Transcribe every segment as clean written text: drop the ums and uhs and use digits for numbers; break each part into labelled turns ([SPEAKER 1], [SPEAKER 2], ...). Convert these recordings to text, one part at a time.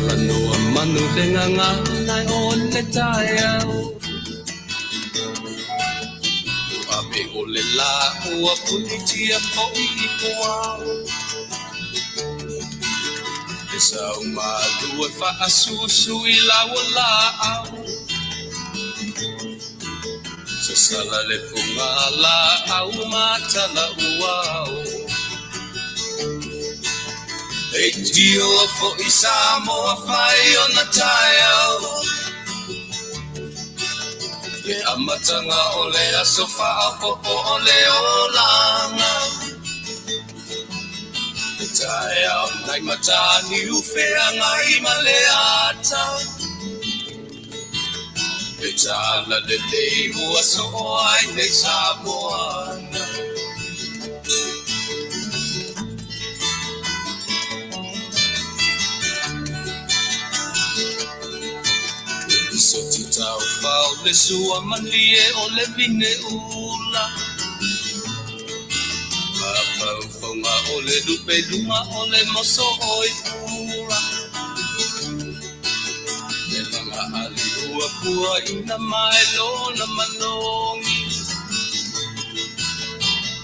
[SPEAKER 1] sala noa manu lenga ngai o le taiao. Ape o le la ua punitia po I kuao. E sau malua fa asusu I lawa lao. Sa sala le punga la au mata la uao. E dio fo I Samoa fai o na taiao. E amatanga o le asofa a popo o le olanga. E taiao nai matani ufea ngai maleata. E tala le leimu aso o ai nei Samoana. So titau fau le sua malie o le vine ula. Mapau fonga o le lupe lunga o le moso oi pura. Le langa ali ua kua ina maelo na manongi.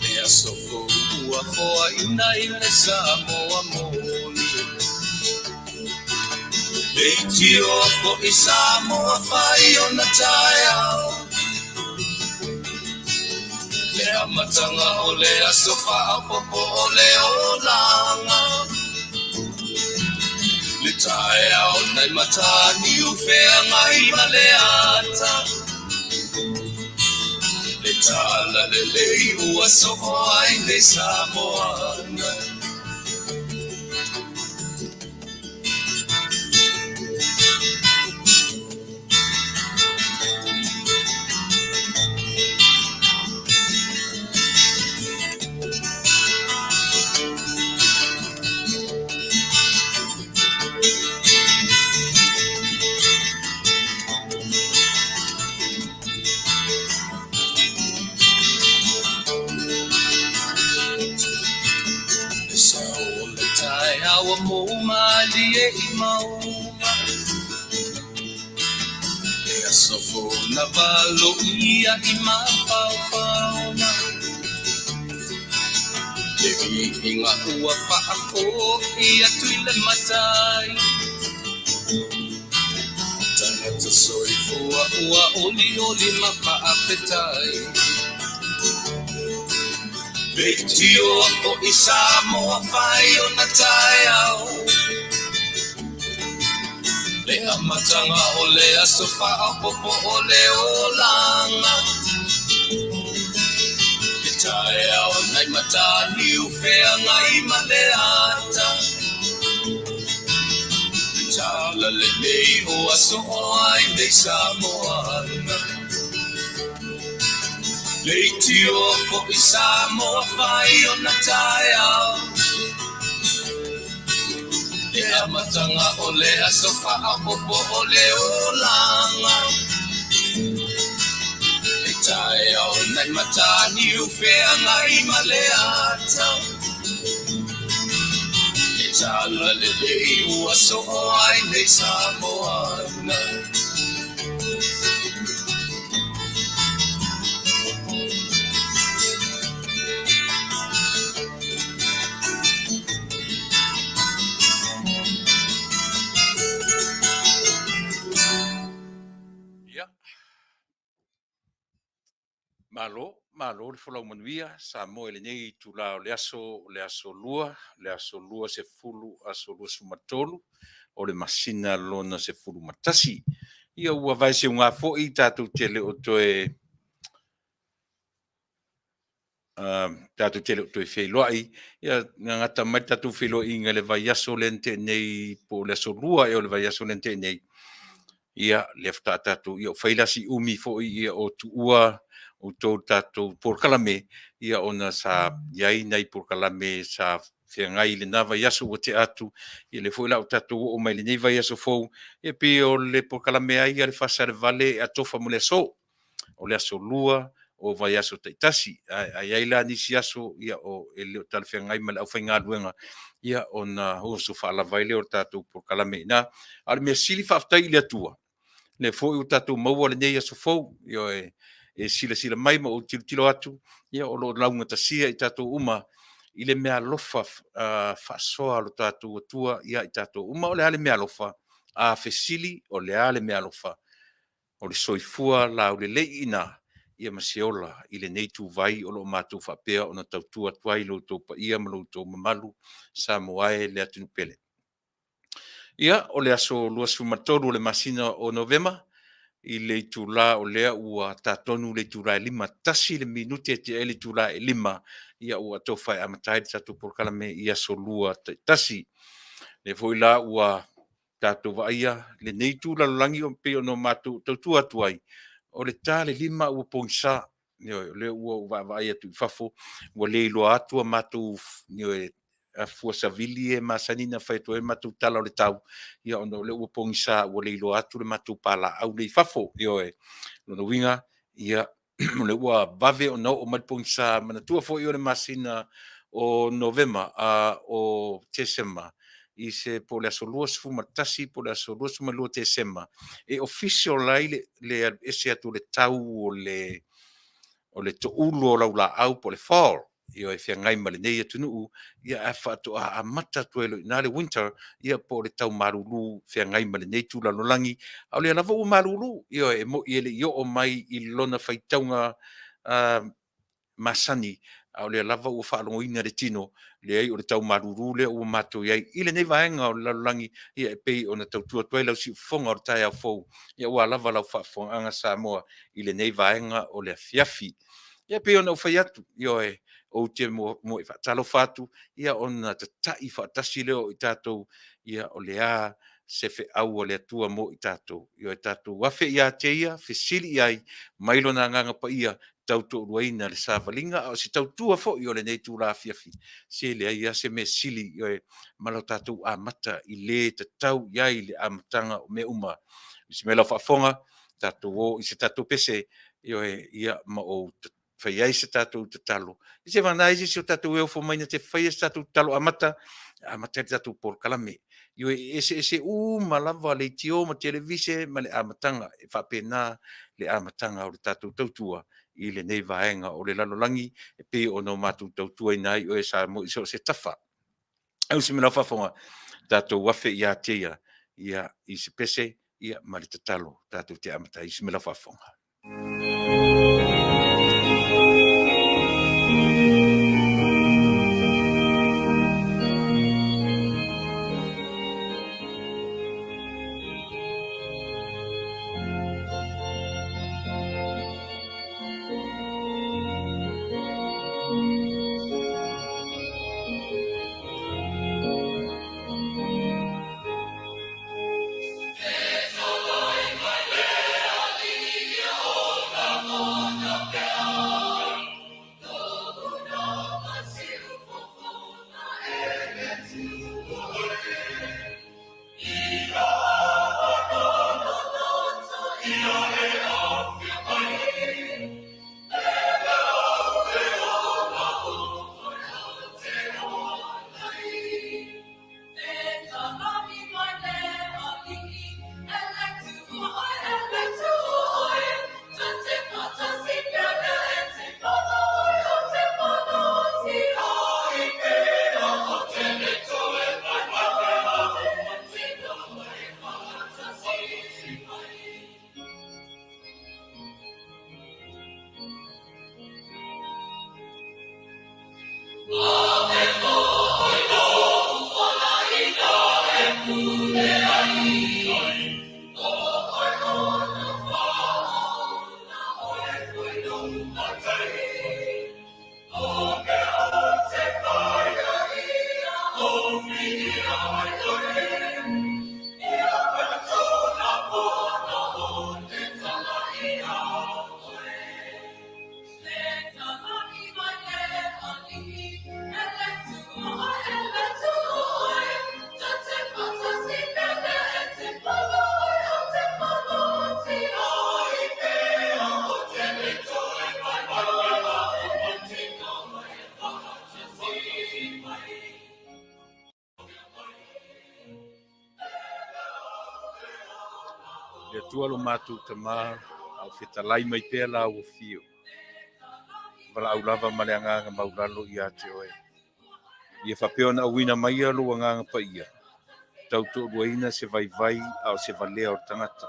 [SPEAKER 1] E asoko ua koa ina ile Samoa moni. E tio fo I Samoa fai o na taiao. Le amatanga o le asofa a popo o le olanga. Le taiao nai matani ufea ngai maleata. Le tala le lei ua soho ai nei Samoana. Awa mo malie I mauma. E asofo na valo ia I mapaupauna. E inga ua paako ia tuile matai. Tangata soifua ua oli oli mapaapetai. Betio o I Samoa fai o na taiao. Le amatanga o le asofa a popo o le olanga. Le taiao nai matani ufea ngai maleata. Le tala le nei o aso o ai nei Samoana. Le tio fo I Samoa fai o na taiao. Le amatanga o le asofa a popo o le olanga. Le taiao nai matani ufea ngai maleata. Le tala le lei ua so o ai nei Samoana.
[SPEAKER 2] Malo le folau Manuia, Samoa Lenei tula le aso lua se fulu aso lua sumatolu, o le masina lona se fulu matasi. Ia ua vai se unga fo'i tātou tele o toe tātou tele o toe whailoai. Ia ngata mai tātou whailoai inga le vai aso lente nei po le aso lua e o le vai aso lente nei. Ia le afta tātou ia whailasi umi fo'i ia o tuua o tō tātou Polokalame, ia ona sa iai nei Polokalame sa whiangai le nava yaso o te atu, ia le fwila o tātou o mai le nei vai yaso fou, ia pi o le Polokalame ai, ia le Fasa le Vale, a tofa mo le so, o le aso lua, o vai aso taitasi ai la nisi aso ia o ele talfengai mal au fainga luenga ia ona o so fala vai le o tatu Polokalame na al me sili fa tai le tua le foi o tatu mau le nei aso fou io sila mai ma o tilo atu ia o lo launga tasia i tatu uma i le mea lofa fa soa lo tatu tua ia i tatu uma o le ale mea lofa a fesili o le ale mea lofa o le soifua la o le leina ia maseola i le nei tu vai o lo matu fa pea ona tautua tuai lo to pa ia ma lo to mamalu Samoa le atu pele ia o le aso luas fumatoru le masina o Novema i le tula o lea ua tatonu le tula e lima tasi le minuti e le tula e lima ia ua tofai amatai tatu Polokalame ia solua tasi le foi la ua tatou vaia le nei tula langi o pe no matu tautua tuai o le tale lima ua poinsa le ua vaia tu fafo ua le lo atua matu a fuasa vili e masanina fai to e matu tala o le tau ia ono le ua poinsa ua le lo atu le matu pala au le fafo no winga ia le ua vave o no o mai poinsa mana tua fo i o le masina o Novema o Tesema i se po le asolua sfuma tasi po le asolua sfuma lua te sema e official lai le ese atu le tau o le to ulo la ula au po le fall ia e fiangai ma le nei atunuu ia e whaato a mata tuelo na le winter ia po le tau marulu fiangai ma le nei tula lolangi au le lava ua marulu ia e mo i ele i o mai i lona faitaunga masani au le lava ua whaalongoina le tino le ai o le tau maruru le ua matou iai i le nei vaenga o le lalolangi ia e pei ona tautua tuai lau si fonga o le tai au fou ia ua lava lau whaafonga Samoa i le nei vaenga o le Afiafi ia pei ona ufai atu ia o te mo e whaatalo fatu ia ona tatai whaatasi leo i tātou ia o le a sefe au o le atua mo i tātou ia tātou wafe ia te ia fesili iai mailo na nganga pa ia tautu ruaina le savalinga o si tautua fo i o le nei tūra Afiafi se le ia se me sili i malo tātou a mata i le tau iai le amatanga o me uma i se me lau whaafonga tātou o i se tātou pese ia ma o fai ai se tātou te talo. I se vanai se o tātou eo fo maina te fai se tātou talo amata te tātou Polokalame. Io ese malava le tio ma televise ma le amatanga e whapena le amatanga o le tātou tautua i le nei vaenga o le lalolangi e pe o no mātou tautua i nai o e sa mo iso se tafa. Au se mena whafonga tātou wafe ia teia ia i se pese ia ma le tatalo tātou te amata i se mena whafonga. Le tua lo matu tama au fitalai mai pea la o fio. Wala au lava male anganga maulalo ia te oe. Ia whapeo na awina mai alo anganga pa ia. Tau tu uaina se vai au se valea o tangata.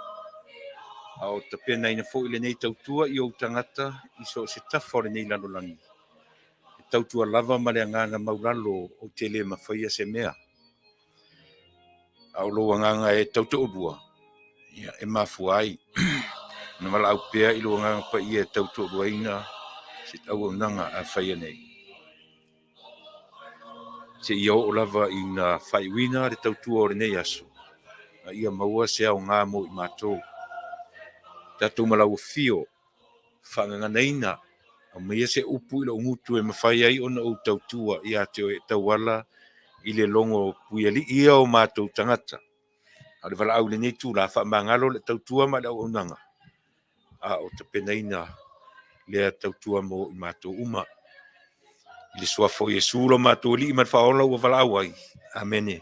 [SPEAKER 2] Au te pena ina fo ile nei tau tua i o tangata iso se tafa le nei lalo langi. E tau tua lava male anganga maulalo o te le mawhaia se mea. Au lo anganga e tau tu udua. Ia e mafuai. Na mala au pea ilo nganga pa ia tau tu uaina se tau nanga a whaia nei. Se ia o lava i na whaiwina le tau tua o le nei aso. A ia maua se au ngā mo i mātou. Tatou malau fio, whanganga neina, a mea se upu ila ungutu e mawhai ai ona o tau tua i a te o e tau wala i le longo puiali ia o mātou tangata. A le wala au le nei tū la wha mangalo le tau tua ma le au unanga. A o te penaina le tau tua mo i mātou uma. I le suafo Yesu lo mātou li i man whaola ua wala au ai. Amene.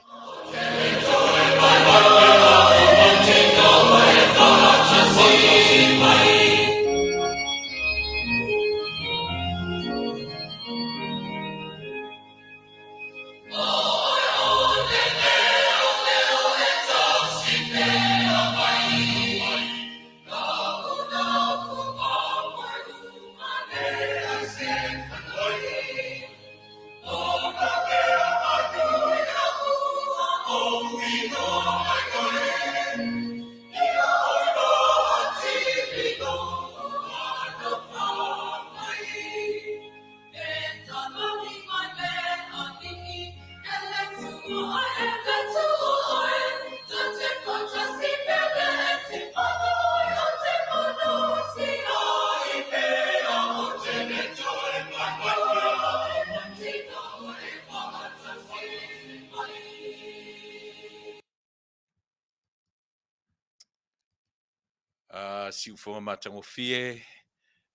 [SPEAKER 2] Si ufonga matango fie,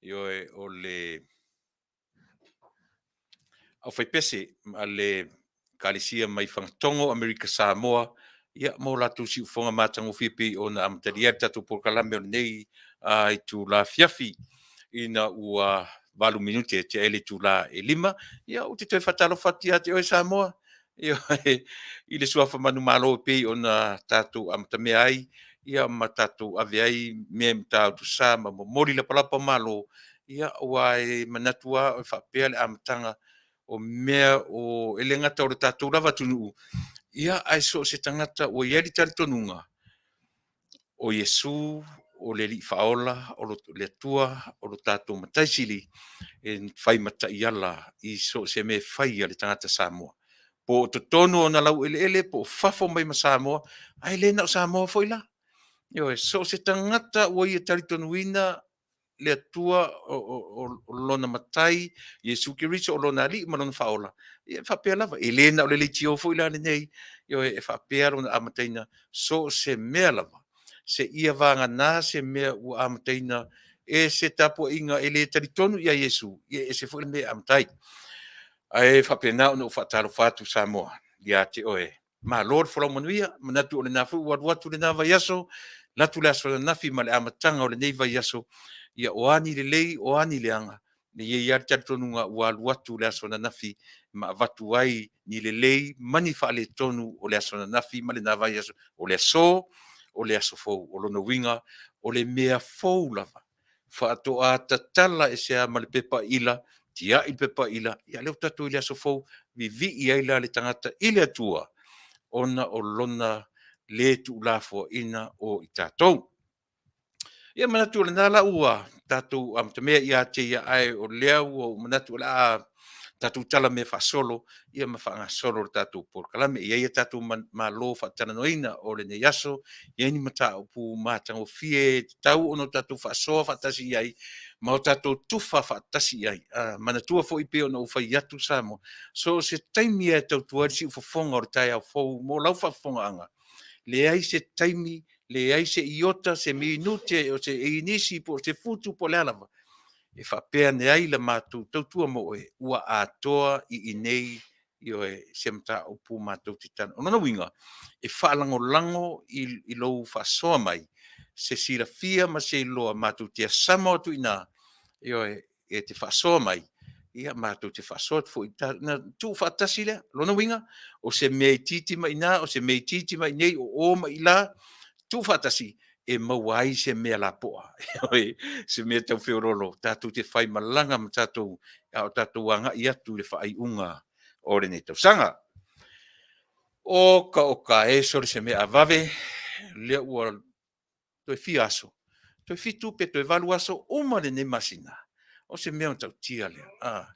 [SPEAKER 2] yo e o le au fai pese a le kalisia mai whangatongo Amerika Samoa, ia mo latu si ufonga matango fie pi o na amataria tatu Polokalame o nei i tu la Afiafi ina ua 8 minute te ele tu la e 5, ia o te toi whatalo whatia te oi Samoa, ia i le suafa manu Malo pi o na tatu amatamea ai, ia matatu ave ai me mtau tu sa ma mori la palapa Malo, ia ua e manatua o whapea le amatanga o mea o ele ngata o le tatou lava tunuu. Ia ai so se tangata o ieri tari tonunga. O Yesu, o le li faola, o le tua, o lo tatou mataisili, e whai matai ala i so se me whai le tangata Samoa. Po to tonu o na lau ele po fafo mai ma Samoa, ai le na o Samoa foi la. Yo e so se tangata o ia tari tonuina le tua o lona matai, Yesu Kiriso o lona ali ma lona faola. E whapea lava, e lena o le tio foi la nei, yo e whapea lona amataina, so se mea lava, se ia vanga nā se mea ua amataina, e se tapo inga e le taritonu ia Yesu, e se foi mea amatai. Ai whapea nā o whataro whatu Samoa, ia te oe. Ma Lord for Manuia, manatu o le nafu, watu le nava yaso, latu le aso le nafi ma le amatanga o le neiva yaso, ia oani le lei, oani le anga, ne ye iar tatonunga ua watu le aso na nafi, ma vatu ai ni le lei, mani wha le tonu o le aso na nafi, ma le nava yaso, o le aso fou, o lono winga, o le mea fou lava, wha ato a tatala e sea ma le pepa ila, tia il pepa ila, ia leo tatu le aso fou, vi i aila le tangata ile atua, ona o lona le tu lafo ina o i tātou. Ia manatu le nala ua, tātou amtamea ia te ia ai o lea ua o manatu la tātou tala me whasolo, ia ma whanga solo tātou Polokalame, ia tātou malo whatana noina o le nei aso, ia ni mata o pu mātango fie, tau ono tātou whasoa whatasi iai, ma o tātou tufa whatasi iai, manatua fo i peo na uwhai atu Samoa. So se taimi e tau tuari si ufafonga o le tai au fau, mo lau whafonga anga, le ai se taimi, le ai se iota, se minute, o se inisi, po se futu po le alava. E whapea ne ai la mātou tautua mo e ua atoa i inei i oe se mta o pū mātou titana. O nana winga, e whaalango lango i lou whasoa mai, se silafia ma se loa matou te asama o tuina io e te whaasoa mai ia matou te whaasoa fo na tu whaatasi lea lona winga o se mei titi mai nā o se mei titi mai nei o mai la tu whaatasi e mawai se mea la poa se mea tau whiorolo tātou te whai malanga ma tātou o tātou wanga i atu le whai unga o le nei tau sanga oka e sore se mea avave lea ua toi fiaso toi fitu pe toi valu aso uma le nei masina o se mea tau tia lea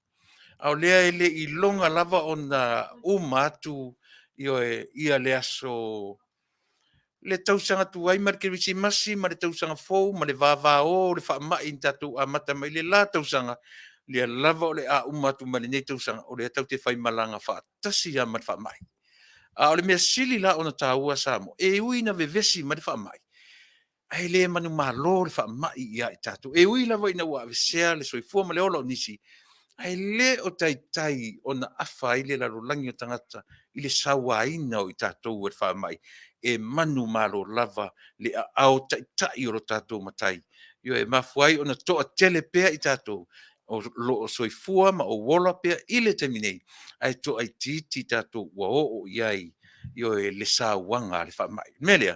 [SPEAKER 2] au lea ele i longa lava o na uma atu ia le aso le tausanga tu ai mar ke risi masi ma le tausanga fou ma le vava o le fa mai tatu a mata mai le la tausanga le lava o le a uma tu ma le nei tausanga o le tau te fai malanga fa tasi ya ma fa mai a o le mea sili la ona taua samo e uina vevesi ma le fa mai ai le manu malo le fa mai ia i tatu e ui lava ina wa vesea le soifua ma le ola o nisi ai le o tai ona afa i le larolangi o tangata i le sauaina o i tātou e wha mai e manu malo lava le a au tai o lo tātou matai. Io e mafuai ona toa tele pea i tātou o lo o soifua ma o wola pea i le teminei ai to ai titi tātou ua o iai io e le sauanga le wha mai. Melea,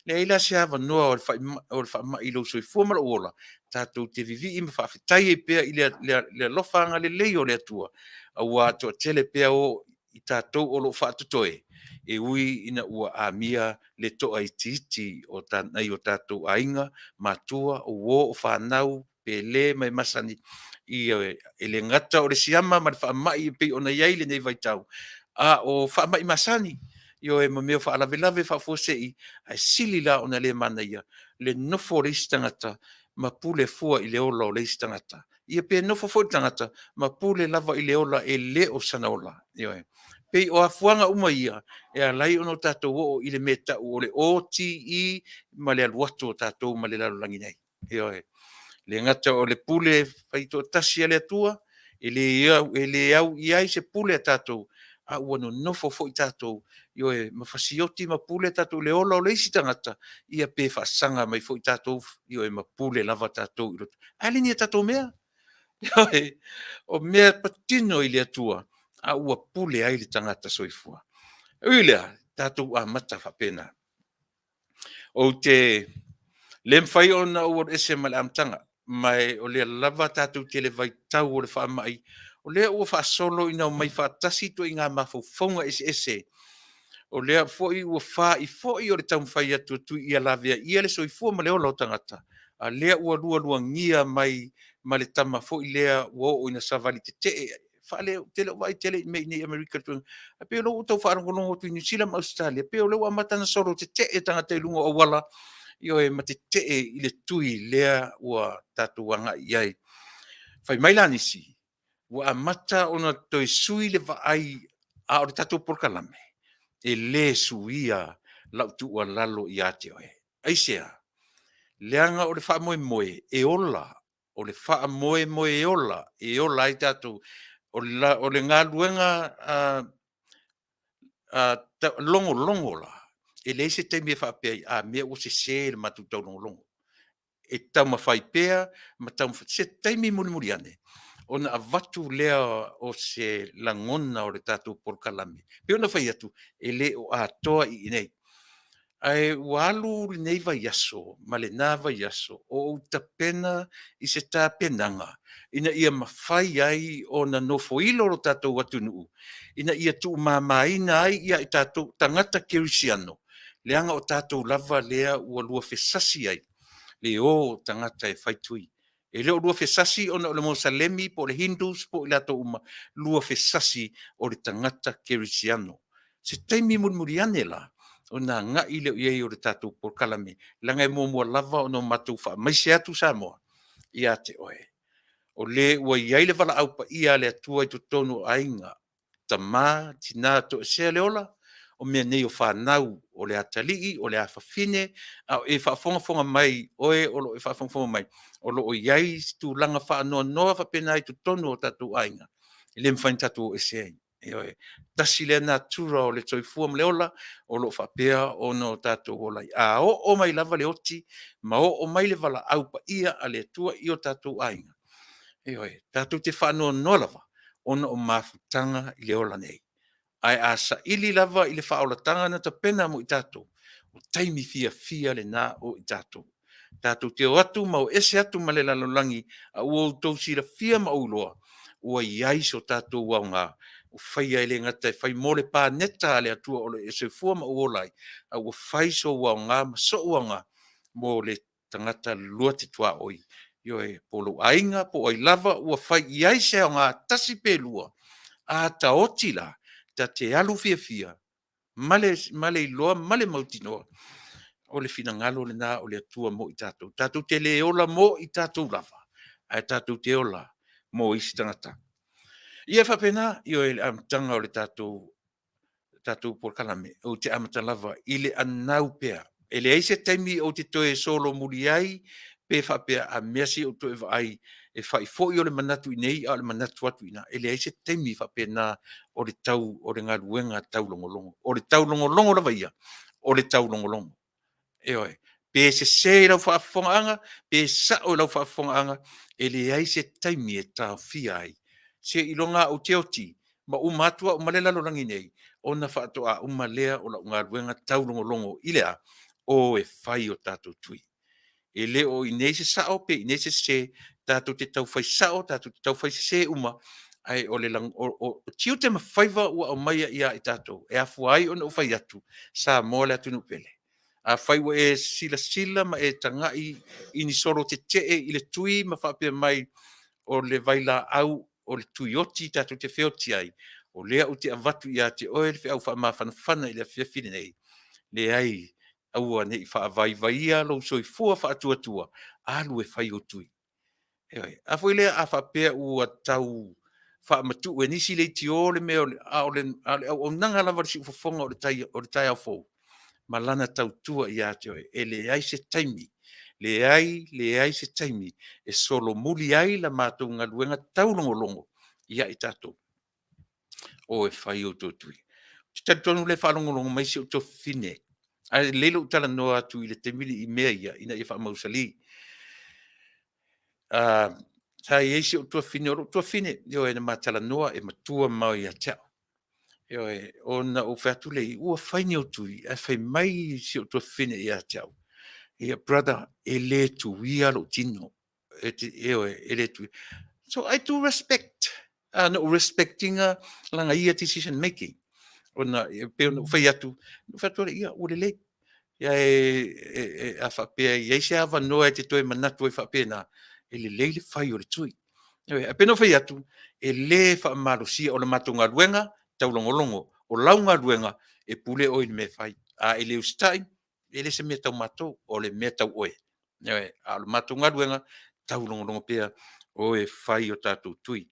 [SPEAKER 2] le ila se ava noa o le wha mai i lo soifua ma lo wola tātou te vivi i mawhawhitai e pea i le lofanga le leo le atua. A ua toa tele pea o i tātou o lo whaatutoe. E ui ina ua a mia le toa i titi o tānei o tātou ainga, matua, o wo o whanau, pe le mai masani i e le ngata o le siama ma le whaamai i pe o na iai le nei vaitau. A o whaamai masani, io e mameo whaalawelawe whaafosei, ai sili la o na le mana ia, le nofo reistangata, ma pule fua i le ola o le istangata. Ia pe nofo fua i tangata, ma pule lava i le ola e le o sana ola. Io e. Pei o afuanga uma ia, e a lai ono tātou o i le meta o le OTI ma le aluato tātou ma le lalulangi nei. Io e. Le ngata o le pule whaito tasi a le atua, e le au iai se pule a tātou, a ua no nofo fo i tātou, io e mawhasioti ma pule tātou le ola o le isi tangata, ia pe whaasanga mai fo i tātou, io e ma pule lava tātou. Alini a tātou mea, io e, o mea patino i le atua, a ua pule ai le tangata soifua. Uilea, tātou a mata whapena. O te lemwhai o na ua ese ma le amtanga, mai o le lava tātou te le vai tau o le wha mai, o lea ua wha solo ina o mai wha tasi to i ngā mawhauwhaunga ese. O lea foi ua wha i foi o le taumwhai atu tu i alavea, i ale soifua ma le ola o tangata. A lea ua lua ngia mai ma le tama foi lea ua o ina savali te te fale tele vai tele me ni America tu a pe lo to fa ngo tu New Zealand Australia pe lo amata na solo te te tanga te lungo o wala io e mate te i le tui lea ua tatuanga iai fai mai lani si ua amata ona to sui le vai a o tatu Polokalame e le suia la tu wa lalo ia te oe ai sea leanga o le fa moe e ola o le fa moe e ola ai tatu o le ngā luenga longo la. E le se te mea whapea a mea o se le matu tau longo. E tau mawhai pea, ma tau se teimi muri ane. O na avatu lea o se langona o le tātou Polokalame. Peo na whai atu, e le o a toa i nei. Ai walu nei vai yaso, ma le nā vai yaso, o ta pena i se tā penanga. Ina ia mawhai ai o na nofo ilo o tātou atunuu. Ina ia tu mamaina ai ia i tātou tangata kerisiano. Leanga o tātou lava lea ua lua fesasi ai. Le o tangata e whaitui. E leo lua fesasi o na o le Mosalemi po le Hindus po le ato uma. Lua fesasi o le tangata kerisiano. Se teimi muri ane la. O na nga i leo iei o le tātou Polokalame. Langa e mua lava o no matou wha. Mai se atu Samoa. Ia te oe. O le ua iai le wala aupa ia le atua i tonu ainga. Ta mā, tina to se le ola. O mea nei o whanau o le atalii, o le awhawhine. E whafonga mai, oe o lo e whafonga mai. O lo o iai tu langa wha noa whapena i tonu o tātou ainga. Le mwhain tātou e se ai. Ioe, tasi le natura o le soifua ma le ola, o lo whapea o no tātou o lai. A o mai lava le oti, ma o mai le wala au pa ia a le tua i o tātou ainga. Ioe, tātou te whanua no lava, ona o mafutanga i le ola nei. Ai a sa ili lava i le whaolatanga na ta pena mo i tātou. O taimi fia le nā o i tātou. Tātou te o atu mau ese atu ma le lalolangi a ua tau sira fia ma uloa. Ua iai so tātou wau ngā. O whai ai le ngata e whai mole pā neta le atua o le ese fua ma uolai. A ua whai so wau ngā ma so ua ngā. Mo le tangata lua te tua oi. Yo e polo ainga po ai lava ua whai iai se o ngā tasi pe lua. A ta otila ta te alu fia. Male iloa, male mautinoa. O le fina ngalo le nā o le atua mo i tātou. Tātou te le ola mo i tātou lava. Ai tātou te ola mo i stangata. Ia whapena, i o e amtanga o le tātou Polokalame, o te amata lava, i le anau pea. E le eise taimi o te toe solo muri ai, pe whapea a measi o toe ai, e whai fōi o le manatu i nei, a le manatu atu ina. E le eise taimi whapea nā o le tau, o le ngā ruenga tau longolongo. O le tau longolongo lava ia, o le tau longolongo. E oi, pe se lau whaafonga, pe sa o lau whaafonga, e le ai se taimi e tau fia ai. Se ilonga o te oti, ma umatua o malela lo rangi nei, o na whaatoa umalea o la ngā ruenga tau longo i lea, o e whai o tātou tui. E le o i nei se sao pe, i nei se tātou te tau whai sao, tātou te tau whai se uma, ai o le lang, o tiu te mawhaiva ua o maia ia i tātou, e afu ai o na whai atu, sa moa le atu nupele. A whai wa e sila ma e tangai i ni soro te i le tui ma whapea mai o le vaila au o le tui oti tātou te whioti ai. O lea o te avatu i a te oe le whiau wha ma whanawhana i le Afiafi nei. Le ai aua nei wha vai lo soi fua wha atua alu e whai o tui. Eoi, a fwoi lea a whapea ua tau wha matu e nisi le ti o le mea o nanga lava si ufafonga o le tai au fōu. Ma lana tautua i ate oe, e le ai se taimi, le ai se taimi, e solo muli ai la mātou ngā luenga taulongolongo i a i tātou, o e whai o tōtui. Te tonu le whalongolongo mai si o tō fine, a lelo utala noa atu i le temili i mea ia, ina i wha mausali. Sa i eisi o tō fine, yo e na mātala noa e matua mau i a teo. Yo e ona o fatu le ua faini o tui e fai mai si o to fine ia tau. Ia brother e le tu ia lo tino. E le tu. So I do respect. No respecting langa ia decision making. Ona pe ona fai atu. Fatu le ia o le. Ia a fa pe ia se ava no e te toi manatu e fa pena. E le fai o le tui. E pe no fai atu e le fa malusia o le matunga luenga taulongolongo o launga luenga e pule o i me fai a ele ustai ele se meta mato o le meta oe a le matunga luenga taulongolongo pea o e fai o tatu tui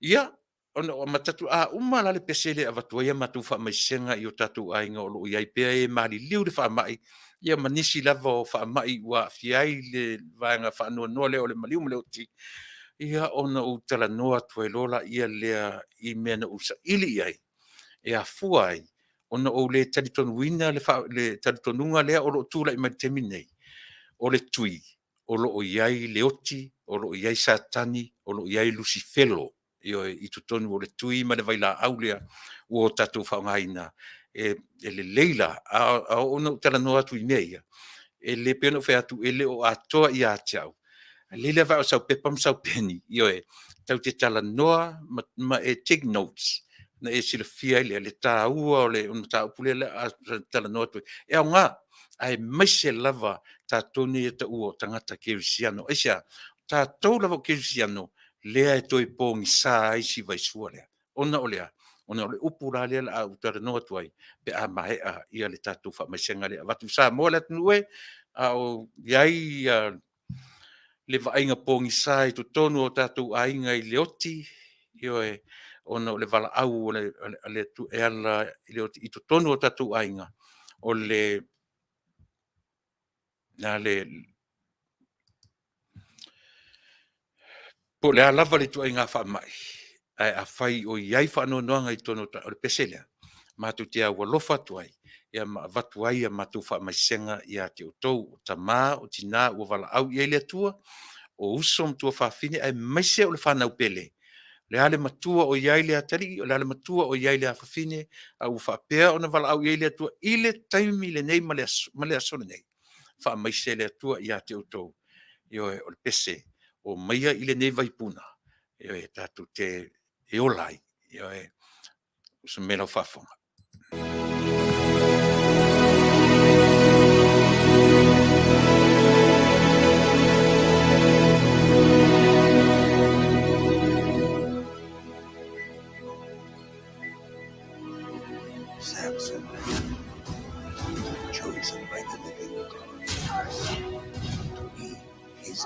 [SPEAKER 2] ia ona o matatu a umala le pesele avatu ia matu fa mai senga i o tatu ainga o lo ia pea e mali liu de fa mai ia manisi lava o fa mai wa fiai le vanga fa no le o le maliu le oti ia ona u tala noa tuelola ia lea i mena usa ili ai. E a fuai, ona o le talitonu wina le talitonunga lea o lo tula i matemi nei. O le tui, o lo o iai le oti, o lo o iai satani, o lo o iai lucifelo. I tutonu o le tui ma le vaila aulea o tatu whaungaina. E le leila, a ona utala noa tu i mea. E le peno fe atu, e le o atoa i a tiau. Lele va sau pepam sau penny e tau te tala noa ma e take notes na e sila fia le ta ua o le un ta pule le tala noa tu e nga ai mai lava ta toni e ta ua tangata kirisiano e sia ta tau lava kirisiano le e toi pongi sa ai si vai suale ona ole upura le a utara noa tu ai pe a mai a ia le tatu fa mai senga le vatu sa mo le tue a o yai le vainga pongi sai to tonu o tatu ainga i leoti e ona le vala au o le tu ela i leoti i to tonu o tatu ainga o le na le po le alava le tu ainga fa mai a fai o iai whaanonoanga I tono o le peselea. Mātou te au alofa atu ai. Ia vatu ai a mātou whaamaisenga I a te utou, o tamā, o tina, ua wala au I le atua, o uso mtua whaafine, ai maise o le whanau pele. Le ale matua o iai le atari, o le ale matua o iai le afafine, a u whaapea o na wala au iai le atua, I le taimi le nei ma le asone nei. Whaamaise le atua I a te utou. Io o le pese, o maia I le nei vaipuna. Io e tatu te olai. Io e uso mela whafonga.
[SPEAKER 1] Samson, chosen by the living God, to be his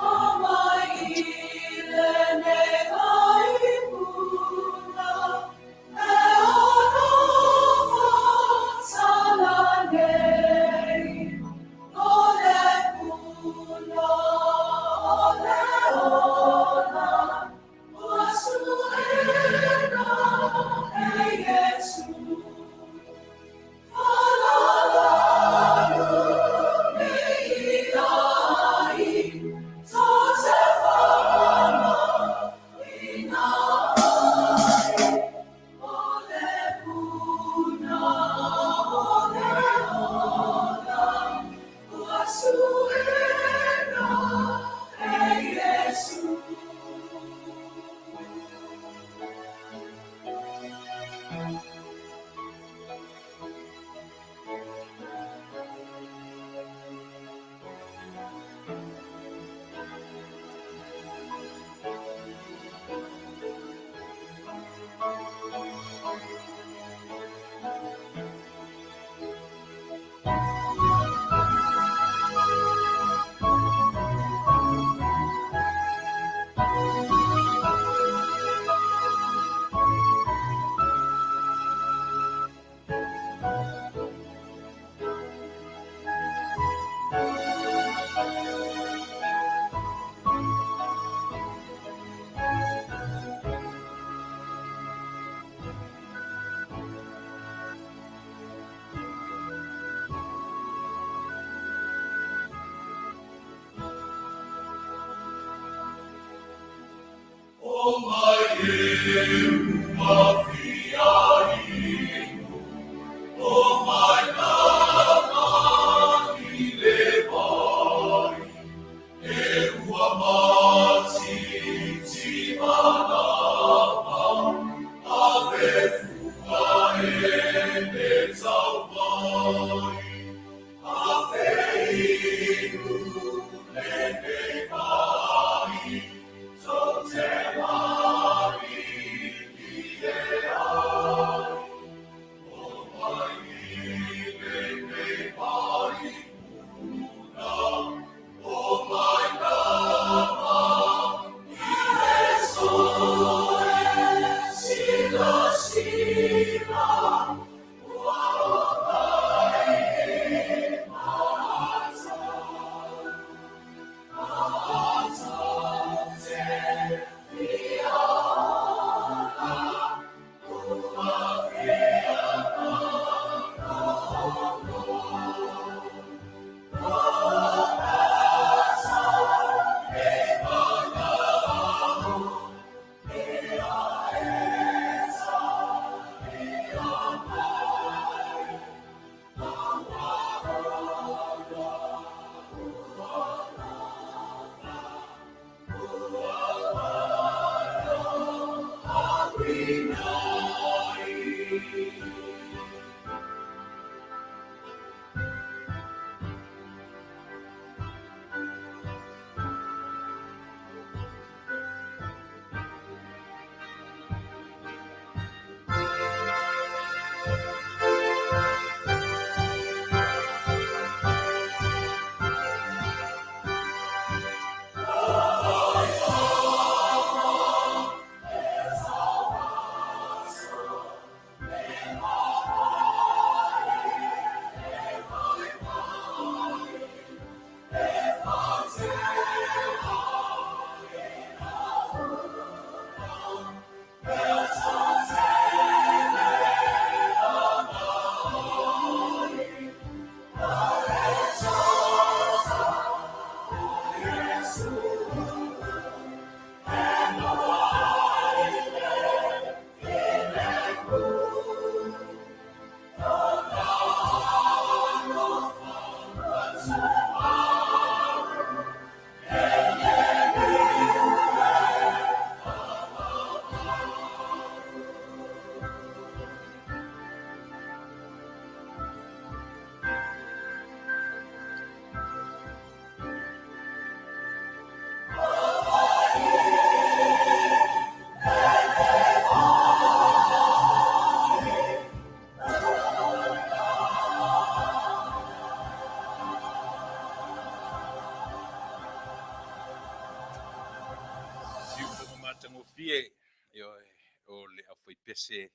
[SPEAKER 2] O le afoi pese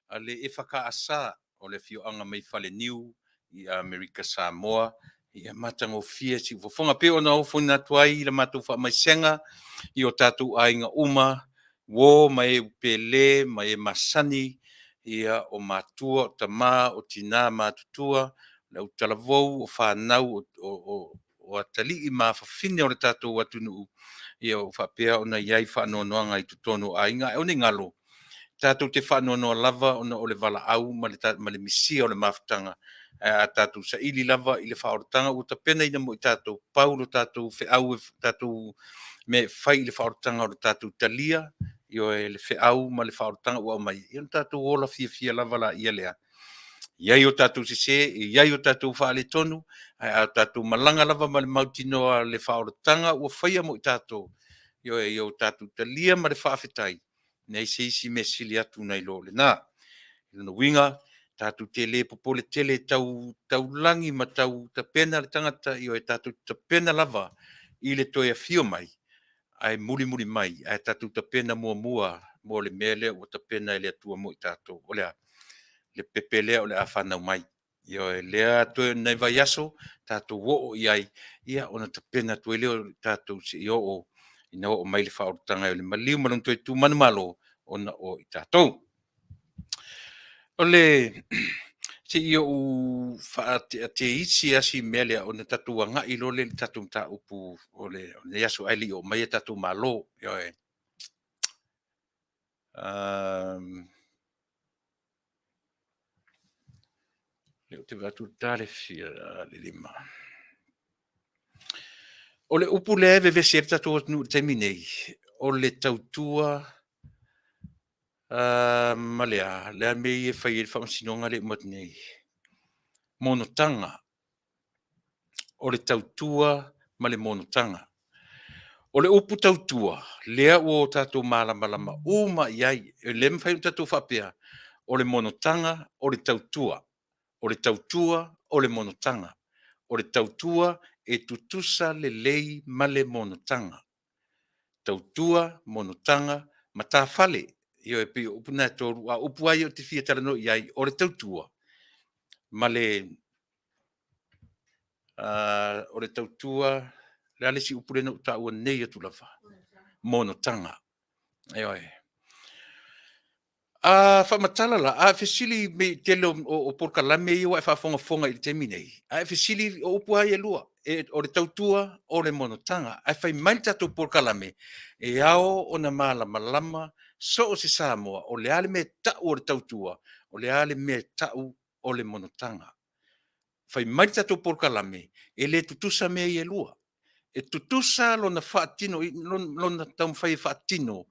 [SPEAKER 2] a le e whakaasa o le fioanga mai whale niu i Amerika Samoa i a matangofie si fofonga pe ona o funa tuai i le matu wha mai senga i o tatu ainga uma wo mai upele mai masani ia o matua o tama o tina matutua le utalavou o whanau o atali i mawhawhine o le tatu watunu ia o whapea ona iai whanoanoanga i tutonu ainga e o ni ngalo tātou te whanoanoa lava ona o le wala au ma le misia o le mafutanga a tātou sa ili lava i le whaorotanga o ta pena ina mo i tātou paulo tātou whiau tātou me whai i le whaorotanga o le tātou talia i o le whiau ma le whaorotanga ua mai i o tātou ola fia lava la ia lea iai o tātou se iai o tātou whaale tonu a tātou malanga lava ma le mautinoa le whaorotanga ua whaia mo i tātou i o tātou talia ma le whaafetai nei se isi me sili atu nei lo le na no winga tatu tele popole tele tau langi ma tau tapena le tangata i o tatu tapena lava i le toia fio mai ai muli mai ai tatu tapena mua mo le mele o tapena le atua mo i tatu o le pepele o le afana mai io le atu nei vai aso tatu wo iai ia ona tapena tu le tatu si o ina o mai le fautanga le maliu malon tu man malo ona o i tātou. Ole, siio u te isi asi mele o na tatua nga i lole le tatu mta upu o le yasu aili o mai tatu malo. Yo e. Leo te vatu tale fia le lima. O le upu le eve vesi e tatu o nu teminei. O le tautua malea, le mei e whai e whamasinonga le matnei. Monotanga. O le tautua ma le monotanga. O le upu tautua, lea o tātou malama uma iai, e le mwhai tātou whapea, o le monotanga, o le tautua, o le monotanga, o le tautua e tutusa le lei ma le monotanga. Tautua, monotanga, ma tā whale, io e pi upu nā tōru, a upu ai o te fia tarano iai, o le tautua, ma le, o le tautua, le alesi upu le no ta ua nei atu lawa. Monotanga. Aioi. Whamatala la, a fesili me tele o Polokalame i wa e whafonga i te minei. A fesili o upua i lua, o le tautua o le monotanga. A whai mai tato Polokalame, e ao o na malama, so o se Samoa, o le ale me tau o le tautua, o le ale me tau o le monotanga. Whai mai tato Polokalame, e le tutusa me i lua. E tutusa lo na whaatino, lo na taum whai whaatino,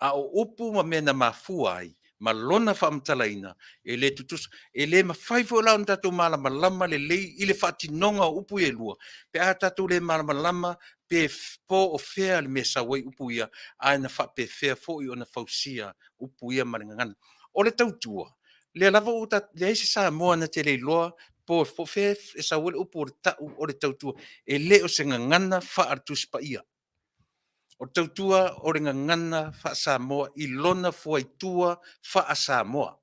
[SPEAKER 2] a o upu ma mena mafua ai, ma lona whaamtalaina, e le tutusa, e le ma whaifo lau na tatou malama lama le lei, i le whaatinonga o upu e lua, pe a tatou le malama lama, pe po o fea le mesa wai upu ia, a na wha pe fea fo i o na fausia upu ia marangangana. O le tautua, le lava o le eisi Samoa na te le loa, po fe e sa wale upu o le tautua, e le o se ngangana wha artus pa ia. O tautua o le ngangana wha Samoa, i lona fuaitua wha Samoa.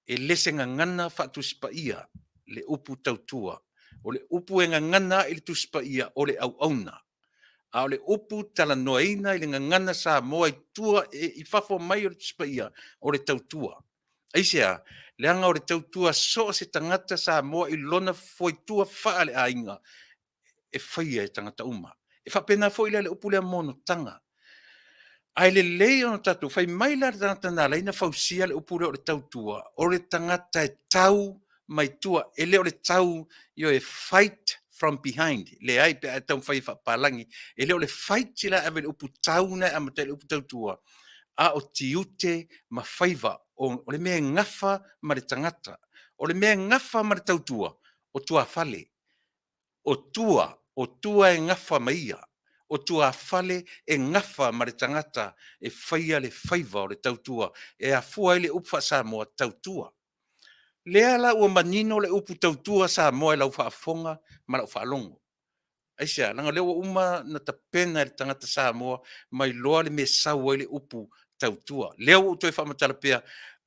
[SPEAKER 2] E le se ngangana wha artus pa ia, le upu tautua. O le upu e ngangana i le tus pa ia, o le au auna. A o le upu tala noaina i le ngangana Samoa i tua, i fafo mai o le tus pa ia, o le tautua. Aisia, leanga o le tautua so se tangata Samoa I lona foi tua whaale ainga e whaia e tangata uma. E whapena foi le upu lea mono tanga. Ai le lei ona tatu, whai mai la tangata nā leina whausia le upu lea o le tautua, o le tangata e tau mai tua, e leo le tau io e fight from behind. Le ai pe a tau whai whapalangi, e leo le fight sila ave le upu tau na amata le upu tautua. A o tiute ma whaiva, o le mea ngafa ma le tangata, o le mea ngafa ma le tautua, o tua whale, o tua e ngafa maia, o tua whale e ngafa ma le tangata, e whaia le whaiva o le tautua, e a fua ele upa Samoa tautua. Lea la ua manino le upu tautua Samoa e lau whaafonga ma lau whaalongo. Aisia, langa lewa uma na tapena le tangata Samoa, mai loa le me sau le upu tautua. Leo o toi whaamatala pia,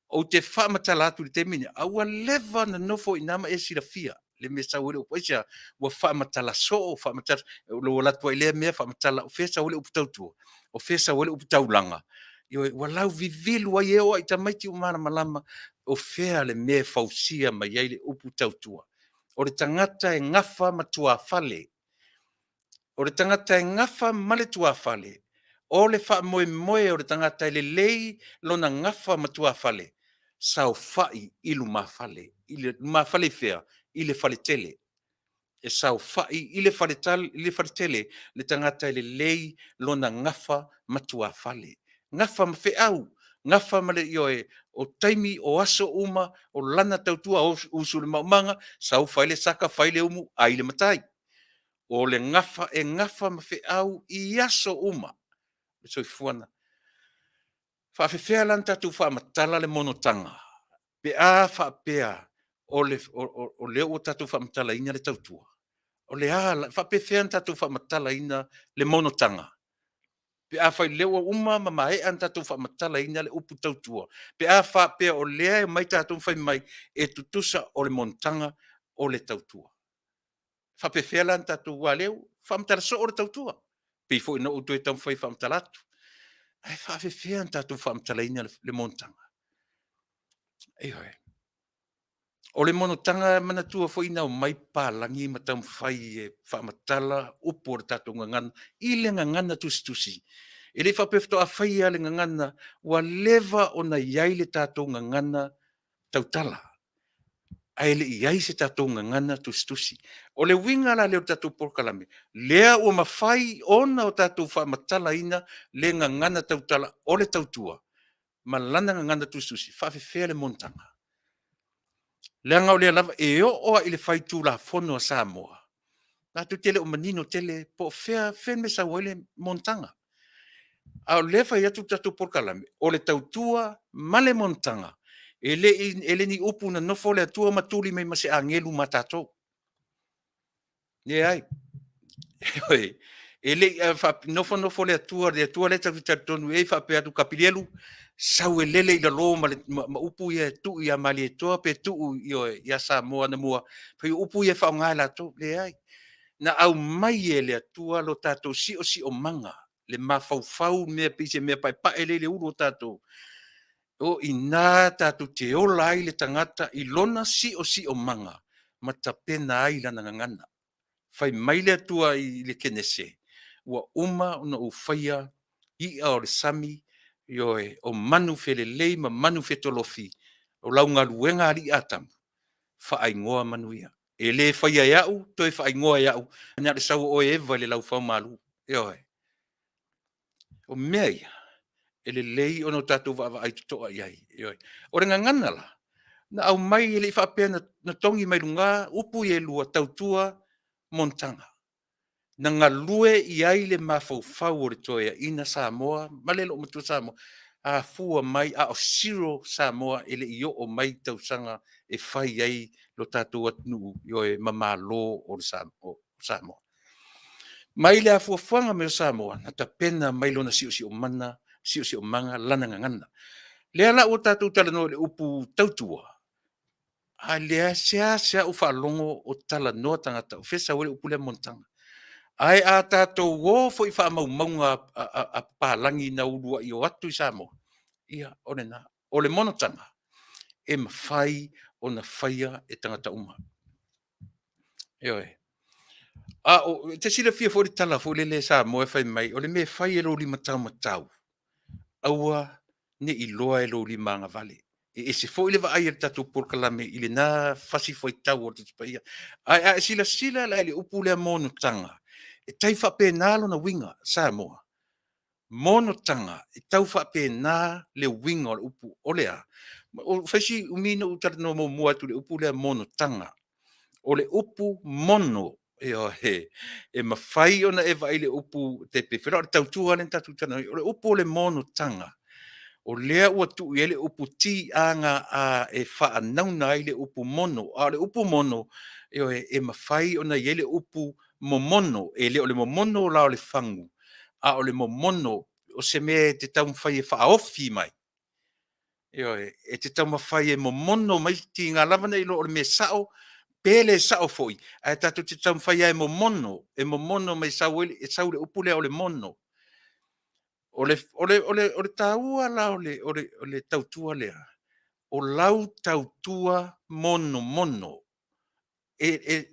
[SPEAKER 2] o te whaamatala atu le te mine, aua lewa na nofo inama e sila fia, le me sau le upu. Aisia, ua whaamatala so, whaamatala, lo latua i lea mea whaamatala, o whesa le upu tautua, o whesa le upu taulanga. Io, walau vivilu ai eo, i tamaiti umana malama, o whea le me fausia mai ai le upu tautua. O le tangata e ngafa matua fale, o le tangata e ngafa male tua fale. O le wha moe moe o le tangata e le lei lona ngafa ma tua fale. Sao fai ilu ma fale. Ile ma fale fea, ile fale tele. E sao fai ile fale tele le tangata e le lei lona ngafa ma tua fale. Ngafa ma fe au. Ngafa ma le ioe o taimi o aso uma o lana tautua o usu le maumanga. Sao fai le saka fai le umu a ile matai. O le ngafa e ngafa ma fe au I aso uma. Le soi fuana. Fa fe fea lan tatu fa matala le monotanga. Pe a fa pea o le o tatu fa matala ina le tautua. O le a fa pe fea tatu fa matala ina le monotanga. Pe a fa leo uma ma mai an tatu fa matala ina le upu tautua. Pe a fa pea o lea mai tatu fa mai e tutusa o le monotanga o le tautua. Fa pe fea lan tatu wa leo fa matala so o le tautua. Pe fo ina utu e tam fai fa matala atu. Ai fa fe fea tatu fa matala ina le monotanga. Eoi. O le monotanga mana tua foi na mai palangi ma tam fai e whaamatala upo o tato ngangana I le ngangana tusi. E le whapefto a whai a le ngangana wa lewa o na iai le tato ngangana tautala. Ai le iai se tato ngangana tusi. O le winga la leo tato Polokalame. Lea o mawhai ona o tato whaamatala ina le ngangana tautala o le tautua. Ma lana ngangana tusi. Whawhewhea le montanga. Leanga o le lava e o I le whaitu la fono a Samoa. Nā tu tele o manino tele po whea me sa wale montanga. A o le whai atu tatu Polokalame, o le tautua male montanga. E le ni upu na nofo le atua matuli mai mase a ngelu matato. Ye ai. E le nofo le atua le tautonu e whape atu kapilielu, sau e lele I la lo ma upu ia tu ia mali e toa pe tu ia Samoa na mua. Pai upu ia whaongai la to, le ai. Na au mai e le atua lo tato si o manga. Le mawhau mea pise mea pai pae le uro tato. O ina tato te ola ai le tangata I lona si o manga. Ma tapena ai la ngangana. Fai mai le atua I le kenese. Ua uma ona o whaia I a o le sami ioe o manu felelei ma manu fetolofi. O launga luenga ali atam. Whaingoa Manuia. E le whaia iau, toi whaingoa iau. Anya le sau o ewa le lau whaumalu. Ioe. O mea ia. E le lei ono tātou wa ai tutoa iai. Ioe. O renga ngana la. Na au mai le whapea na tongi mai runga, upu e lua tautua montanga. Na ngā lue I ai le mawhau o le toia ina Samoa, malelo matua Samoa, a fua mai a o siro Samoa ele I o mai tausanga e whai ai lo tātou atnu ioe mamalo o le Samoa. Mai le a fua whanga me o Samoa, na ta pena mai lo na si o mana, si o manga lana ngangana. Le ala o tātou tala no le upu tautua, a lea sea o whaalongo o tala noa tangata, o fesa wale upu le montanga. Ai a tātou o fo I wha maunga a pālangi na urua I o atu I Samoa. Ia, o le monotanga. e mawhai o na whaia e tangata uma. Ioe. O te sira fia fori tala fori le sa mo e whai mai, o le me whai e lo lima tau matau. Aua ne i loa e lo lima anga vale. E se fo ile va ai tatu Polokalame ile na fasi foi tau o te paia. Ai sila sila la ile upu le mono tanga. E tai fa pe nalo na winga Samoa. Mono tanga e tau fa pe na le winga o upu olea. O fasi umino utar no mo mua tu le upu le mono tanga. O le upu mono e mawhai ona e vai le upu te pe whera o le tautua le tatu tana. O le upu o le mono tanga. O lea ua tu i ele upu ti anga a e wha nauna ai le upu mono. A le upu mono e mawhai ona i ele upu momono. E le o le momono la o le whangu. A o le momono o se me te tau mwhai e wha ofi mai. E te tau mwhai e momono mai ti ngā lavana i lo o le me sao. Pele sao foi. A tatu te tau mwhai e momono. E momono mai sao e sao le upu lea o le mono. O le taua la o le tautua lea. O lau tautua mono mono.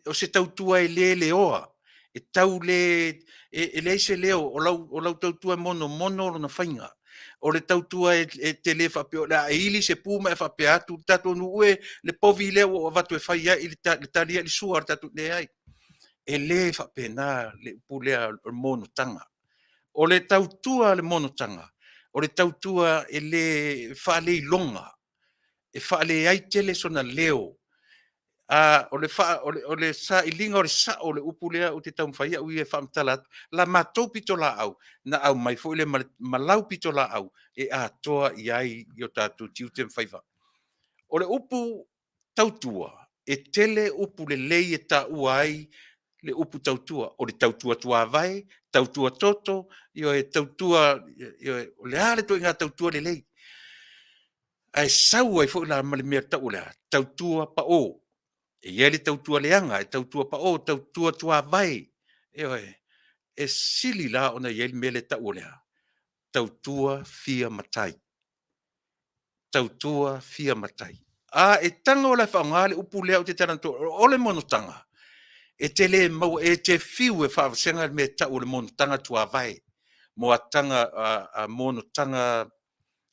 [SPEAKER 2] O se tautua e le oa. E tau le, e le se leo, o lau tautua mono mono o na whainga. O le tautua e te le whapeo, la e ili se puma e whapea atu, tato nu ue, le povi leo o watu e whaia, i le talia li sua, tato le ai. E le whapea nā, le upulea o mono tanga. O le tautua le mono tanga. O le tautua e le whaale longa. E whaale ai tele sona leo. O le sa ilinga o le sa o le upulea o te taumwhaia ui e whamtala. La matou pito la au. Na au mai fo ile malau pito la au. E a toa i ai i o tātou tiu te mwhaiva. O le upu tautua. E tele upu le lei e ta uai le upu tautua. O le tautua tua vai, tautua toto, io e tautua, o le ale to inga tautua le lei. Ai sau ai fo la male mea tau lea, tautua pa o. E iele tautua leanga, e tautua pa o, tautua tua vai. E sili la ona iele mele tau lea. Tautua fia matai. Tautua fia matai. E tanga o la whaongale upu lea o te taranto, o le monotanga. E te le mau, e te fiu e whaawasenga me tau le monotanga tua vai. Mo a tanga, a monotanga,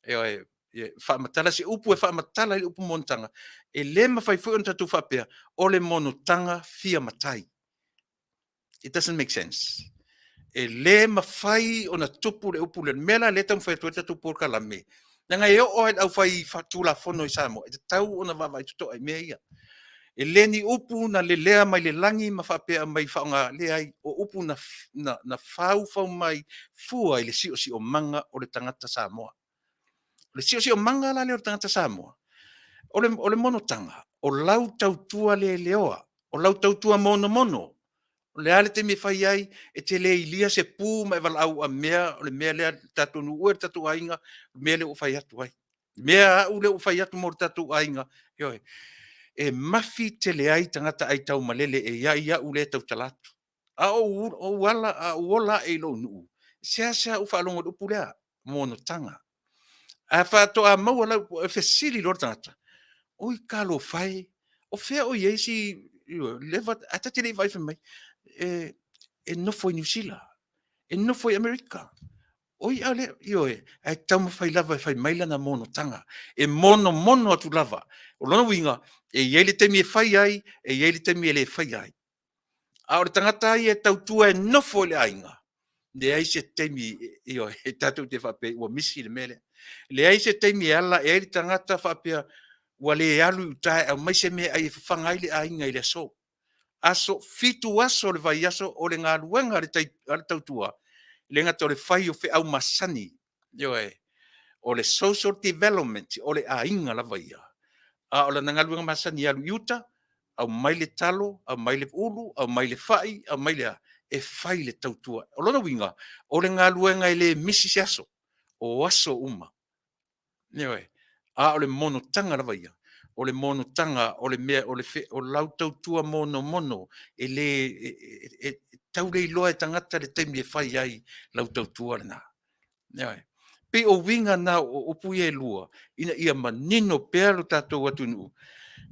[SPEAKER 2] whaamatala, se upu e whaamatala i upu monotanga. E le mawhai fui on tatu whapea, o le monotanga fia matai. It doesn't make sense. E le mawhai o na tupu le upu le mela le tam whai tueta tu Polokalame. Nanga e o au whai whatula fono i Samoa. E te tau o na wawai tuto ai mea ia. E leni upu na le lea mai le langi ma whapea mai whaonga le ai o upu na whau mai fua i le si o manga o le tangata Samoa. Le si o manga la le o tangata Samoa. O le monotanga. O lau tautua le leoa. O lau tautua mono mono. O le ale te me whai ai e te le ilia se pū mai walau a mea o le mea lea tatu nu ue tatu ainga mea le o whai atu ai. Mea au le o whai atu mo tatu ainga. E mafi te le ai tangata ai tau malele e ia ule tau talatu. O wala a uola e lo nuu. Sea u whaalongo upu lea mono tanga. A whaato a maua lau e whesiri lor tangata. Oi kalo whai. O whea o yeisi lewa ata te le vai mai. E nofo i New Zealand. E nofo i Amerika. Oi ale ai tau mawhai lava e whai maila na mono tanga. E mono atu lava. O lona winga, e iele temi e whai ai, e iele temi e le whai ai. A ore tangata ai e tautua e nofo le ainga. Le ai se temi, e tatou te whape, ua misi le mele. Le ai se temi e ala, e ai tangata whapea, ua le alu utae, au mai se me ai e whangai le ainga i le so. Aso, fitu aso le vai aso, o le ngā luenga le tautua. Le ngata o le whai o whi au masani. O le social development, o le ainga la vai ia. O le nangaluenga masani alu iuta, au mai le talo, au mai le ulu, au mai le whai, au mai le e whai le tautua. O lona winga, o le ngā luenga i le misi se aso, o aso uma. O le mono tanga la vai ia. O le mono tanga, o le mea, o lau tautua mono, e le tau le iloa e tangata le teimi e whai ai lau tautua le nā. pe o winga na o puye lua ina ia manino pea lo tatou atunu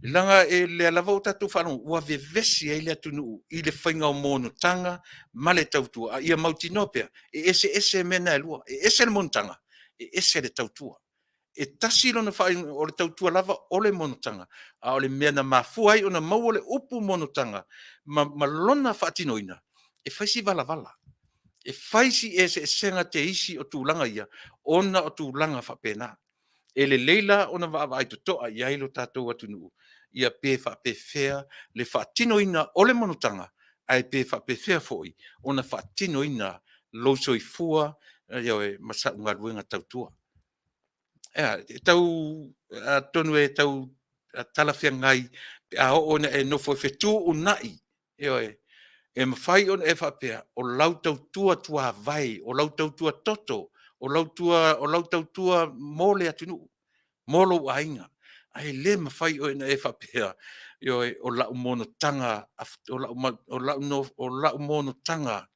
[SPEAKER 2] langa e le lava o tatou whanau ua vevesi e le atunu i le whainga o mono tanga ma le tautua a ia mautino pea e ese mena e lua e ese le mono tanga e ese le tautua e tasi lona whai o le tautua lava o le mono tanga a o le mea na mafua ai o na mau o le upu mono tanga ma lona whaatinoina e whaisi vala e faisi e se senga te isi o tūlanga ia, ona o tūlanga whapena. E le leila ona wa ai to toa ia ilo tātou atunu. Ia pe whapewhea le whaatino ina o le monotanga, ai pe whapewhea foi, ona whaatino ina loso i fua, ia e masa unga ruenga tautua. Ea, tau tonu e tau talawhia ngai, a o ona e nofo e whetu o nai, ia e mawhai on e whapea, o lautau tua vai, o lautau tua toto, o lautau tua mole atunu, molo ainga. Ai le mawhai on e whapea, o lau mono tanga, o lau mono tanga,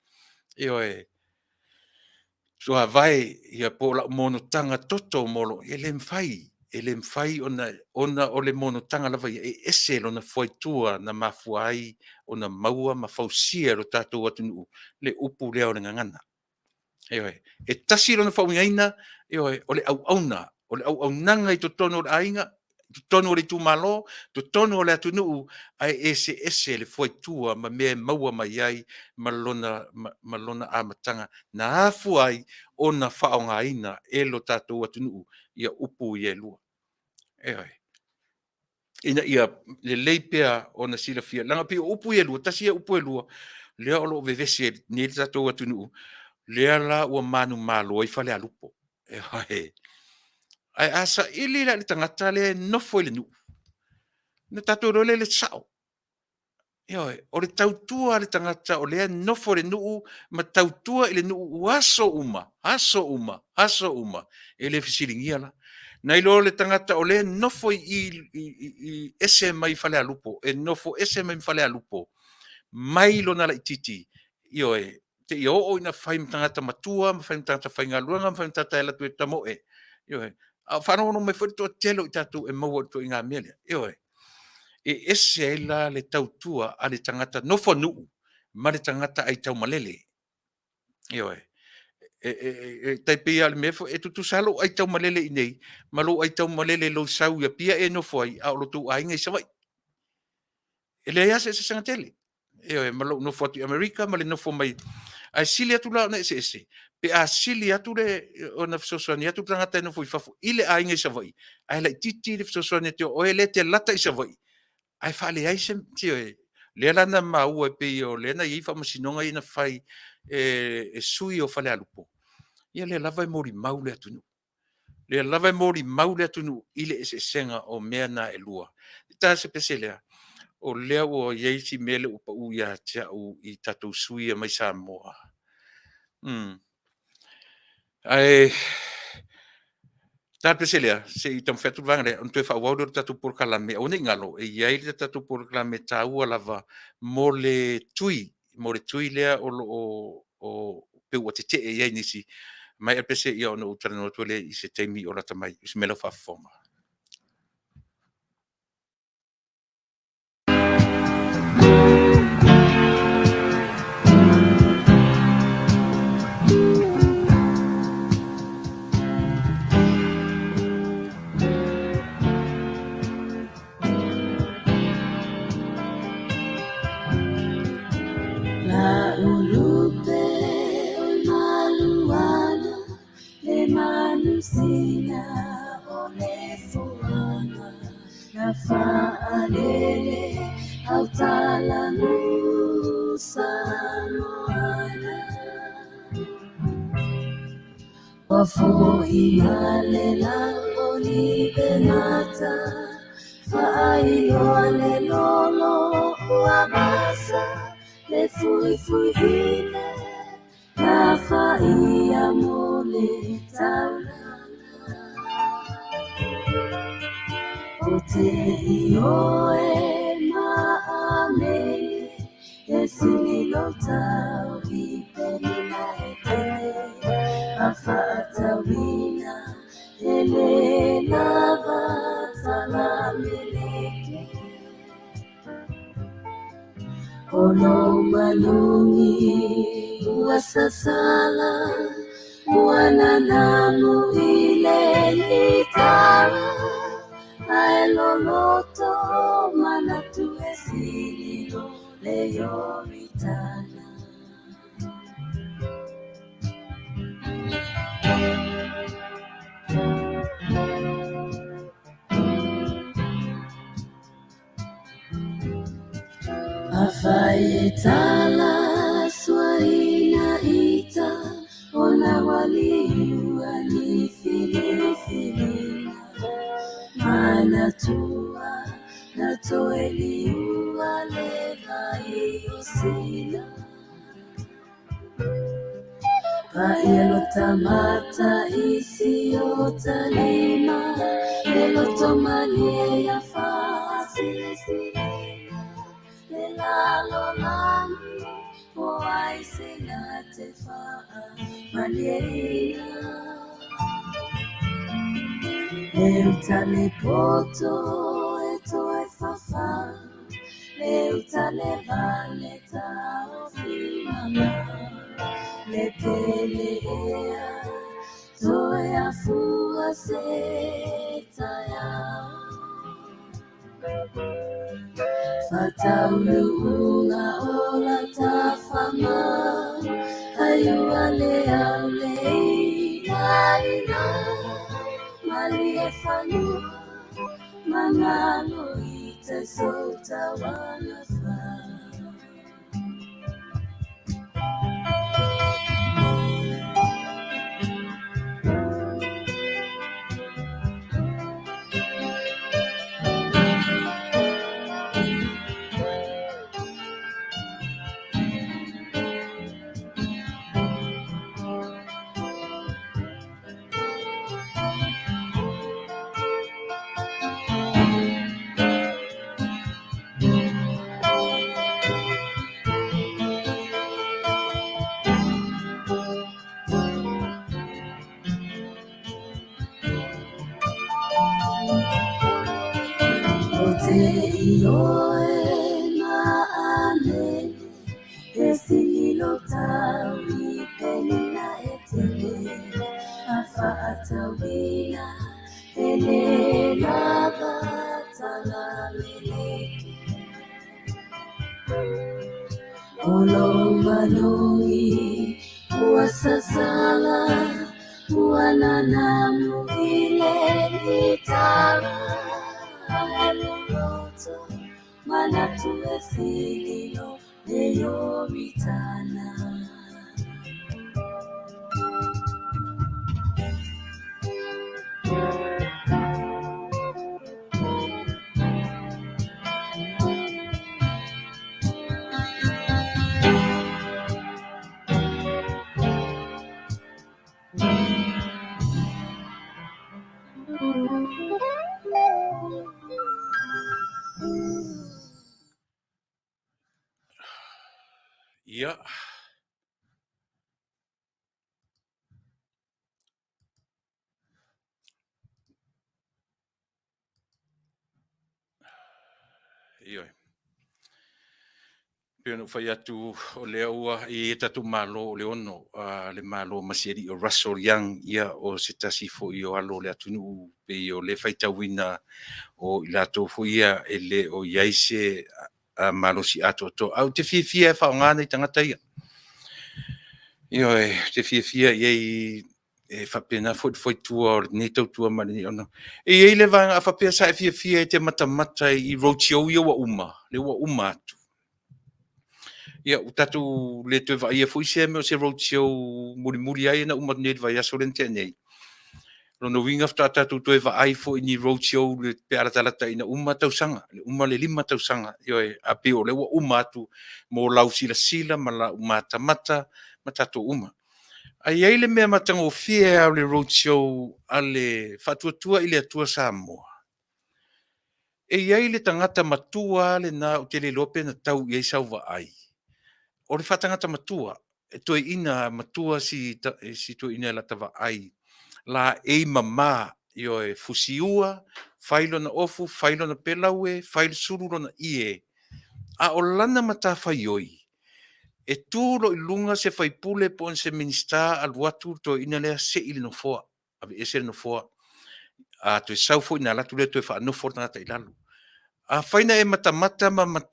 [SPEAKER 2] tua vai, ia po lau mono tanga toto molo, e le mawhai ona o le mono tanga lava e ese lona tua na mafuai ona maua mafausia lo tatou atunu le upu lea o le ngangana. E tasi lona whauingaina o le au nanga i to tono o le ainga, to tono o le tumalo, to tono o le atunu ai ese le tua ma mea maua mai ai ma lona amatanga na afu ai ona whaongaina e lo tatou atunu ia upu i e lua. Ina ia le leipea ona sila fia langa pe upu e lua tasi e upu e lua le o lo vevese ni le tatou atunu le la ua manu malo i fale alupo ai asa ili la le tangata le nofo le nu na tatou le sao o le tautua le tangata o le nofo le nu ma tautua i le nu aso uma e le fisilingia la na ilo le tangata o le nofo i ese mai fale alupo e nofo ese mai fale alupo mai lo na la ititi te o ina fai tangata matua fai tangata fai ngaluanga fai tangata ela tu tamo a fano no me foi to telo tatu e mo to inga mele e ese la le tautua a le tangata nofo nu ma le tangata ai tau malele tai pia le mefo e tu salo ai tau malele nei malo ai tau malele lo sau ia pia e no foi a lo tu ai ngai sai ele ia se sangatele malo no foi America male no foi mai ai silia tu la ne se pe a silia tu le ona sosonia tu tangata no foi fafu ile ai ngai sai ai la titi le sosonia te o ele te lata sai ai fale ai se tio le la na mau e pe o le na i fa masinonga ina fai e sui o fale alupo ia le lava mori maule atunu le lava mori maule atunu ile ese senga o mena e lua ta se peselea o lea o yeisi mele o pa u ya tia u i tatu sui mai Samoa ai ta peselea se i tam fetu vangre on te fa waudo tatu Polokalame o ni ngalo e ia i tatu Polokalame ta u lava mole tui lea o pe o te e ia nisi mai e pese ia ona utara no tole i se teimi o rata mai i melo fa foma.
[SPEAKER 1] La ulupe o maluana e manusina o le fuana na faalele au tala nusa moana wafu imalela o ni benata faailo le lolo uamasa le fui hile na faia mole taulana o te ioe maamele e sinilo tau i penina e te a fata wina Olo malungi wasasala wananamu ile litara aeloloto manatu esililo leyo mitana Afaitala swaina ita ona waliua ni filifilina manatua natoeliua leva iosila paelotamata isiotalima elotomalie ya fasilesila Lalolani, oh I sing at the fire, Manuia. Eutale poto, eto e fafa, eutale vale taofi mama, le pelea, toe afua seta ya. Taunuu ola tafama ayuale aule ina malie fanu manalo ite sota wanafa Ioe maane esililo tawi penina etele afa atawina ele lava talaleleke Olomalui wasasala wananamu ile litara aloloto manatu esililo leyo mitana
[SPEAKER 2] Ia. Ia. Pena fai atu o le ua I tatu malo o le ono le malo masieri o Russel Young ia o se tasi fo I o alo le atunu pe I o le fai tawina o I lato fo ia e le o iaise a malo si ato to au te fia fa ngana I tangata ia. Ia te fia ia e whapena foi tua o ne tau tua mani ona. E ei le vanga a whapea sa e fia te matamata I roadshow ia wa uma, le wa uma atu. Ia, o tatu le tue vai ia foi se me o se roadshow muri ai na uma ne vai aso lente nei. Rono winga fta tatu tue vai foi ni roadshow le peara talata ina uma tau sanga, le uma le lima tau sanga. Ia a peo le wa uma atu mo lau sila ma la uma tamata ma tatu uma. Ai ai le mea matango fia au le roadshow ale fatuatua I le atua Samoa. E iai le tangata matua le na o te le lope na tau iai sauva ai. O le whatangata matua, e toi ina matua si toi ina la tawa ai. La e mama I o e fusiua, whailo na ofu, whailo na pelaue, whailo sururo na ie. A o lana mata whaioi. E tūro I lunga se whaipule po se minister al watu to ina lea se ili no foa. Awe ese no foa. A to sau fo ina latu le to fa no forta ta ilalu. A whaina e mata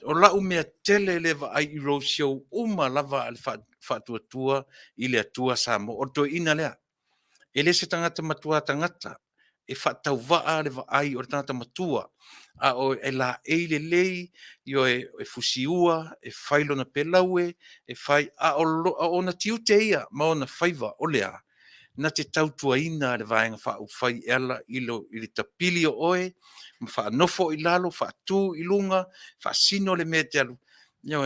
[SPEAKER 2] o lau mea tele le va ai I rosio uma lava al fa tua I le atua Samoa. O to ina lea. Ele se tangata matua tangata. E whatau waa le va ai o tangata matua. A o e la eile lei, io e fusiua, e whailo na pelaue, e whai, a o na tiute ia, ma o na whaiva, o lea. Na te tautua ina le vaenga wha u whai ela ilo I le tapili o oe, ma wha nofo I lalo, wha tū I lunga, wha sino le mea te alu. Io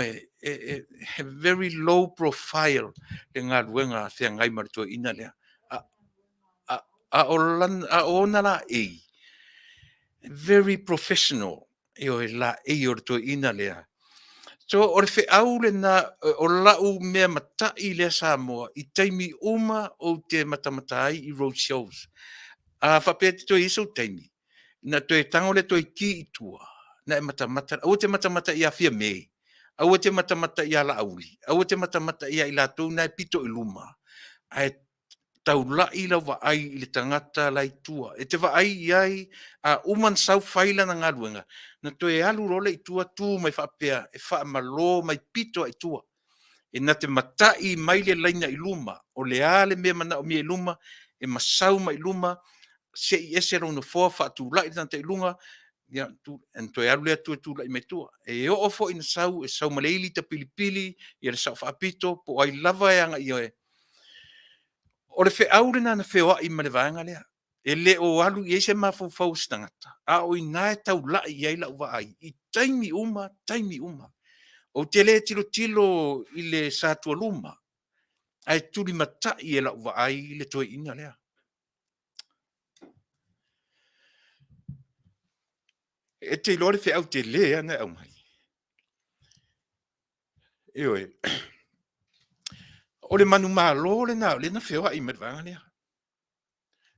[SPEAKER 2] very low profile le ngā ruenga thea ngai maritua ina lea. A o na la e. Very professional. Io la e o to ina lea. So o le fe au le na o lau mea matai le Samoa I taimi uma o te matamatai I road shows. A whapea to iso taimi. Na to e tango le to I ki I tua. Na e matamata. Au te matamata I Afia mei. Au te matamata I ala auli. Au te matamata I la tau na e pito I luma. Ai tau lai lau wa ai I le tangata lai tua. E te wa ai iai a uman sau whaila na ngaruenga. Na to e alu role I tua tu mai whapea. E wha malo mai pito I tua. E na te matai mai le laina I luma. O le ale mea mana o mea I luma. E masau mai luma. Se I ese rau na fua wha tu lai tanta I lunga. En to e alu lea tu lai mai tua. E o ofo ina sau. E sau maleili ta pilipili. I le sau whaapito. Po ai lava e anga I oe. O le fe aure na feo I ma le vaenga lea. E le o alu I eise mafau stangata. A o I nae tau lai I lau wa ai. I taimi uma. O te le tilo I le satua luma. Ai tuli matai e lau wa ai I le toi ina lea. E te lore fe au te le ana au mai. E oe. O le manu malo le na feo ai ma le vaenga lea.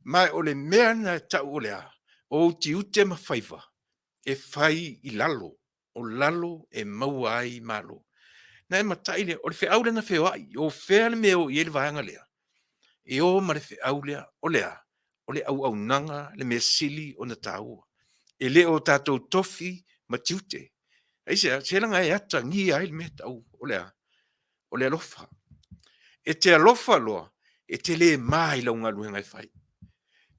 [SPEAKER 2] Mai o le mea na tau o lea. O ti ute ma whaiva. E whai I lalo. O lalo e maua ai malo. Na e matai le, o le whea na whea ai, o whea le meo I ele vahanga lea. E o ma le whea lea, o lea, o le au nanga, le mea sili o na tāua. E le o tātou tofi ma tiute. E se langa e ata ngi ai le mea tau, o le alofa. E te alofa loa, e te le mai lau ngā luenga I whai.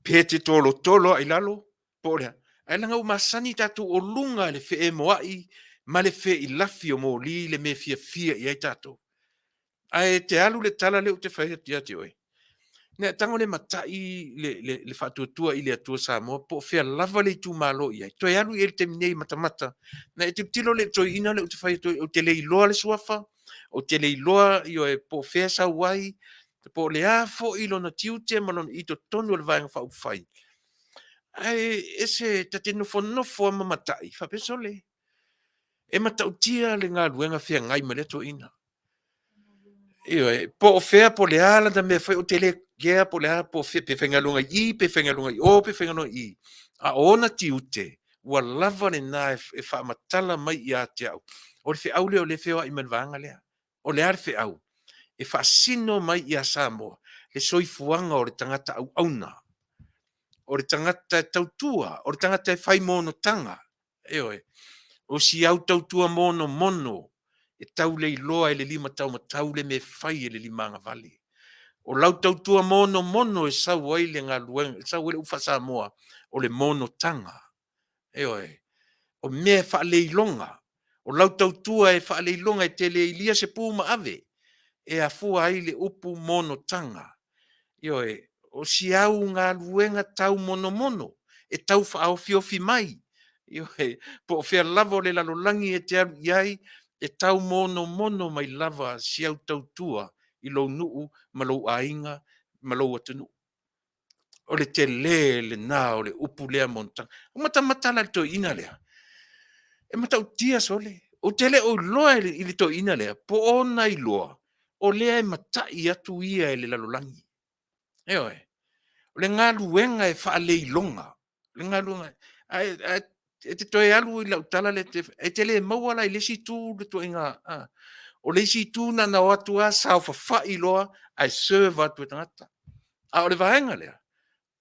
[SPEAKER 2] Pe te tolo ai lalo, po lea. Ai langa u masani tātou o lunga le whea moai, ma le whea I lafi o mō li le mea fia I ai tātou. Ai te alu le tala le o te whaia tia te oe. Ne tango le matai le whatuatua I le atua Samoa, po whea lava le tu malo I ai. Toi alu I te minei matamata. Na e te tilo le toi ina le o te whaia toi, o te le iloa le suafa, o te le iloa I oe po whea sa wai, po le afo ilo na tiute malon I to tonu le vaenga whau whai. Ai ese te nofo ama matai, whapeso le. E matautia le ngā luenga whea ngai ma le to ina. Po fea po le ala da me foi o tele gea po le ala po fe pe fenga lunga I pe fenga lunga I o pe fenga lunga I a ona ti ute wa lava le na e fa matala mai ia te au o le fe au le o le feo I man vanga le o le ar fe au e fa sino mai ia Samoa le soifuanga o le tangata au auna o le tangata tautua o le tangata e fai mono tanga o si au tautua mono e tau le iloa e le lima tau ma tau le me fai e le lima nga vale. O lau tau tua mono e sau ai le ngā luenga, e sau ele ufa Samoa o le mono tanga. O mea wha le ilonga. O lau tau tua e wha le ilonga e te le ilia se pūma ave. E a fua ai le upu mono tanga. O si au ngā luenga tau mono. E tau wha au fiofi mai. Po fea lavo le lalolangi e te aru iai, e tau mono mai lava si au tau tua I lo nuu, ma lo ainga, ma lo atunu. O le te le nā, o le upu lea montang. O mata la to ina lea. E mata o tia sole. O te le o loa I le to ina lea, po ona I loa. O lea e mata I atu ia e le lalolangi. O le ngā luenga e wha le ilonga. Le ngā luenga. te toe alu I lau tala le te le maua lai le si tu le to inga o le si tu na na watu a sa fa loa ai serve atu tangata a o le vaenga lea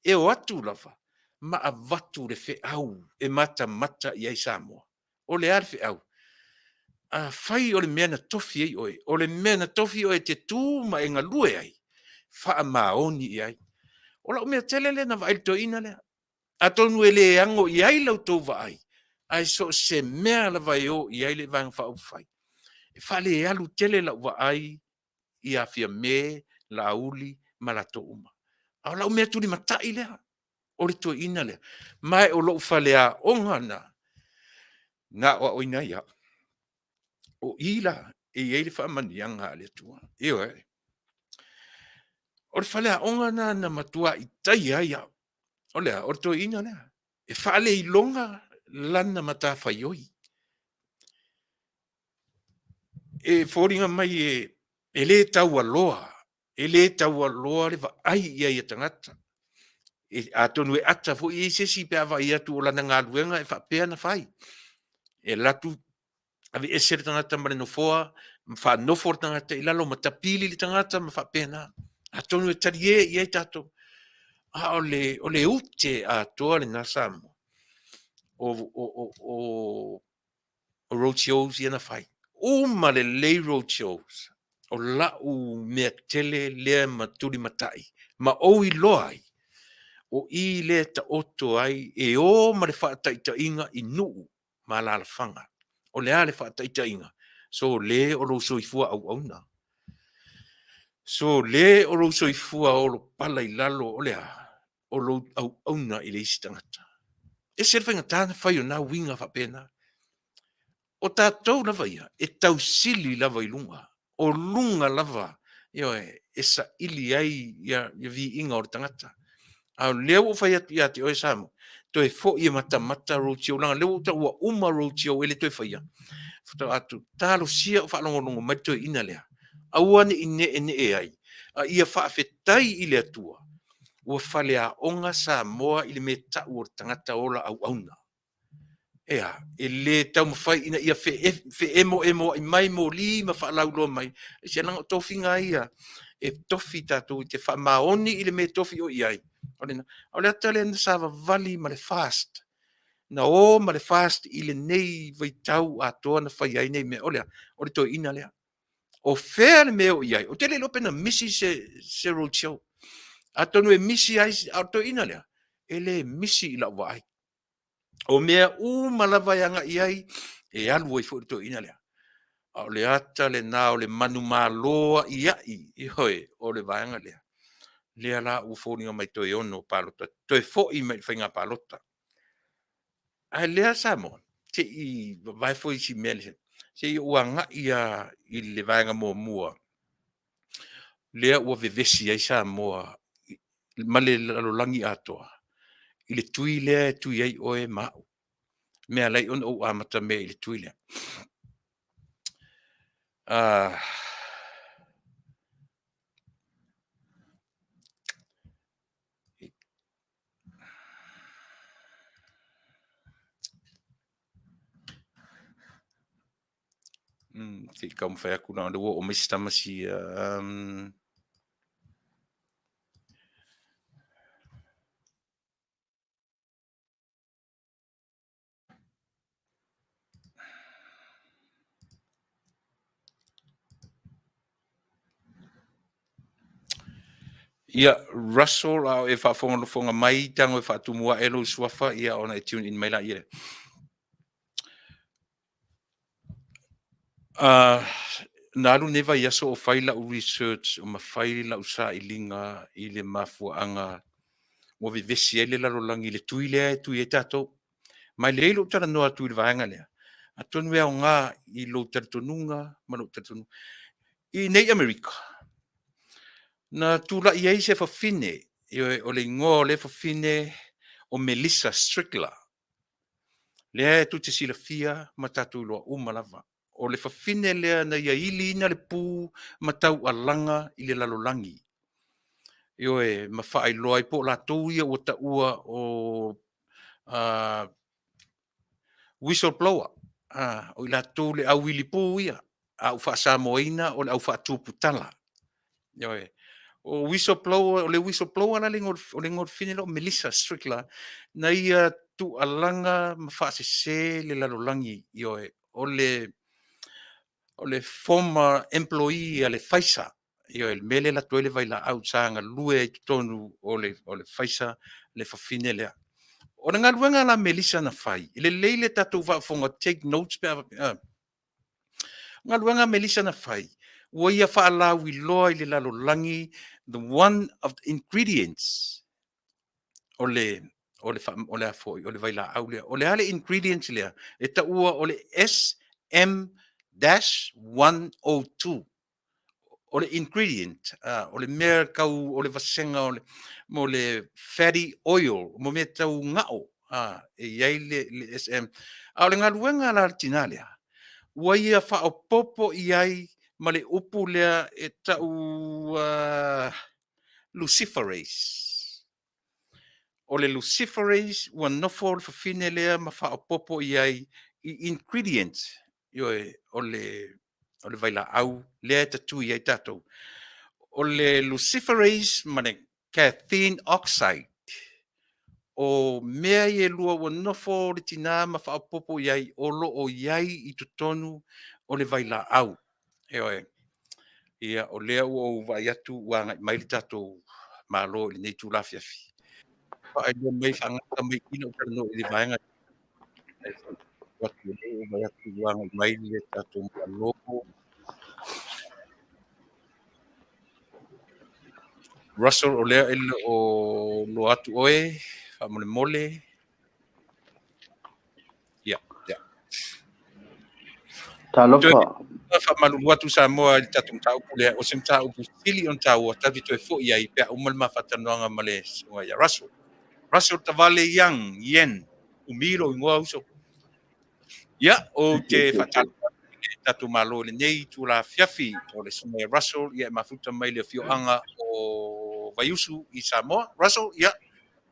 [SPEAKER 2] e o atu lava ma a vatu le fe au e mata I ai Samoa o le ar fe au a fai o le mea na tofi ai oe o le mea na tofi oe te tu ma e ngalue ai fa a maoni I ai o lau mea telele na vai to ina lea a tonu ele ango I ai lau tau vai ai so se mea la vai o I ai le vang fa au fai e fa le alu tele lau vai I afia me la uli ma la to uma a lau mea tuli matai lea o le to ina lea mai o lau fa le a onga na o ina ia o ila e ele fa manianga le tua io o le fa le a onga na matua I tai ai o le o to ina lea e fa le ilonga lana mata faioi e foringa mai e le tau aloa le va ai ia ia tangata e atonu e ata fo I se si pe ava ia tu ola nga luenga e fa pe na fai e latu ave e ser tangata mare no foa fa no for tangata ila lo matapili li tangata ma fa pe na atonu e tarie ia tato a ole uche a to le nasamo o road shows ia na fai uma le lei road shows o lau mea tele lea maturi matai ma o I loa ai o I le ta oto ai e o ma le whaataita inga I nuu ma la alafanga o le a le whaataita inga so le o lo soifua au auna so le o lo soifua o lo pala I lalo o le a o lo au auna I le isi tangata e se whainga tāna whai o nā winga whapena o tātou lava ia, e tau sili lava I lunga. O lunga lava, e sa ili ai ia vi inga o le tangata. A leo o whai atu ia te oe Samoa, to e fo I mata routio langa, leo ta ua uma routio ele to e whai ia. Fata atu, tālo sia o whalongolongo mai to e ina lea. Auane I ne e ai. A ia whaafetai I le atua. Ua whalea onga Samoa I le me tau o tangata ola au auna. Ea, e le tau mawhai ina ia fe emo I mai mo li ma whaalau loa mai. E sia nanga tofi ngā ia. E tofi tātou I te whamaoni I le me tofi o iai. O le atale na sawa vali ma le fast. Na o ma le fast I le nei vai tau a toa na whai ai nei me o lea. O le toi ina lea. O whea le me o iai. O tele lope na misi se road show. A tonu e misi ai a toi ina lea. E le misi I la wa ai. O mea malava yanga iai e alu ai fo to ina lea. O le ata le na o le manu maloa iai I hoe o le vaanga lea. Lea la u fōninga mai to e ono palota. To e fo I mai whainga palota. Ai lea Samoa. Te I vai fo I si mele. Se I ua nga ia I le vaanga mua mua. Lea ua vevesi ai Samoa. Male lalolangi atoa. I le tui lea tui ai oe mau. Mea lai on o amata mea I le tui lea. Te kam whai aku nā o Mr. Tamasi. Ia, Russel, au e whaafonga mai, tango e whaatumua elo suafa, ia ona e tune in mai la ia. Nalu neva ia so o whaila o research, o ma whaila o sa ilinga, I le mafuanga, o vi vesi ele la rolangi, le tui lea, tui e tato. Mai le ilo tara noa tui le vaanga lea. A tonu ea o ngā, I lo taratonunga, ma lo taratonunga. I nei Amerika. Na tula I se whawhine, o le ngō le whawhine o Melissa Strickler. Lea tu te sila fia ma tatu loa umalava. O le whawhine lea na ia ili ina le pū ma tau alanga I le lalolangi. Ma whaai loa I po la tau ia o ta ua o whistleblower. O ila tu le au wilipu ia. Au Fasa moina o le au Fatuputala. Yoi. O whistleblower, o le whistleblower na o le ngor fine lo Melissa Strickler, na ia tu alanga ma se le lalolangi, yoi. O le former employee a le Fasa, yoi, mele la tuele vai la au sanga lue i tonu o le Fasa, le fafine lea. O na ngaluanga la Melissa na fai, le leile tatu fonga take notes pe ngaluanga Melissa na fai. Ua ia whaalau I loa I le lalolangi, the one of the ingredients o le afoi, o le vaila au lea. O le hale ingredients lea, e ta ua o le SM-102. O le ingredient, o le mea kau, o le vasenga, mo le fatty oil, mo mea tau ngao, e iai le SM. A o le ngaluanga la tina lea. Ua ia whaopopo I ai ma le upu lea e tau luciferase. O le luciferase ua nofo le fafine lea ma whaopopo I ai I ingredients o le vaila au lea tatu I ai tatou. O le luciferase ma le caffeine oxide. O mea I lua ua nofo le tina ma whaopopo I ai o lo o iai I tutonu o le vaila au. Ia o lea ua o vai atu ua ngai mai le tatou Malo I nei tū Afiafi. Ai lua mai whangata mai kina o tano I le vaenga. Watu le o vai atu ua ngai mai le tatou Malo. Russel o lea ele o lo atu oe, whamole mole. Ia.
[SPEAKER 3] Talofa.
[SPEAKER 2] Whamalu watu Samoa I tatou tau pulea, o sem tau pu sili on tau o tavi toi fo ia I pia umal mawhatanoanga male ia Russel. Russel ta Vale yang, yen, umilo I ngoa uso. Ia, o te whatalo tatou Malo Lenei Tuilaepa o le sunga Russel, ia mafuta mai le fioanga o vaiusu I Samoa. Russel, ia,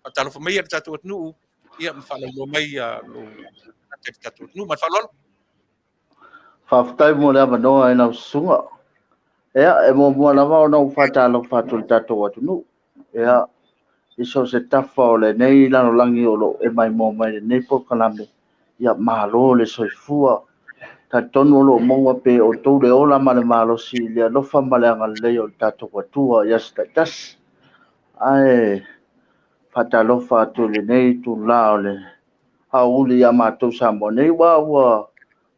[SPEAKER 2] whatalo mai ia tatou atnuu, ia mawhalalo mai lo tatou atnuu, mawhalalo.
[SPEAKER 3] Whaftai mo lea manoa ina sunga. Ea, e mo mua lava o nau whatalo whatul tatou atu nu. Ea, iso se tafa o le nei lano langi o lo e mai mo mai le nei Polokalame. Ia Malo le soifua. Ta tonu o lo monga pe o tau le ola ma le Malo si lea lofa ma le anga lei o tatou atua. Ia sta tas. Ai, whatalo whatu le nei tu la o le. Hauli ia mātou Samoa nei ua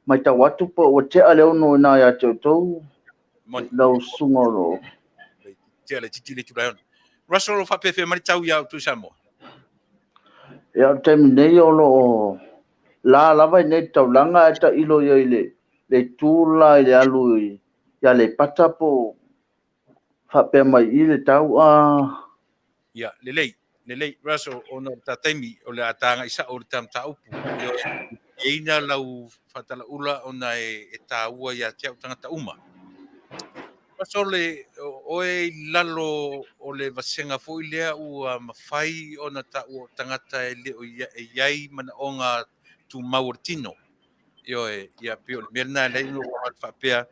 [SPEAKER 3] mai tau atu po ua tea leo no nā ia tau tau lau sunga lo.
[SPEAKER 2] Tea le titi le tulayon. Russell o whapefe mari tau ia tu Samoa.
[SPEAKER 3] Ia temi nei o lo la lava i nei tau langa e ta ilo ia i le tūla i le alu ia le pata po whapea mai i le tau
[SPEAKER 2] Ia, lelei, Russell o no tataimi o le atanga isa o le tam taupu. Io eina lau whatala ula o na e tā ua ia te au tangata uma. Russell le oe lalo o le vasenga fo i lea ua mawhai o na ta ua tangata e le o iai mana o ngā tu Maurtino. Io ia pio le merna le ino o whapea.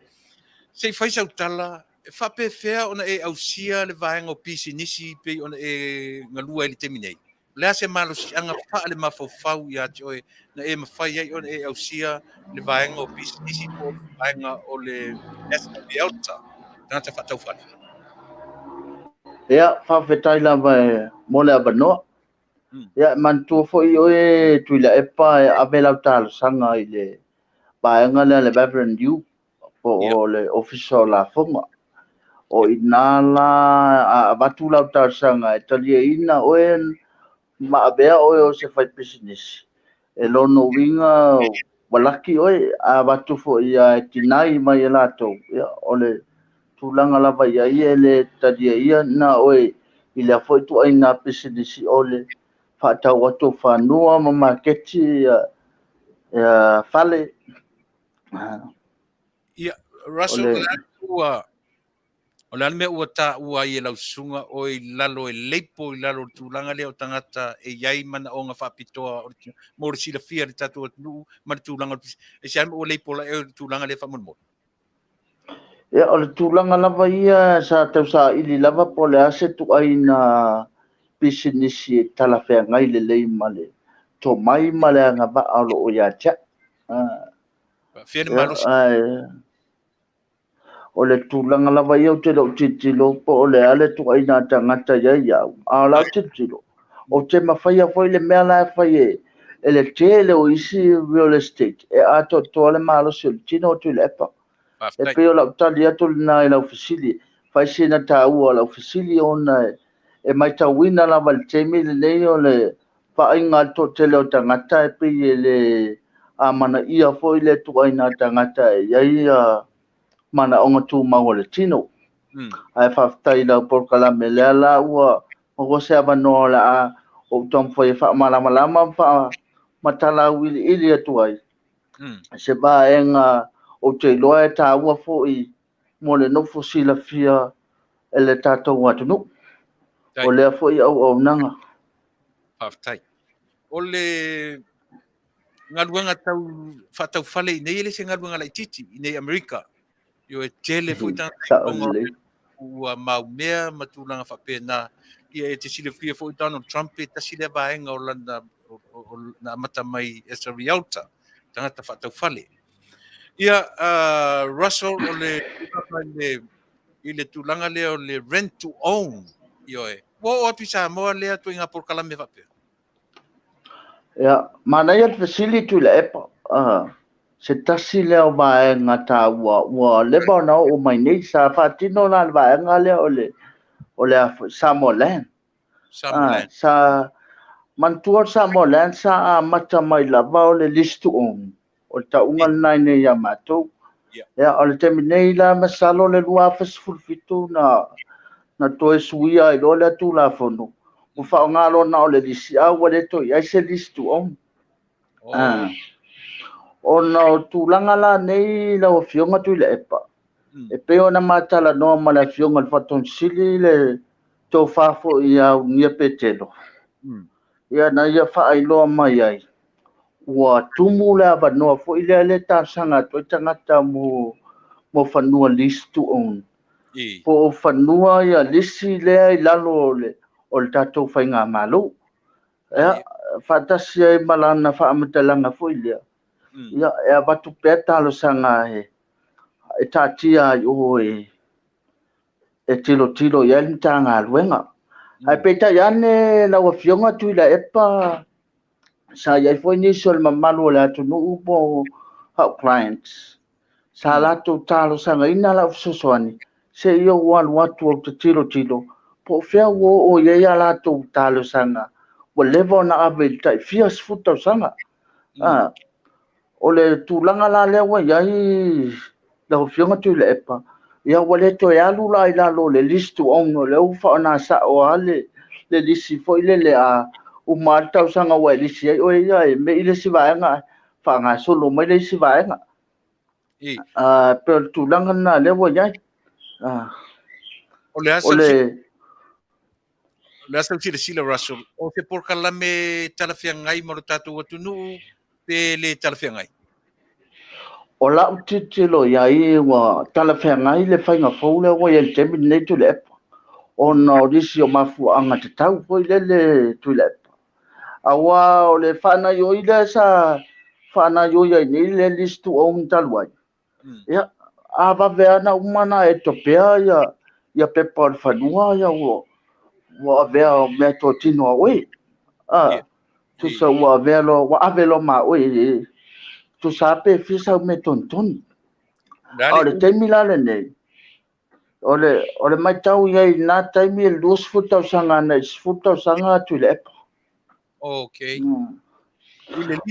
[SPEAKER 2] Se faisa utala e fape fea ona e ausia le vaenga o Pisinisi pe ona e ngalua le teminei. Lea se malo si anga pa le mafofau ia te oe na e mawhai ai ona e ausia le vaenga o Pisinisi po le vaenga o le National Delta. Tangata whatau whani.
[SPEAKER 3] ia whawhetai lava e mole abanoa. Ia mantua fo i oe Tuilaepa e abelau tāla sanga i le baenga le Reverend Youth po o le official la fonga. O inala a batu lau tāla sanga e talia ina oe ma abea oe o se fai Pisinisi. E lono winga walaki oe a batu fo i a tinai mai e lato. Ia o le tūlanga lava ia ia le talia ia na oe i le afo tu aina Pisinisi o le whaatau atu whanua ma maketi Vale.
[SPEAKER 2] Ia, Russell, O le me ua ta ua i lau sunga o i lalo e leipo i lalo tūlanga leo tangata e iai mana o ngā whapitoa mo re sila fia le tatu atu ma le tūlanga e se o leipo la e tūlanga le whamon mo.
[SPEAKER 3] E o le tūlanga lava ia sa tau sa ili lava po le ase tu aina Pisinisi e talawhea ngai le lei male. Tō mai male anga ba alo o ia tia.
[SPEAKER 2] Fia ni malo si.
[SPEAKER 3] O le tūlanga lava ia o te lau titilo po o le ale tu aina tangata ia iau. A lau titilo. O te mawhaia foi le mea lai whai e le tele o isi real estate. E ato toa le malo si o le tino o Tuilaepa. E peo lau tali ato le nai lau fisili. Whai sina tā ua lau fisili o nai. E mai tau wina lava le temi le nei o le whainga to tele o tangata e pei le a mana ia foi le tu aina tangata e iai mana onga tu maua le tino. Ai whaftai lau Polokalame le ala ua o se avanoa la a o tom foi wha malama matala wili ili atu ai. Se ba enga o te loa e tā ua foi mo le nofo sila fia e le tātou atunu. O lea foi au nanga.
[SPEAKER 2] Whaftai. O le ngaluanga tau whatau whale i nei ele se ngaluanga lai titi i nei Amerika. Yo e tele foi tanga ua mau mea matulanga whapena ia e te sile fia foi Donald Trump e ta sile vaenga o landa na mata mai e sa riauta tangata whatau whale. Ia Russel o le i le tulanga leo le rent to own io e. Wo o tu Samoa lea tu inga Polokalame whapea.
[SPEAKER 3] Ia, mana ia te fasili Tuilaepa. Se tasi leo vaenga tā ua leba na o mai nei sa whatino na vaenga leo o le Samoa land. Sa mantua Samoa land sa a mata mai lava o le list to own. O ta unga nai nei a matou. Ia, o le temi nei la masalo le lua fasfulfitu na toe suia i lole atu la fono. Mo whaongalo na o le lisi a wale to i aise list to own. O na o tūlanga la nei la o fionga Tuilaepa. E peo na matala noa ma la fionga le whaton sili le tō whafo i au nia petelo. Ia na ia whaailoa mai ai. Ua tumu le ava noa fo i le tāsanga toi tangata mo whanua list to own. Po o whanua ia lisi lea i lalo o le tātou whainga Malo. Ia, whatasi ai malana whaamatalanga fo i lea. Ia, e watu pea talo sanga e tātia i o e tilo ia ni tā ngā luenga. Ai peta iane na ua fionga Tuilaepa sa iai fo initial mamalu le atu nuu po hau clients. Sa lato talo sanga ina la ufisosoani. Se ia walu watu au te tilo. Po fea o ia lato talo sanga. Wa levo na abe tai fias futau sanga. O le tūlanga la lea wa iai la fionga Tuilaepa. Ia wale to e alu la i lalo le list to own o le ufa ona sa o ale le lisi fo ile le a umartau sanga wa lisi ai o ia e me ile si vaenga whanga solo mai le si vaenga. Pero tūlanga na le wa iai.
[SPEAKER 2] O le asa sila Russell o te Polokalame talawhia ngai mo le tātou atunu pe le talawhia ngai.
[SPEAKER 3] O lau titilo iai wa talawhia ngai le whainga fau le wa iai temi nei Tuilaepa. O na orisi o mafu anga te tau po i le Tuilaepa. Awa o le whana yo i le sa whana yo iai nei le list to own taluai. Ia, a vavea na umana e topea ia pepa o le whanua ia wa avea o mea tō tino a oi. Tusa wa avelo ma oi. Tu sape fisa me tontoni. O le teimi lale nei. O le mai tau iai nā taimi e luas futau sanga na is futau sanga Tuilaepa.
[SPEAKER 2] Okay.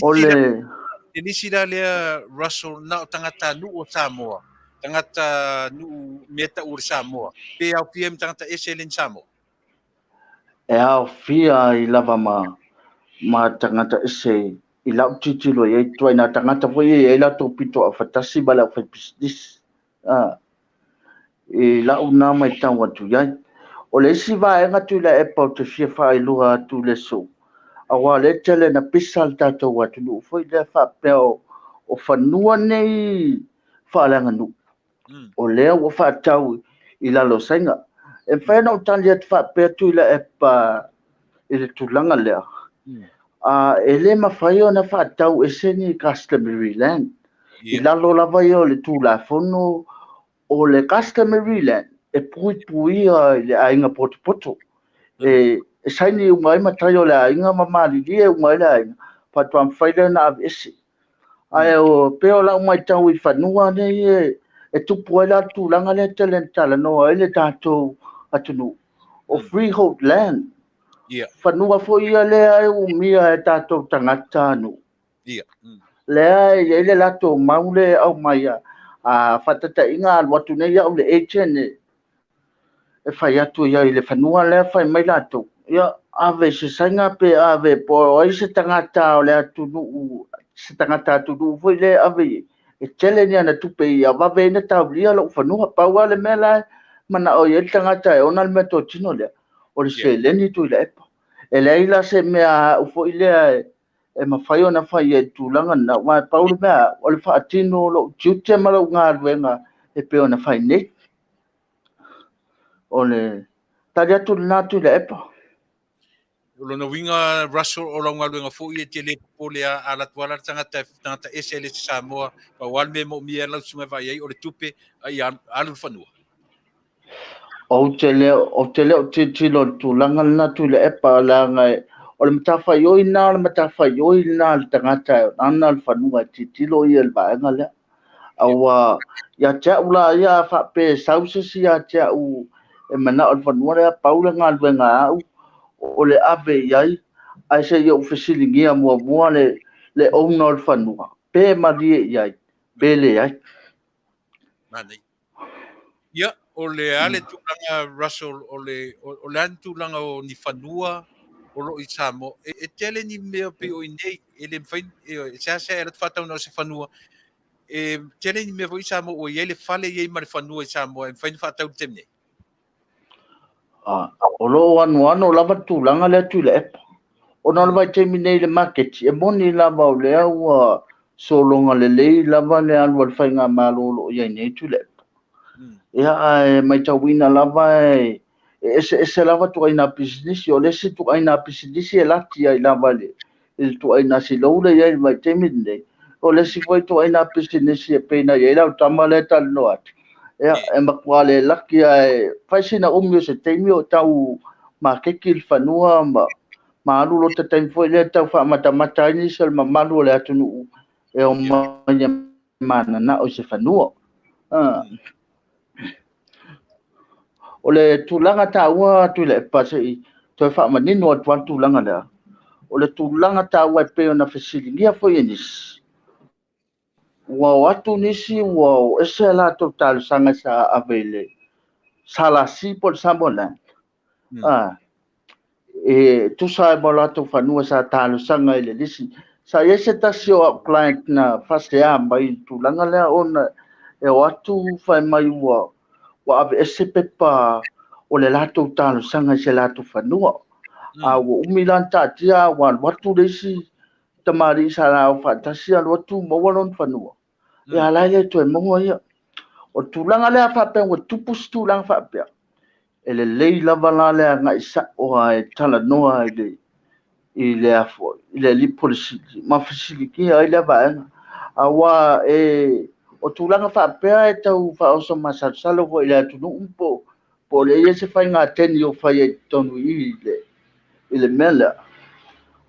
[SPEAKER 3] O le
[SPEAKER 2] lisi la lea Russell na o tangata nu o Samoa. Tangata nu meta ur Samoa. Pe au PM tangata SLN Samoa.
[SPEAKER 3] E au fia I lava ma tangata ese I lau titilo iai tuai nā tangata fo iai la tō pito a whatasi bala o whai Pisinisi. e la una mai tau atu iai. O le isi vaenga Tuilaepa o te fia whaelua atu le so. A wā le tele na pisa al tātou atu nu. Foi le whapea o whanua nei whaalanga nu. O lea o whaatau I lalo sainga. E whaena o tali atu whapea Tuilaepa I le tūlanga lea. E le mawhai o na whaatau e seni customary land. I lalo lava I o le tūlafono o le customary land. E pui I le ainga poto. E saini ungai matai o le ainga mamali li e ungai le ainga. Patuam whaile na avi esi. Ai o peo la ungai tau I whanua nei e tupu ai la tūlanga le tele tala no ai le tātou atunu. O freehold land. Whanua fo ia lea e umia e tātou tangata anu. Lea e le lato maule au mai a whatata inga alwatu nei au le agent e whai atu ia I le whanua lea whai mai lato. Ia ave se sainga pe ave po ai se tangata o le atunu se tangata atunu foi le ave e tele ni ana tupe ia vave na tablia lo whanua paua le mela mana o ia tangata e ona le meto tino lea. O le se le ni Tuilaepa. E leila se mea ufo ilea e mawhai o na whai e tūlanga na wai paulu mea o le whaatino lo tiute mara ngā ruenga e peo na whai nei. O le tari atu nā Tuilaepa.
[SPEAKER 2] Ulo na winga Russel o la ngaluenga fo I te le pole a la tuala tangata ese le Samoa pa walme mo mia la sunga vai o le tupe ai alu whanua.
[SPEAKER 3] O te leo o te tilo tūlanga na Tuilaepa la ngai o le matawhai oi nā le matawhai oi nā le tangata nana le whanua te tilo I le vaenga lea. Awa ia tea ula ia whape sausesi ia tea u e mana o le whanua lea paula ngā luenga au o le ave iai ai se ia ufesilingia mua le ouna o le whanua. Pe marie iai, pe le iai.
[SPEAKER 2] Manei. Ia, o le ale tūlanga Russel o le ane tūlanga o ni whanua o lo I Samoa. E tele ni mea pe o nei, e le mwhain, e se e rat whatau na o se whanua. E tele ni mea o I Samoa o iei le whale iei ma le whanua I Samoa, e mwhain whatau te mne.
[SPEAKER 3] O lo anu lava tūlanga le Tuilaepa. O nana vai te minei le market, e moni lava o lea ua solonga le lei lava le alua le whainga malo lo iei nei Tuilaepa. Ia e mai tauina lava se lava tu aina pisinisi o lesi tu aina pisinisi e lati ai lava le tu aina si loule ia mai te minei o lesi foi tu aina pisinisi e peina ia lau tamale tal no atu ia e makuale laki ai faisina umio se teimi o tau ma kekil fanua ma alu lo te taimi foi le tau fa mata ini sel mamalu le atu nu e o mana na o se fanua o le tūlanga tāua Tuilaepa sei toi whaamanino atu an tūlanga lea. O le tūlanga tāua e peo na whesilingia foi e nisi. Ua o atu nisi ua o ese la tau tālu sanga sa avele. Salasi po le Samoa land. E tusa e mo la tau whanua sa tālu sanga i le nisi. Sa ese tasi o client na Fasa mai tūlanga lea ona e o atu whai mai ua wa ave ese pepa o le lato talo sanga se lato whanua. A ua umilan tatia wa watu reisi tamari sa la o fantasi al watu mawalon whanua. E alaile to e mongo ia. O tūlanga lea whapea wa tupus tūlanga whapea. E le lei lava la lea ngai sa o e tala noa i le afo, i le li polisiki. Ma fisiliki ai le vaenga. A wa o tūlanga whapea e tau whaosa masasalo ko i le atunu umpo. Po le ia se whai ngā teni o whai e tonu i le mele.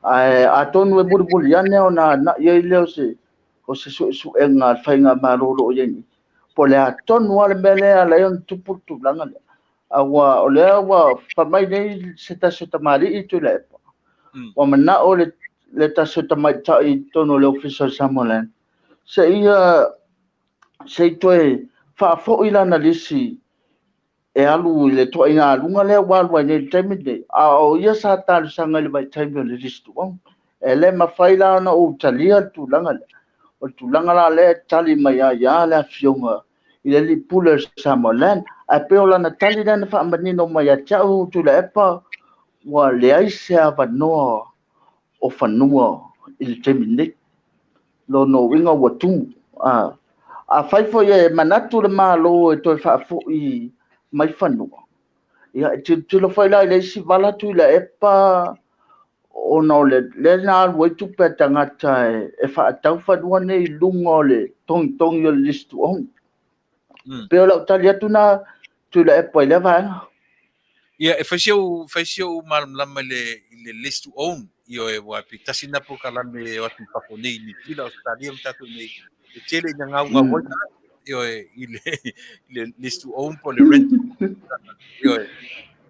[SPEAKER 3] A tonu e muri ane o na ia i leo o se su e ngā whai ngā maroro o ieni. Po le a tonu ale mele a leon tupu tūlanga lea. A wa o lea wa whamai nei se taso tamari I Tuilaepa. Wa mana o le taso tamai tai tonu le official Samoa. Se ia se toe whaafo I lana lisi e alu I le toa I ngā lunga lea walua nei taimi nei. A o ia sa tālu sanga le vai taimi o le listu. E le mawhai la na o talia tūlanga lea. O tūlanga la lea tali mai a ia lea fionga i le pule Samoa a pe ola na tali na fa manino mai a chau Tuilaepa wa le ai se avanoa o fanua i le temine lo no winga wa tu a fai fo ye manatu le malo e toi fa fo i mai fanua ia tu lo fai la le si vala Tuilaepa o no le na wa tu pe tangata e fa tau fanua nei lungo le tong yo listu on pe ola tali atu na Tuilaepa le va
[SPEAKER 2] ia e faisio malama le list to own io e wa pitasina Polokalame o atu paponi ni tila Australia mtatu nei e tele na ngau wa io e le list to own po le rent io e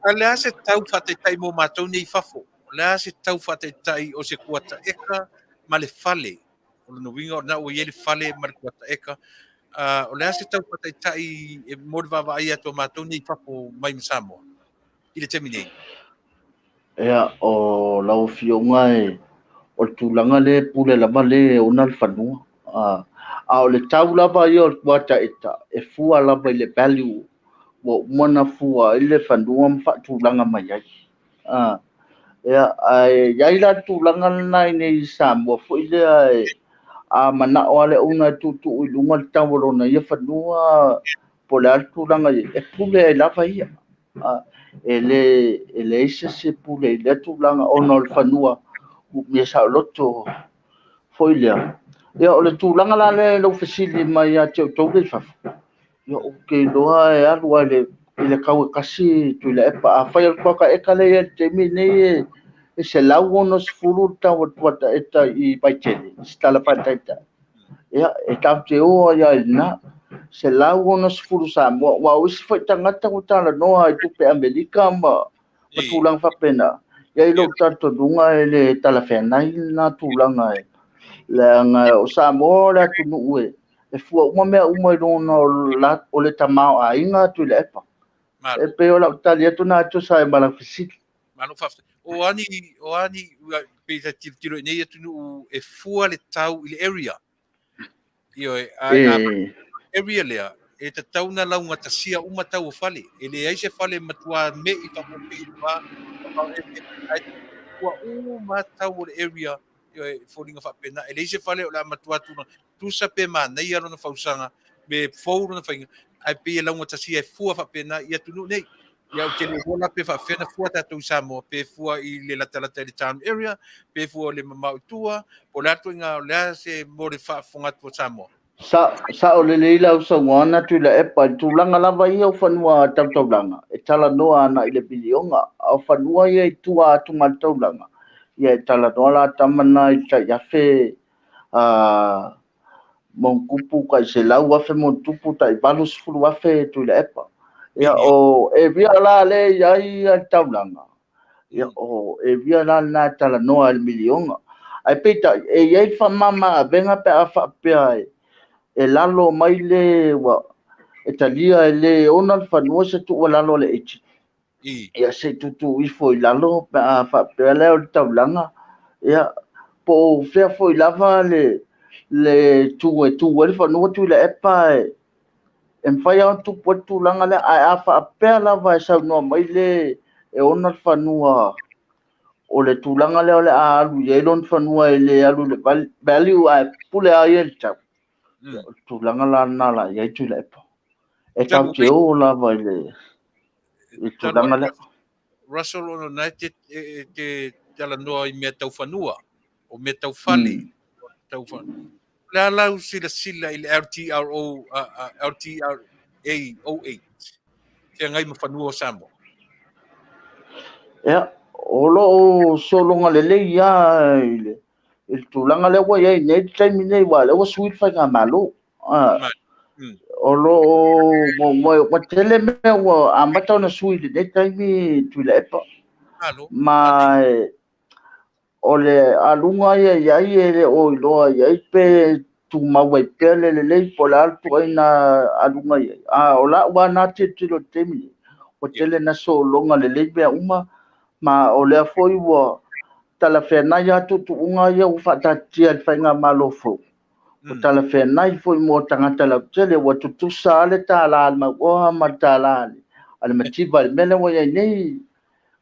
[SPEAKER 2] ale se tau fate tai mo matou nei fafo le se tau fate tai o se kuata eka ma le fale o no winga na o ye fale ma le kuata eka o le se tau fate tai e mo va ia to matou nei fafo mai Samoa i le temine
[SPEAKER 3] ea o lau fionga o le tulaga le pule lava le ona le fanua a o le tau lava ia o le kuataʻita e fua lava i le value ua umana fua i le fanua ma faatulaga mai ai ea ae iai la tulaga lanā i nei Samoa foʻi lea a manaʻo a le una e tuutuu i luga le tau o lona ia fanua po le a le tulaga e pule ai lava ia e le ise se pule i le tulaga ona o le fanua mia saʻoloto foi lea ia o le tulaga la le lou fesili mai a te outou le fafa ia o ke loa e alu ai i le kau e kasi Tuilaepa a fai o le kuakaeka lea ia le taimi nei e se lau ono sefulu le tau atuataʻeta i paitele se talafaitaita ia e taute oa ia i lenā se lau ono sefulu Samoa ua o isi foʻi tagata ua talanoa i tupe Amerika ma tulaga faapena ia i lou tatonuga e le talafeanai na tulaga le anga o Samoa le atunuu e fua uma mea uma i lona o le tamao aiga Tuilaepa e pe o lau tali atu na atosa e malafisili
[SPEAKER 2] Malo fafta. O ani pe ta tiro nei atu e fua le tau i le area. Io a area lea e te tau na launga tasia uma tau o fale. E le ai se fale matua me i pa pe i pa pa e ai fua uma tau o le area io e folinga fa pena. E le se fale o la matua tu sa pe ma nei aro na fausanga me fouru na fainga. Ai pe launga tasia e fua fa pena ia tunu nei. Ia o tele bola pe fa fena fua tatou Samoa pe fua i le latalata le town area pe fua le mamau tua po la tuinga le se mo le fa fonga tu Samoa
[SPEAKER 3] sa o le leila o sauana Tuilaepa i tulaga lava ia o fanua tautaulaga e talanoa ana i le pilionga o fanua ia i tua atu ma le taulaga ia e talanoa la tamana i taiafe monkupu kai se lau afe montupu taivalu sefulu afe Tuilaepa ia o e via la le iai a taulaga ia o e via la na talanoa i le milionga ai peita e iai faamama avega pe a faapea e lalo mai le wa e talia e le ona le fanua se tu lalo le iti ia se tutu i foi lalo pe a faapea le o le taulaga ia po fea foi lava le tu le fanua Tuilaepa e mfai au tupu tulaga le a faapea lava e saunoa mai le e ona le fanua o le tulaga lea o le a alu iai lona fanua e le alu le value ae pule ai le tau tulaga lanā la iai Tuilaepa e taute o lava i le tulaga lea
[SPEAKER 2] Russel ono nai te talanoa i mea tau fanua o mea tau fale tau fanua la lau sila i le RTRO RTRA 08 te ngai ma fanua o Samoa
[SPEAKER 3] ia o loo solonga lelei ia i le tulaga lea ua iai nei le taimi nei ua le ua suili faiga malo o loo mo tele mea ua amata ona suili nei taimi Tuilaepa ma o le aluga ia iai e le o iloa iai pe tumau ai pea le lelei po le ala tuuaina aluga iai o la ua na titilo le taimi ua tele na so'ologa lelei mea uma ma o lea foi ua talafeanai atu tuuga ia ua faatatitia le faiga malo fou o tala whenai foi mo tangata la tele wa tutusa ale tala ma o ma tala ale matiba mele wa ya nei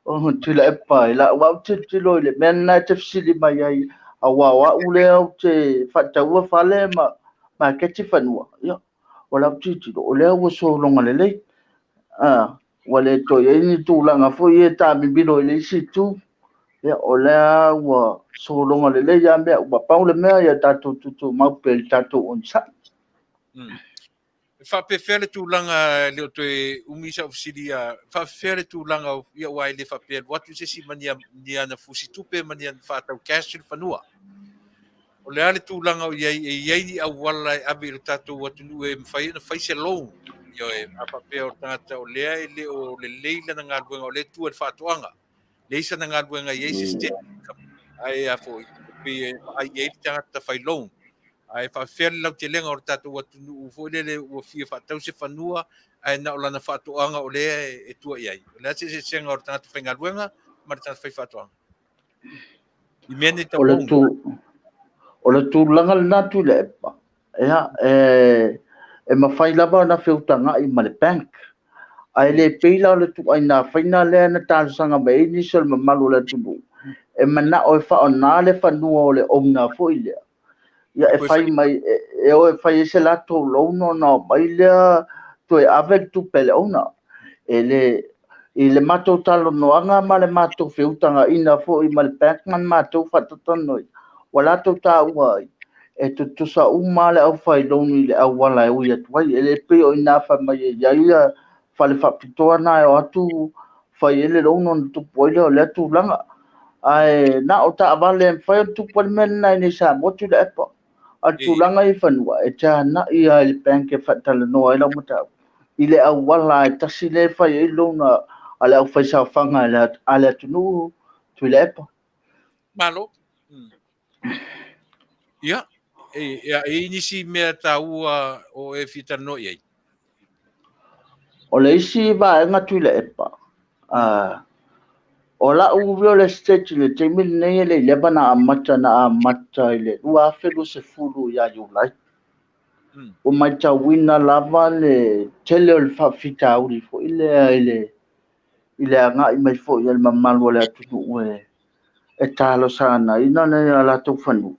[SPEAKER 3] o Tuilaepa la wa tilo le mena te fsili mai ai wa ule au te fataua fale ma keti fanua ya wala tito o le o so longa le wale to ye ni tulanga fo ye ta bibilo le situ ya o le wa so longa le ya me wa pa le me ya tatu tutu ma pel tatu on sa
[SPEAKER 2] fa pe fere tu langa le to umisa ofsilia fa fere tu langa ya wai le fa pe what you see mania nia na fusi tupe mania fa ta castle fanua o le ale tu langa ye ni awala abi tatu what nu e fai se lo yo e apa pe o tata o le leila na ngalwenga o le tu e fa tuanga le isa na ngalwenga ye se ste ai a fo pe ai ye tata fai lo ai fa fer la te lenga o tatu watu nu fo le o fia fa tau se fanua ai na ola na fa to anga o le e tua ai la se se senga o tatu fenga luenga ma tatu fai fa to anga I mene ta
[SPEAKER 3] o le tu langa na Tuilaepa ya e ma fai lava na feutanga I ma le bank ai le peila le tu ai na faina le na tal sanga mai ni sel ma malu le tu e mana o fa ona le fa nu o le o na fo ile ya e fai mai e o e fai se la to lo no no mai le to e ave tu pele ona ele ile mato talo no anga ma le mato feutanga ina fo I ma le backman mato fa tono wala to ta wai e tu sa uma le au fai lo ni le au wala e uia tu ai ele pe o ina fa mai ya ia fa le fa pitoa na o atu fai ele lo no tu poile o le tu langa ai na o ta vale fai tu pol men na ni sa mo tu le pa atu langa I fanua e cha na ia le bank e fa tala no ai la muta ile au wala e tasi le fai e lo na ale au fai sa fanga ale tunu Tuilaepa
[SPEAKER 2] malo ya e inisi me ta ua o e fita no ye
[SPEAKER 3] o le isi va nga Tuilaepa o la u real estate le te min nei le lebana na amata ile ua felu se fulu ya yulai o mai ta wina lava le tele o fa fita uri fo ile nga I mai fo ile mamalu le atu e talo sana ina ne ala tu fanu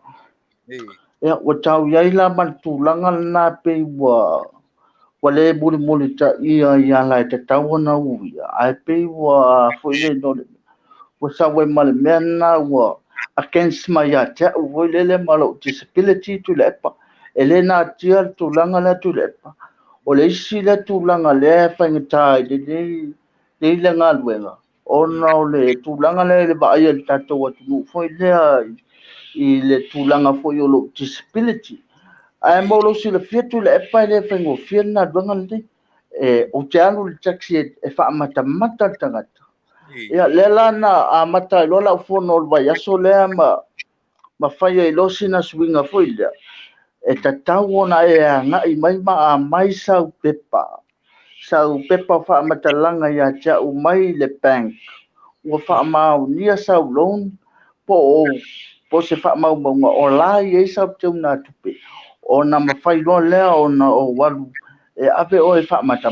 [SPEAKER 3] ya o tau ya ila man tu langa na pe wale buli muli ta ia la te tau na uia ai pe fo ile no was we mal mena wa against my yacha wo lele malo disability Tuilaepa elena tia tu langa la Tuilaepa o le sila tu langa le fangita de langa luenga ona o le tu langa le ba ia tato wa tu fo le I le tu langa fo yo lo disability ai mo lo sila fia Tuilaepa le fango fia na langa le o te anu le taxi e fa mata tangata ya lela na mata lola fono vai aso le ma fai e losina swinga foile e tatau na e nga I mai mai sau pepa fa mata langa ya cha u mai le bank o fa ma nia sau loan po se fa ma mo o la e sa tu na tupe o na ma fai lo le o na o walu e ave o e fa mata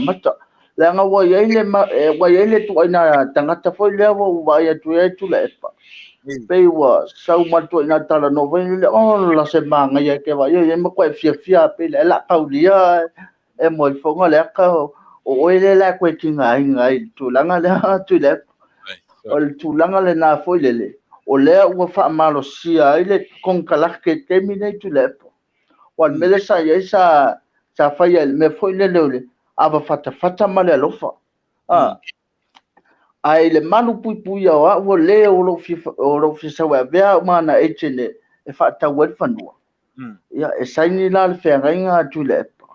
[SPEAKER 3] le nga wa ye le tu ina tangata foi le wa ya tu e Tuilaepa pe wa sau ma tu ina tala no ve le o la se manga ya ke wa ye ma ko fia pe le la paulia e mo fo nga le ka o ele la ko ngai tu langa le Tuilaepa o tu langa le na foi le o le ua fa malo sia ile kon kala ke temine Tuilaepa o mele sa ye sa fai me foi le ava fata male alofa ai le malu pui a o le o lo fi sa wa vea mana etene e fa ta wel fanua ya e saini la le fenga Tuilaepa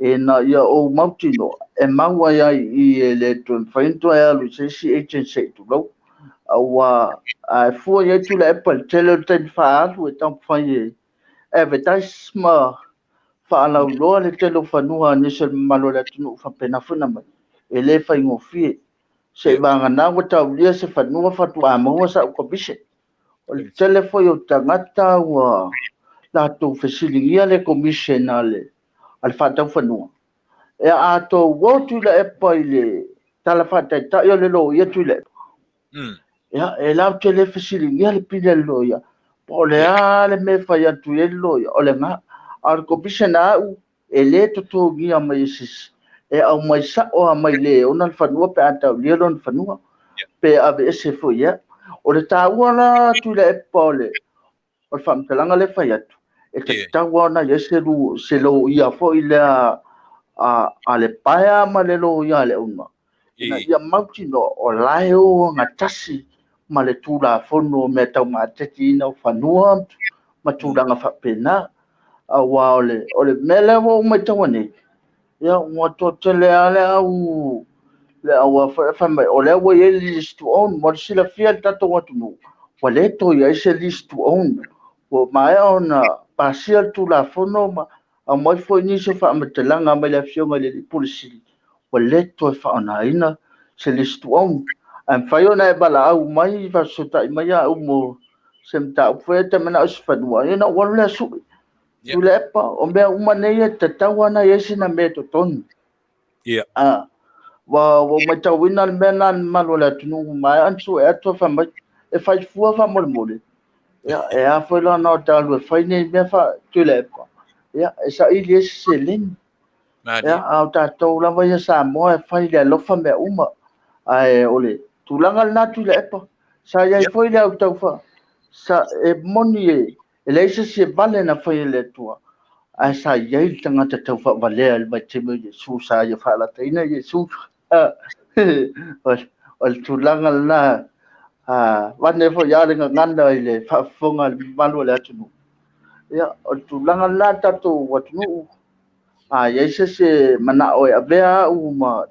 [SPEAKER 3] e na ya o mautino e maua ya I le tu fainto ya lu se si agency tu lo awa a fu ye Tuilaepa tele ten fa atu e tam fai advertisement fa ala lo le tele fanua ni se malo le tunu fa pena funa mai e le fai ngofie se vanga na ko tau dia se fanua fa tu amo sa ko bise o le tele foi o tangata wa tātou whesilingia le komisiona le whātau whanua. E a tō Tuilaepa i le tala whātaitai o le lo ia Tuilaepa. Ia, e lau te le whesilingia le pile lo ia. Po le a le me whai atu e lo ia, o le ngā. A le komisiona au, e le to ngia mai sis. E au mai sa o a mai le, ona le whanua pe atau lia lo le whanua. Pe ave ese fo ia. O le tāua la Tuilaepa o le whamtalanga le whai atu. E te taua na ia se lo ia fo i le a le paia ma le lo ia le uma. Ina ia mauti no o lae o ngatasi ma le tūla fono me tau māteti ina o whanua ma tūlanga whapena. A wā o le mele o mai taua nei. Ia ua tō tele ale au le aua whamai o le awa e list to own mo le sila fia tato watu no. Wa le to ia se list to own. Wa mai ona pasia tūla fono ma a mai foi ni se fa matalanga mai la fionga le polisi o le to fa ona ina se list on am fa ona e bala au mai va sota mai au mo sem ta foi te mena us fa no ina o le su Tuilaepa o me uma nei te tawana yesina me to ton wa mai tawina mena malo la tunu mai ansu e to fa mai e fa fu fa mo mo e a foi la no ta lu fa ni me fa Tuilaepa ia esa ili ese len ia au tatou lava ia Samoa e fai le alofa mea uma ae ole tulaga lenā Tuilaepa sa iai foi le autau fa sa e moni e le isa se vale na fai le atua ae sa iai le tagata tau faavalea le maitema Iesu sa ia faalataina Iesu o le tulaga lenā vane foi ia le gagana i le faafofoga le malo le atunuu ia o tulaga la tatou atunuu ia se mana o e vea uma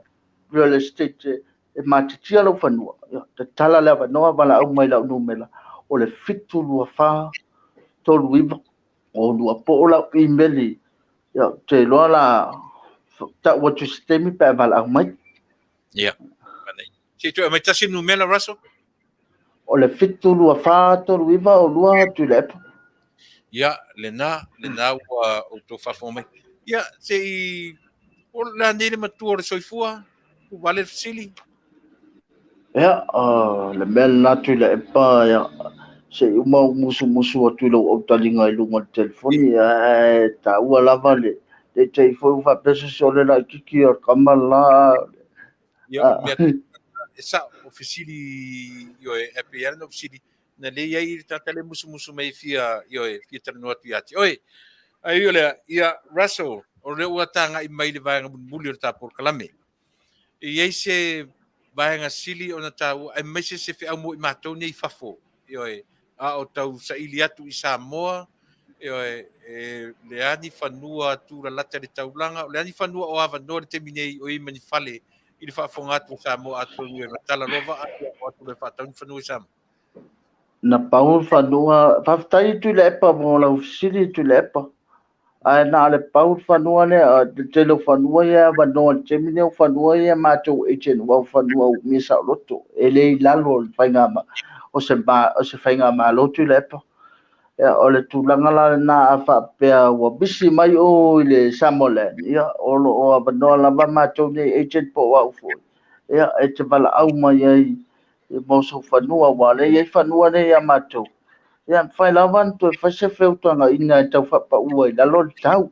[SPEAKER 3] real estate e matitia lo fanua ia te tala le vanoa vala au mai la numela o le fitu lua fa tolu iva o lua po la imeli ia te loa la ta what you stemi pe vala au mai
[SPEAKER 2] ia se tu mai tasi numela Russel
[SPEAKER 3] o le fitu lua fa tolu iva o lua Tuilaepa
[SPEAKER 2] ia lena ua o to fa fo mai ia se o la nele matua le soifua o vale fasili
[SPEAKER 3] ia le mel na Tuilaepa ia se uma musu o tuilo o talinga i lunga telefoni ta ua lava le te foi fa pesa so le la kiki o kamala
[SPEAKER 2] ia esa ofisili yo e pe no ofisili na le ia tata le musu mai fia yo e fia tano atu ati oi ai ole ia Russell o le ua tanga i mai le vaenga buli o ta Polokalame ia se vaenga sili ona tau ai mai se fe au mo i matou nei fafo yo e a o tau sa ili atu i Samoa le ani fanua tu la lata le taulanga le ani fanua o ava no le teminei o i mani fale i le whaafonga atu Samoa atu i na tala lova o atu le whaatau fanua i Samoa
[SPEAKER 3] na paul fanua faftai Tuilaepa mo la ofisili Tuilaepa ai na le paul fanua le te lo fanua ia va no te mine o fanua ia matou e chen wa fanua mi sa loto ele lalo fainga o se fainga malo Tuilaepa o le tulaga la na fa pe wa bisi mai o le Samoland ia o abanoa lava matou nei agent po wa fo ia e te bala au mai ai e mo so fanua wa le ia fanua nei ia matou ia fai lava to fa se fe utanga ina tau fa pa ua i lalo tau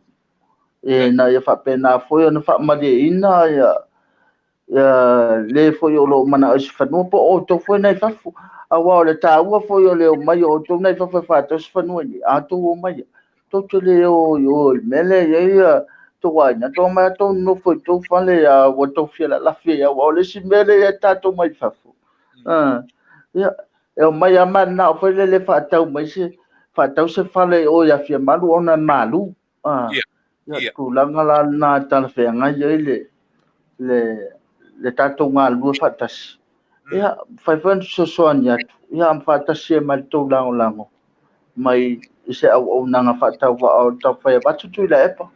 [SPEAKER 3] na ia fa pe na foi ona fa ma de ina ia le foi o lo mana as fanua po o to foi nei fa a wa le ta ua foi o le mai o to nei fa to fanua ni a to o mai to te le o mele ia to wa na to mai to no foi to fa le a o to fia la fia wa le si mele ia ta to mai fa ia e mai a mana o foi le fa tau mai se fa le o ia fia malu ona malu ia tu langa la na ta fe nga le tatou galua faatasi ia faifai sosoani atu ia ma faatasi e ma le tou lagolago mai i se auaunaga faatauvao le taufai avatu Tuilaepa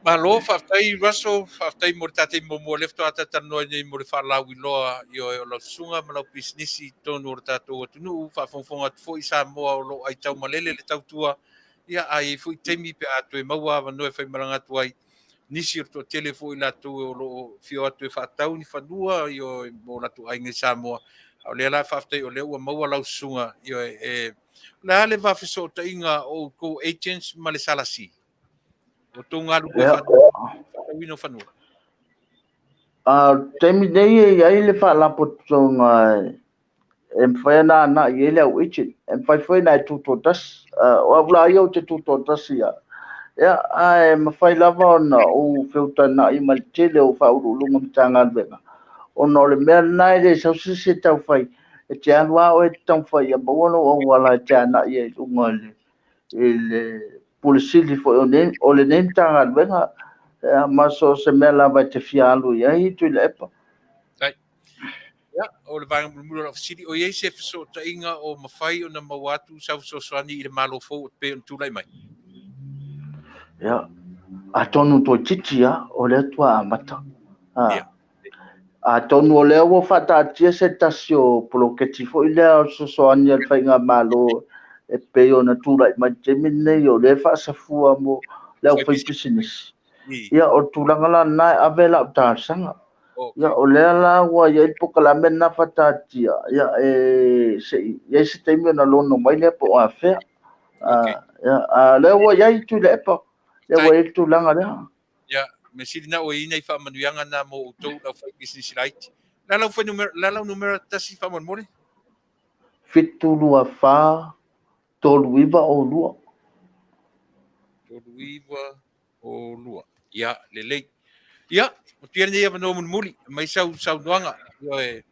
[SPEAKER 2] Malo whaftai Russell, whaftai mo tate mo lefto ata tanoa nei mo le whalau iloa i o lau sunga ma lau Pisinisi tonu o tatou atunuu whafonfonga tufo i Samoa o lo ai tau malele le tau tua ia ai fu temi pe atu e maua Manuia fai maranga tuai nisi o to telefo ila tu o lo fio atu e fatau ni fanua io mo na tu ai ngi Samoa o le la fafte o le ua maua lau sunga io la le va fiso ta inga o ko agents ma le salasi o to ngalu ko
[SPEAKER 3] ya
[SPEAKER 2] fatau wino fanua
[SPEAKER 3] temi nei ai le fa la potonga fai na ye le uchi fai na tu tas wa bla yo te tu tas ya ai fai lava ona o feuta na i maltele o fa ulunga mtanga venga ono le mea nai le sa se tau fai e te anwa o e tau fai a bono o wala te ana i e lunga le pulisili fo o le nentanga venga maso se mea lava te fialu ia i Tuilaepa
[SPEAKER 2] ai ya o le vang mulu of city o ye se fiso ta inga o mafai o na mawatu sa so swani i le malo fo pe on tulai mai
[SPEAKER 3] ya a tonu to titi ya o le tua amata
[SPEAKER 2] ya
[SPEAKER 3] a tonu o le o fata tia se tasio poloketi fo i lea so ani al whainga malo e pe o na tūrai ma jemi nei o le fa safua mo le au
[SPEAKER 2] fai
[SPEAKER 3] whai
[SPEAKER 2] pisi
[SPEAKER 3] pisinisi.
[SPEAKER 2] i
[SPEAKER 3] Ia o tūranga la nai awe la o tāsanga. Ia
[SPEAKER 2] okay
[SPEAKER 3] o lea la ua ia i Pokalame na fata tia. Ia ia se teimi o na lono mai le po a whea.
[SPEAKER 2] okay
[SPEAKER 3] Ia le ua ia i Tuilaepa. Le
[SPEAKER 2] tai
[SPEAKER 3] ua i tūranga lea.
[SPEAKER 2] ya me sirina o ina i fa manuianga na mo to la fai business right la la fai numero la la numero tasi fa mon mole
[SPEAKER 3] Fitu lua whā. Tolu iwa o lua.
[SPEAKER 2] to luiva o lua ya lele ya o tiene ia no mon muli mai sau doanga yo e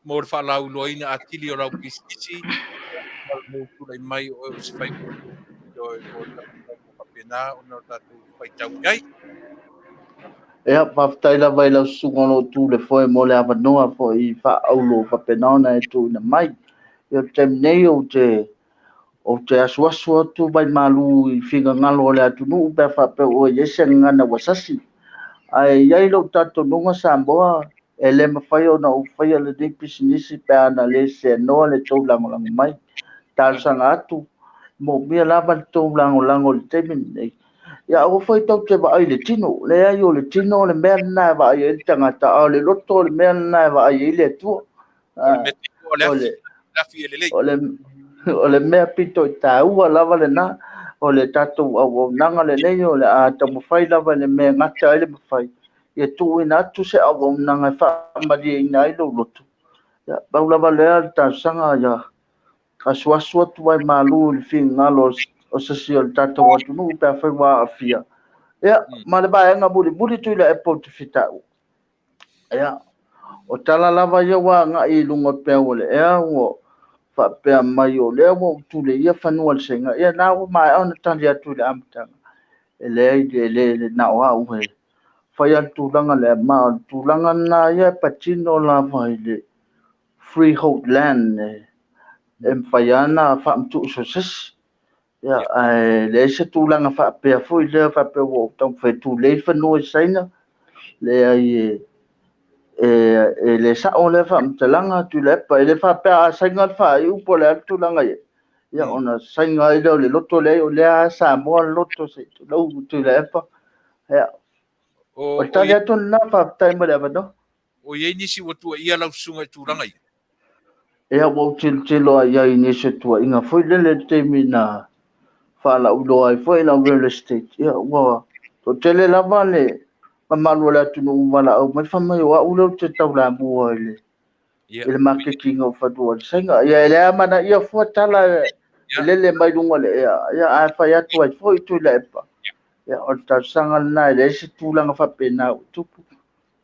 [SPEAKER 2] mo fa la u loina atili o la pisisi mo tu lai mai o se fai yo mo ta mo pena o no ta tu fai tau ai
[SPEAKER 3] Ea whaftai la vai lau sungono tū le foe mo le awanoa fo i wha aulo wha penaona e tū ina mai. Ia tem nei o te asuasu atu mai malu i whiga ngalo o le atu nuu pe wha pe o yese ngana wasasi. Ai iai lau tato nunga Samoa e le mawhai o na u whai ale nei pisinisi pe ana le se noa le tau langolango mai. Tāsanga atu mo mia lava le tau langolango le temin nei. Ya o foi tau te va ai le tino le ai o le tino le mea na va ai le tangata o le loto le mea na va ai le tu
[SPEAKER 2] o le meti o le
[SPEAKER 3] o
[SPEAKER 2] afi
[SPEAKER 3] le
[SPEAKER 2] afi e lele
[SPEAKER 3] o le o le mea pito i tā ua lava le na o le tatou au nanga le nei o le a ta mo fai lava le mea ngata ai le mawhai ia tu ina atu se au nanga wha mari ina ai lo loto ya bau lava le a ta sanga ya asua tu ai malu le fi ngalo o se si o le tatou atu nu pe fai wa afia ya ma le baenga buli Tuilaepa te fitau ya o tala lava ia wa nga i lunga pe o le ea o fa pe mai o le mo tu le ia fanua le senga ia na o mai ona tali atu le amtanga le na o au he fa ia tu langa le ma tu langa na ia patino lava ile freehold land em fa ia na fa tu so ses ya
[SPEAKER 2] ya
[SPEAKER 3] le se tu langa fa pe fo ile fa pe o tau fe tu le fanua senga le ai le sa o le fa mtalanga Tuilaepa le fa pe a senga fa i upo le tulanga ia ona sainga i le loto le o le a Samoa loto se lo Tuilaepa ia o
[SPEAKER 2] o
[SPEAKER 3] tali atu na fa tai mo le no
[SPEAKER 2] o ye nisi o tu ia lau sunga tu ranga ia
[SPEAKER 3] ia wo tilo ia ni se tua inga foi le te mina fa la ulo ai foi na real estate ia wo to tele la vale mamalu la tu no wala o mai fa mai wa ulo te tau la bu ile
[SPEAKER 2] ia
[SPEAKER 3] ile marketing o fa tu sainga ia le mana ia fo tala
[SPEAKER 2] ia
[SPEAKER 3] le mai lunga le ia a fa ia tu ai foi Tuilaepa ya o ta sanga na le se tulanga fa pena tupu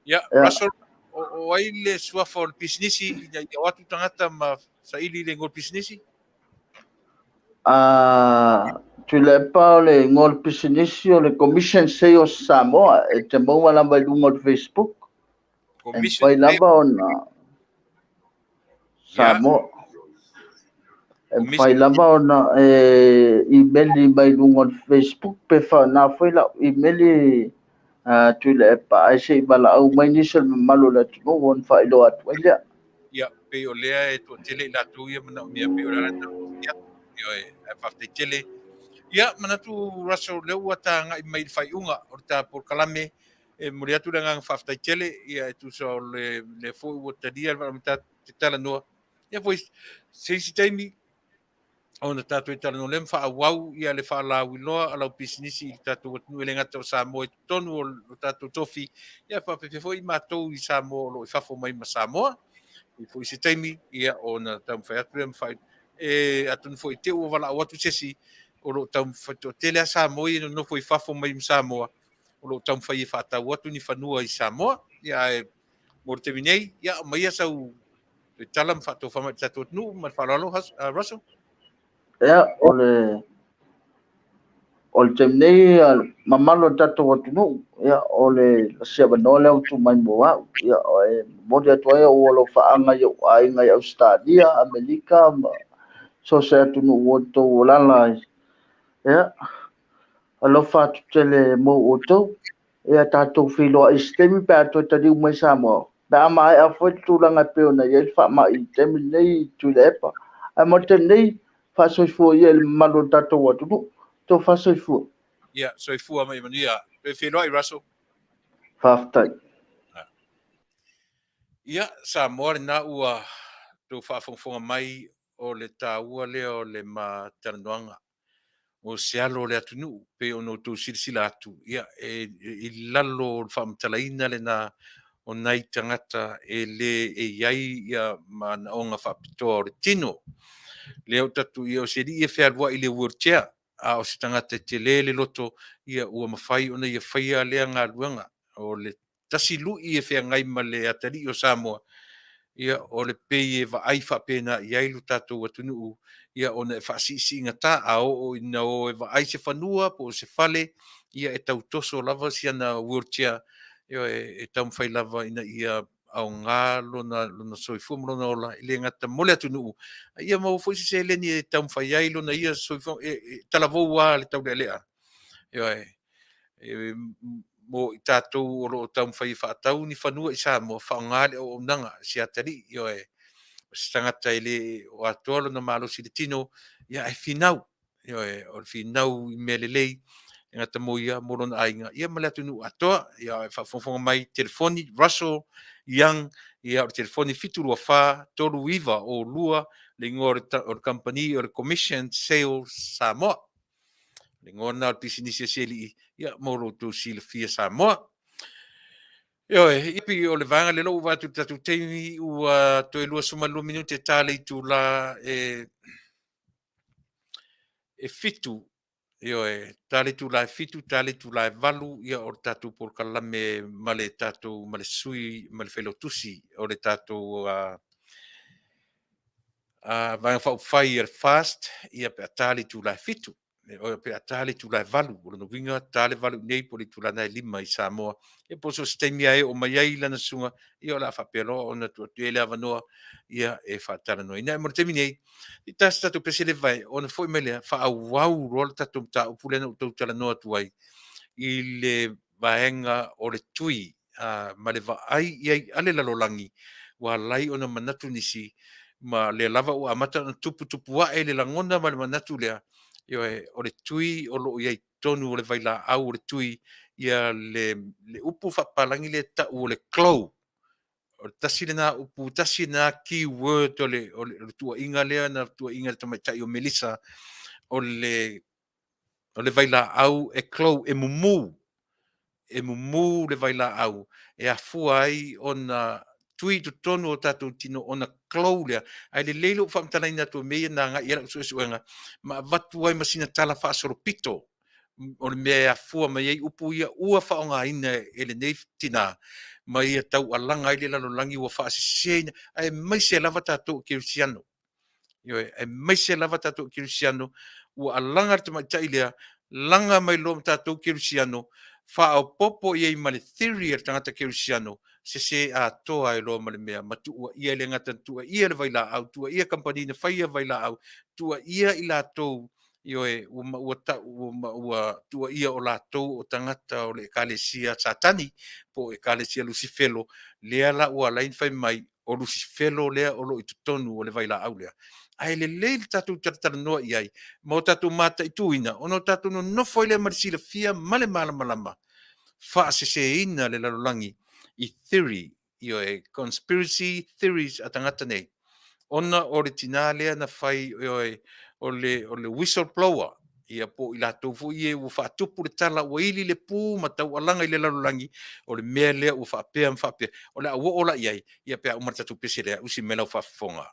[SPEAKER 2] ia
[SPEAKER 3] ya
[SPEAKER 2] Russel o ai le sua for pisinisi ia watu tangata ma sa ili le ngol pisinisi
[SPEAKER 3] a Tuilaepa le ngol pisinisi o le commission se o Samoa e te mau ala mai lunga o Facebook en
[SPEAKER 2] commission
[SPEAKER 3] fai lava ona
[SPEAKER 2] ia
[SPEAKER 3] Samoa en fai
[SPEAKER 2] commission
[SPEAKER 3] lava ona emaili mai lunga o Facebook pe fa na fai la emaili Tuilaepa ai se bala au mai ni se malo la tu on fai lo atu ia
[SPEAKER 2] ia pe o lea e to tele la tu ia mana o mia pe o la ia e fa te tele Ia manatu Russel le ua tanga I mai fai unga o ta Polokalame e muri atu nga whaftai tele ia e tu so le fo ua tadia ma ta te tala noa ia foi se taimi ona tatu e tala no lem fa wau ia le fa la wiloa ala Pisinisi I tatu nu le ngata o Samoa tonu o tatu tofi ia fa pe foi matou I Samoa lo fa fo mai ma Samoa I foi se taimi ia ona tam fa atu lem fa e atu foi te o wala o atu sesi o lo tam fa to tele a Samoa no foi fa fo mai ma Samoa o lo tam fa I fa ta watu ni fanua I Samoa ia e mo te vinei ia mai sau te talam fa to fa ma tatu nu ma fa lo Russell
[SPEAKER 3] ya o le tem nei mamalo tatou atunuu ia o le siavanoa le autu mai moau ia e moli atu ai ua lo faaga ia uaiga I Australia Amerika ma so se atunuu o tou o lala ia alofa atu tele mo outou ia tatou filoaʻi setemi pe atu e taliu mai Samoa pe ama e foi tulaga pe ona ia le faamaʻi temi nei Tuilaepa ae mo tenei faasoifua ia I le mamalo tatou atunuu tou faasoifua
[SPEAKER 2] ia soifua mai Manuia pe whenua I Russell
[SPEAKER 3] faafetai
[SPEAKER 2] ia Samoa le na ua tau whaafonga mai o le tāua lea o le ma taranoanga o se alo le atunu pe ono tau silasila atu ia I lalo whaamtalaina le na o nei tangata e le e iai ia ma naonga whaapitoa o le tino leo tatu ia o se li e whea I le wheelchair a o se tangata te le loto ia ua mawhai ona ia whaia lea ngā luanga o le tasi lui e whea ngai ma le atari o Samoa ia o le pei e vaai whapena I ailu tātou atunuu ia o ne whaasisi ngata a o ina o e vaai se whanua po se whale ia e tau toso lava si ana wheelchair ia e tau mwhai lava ina ia au ngā lona soifu lona ola I le ngata mole atunuu ia mau fo se le ni e tau mwhai ai lona ia soifu talavou a le tau lea ia mo I tātou o lo tau mwhai whaatau ni whanua I Samoa whaongale o nanga si atari ia e tangata I le o atoa na malo si le tino ia e whinau ia e o whinau I mea lelei ngata mo ia morona ainga ia male atunu atoa ia e whafonga mai telefoni Russel Young ia o telefoni fiturua wha tolu iwa o lua le ngore o company o commission sales Samoa le ngona o Pisinisi seli ia moro tu sil fia Samoa Yo ipi o le vanga le lo wa tu tatu teimi ua to e lua suma lu minuti tale tu la e fitu yo tale tu la fitu tale tu la valu ia o tatu Polokalame male tatu male sui male felo tusi o le tatu vanga fa fire fast ia pe tale tu la fitu o pe tale tu la valu o no vinga tale valu nei po le tu la na lima I Samoa e po so stemi ai o mai ai lana sunga ia la fa pero ona tu ele avanoa ia e fa tala no ina mo terminei I tasta tu pesele vai ona foi mele fa au rol tatu ta o pule no tu tala no tu ai I le vaenga o le tui ma le va ai ia ale la lolangi wa lai ona manatu nisi ma le lava o amata tupu wa e le langona ma le manatu lea Yo o le tui o lo ia tonu o le vaila au o le tui ia le upu whapalangi le ta o le clow o le tasi le na upu tasi na keyword o le tua inga lea na tua inga tama tai o Melissa o le vaila au e clow e mumu le vaila au e afua ai ona tui tu tonu o tatou tino ona clow lea ai le leilo whamtalaina tu mea na nga ia suenga ma vatu ai masina tala whaasoropito o le mea afua mai ei upu ia ua whaonga ina e le nei tina ma ia tau alanga ai le lalolangi ua whaasisena ai mai se lava tatou kirusiano e mai se lava tatou kirusiano ua alanga te mai tai lea langa mai lo tatou kirusiano fa o popo ia I male theory tangata kirusiano se a toa e lo male mea matua ia le ngata tua ia le vaila au tua ia company na faia vaila au tua ia I la tou io e ua tua ia o la tou o tangata o le kalesia satani po e kalesia lucifelo le ala ua lain fai mai o lusi felo lea o lo i tonu o le vai la au lea. Ai le le tatu tata noa iai, mo tatu mata i tuina, ono tatu no nofo i le marisila fia male malama. Whaasese ina le lalolangi i theory, i o e conspiracy theories a tangata nei. Ona o le tina lea na whai o le whistleblower, ia po i la tofu i u whaatupu le tala ua ili le pū ma tau alanga i le lalolangi o le mea lea u whaapea o le awa ola iai ia pea umatatu pese lea usi mela u whaafonga.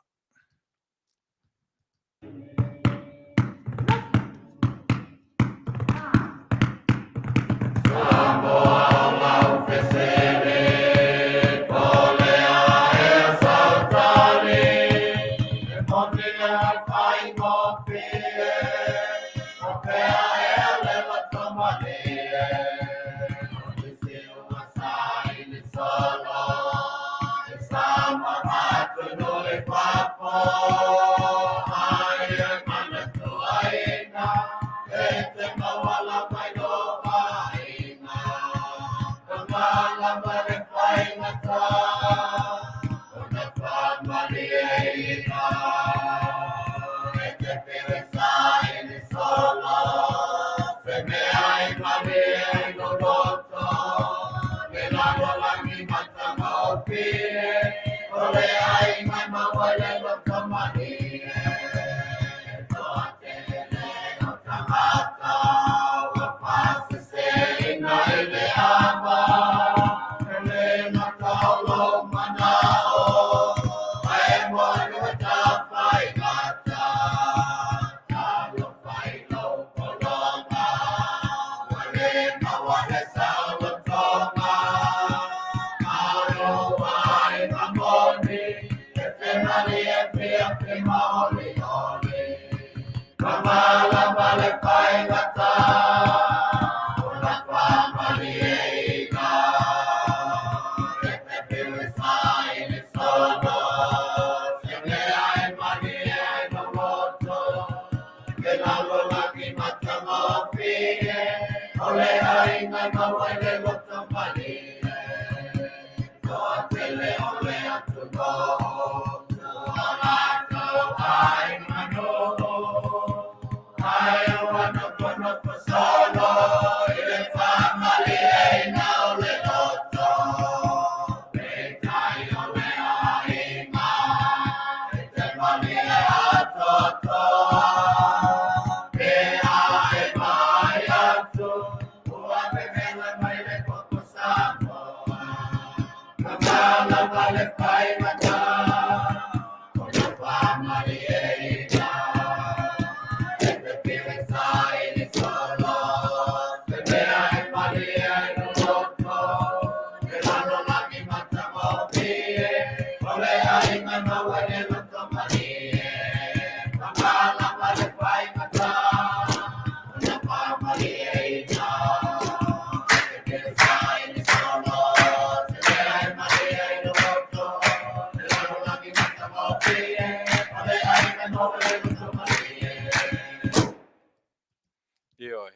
[SPEAKER 2] Ioi,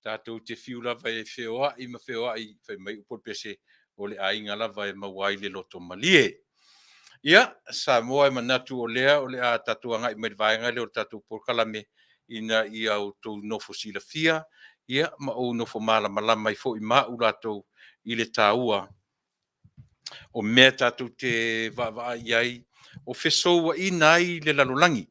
[SPEAKER 2] tātou te whiu lava e whioa i ma whioa i whai mai upor pese o le ainga lava e mawai le loto malie. Ia, Samoa e manatu o lea o le a tātou anga i mai vaenga le o tātou Polokalame ina i au tau nofo sila fia, ia ma o nofo malama i fo i mau lātou i le tāua o mea tātou te vaa iai o whesoua i nai le lalolangi.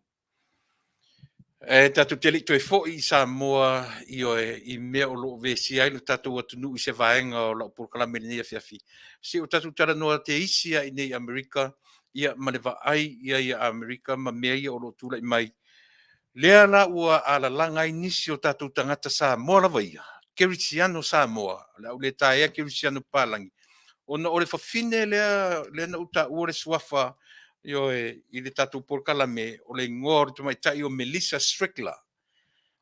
[SPEAKER 2] Tatu te li toi fo i Samoa i oe i mea o loo vesi ai lo tatu atunu i se vaenga o la Polokalame Lenei Afiafi. Si o tatu tala noa te isia i nei Amerika, ia maneva ai ia Amerika ma mea ia o loo tula i mai. Lea la ua ala langa i nisi o tatu tangata Samoa la vaia. Kerisiano Samoa, la ule taea Kerisiano Palangi. Ona o le fafine lea na uta ua le suafa i le tatu Polokalame o le ngor tu mai tai o Melissa Strickler.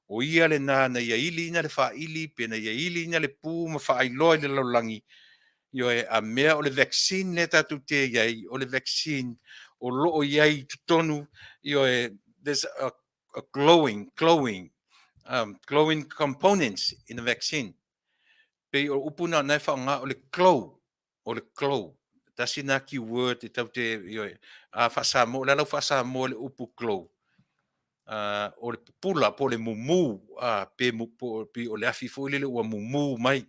[SPEAKER 2] O ia le na ia ili ina le wha ili, pena ia ili ina le pū ma wha ailoa i le laulangi. A mea o le vaccine le tatu te iai, o le vaccine o loo iai tutonu, there's a glowing components in the vaccine. Pe o upuna nai wha ngā o le glow, tasina keyword tau te Fasa mo la Fasa mo le upu klo o le pula po le mumu pe mu po pe o le Afiafi le ua mumu mai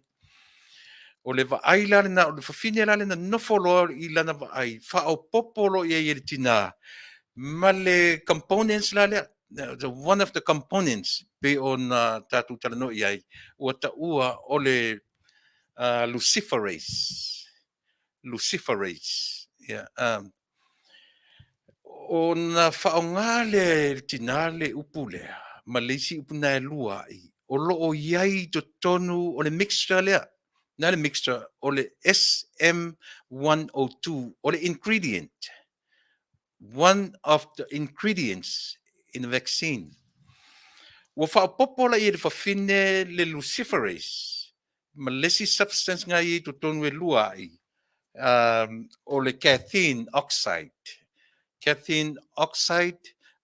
[SPEAKER 2] o le vaai la na o le fafine la na nofolo i lana vaai fa o popolo ia i le tina ma le components la le one of the components pe ona tatu talano iai ua taua o le luciferase yeah ona whaonga le tina le upu lea ma leisi upu nai lua i o loo iai to tonu o le mixture lea na le mixture o le SM102 o le ingredient one of the ingredients in the vaccine ua whaopopola i le whawhine le luciferase ma lesi substance ngai to tonu e lua i o le caffeine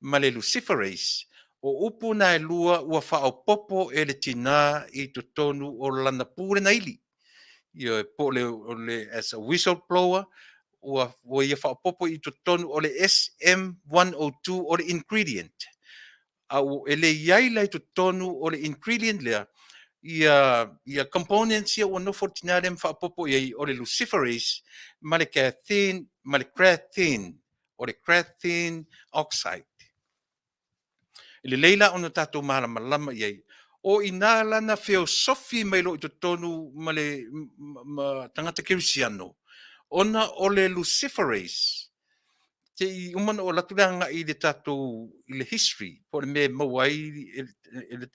[SPEAKER 2] ma le luciferase o upu na e lua ua whaopopo e le tina i to tonu o lana pure na ili ia po le as a whistleblower ua ia whaopopo i to tonu o le SM102 o le ingredient au ele iai lai to tonu o le ingredient lea ia components ia ua nofo tina le whaopopo iai o le luciferase ma le caffeine ma le creatine o le creatine oxide le leila ona tatou malamalama iai o ina lana feosofi mai lo i totonu ma le tangata kirisiano ona o le luciferase te i umana o latulanga i le tatou i le history po le me mawai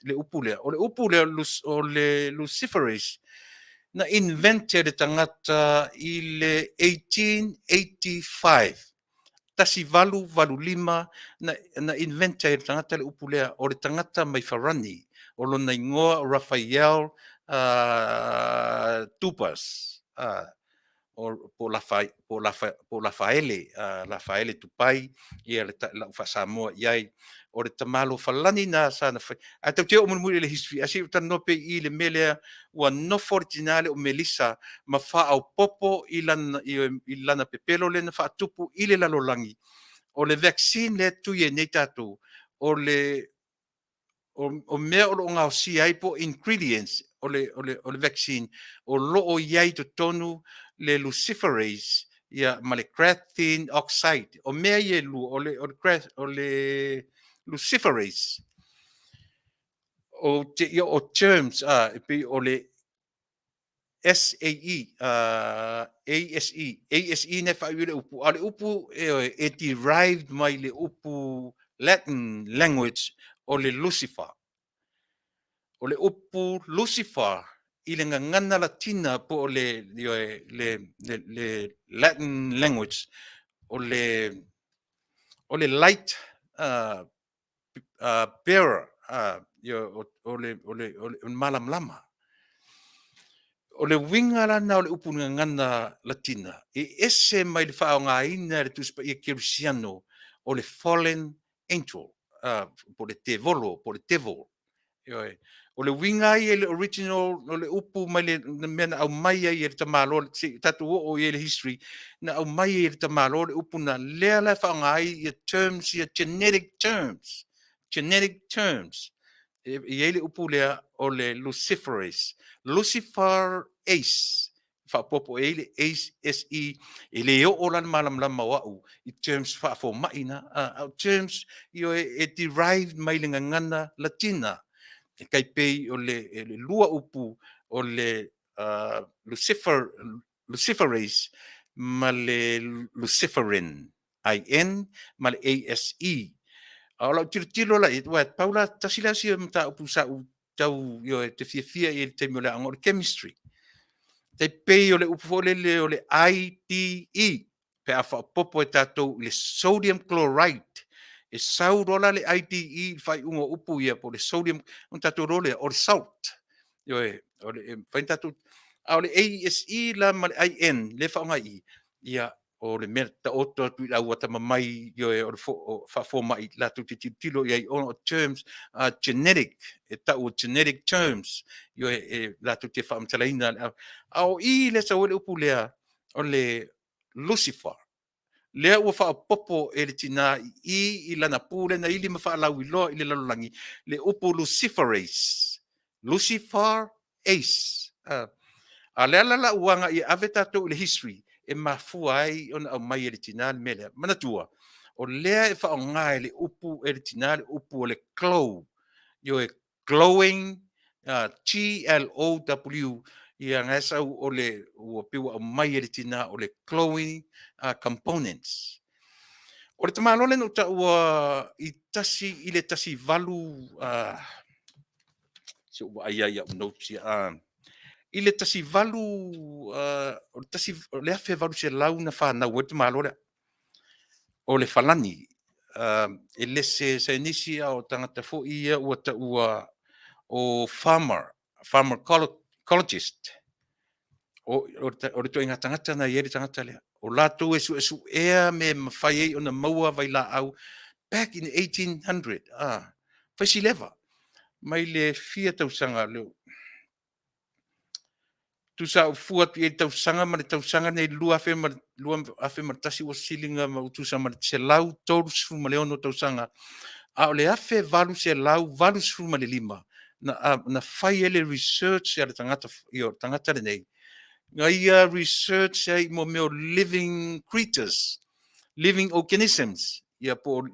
[SPEAKER 2] le upulea o le upulea o le luciferase na invented le tangata i le 1885 tasi valu lima na inventa e tangata le upulea o le tangata mai farani o lona ingoa Raphael Tupas po Rafaele tupai ia le Samoa iai o le tamalo falani na sana fai a tau te o mun le history asi tano pe i le melea ua no fortinale o Melissa ma fa au popo i lana pepelo le na fa tupu i le lalolangi o le vaccine le tu ye nei tatu o le o mea o ngā si ai po ingredients o le vaccine o loo iai to tonu le luciferase ia ma le creatine oxide o mea ie lu o le luciferase o te ia o terms o le SAE ASE ne fa le upu ale upu e derived mai le upu Latin language o le Lucifer o le upu Lucifer i le ngangana latina po o le Latin language o le light bearer o le malamlama o le winga lana o le upu ngangana latina e ese mai le whaongaina le tuspa i kirisiano o le fallen angel po le tevolo po le devil o le winga i le original o le upu mai le mena au mai i le tamalo tatu o i le history na au mai i le tamalo le upu na lea la whaongai i terms i genetic terms i le upu lea o le luciferase Lucifer Ace fa popo ele Ace SE ele o lan malam lam mawau i terms fa fo maina terms yo derived mai le ngana latina e kai pe o le lua upu o le luciferase ma le luciferin IN ma le ASE ala tiro la it wat paula tasila si mta upu sa tau yo te fia e te mo le angor chemistry te pe o le upu le o le ITE pe a fa popo e tatou le sodium chloride e saurola le ITE fai ungo upu ia po le sodium un tatou role o le salt yo o le fai tatou a le ASE la ma le IN le fa ngai ia o le merta o to tu la wata mai yo o fa fo mai la tu tilo ia on terms genetic e ta o genetic terms yo la tu te fa mtalaina au I le sa o le upulea o le Lucifer. Lea ua whaapopo e le tina i lana pūle na ili mawhaalau i loa i le lalulangi. Le upu Luciferase. Lucifer Ace. A lea lala uanga i ave tātou le history e mafua ai ona au mai e le tina le mele. Manatua. O lea e whaonga e le upu e le tina le upu o le glow. Yo e glowing, Glow, ia ngasa o le ua piwa au mai e le tina o le glowing components. O le tamalole no ta ua i le tasi valu so ai no i le tasi valu o le tasi le afe valu se lau na fa na o te malole o le falani e le se nisi o tangata fo ia ua ta ua o pharmacologist o le to inga tangata na yeri tangata lea o lato esu ea me mawhai o na maua vai la au back in 1800 faisi leva mai le fia tausanga leo tu sa fua pi tausanga ma le tausanga nei lua afe ma tasi o silinga ma tu sa ma se lau tolu fu ma leono tausanga a le afe valu se lau valu fu ma le lima na fai ele research ya tangata le nei ngai research ai mo me living creatures living organisms ia po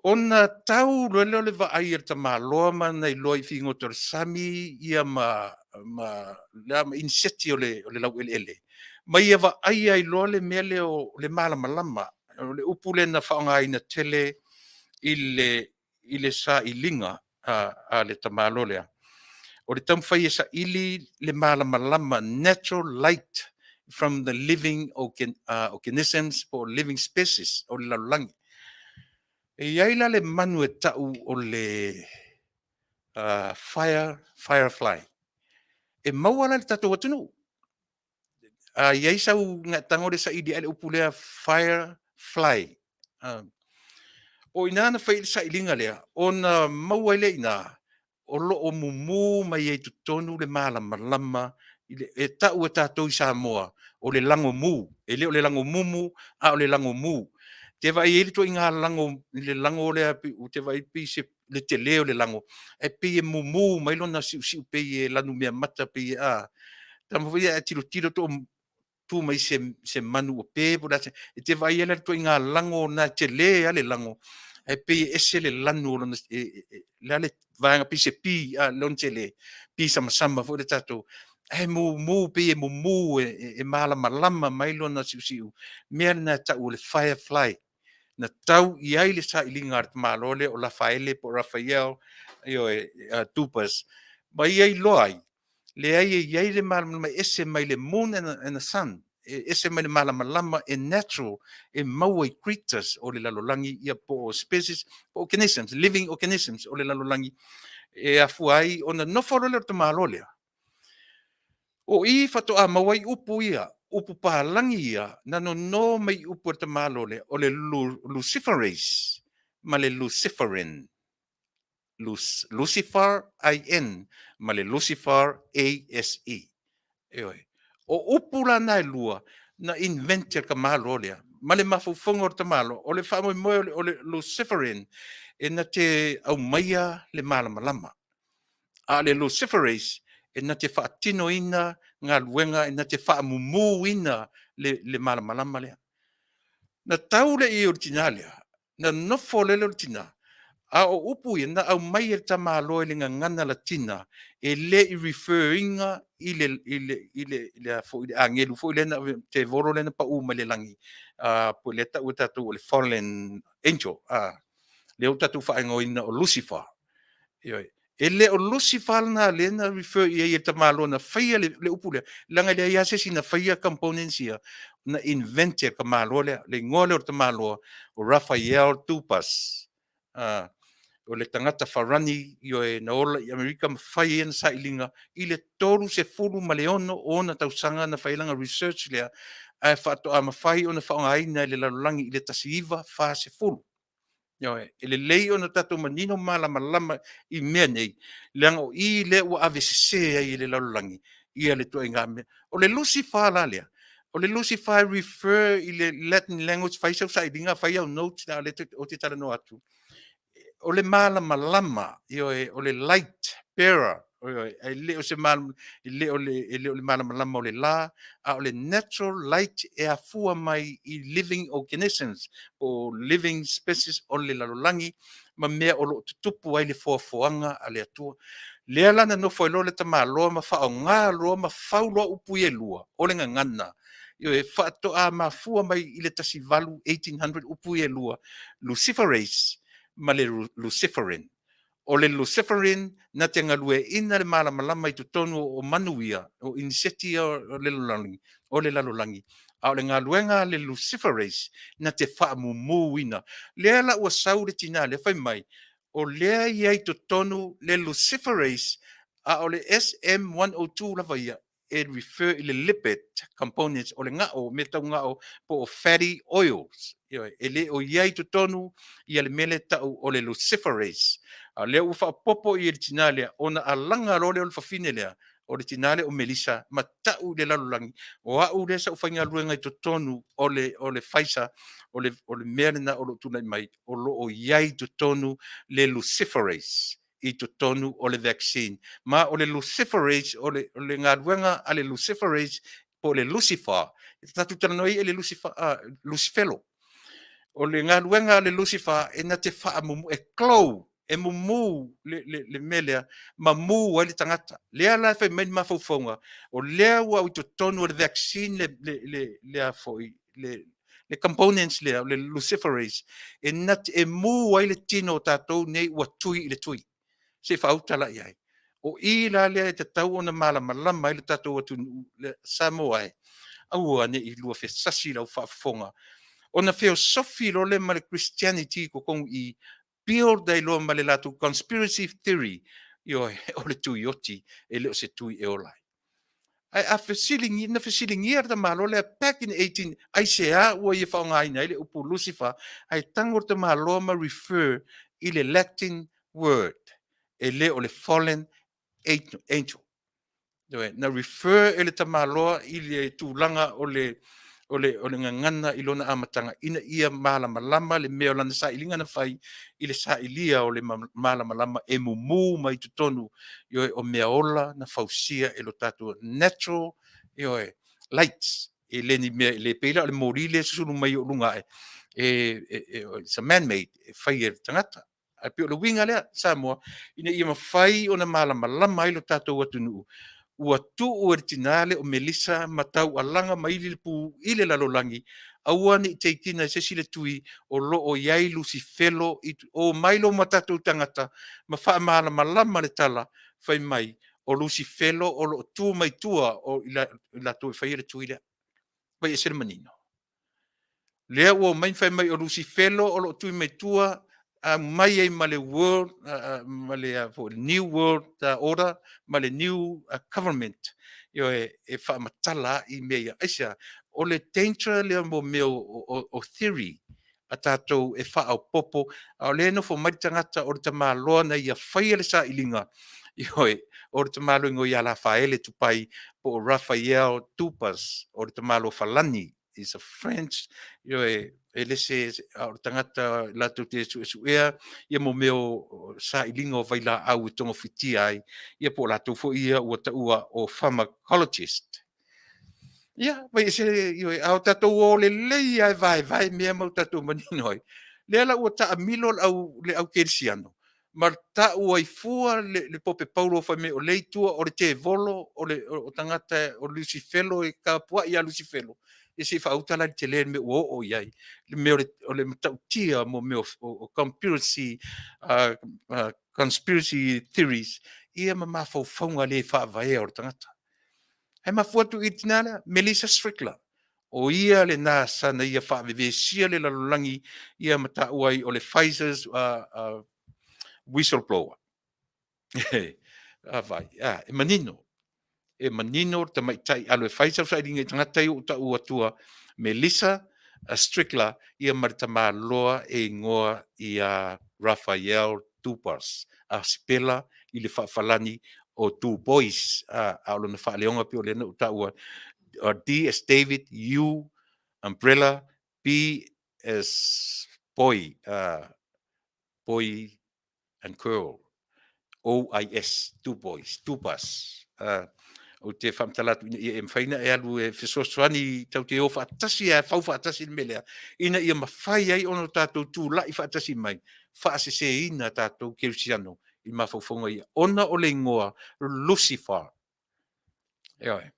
[SPEAKER 2] ona tau lolo le va ai ta maloa ma nei loi fingo tor sami ia ma insecti ole lau ele ma ia va ai lole mele o le malama le upule na faanga ina tele ile sa ilinga a le tamalolea o le tam fai sa ili le malama natural light from the living organisms or living species o le lalangi e iaila le manu e tau o le firefly e maua le tatou atunu iai sau nga tangore sa idi ale upulea firefly o ina na fai sa ilinga lea ona maua ile ina o lo o mumu mai e tutonu le malama e tau e tatou i Samoa o le lango mu e le o le lango mumu a o le lango mu te vai ele to inga le lango le u te vai pi se le te leo le lango e pi e mumu mai lona si pe e lanu mea mata pi tamo vai e tiro to tu mai se manu o pe po e te vai ele to inga lango na te le ale lango e pi ese le lanu lona le ale vai pi se pi lon te le pi sama fo le tato e mu pe e mu e malama mai lona si mea na ta o le firefly na tau i ai le sa ilinga art malole o la faele po Rafael io tupas mai ai loai le ai le malama ese mai le moon and the sun ese mai le malama lama e natural e maui creatures o le lalolangi ia po species po organisms living organisms o le lalolangi e afuai ona no folo le malole o i fatoa mawai upu ia upu pahalangi ia na no mai upu te malole o le luciferase ma le luciferin Lucifer in ma le Lucifer ase o upu la na lua na inventor ka malole ma le mafufonga o te malo o le famo o le luciferin e na te au maia le malama a le luciferase e na te whaatino ina ngā luenga e na te whaamumu ina le malamalama lea. Na taule i originalea, na nofo lele original, a o upu i na au mai e tama aloe le ngana latina e le i referinga i le angelu fo i le na te voro le na pa uma le langi po le ta utatu o le fallen angel le utatu whaingoina o Lucifer. Ele o Lucifer na le na refer i te malo na faia le upule langa le ia se sina faia components ia na inventor ka malo le ngole o te malo o Rafael Tupas o le tangata farani i o e na ola i Amerika ma faia na sailinga i le toru se fulu ma leono o na tausanga na failanga research lea a whato a mawhai o na whaongaina le lalulangi i le tasiiva wha se fulu. Ele lei ona tatou manino malama i mea nei leanga o i le ua avesese ai le lalulangi ia le toʻaiga mea o le Lucifer la lea O le Lucifer refer i le Latin language fai sau sai dinga fai au notes na le o te tara no atu. O le malama o le light bearer e le o se mal i le o le malama o le la a o le natural light e a fua mai i living organisms o living species o le lalolangi ma mea o lo tupu ai le foafoanga a le atua. Lea lana no foi lo le tamaloa ma fao ngā loa ma fau loa upu e lua o le ngangana. E whaato a ma fua mai i le tasi valu 1800 upu e lua Luciferase ma le Luciferin. O le Luciferin na te ngalue ina le malamalama i tutonu o Manuia o insetia o le lalolangi. A o le ngaluenga le Luciferase na te whaamumu ina. Lea la ua sau le tina le whai mai. O lea iai tutonu le Luciferase a o le SM102 lava ia e refer i le lipid components o le ngao me tau ngao po o fatty oils. E le o iai tutonu i ale mele tau o le Luciferase. A lea ua whaapopo i le tinalea ona a langa role o le whawhine lea o le tinale o Melissa ma tau le lalolangi o au le sa uwhainga ruenga i tutonu o le Fasa o le mea na o lo tunai mai o lo o iai tutonu le Luciferase i tutonu o le vaccine. Ma o le Luciferase, o le ngā ruenga a le Luciferase po le Lucifer. Tatu tana noi e le Lucifelo. O le ngā ruenga a le Lucifer e na te wha mumu, e clou, e mumu le melea, ma mu ai le tangata. Lea la whai mai mawhauwhaunga, o lea ua i tutonu o le vaccine le foi, le components le Luciferase, e nat e mu ai le tino tātou nei ua tui i le tui. Se whautala iai. O i la lea e te tau o na malama i le tātou atu le Samoa e. Aua ne i lua whesasi lau whaafonga. O na philosophy lo le ma le Christianity ko kong i build dai lo ma le latu conspiracy theory o le tui oti e le o se tui e olai. A fesilingi ar da malo le back in 18 ai se a ua i whaonga ina le upu Lucifer ai tangor te malo ma refer i le Latin word e le o le fallen angel. Na refer e le tamaloa i le tūlanga o le ngangana i lona amatanga ina ia malamalama le mea o lana sa ilinga na whai i le sa ilia o le malamalama e mumu mai tutonu o mea ola na fausia e lo tatu natural lights e leni mea le peila o le morile susunu mai o lunga it's a man-made e whai e tangata a pe o le winga lea Samoa ina ia mawhai o na malamalama i lo tatu watunu ua tuu e tinale o Melissa matau alanga maili pu ile lalolangi aua ni teikina se sile tui o lo o iai Lucifelo o mailo matatu tangata ma wha maala malama le tala whai mai o Lucifelo o lo tu mai tua o ila tu whai le tui lea wai e sere manino lea ua mai whai mai o Lucifelo o lo tui mai tua mai ai ma le world ma le new world order ma le new government e whaamatala i mea aisia o le danger lea mo meo o theory a tātou e whaau popo a o le no fo maritangata o le tamaloa na ia whaia le sa ilinga o le tamalo ingo i ala whaele tupai po o Raphael Tupas o le tamalo Falani is a French e le se o tangata la tu te su ia mo meo sa ilinga o vaila au tongo fitia ai ia po la tu fo ia ua taua o pharmacologist ia vai se au tatu o le ia vai mea mau tatu maninoi le ala ua ta milo au le au kersiano mar ta ua i fua le pope paulo fa me o le tua o le te volo o tangata o Lucifelo e ka pua ia Lucifelo e se fa utala te le me o iai le me o le tautia mo me o conspiracy theories ia ma fo fonga le fa vai o tangata ai ma fotu itinala Melissa Strickler o ia le na sana ia fa vevesia le lalolangi ia mata uai o le Pfizer's whistleblower vai e manino te mai tai alo e Pfizer sa ringa tangata i uta ua tua Melissa Strickler ia marita loa e ngoa i Raphael Tupas a spela i le whaalani o two boys a lo na whaaleonga pio lena uta ua or D as David, U umbrella, B as boy, boy and girl, OIS, two boys, two bus. O te whamtalatu i mwhaina e alu e whesoswani tau te o whaatasi e whau whaatasi melea. Ina ia mawhai ai ono tātou tū lai whaatasi mai. Whaase se ina tātou keusiano i mawhauwhonga ia. Ona o le ingoa Lucifer. Eoi.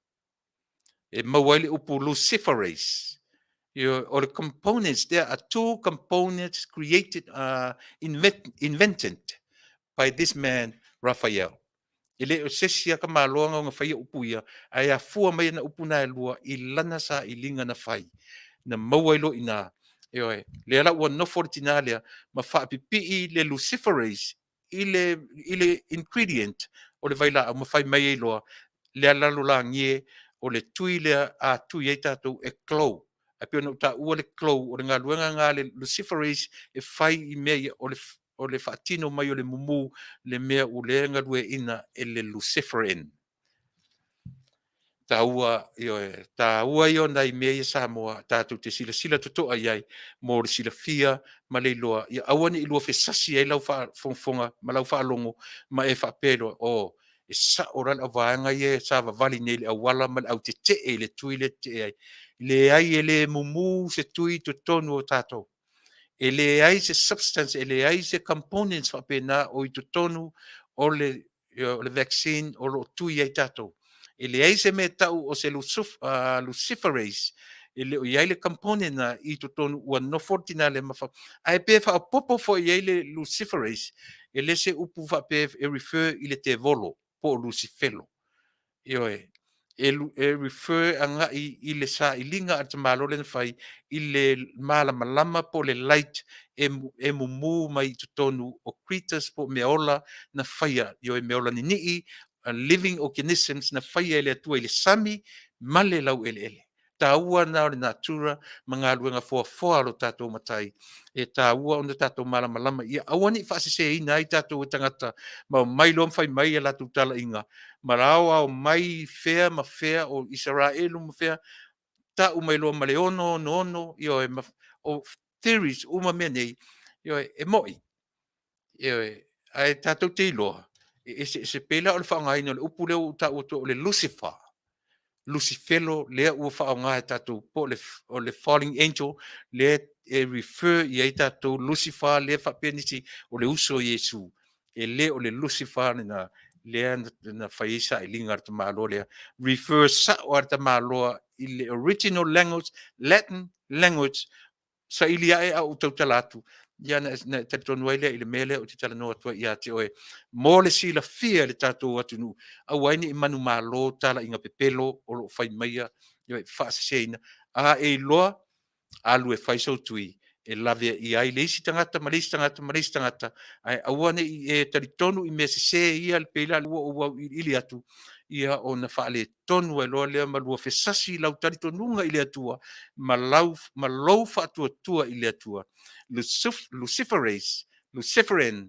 [SPEAKER 2] E mawaile upu Luciferase. Or the components, there are two components created, invented by this man, Raphael. Ele o sesia ka maloanga nga whaia upu ia, ai a fua mai na upu na e lua i lana sa i linga na whai. Na mawailo ina. Eoi, le ala ua nofo tina lea, ma whaapipi i le luciferase, i le ingredient, o le vaila a ma whai mai e loa, le ala lula ngie, o le tui lea a tui e tātou e clow. A pio na uta ua le clow, o le ngā luenga ngā le luciferase, e whai i mea o le whaatino mai o le mumu, le mea u le ngarue ina e le luciferin. Tāua io nei mea i Samoa, tātou te sila tutoa iai, mō le sila fia, ma le loa, ia awane i lua whesasi e lau whafonga, ma lau whaalongo, ma e whaapero, e sa ora la vaanga ye sa va vali nei a wala man au te e le tui le te ai. Le ai e le mumu se tui to tonu o tātou. E le ai se substance, e le ai se components fa pena o i to tonu o le vaccine o lo tui ai tātou. E le ai se me tau o se luciferase, e le o iai le component na i to tonu ua no fortina le mafa. Ai pe fa popo fo iai le luciferase, e le se upu fa pe e refer i le te volo, po lucifelo. E refer anga i le sa i linga at malo le fai i le malama po le light e mumu mai to tonu o creatures po meola na faia e meola ni living organisms na faia le atua i le sami male lau ele. Tāua na o le natura mga luenga foa lo tātou matai. E tāua o na tātou malama ia awani whaasese ina i tātou tangata ma mai lom fai mai e latu tala inga. Marao au mai fea ma fea o Israelu ma fea ta umai lo ma leono no o theories uma menei e moi ai tātou te iloa se pela o le whaangai no le upule o ta o le Lucifelo lea ua whaonga e tātou po o le falling angel lea e refer i e tātou Lucifer lea whapenisi o le uso Yesu e lea o le Lucifer na lea na whaisa i linga ar ta malo lea refer sa o ar ta malo i le original language, Latin language sa ilia e au tau talatu ia na te tonu ai lea i le mele o te tala noa tua ia te oe mo le sila fia le tātou atunu au aini i manu malo tala inga pepelo o lo fai maia ia whaaseseina a e loa alu e whaisau tui e lave i ai le isi tangata ai awane e taritonu i mea se ia le peila lua o ili atu ia o na whaale tonu e loa lea malua whesasi lau taritonunga i le atua ma lau whaatua i le atua Luciferase, Luciferin,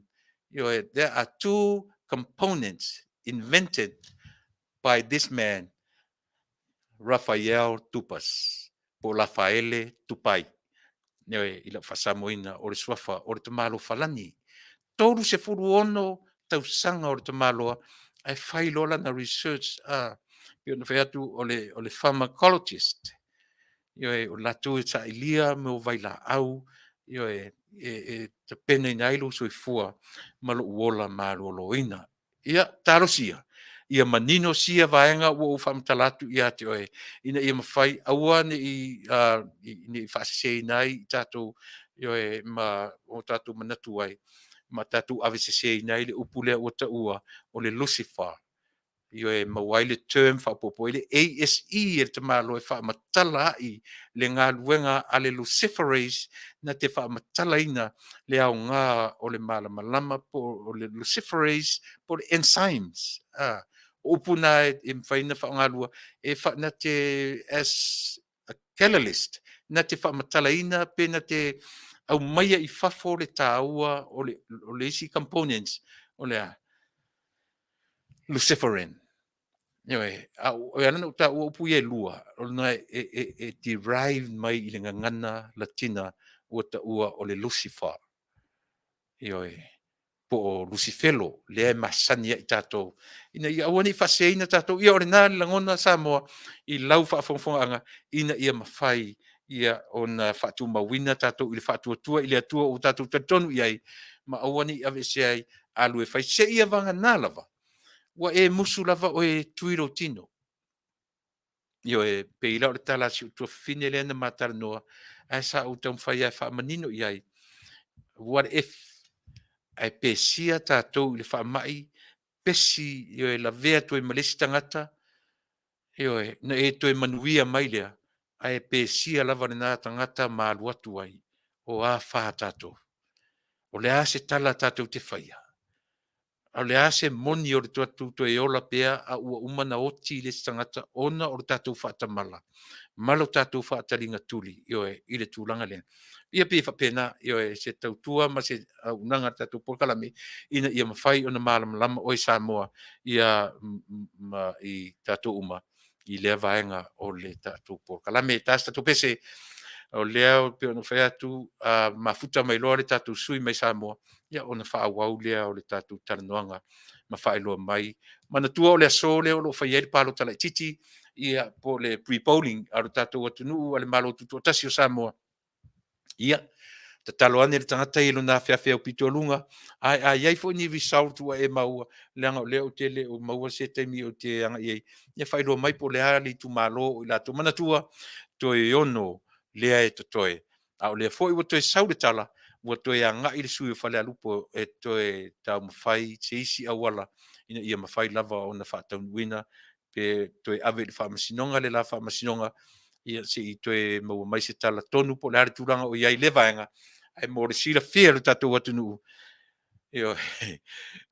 [SPEAKER 2] there are two components invented by this man, Raphael Tupas, po Rafaele Tupai. Ila whasamoina o le swafa o le tamalo falani. Toru se furu ono tau sanga o le tamaloa ai whailola na research pio na whaiatu o le pharmacologist. O latu e sa ilia me o vaila au te pena ina ailu so i fua malo uola malo ina. Ia tarosia. Ia manino sia vaenga ua whamtalatu ia te oe. Ina ia mawhai aua ni whaasese nai tātou o tātou manatu ai. Ma tātou avesese nai le upulea o ta ua o le Lucifer. Mawai le term whapopo le ASE e te malo e whaamatala i le ngā luenga a le Luciferase na te whaamatala ina le au ngā o le malama po o le Luciferase po le enzymes. Upuna e mwhaina whaangalua e na te as a catalyst na te whaamatala ina pe na te au maia i whafo le tāua o le isi components o le Luciferin. o ana no ta o pu e lua ona e derive mai i le ngana latina o ta ua o le Lucifer po o Lucifelo le masani i tatou ina ia wani faseina tatou ia ore na langona Samoa i lau faafonga ina ia mafai ia ona fatu mawina tatou i le fatu tua i le atua o tatou tatonu iai ma awani ave sei alu e fai se ia vanga nalava wa e musu lava o e tuiro tino e peila o le tala si utua fine le na matala noa ai sa o tam fai ai fa manino iai what if ai pesia tatou i le fa mai pesi e la vea to e malesi tangata na e to e manuia mai lea ai pesia lava le na tangata malu atu ai o a fa tatou o le a se tala tatou te faia o le a se moni o le tuatu to e ola pea a ua umana oti le tangata ona o le tatou whaatamala malo tatou whaatalinga tuli i le tūlanga lea ia pe whapena se tautua ma se unanga tatou Polokalame ina ia mawhai ona malamalama o i Samoa ia i tatou uma i lea vaenga o le tatou Polokalame tas tatou pese o lea o pe ona whai atu mafuta mai loa le tatou sui mai Samoa ia ona whaawau lea o le tatou talanoanga ma whaeloa mai mana tua o le aso lea o lo whai eri palo tala titi ia po le pre-polling a le tatou atunuu a le malo tutu tasi o Samoa ia ta talo ane le tangata i lo na Afiafi au pitolunga ai fo ni visau tu e maua langa o leo tele o maua se temi o te anga ia whaeloa mai po le ali tu malo i la tu mana tua to e ono lea e totoe a o lea fo i wato e sau le tala wato e anga i le sui o whale alupo e to e tau mawhai se isi awala ina ia mawhai lava o na whaataunuina pe to e ave le whaamasinonga le la whaamasinonga ia se i to e maua mai se tala tonu po le are tūranga o iai le vaenga ai mo le sila fia le tatou atunuu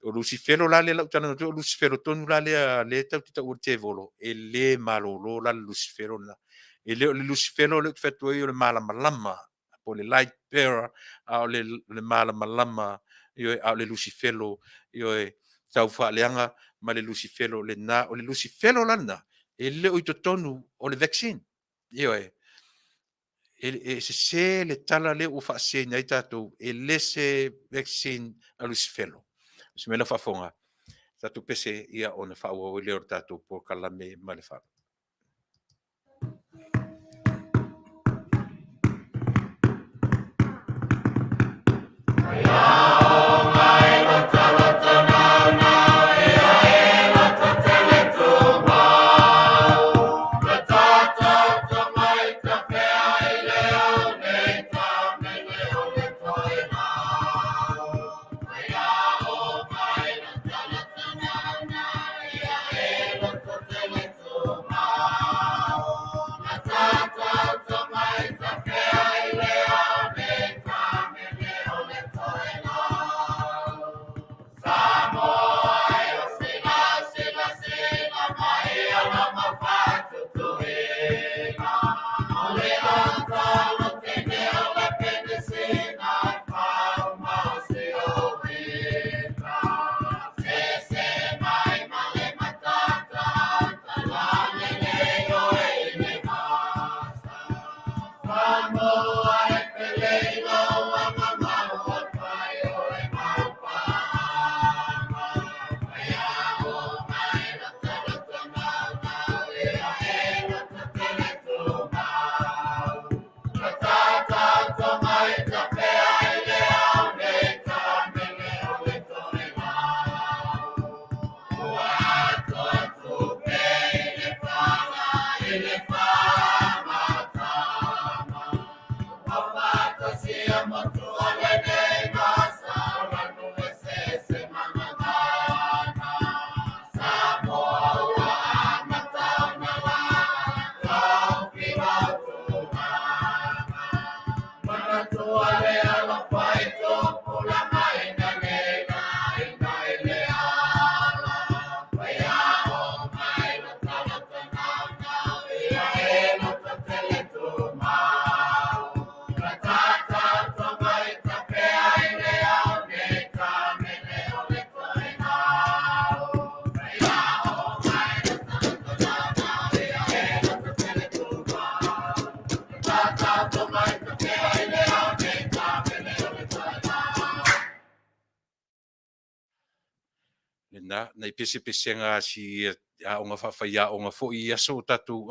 [SPEAKER 2] o Lucifero la le lautana o Lucifero tonu la le tau tita ua te volo e le malolo la le Lucifero la e le Lucifero le fetu e o le malamalama po le light bearer a o le malamalama a o le Lucifero tau whaaleanga ma le Lucifero le na o le Lucifero lana e le o i tonu o le vaccine se le tala le o whaase nei tatou e le se vaccine a Lucifero se mena whafonga tatou pese ia o na whaua o leo tatou Polokalame ma le wha na nei pese nga si a onga whawhaia onga fo I aso tatu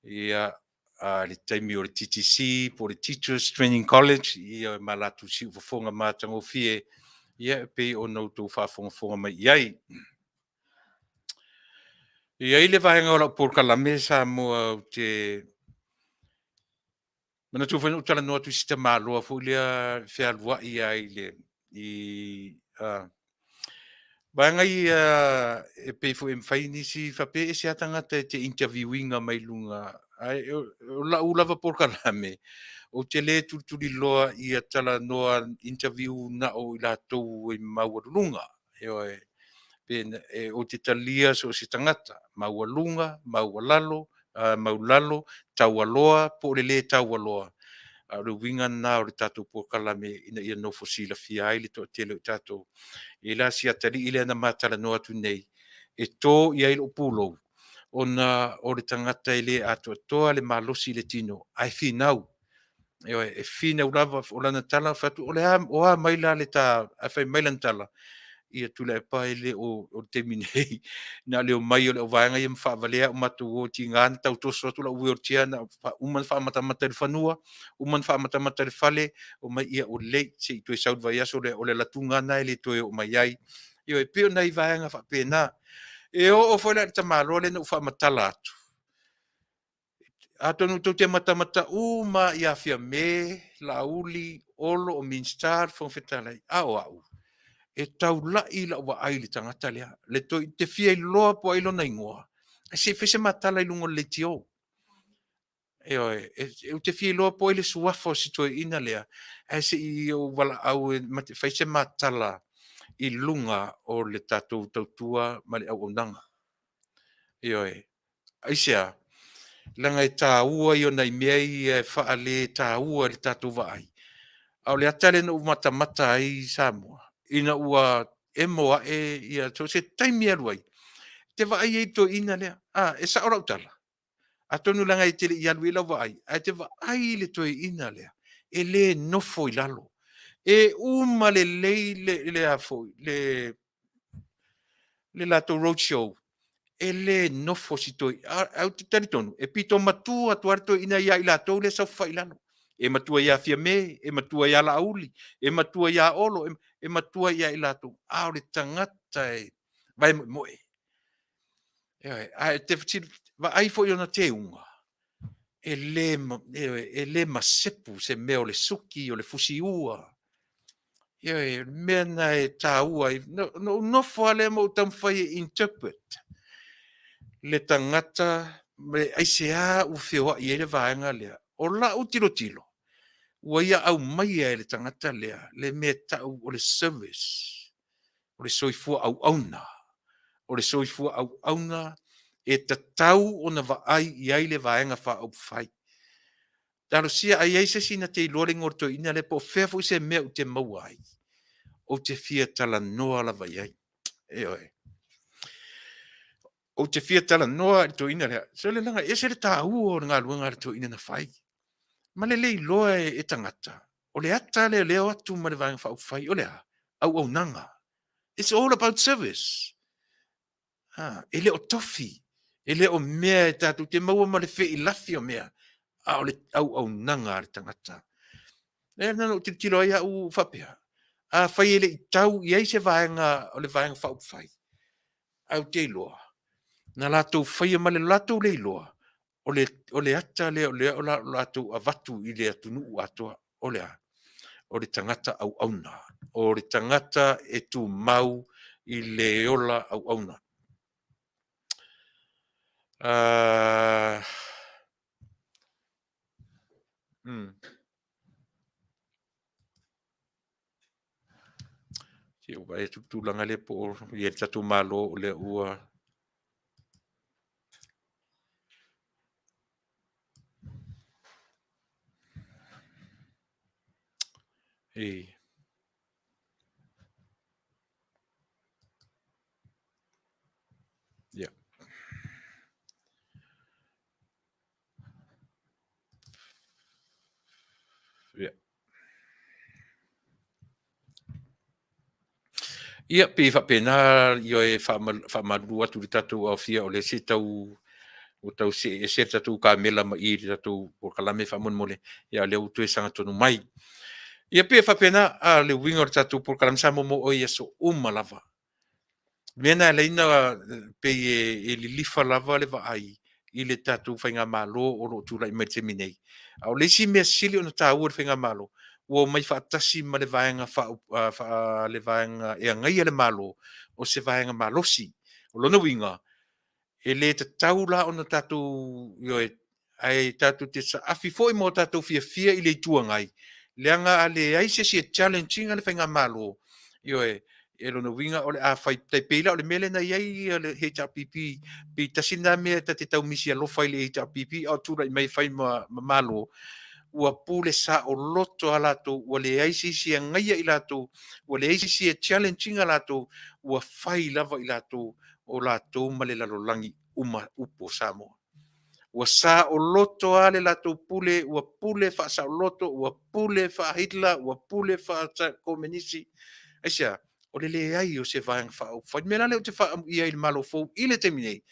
[SPEAKER 2] ia le taimi o le TTC po le Teachers Training College ia malatu si ufafonga mātango fie ia pe o nautou whafonga mai iai. Ia le vahenga o la Polokalame Samoa o te mana tu whanu tala noa tu sita māloa fo lea whialua ai le vahenga e pe fo Pisinisi whape e se atangata te interviewinga mai lunga ai o la ulava Polokalame o te le tutuli loa ia tala noa interview na o I lātou I mauarunga o te talia so se tangata maualunga, maualalo, maulalo, taualoa, po le taualoa. Le winga na o le tatou Polokalame ina ia no fosila fia ai le to tele o tatou. E la si atari ile na matala no atu nei. E tō ia ilo pulo. O le tangata ile ato toa le malosi le tino. Ai finau. E fina ulava o lana tala fatu o le o maila le ta afai maila tala. Ia Tuilaepa ele o te minei na leo mai o le vaenga ia mawhavalea o matu o ti ngāna tau toso atu la ue o tia na uman whaamatamata le whanua, uman whaamatamata le whale, o mai ia o lei se I tue saud vai aso o le latungana ele tue o mai ai. Ia e pio nei vaenga whapena. E o whaile le tamalo le na whaamatala atu. Ato nu tau te matamata ma ia Afiafi, lauli, olo o minstar, whangwhetalai, au. E tau lai la wa ai le tangata lea. Le toi te fia I loa po ai lona ingoa. E se fese matala I lungo le tio. E te fia I loa po ai le suafo si toi ina lea. E se I o wala au e fese matala I lunga o le tatou tautua ma le au onanga. Aisea, langa e tā ua I o nei mea I wha le tā ua le tatou wa ai. Au le atale na mata ai Samoa. Ina ua e moa ia to se taimi aluai. Te wa ai to ina lea. E sa ora utala. A tonu langa I te le ialu ila wa ai. A te wa ai le to ina lea. E le nofo I lalo. E uma le le afo. Le lato roadshow. E le nofo si toi. Au te tari tonu. E pito matua tuarto ina ia I lato le sau fa I lalo. E matua ia Afiafi, e matua ia lauli, e matua ia olo, e matua ia I lato. Au le tangata vai moe. Te va ai fo ona te unga. E le masepu se meo le suki o le fusi ua. Mena e tā ua. No fale mo tamwhai interpret. Le tangata, me aisea u whioa I ele vaenga lea. O la u tilo. Ua ia au mai e le tangata lea. Le mea tau o le service. O le soifua au auna. O le soifua au auna. E tatau o na vaai I ai le vaenga wha au whai. Taro sia ai eise sina te ilore ngorto ina le po fefo se mea u te maua ai. O te fia tala noa la vai ai. O te fia tala noa I to ina lea. So le langa, ese le tā ua o ngā luanga to ina na whai. Ma le lei loa e tangata. O le ata le leo atu ma le vaenga wha au whai. O lea, au nanga. It's all about service. E le o tofi. E le o mea e tātou te maua ma le whi I lafi o mea. Au nanga le tangata. E nana o te tiro ai au whapea. Whai ele I tau I eise vaenga o le vaenga wha au whai. Au te iloa. Na lātou whai ma le lātou le iloa. O le ata le o lātou avatu I le atu nuu atoa. O lea. O le tangata au auna. O le tangata e tu mau I le ola au auna. Si o vai tu langa le po I tatu malo le ua. Yeah. Ia pe fa pena yo e fa malua tu tatu Afia o le se tau o tau se tatu ka mela ma I tatu Polokalame fa mon mole ia le utu e sanga tonu mai. Ia pe fa pena a le winga o tatu Polokalame sa mo o ia so lava. Mena le ina pe e lilifa lava le va ai I le tatu whainga malo o lo tula I mai te minei. Au le si mea sili o na tā ua whainga malo. Ua mai whaatasi ma le vaenga le vaenga e ngai le malo o se vaenga malosi. O lona winga. E le te taula o na tatu ai tatu te sa afi foi mo tatu fia I le tua ngai. Leanga ale ai se challenging le whainga malo. E lona winga o le a fai tai peila o le mele na iai le HRPP pe tasina me te tau misi alofa I le HRPP o tura I mai fai malo ua pule sa o loto a lato ua le aisi si a ngaia I lato ua le aisi si a challenging a lato ua fai lava I lato o lato ma le lalolangi upo Samoa. Ua sa o loto a le lato pule ua pule fa sa o loto ua pule fa Hitler ua pule fa komenisi aisia o le ai o se vaenga wha fai mena leo te wha ia I le malo fau I le te minei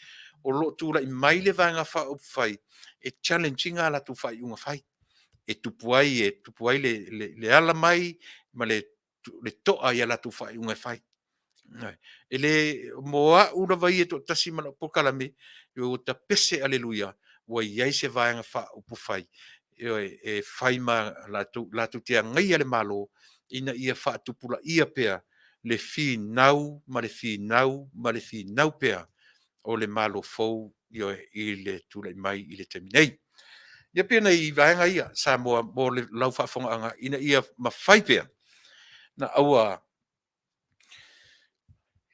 [SPEAKER 2] o lo tūra I mai le vaenga wha fai e challenging a la tu whai unga whai e tupu ai le ala mai ma le toa I a la tu whai unga whai e le moa ura vai e to tasi mana Polokalame o ta pese aleluia wa iai se vaenga wha upu whai e whai ma la tu te ngai ale malo ina ia wha tupula ia pea le fi nau ma le fi nau ma le fi nau pea o le malo fou I le tula mai I le terminei. Ia pena I vaenga ia Samoa mo le lau whaafonga anga ina ia mawhai pea na aua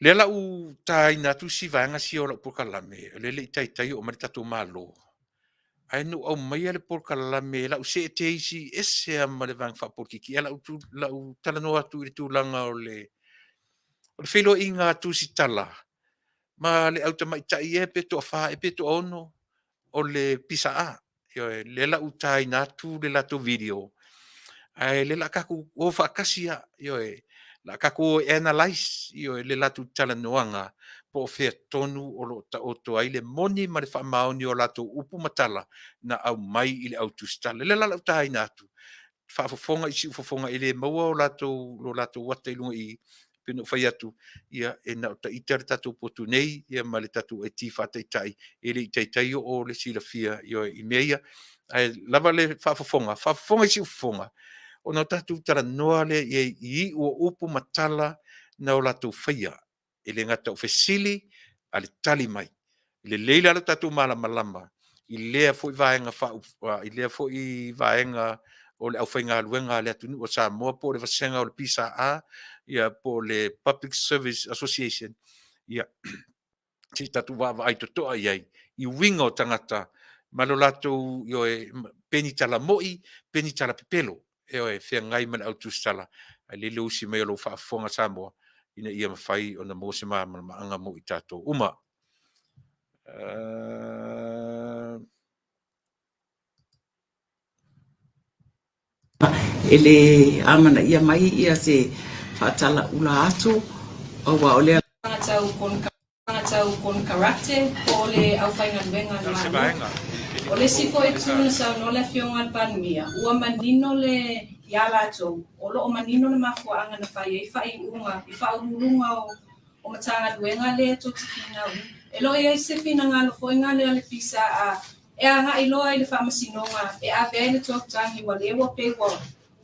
[SPEAKER 2] le lau tai na tu si vaenga si o la Polokalame le tai o mari tatu malo ai no au mai le Polokalame la se te isi ese a ma le vang fa porkiki la u tala no atu I tu langa o le filo inga tu si tala ma le auta mai tai e pe to fa e pe to ono o le pisa a le la u tai na tu le la to video ai le la kaku o fa kasia la kaku analyze le la tu tala noanga po fe tonu o lo ta o to ai le moni ma le fa maoni o la to upu matala na au mai I le autu stale le la u tai na tu fa fofonga isi fofonga I le maua o la to wata I lunga I pino fai atu ia e na ta iter tatu potu nei ia ma le tatu e tifa tai ele tai o le silafia I meia ai lava le fa fofonga isi fofonga o na tatu tara noa le I o upu matala na o latu faia ele ngata o fesili ale tali mai le leila le tatu malama I lea fo I vaenga I lea fo I vaenga o le au whainga luenga le atu o Samoa po le vasenga o le pisa a ia po le Public Service Association ia si tatu wawa ai to toa iai I winga o tangata malo lato peni tala moi peni tala pepelo fia ngai man au tustala ai le usi mai o lo whaafonga Samoa ina ia mawhai o na mose maa anga mo I tato uma
[SPEAKER 4] ele amana ia mai ia se fatala ula atu o wa ole
[SPEAKER 5] tau kon karate o le au whainga luenga Malo. O le sifo e tūna sa no le fionga Manuia. Ua manino le iala atou. O lo o manino le mafua anga na whai e whai unga. I whai urunga o matanga luenga le to tikina. E lo e se fina ngalo fo inga le ale pisa a e anga I loa I le whamasinonga. E a vea le tok tangi wa lewa pe wa.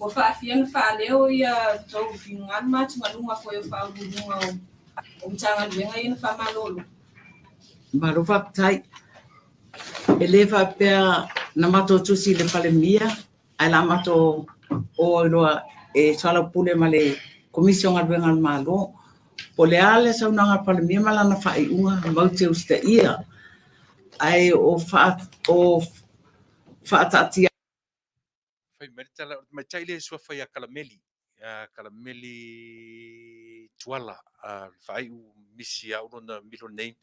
[SPEAKER 5] Wa whaafia na wha leo ia tau finunga matu ngalunga ko e whai urunga o matanga luenga I na whamalolo.
[SPEAKER 4] marufa tai ele va pea na mato tusi le palemia ai la mato o loa e sala pule male komisión albenga Malo po le ale sa una palemia mala na fai unga maute uste ia ai o fa tatia
[SPEAKER 2] fai merita mai tai le sua fai a kalameli tuala fai misi au na milo nei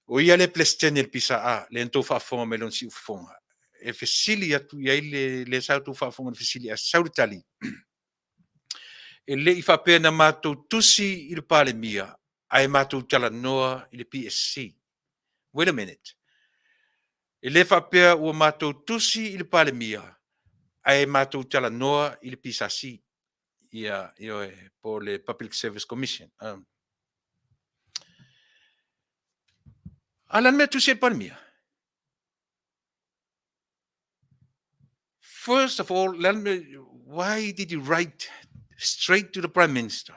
[SPEAKER 2] o ia le plestene il pisa a le ento fa fonga melon si fonga e fesili atu ia le sa tu fa fonga fesili a sautali E le I whapea na mātou tusi I le pale mia, ai mātou tala noa I le PSC. Wait a minute. E le whapea ua mātou tusi I le pale mia, ai mātou tala noa I le PSC. Ia, po le Public Service Commission. Alan mea tusi I le pale mia. First of all, why did you write straight to the Prime Minister?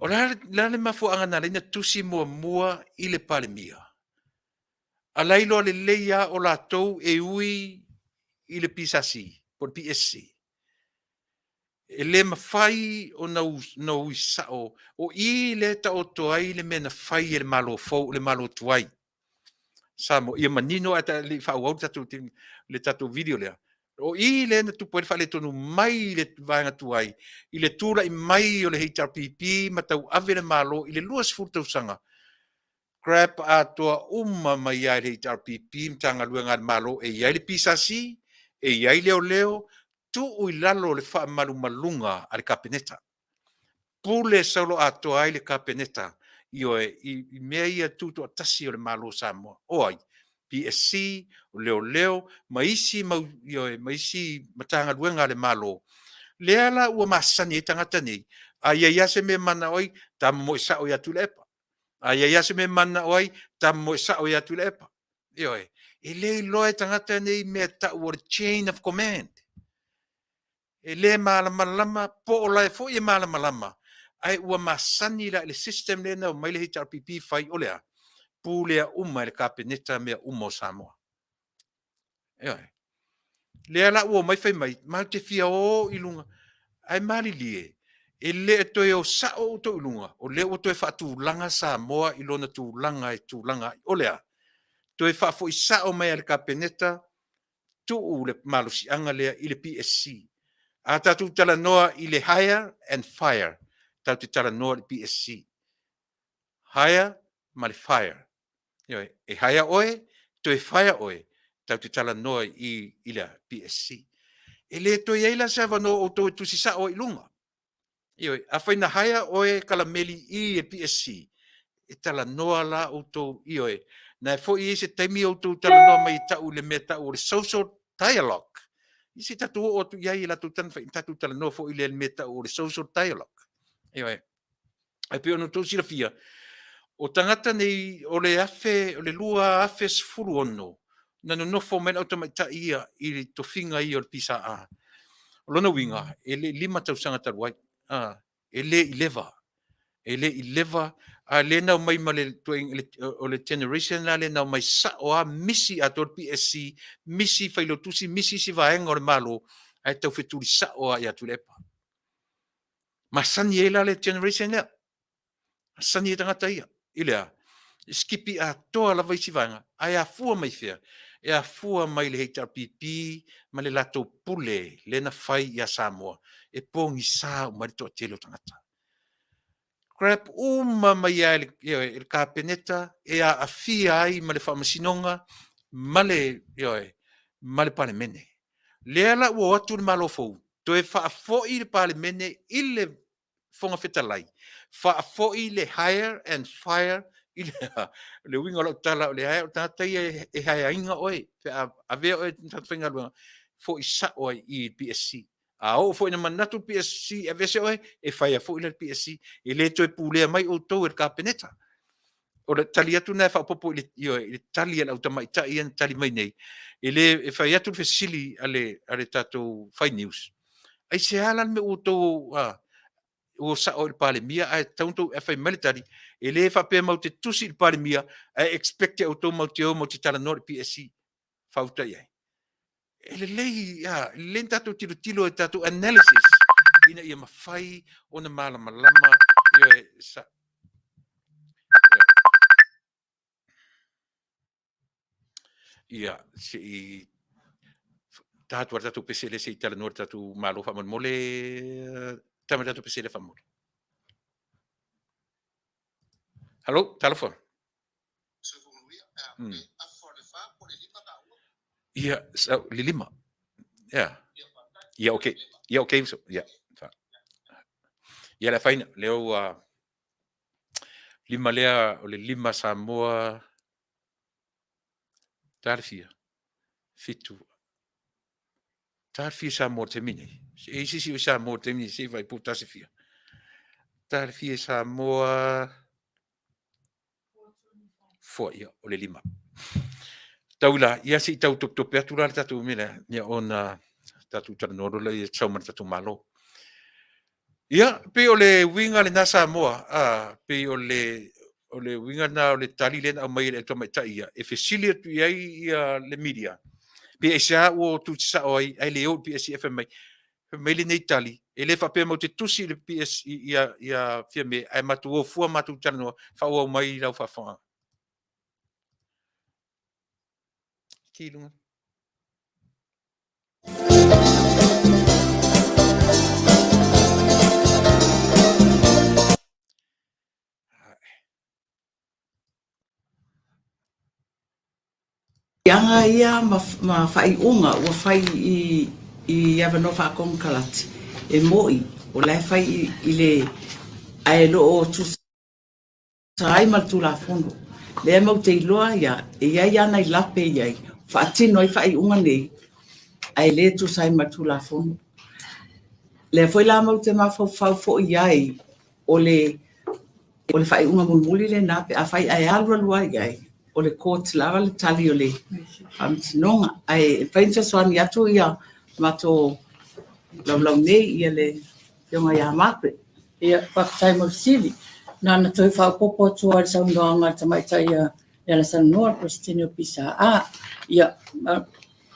[SPEAKER 2] O le mafuanga na le tusi mua I le pale mia. A lailo le leia o la tou e ui I le PSC, po le PSC. E le mawhai o na ui sao, o I le ta o toai le mena whai le malo fau, le malo tuai. Samoa, ia manino ata le whauau le tatu video lea. O I le na tupu e whale tonu mai le vaenga tuai, I le tūra I mai o le HRPP, matau ave le malo, I le luas furtau sanga. Grab atua mai ai le HRPP, mtanga luenga malo, e iai le pisasi, e iai leo, tu ui lalo le wha malunga ale kapeneta. Pule solo atua ai le kapeneta, I mea ia tutu atasi o le malo Samoa. Oi, PSC, leo, maisi matanga luenga le malo. Leala ua masani e tangata nei, a ia se me mana oi, tamo mo isa o ia Tuilaepa. A ia se me mana oi, tamo mo isa o ia Tuilaepa. E le loe tangata nei mea ta ua chain of command. E le malama, po o lai fo i malama. Ai ua masani la le system le na mai le HRPP fai o lea. Pulea le kapeneta mea o Samoa. Lea la ua mai fai mai, mau te fia o ilunga. Ai mali lie. E le toe o sao o to ilunga. O le o toe whaatulanga Samoa ilona tūlanga e tūlanga o lea. Toe whaafo I sao mai le kapeneta tuu le malusianga lea I le PSC. A tatu tala noa I le hire and fire. Tatu tala noa le PSC. Hire ma le fire. E hire oe, toe fire oe. Tatu tala noa I le PSC. E le toi eila se avano o tō tusi sa o ilunga. A whaina hire oe kalameli I le PSC. E tala noa la o tō Na fo I se taimi o tō tala noa mai tau le mea tau o le social dialogue. I se tatu o tu iai la tu tan tatu tala noa fo I le mea tau o le social dialogue. Ai pe ono tō sila fia. O tangata nei o le lua afe sfuru ono. Nano nofo mena o tamaita ia I le tofinga I o le pisa a. Lona winga, e le 5 tausanga taruai. E le 11. E le 11. A le nau mai ma o le generation la le nau mai sa o a misi a tol PSC, misi failotusi, misi si vaenga o le malo, ai tau feturi sa o a ia Tuilaepa. Ma sani e la le generation lea. Sani e tangata ia. Ilea. Skipi a toa la vaisi vaenga. Ai a fua mai fea. E a fua mai le HRPP, ma le lato pule, le na fai ia Samoa. E pongi sa o marito a telo tangata. Crap mai il kapeneta, e a fia ai ma le whamasinonga, ma le palemene. Le ala ua atu le malo fau. Toe whaafoi le palemene I le fonga fetalai. Whaafoi le hire and fire le winga lo tala le hire tata e haya inga oe. A vea oe tatwinga luanga. Fo I sa oe I PSC. A o fo ina manatu PSC e vese oe e whaia fo ina PSC e le toe pulea mai o tau e kapeneta. O le tali atu na whapopo I le tali ala utamai ta ian tali mai nei. E le e whai atu fesili ale tatou whai news. Ai se halan me o tau o sa o il pale mia ai tauntou e whai military e le whapea mau te tusi il pale mia e expecte o tau mau te o mau te tala no le PSC. Whauta iai. Ele lei len tatu tilo e tatu analysis ina ia mawhai o na malama sa ia si tatu tatu pesele se tala no tatu malo fa mole tama tatu pesele fa mole. Hallo, telefoon. Ia, so lilima. Ja. Ia okay. Ia okay so. Ia. Ia la faina leo lima lea o le lima Samoa tarfia fitu tarfia Samoa te mini. E si Samoa te mini se vai puta se fia. Tarfia Samoa fo ia o le lima. Taula ia si tau top top atu la tatu mila ia ona tatu tanoro la ia chauma tatu malo. Ia pe o le winga le nasa Samoa pe o le winga na o le tali le na mai le toma ta ia e fesilia tu ia le media. Pe esa o tu sa oi ai le o PSF mai le nei tali e le fa pe mo te tusi le PS ia fia me ai matu o fua matu tano fa o mai la fa fa. Kilunga.
[SPEAKER 4] Yanga ia ma fai unga ua fai i avano fa kon kalati e moi o lai fai i le ai lo o tu sai mal tu la fondo le mo te loa ia e ia na i lape ia fa tino i fai unga nei ai le tu sai mal tu la fondo le foi la mo te ma fo ia o le fai unga mulmuli le na pe a fai ai alwa lua ia o le court lava le tali o le nonga ai pensa soan ya tu ia mato lau nei ia le yonga ya mape
[SPEAKER 6] ia whakatai sili nana toi whakapopo tua sa undoanga tamaitai ia la sanoa Christina Pisa ia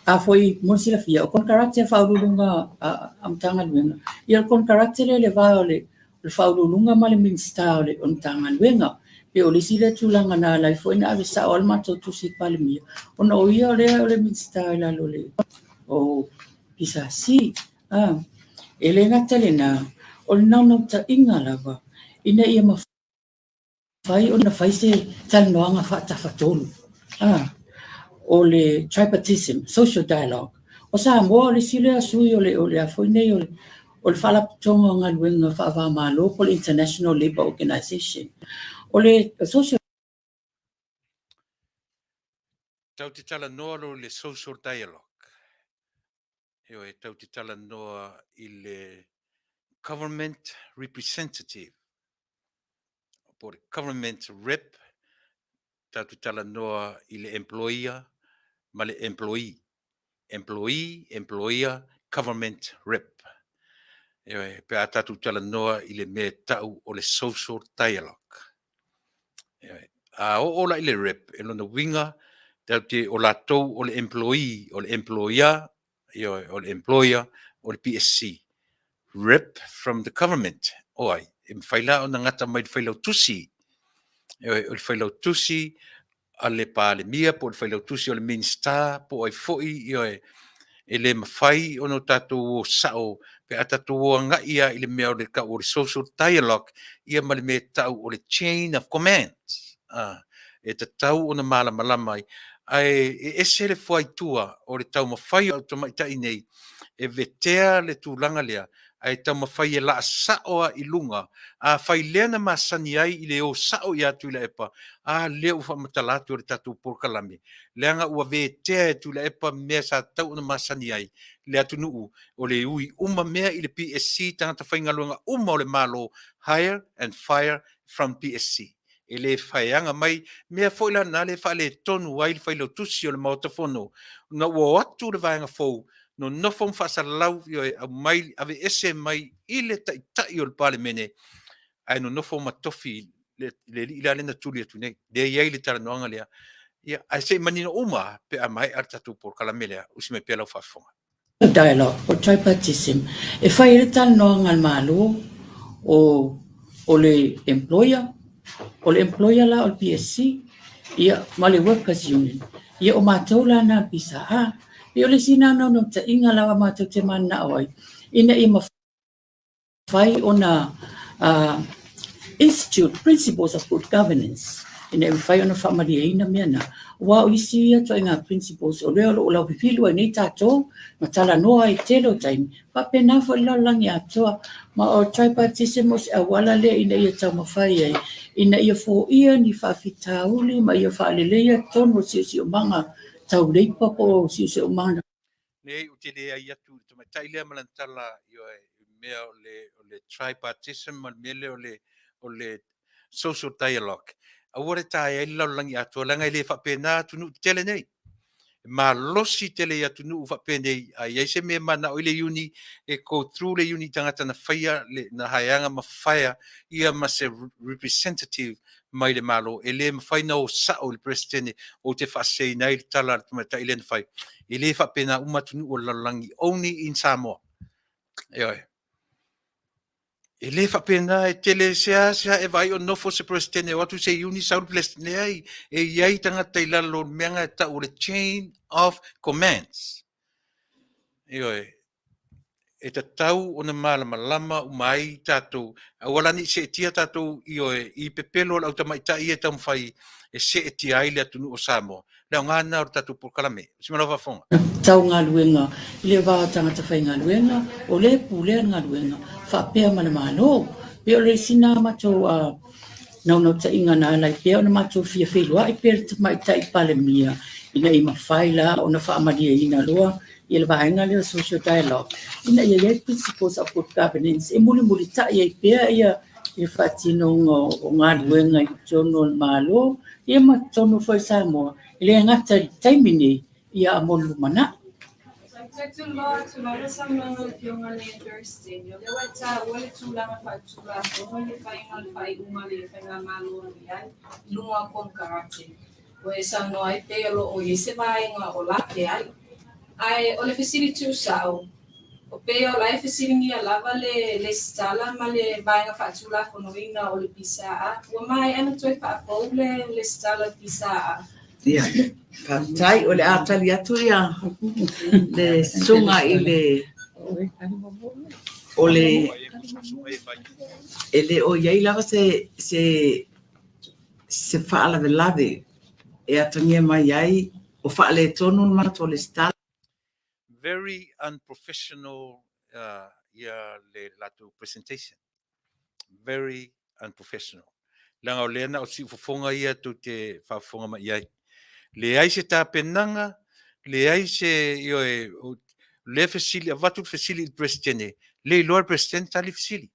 [SPEAKER 6] a foi monsila fia o kon karakter whaurulunga amtanga luenga ia kon karakter le va le whaurulunga ma le minsta le amtanga luenga pe o le sile tulanga na lai foi na ave sa olma to tusi palemia ona o ia le minsta la le o Pisa si ele ngata le na o le nau ta inga lava ina ia ma fai ona fai se talnoanga fata fatolu o le tripartism social dialogue o sa mo le sile asui o le afoi nei o le fala tonga nga luenga fa va malo po International Labour Organization o le social
[SPEAKER 2] Tau te tala noa lo le social dialogue. E tau te tala noa i le government representative. Po le government rep. Tau te tala noa i le employer ma le employee. Employer, government rep. E pe a tatu tala noa i le me tau o le social dialogue. A ola i le rep, e lona winga, tau te o la tau o le employee, o le employer, o le employer, o le PSC. Rep from the government. Oi, e mwhaila o na ngata mai whailau tusi. O le whailau tusi, a le pa le mia, po le whailau tusi o le minister, po ai foi, e le mawhai o no tātou o sao, pe a tātou o ngaia i le mea o le ka o le social dialogue, ia ma le mea tau o le chain of command. E te tau o na malama ai e se le fuai tua o le tau mawhai o to maitai nei, e vetea le tūlanga lea, ai tau mawhai e la saoa i lunga, a whai lena masani ai i le o sao i atu i la epa, leo whamatalatu o le tatu Polokalame. Leanga ua vetea e tu la epa mea sa tau na masani ai, le atu nuu o le ui uma mea i le PSC, tangata whaingaluanga uma o le Malo, hire and fire from PSC. E le whaianga mai, mea whoila na le whale tonu ai le whailo tusi o le maotafono, na ua atu le vaenga fou, no nofom Fasa lau a mai ave ese mai i le tai o le palemene, ai no nofom matofi le ila lena tuli atu nei, le iai le tala noanga lea, ia ai se manino uma pe a mai ar tatu Polokalame lea, usi me pia lau whafonga.
[SPEAKER 6] dialogue o tripartism e fai le tal noanga al malo o le employer la o le PSC ia ma le workers union ia o mātou la na pisa ia o le sina no ta inga lawa mātou te mana oi ina i ma fai ona institute principles of good governance ina whai ona whamari eina mea na. Wa o isi ato inga principles o leo o lau pipilu nei tato, ma tala noa i telo taimi. Whapena fo lau langi atoa, ma o tripartism o se awala le ina ia tau mawhai ai. Ina ia fo ia ni whawhitauli, ma ia whaalelea tono si o manga tau leipa po si o manga.
[SPEAKER 2] Nei o te lea i atu, te mai tailea malantala i o mea o le tripartism, ma mele o le social dialogue. A wore tae ai lau langi atua, langa i le whapena tunu tele nei. Ma losi tele ia tunu whapena i a iaise mea mana o le uni, e ko through le uni tangata na whaia, na haianga ma whaia, ia ma se representative mai le malo, e le mawhaina o sao le presidente o te whasei nei tala tuma ta ile na whai. E le whapena umatunu o lalangi, only in Samoa. Eoi. E le whapena e tele sea e vai o nofo se presidente o atu se uni saul presidente ai, e iai tangata i lalo meanga e ta o le chain of commands. Eoi. E ta tau o na malama umai tātou, a wala ni se tia tātou i pepelo au tamaita i e tau mwhai e se tia ai le atunu o Samoa. Leo ngana o tātou Polokalame. Simana wafonga.
[SPEAKER 6] Tau ngā luenga, le wā tangata whai ngā luenga, o le pūlea ngā luenga, whapea mana Malo. Pea o le sina mato nau ta inga nā lai, pea o na mato fia whelua, i pere te mai tai pale mia, ina i mawhaila, o na whaamaria ina loa, i le vaenga le social dialogue. Ina ia iai principles of good governance, e muli ta ia i pea ia i whatino o ngā luenga i tono Malo, ia ma tono whai Samoa, i le ngata i taimini ia a molu mana.
[SPEAKER 5] Tuloa sa mga piyonga ni Thursday. Yung lewa wale tulanga pa tula. Wale paingal pa umali pa Malo yan. Lunga kong karate. Wale sa no ay pero o yese ba nga olate ay. Ay ole facility usao. O pero la facility ngia lava le stala male ba nga fa tula kono ina ole pisa. Wa mai ana toi fa le stala pisa.
[SPEAKER 4] Ia, whātai o le ātali atu ia, le sunga i le, o le, e le o iei lava se whaalawe lawe, e atangia mai ai, o whaale tonu mato le stala.
[SPEAKER 2] Very unprofessional le latu presentation. Very unprofessional. Langa o lena o si fofonga ia tu te whafonga mai iai. Le ai se tāpenanga, le ai se le fasili, a watu fasili presidente, le loa presidente tali fasili.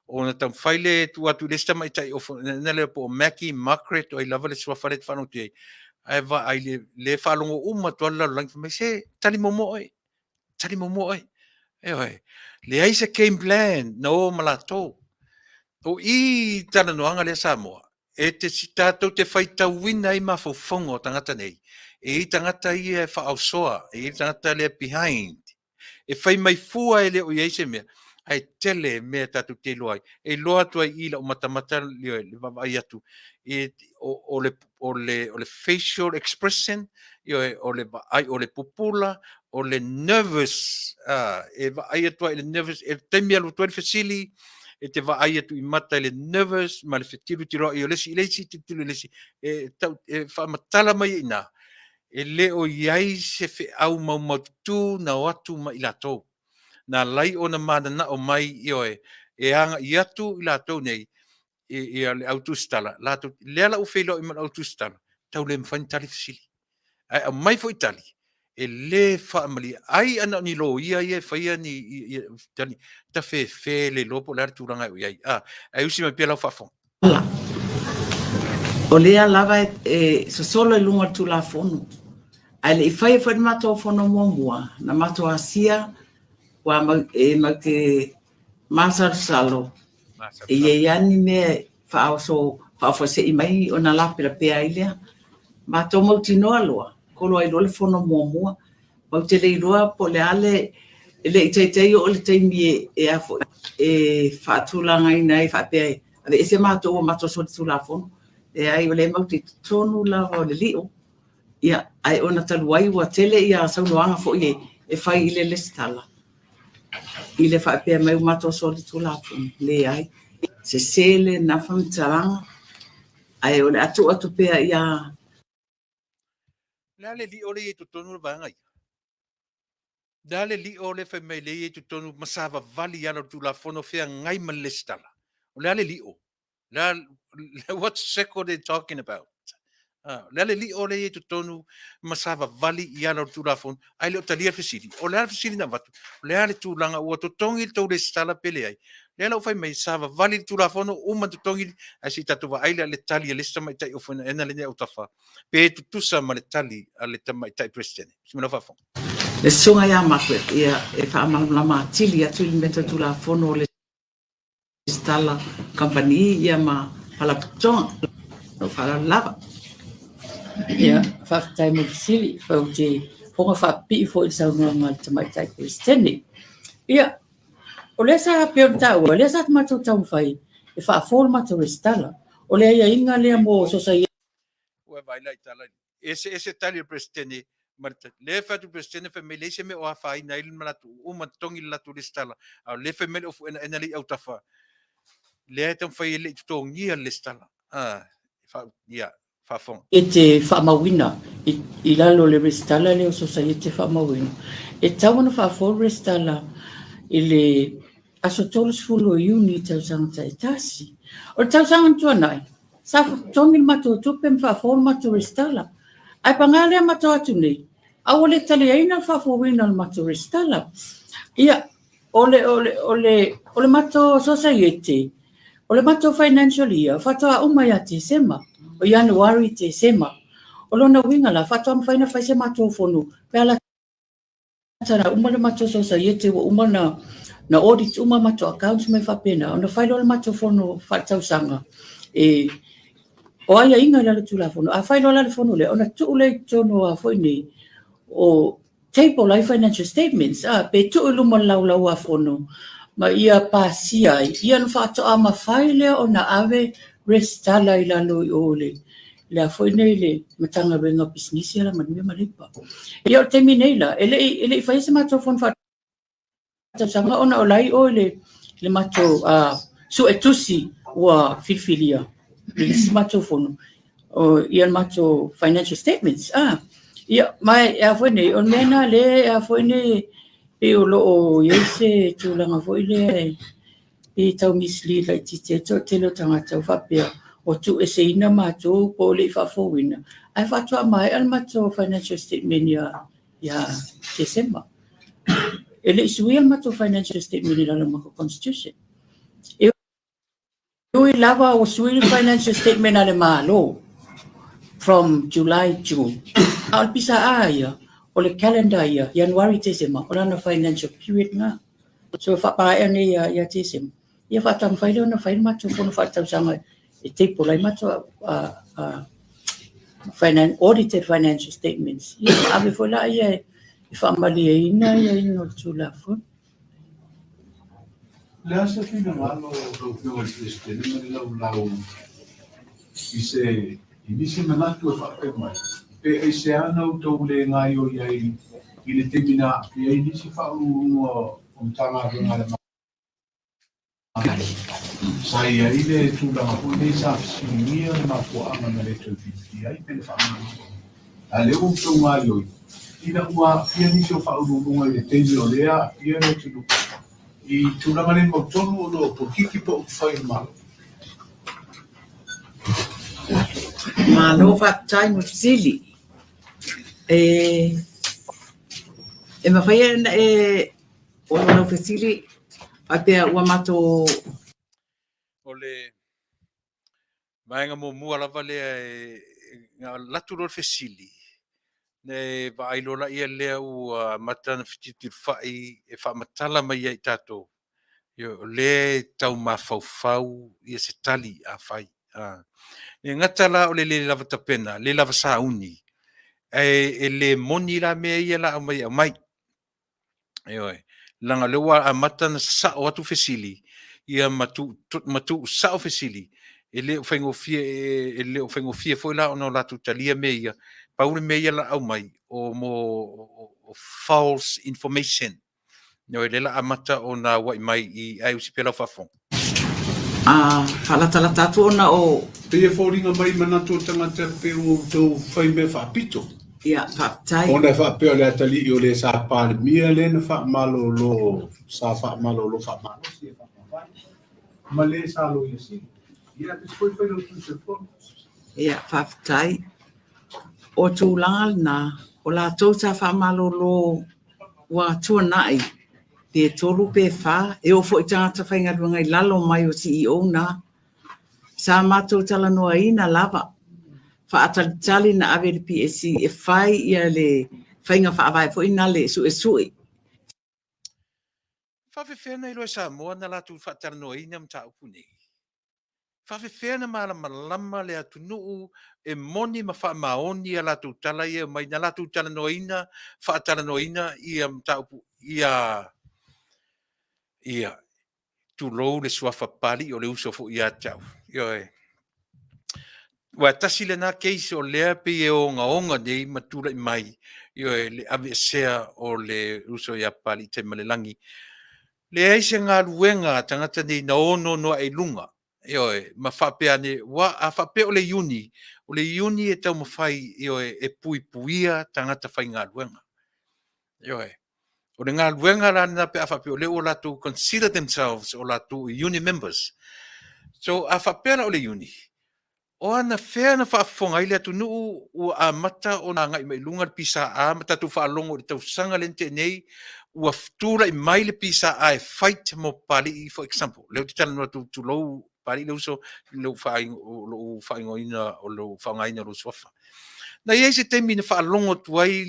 [SPEAKER 2] O na tam whaile tu atu lesta mai tai o na le po Mackie, Margaret, o i lava le swafare te whanau te ai. Ai le whalongo uma tuala lang mai se tali momo oi. Le ai se game plan, no malato. O I tana noanga le Samoa. E te si tātou te whaita wina i mawhawhongo tangata nei. E I tangata I e whaausoa, e I tangata le behind. E whai mai fua e le o iese mea, ai tele mea tātou te loai. E loa tua I la o matamata le wawai atu. O le facial expression, o le pupula, o le nervous, e wai atua le nervous, e teimi alu tua le fasili, e te vaai atu I mata le nervous, ma le whetiru tiro I o lesi, te tilu lesi, e whamatala mai ina, e le o iai se whi au maumautu na o atu ma I latou. Na lai o na mana na o mai I oe, e anga I atu I latou nei, e le autustala, latou, leala u whelo I man autustala, tau le mwhanitali fasili. Ai au mai fo Itali. E le whaamali, ai ana ni lo ia whaia ni tani, ta le lopo le arturanga o iai. Ai usi mai pia lau whafong.
[SPEAKER 4] O lea lava so solo I lunga tu la fono. Ai le I whai mato fono mua, na mato asia, wa ma te masa salo. E iani me whaafo se I mai o na lapira pea ilea. Mato mautinoa loa. Kolo ai le fono mua. Mau te rei roa po le ale, le I o le taimi e afo, e whaatulanga I nei whapea. Ave ese mato o mato so tu la fono. E ai o le mau te tonu la o le lio. Ia, ai ona taluai ua tele ia saunoanga fo I e whai I le lestala. I le whapea mai o mato so tu la fono. Le ai. Se sele na whamtaranga. Ai ole atu pea ia.
[SPEAKER 2] Lale li ole tu tonu bangai. Dale li ole fe mai le tu tonu masava vali ya tu la fono fea ngai malestala. Lale li o. What circle they talking about? Lale li ole tu tonu masava vali ya tu la fono. Ai le talia fesili. O le fesili na vatu. Le tu langa o to tongi to le stala pele ai. Le la fai mai sava vali tu la fono o ma tu tongi asi tatu va ai le talia le sta mai tai o fona ena le ne utafa. Pe tu tusa ma le tali ale tamai tai Christian. Simona fa fon.
[SPEAKER 4] Le sunga ia makwe ia e whaamalama tili atu i meta tu la fono le stala company ia ma palaputonga no whala lava.
[SPEAKER 6] Ia, whakatai mo sili, whau te honga whapi fo i Saunia ngā tamai tai Kristeni. Ia, o lea sa peo tau, o lea sa tamatu tau whai, e whaafol matu restala, o lea ia inga lea mo sosa ia.
[SPEAKER 2] Ua vai lai tala. Ese tali Kristeni Marta, le fa tu presidente fa me le se me o fa ina il malatu o matongi la tu listala a le fa me of en ali autafa le tam fa ile to ngia listala fa ya fa fon
[SPEAKER 6] E te whaamawina, i lalo le restala leo society whaamawina. E tawana whaafol restala i le aso tolus fulo iuni tau sanga tai tasi. O tau sanga tua nai, sa tongi matu tupe whaafol matu restala. Ai pangalea matu atu nei. Au ole tali aina whaafowina matu restala. Ia, ole matu society, ole matu financial year, whatoa umai ati sema. O Januari te sema. O lona winga la, whatoa mwhaina whai se matu fonu. Pea la tana, umana matu society, umana na audit, matu accounts me whapena. Ona whai lola matu fonu whatau sanga. O aia inga lala tula fonu. A whai lola fonu le, ona tuule tono a fwini o table ai financial statements. Pe tuuluma lau a fonu. Ma ia pasia, ia na whatoa ma whai lea ona ave restala I lalo I ole. Le foi nei le matanga renga Pisinisi ala Manuia malipa. Ia o temi nei la, ele fai se mato fon fa sanga ona olai ole le mato su etusi wa filfilia. Le mato fon o ia mato financial statements. Ia mai a foi nei on mena le a foi nei e o lo o yese tu langa foi le e tau misli lai tite te lo tangata whapea o tu e se ina mātou po le whawhowina. Ai whatua mai al mātou financial statement ia December. E le isui al mātou financial statement I lana mako constitution. E ui lava o sui financial statement ale Malo from July, June. Al pisa ia o le calendar ia January December o lana financial period nga. So whapaea ne ia December. Ia whatam whaile ona whaile mātou pono whatau sanga e te polai mātou audited financial statements. Ia ave foi la ia e whamali e ina o tūla fo.
[SPEAKER 1] Le asa whina ngalo o pio al Kristeni mani lau I se inisi manatu e whape mai. Pe e se ana o tau le ngai o iai I le temina pe e inisi whaunga o mtanga runga le sai ai le tūlanga po le sa fisinia le mapuanga na le tauwhiti ai pe le whaunga. A le o tau ngai oi. Ina ua fia nisi o whaunga le teimi o lea fia le tulu. I tūlanga le mautonu o lo po kiki po whai malo.
[SPEAKER 4] Malo whatai mo sili. E mawhaia o lona whesili a pea ua mato
[SPEAKER 2] o le vaenga mo mua lava lea ngā latu rol fesili. Ne vaailola ia lea ua matana fititir whai e whaamatala mai ai tātou. Yo le tau mawhauwhau ia se tali a whai. E ngatala o le lava tapena, le lava sauni. E le moni la mea ia la mai a mai. Eoi, langa lewa a matana sa o atu fesili. Ia matu sa o fesili. E le whaingo fie foi la ono latu talia mea. Paule mea la au mai o mo false information. Eoi, le la amata o na wai mai I ai usi pela whafong.
[SPEAKER 4] Whalatalata atu ona o
[SPEAKER 1] Te fōringa mai mana tō tangata pero tō whai me whapito.
[SPEAKER 4] Ia, whaptai.
[SPEAKER 1] Ona whapeo le atali i o le sa pāle mia le na whamalo lo, sa whamalo lo whamalo si e whamawhai. Ma le sa lo i si. Ia, te skoi whai lo tu se pō.
[SPEAKER 4] Ia, whaptai. O tūlanga na, o la tōta whamalo lo wa tuanai. Te toru pe wha, e o fo i tangata whaingaruanga i lalo mai o CEO na. Sa mātou tala noa ina lava. Whaatalitali na awe le PSC e whai ia le whainga whaawai fo ina le su e sui.
[SPEAKER 2] Whawhiwhena i loe Samoa na latu whaatara noa ina mta upu nei. Whawhiwhena malama le atu nuu e moni ma whaamaoni a latu tala ia mai na latu tala noa ina, whaatara noa ina ia mta upu ia tu lou le suafa pali o le uso fo ia tau. Ioe. Wa tasi le na keisi o lea pe e o onga nei matura i mai. Ioe le ave sea o le uso ia pali te malelangi. Le aise ngā luenga tangata nei na ono noa e lunga. Ioe, ma whapea ne, a whapea o le uni. O le uni e tau mawhai ioe e pui puia tangata whai ngā luenga. Ioe. O le ngā luenga la na pe a whapea o le o latu consider themselves o latu uni members. So a whapea o le uni. O ana whea na whaafonga ile atu nuu ua a mata o nga ngai mai lunga le pisa a mata tu whaalongo le tau sanga lente nei ua ftura i mai le pisa a e fight mo pali, for example. Leo te tala nua tu lou pali leo so leo whaingo ina o leo whaingaina lo swafa. Na iei se temi na whaalongo tuai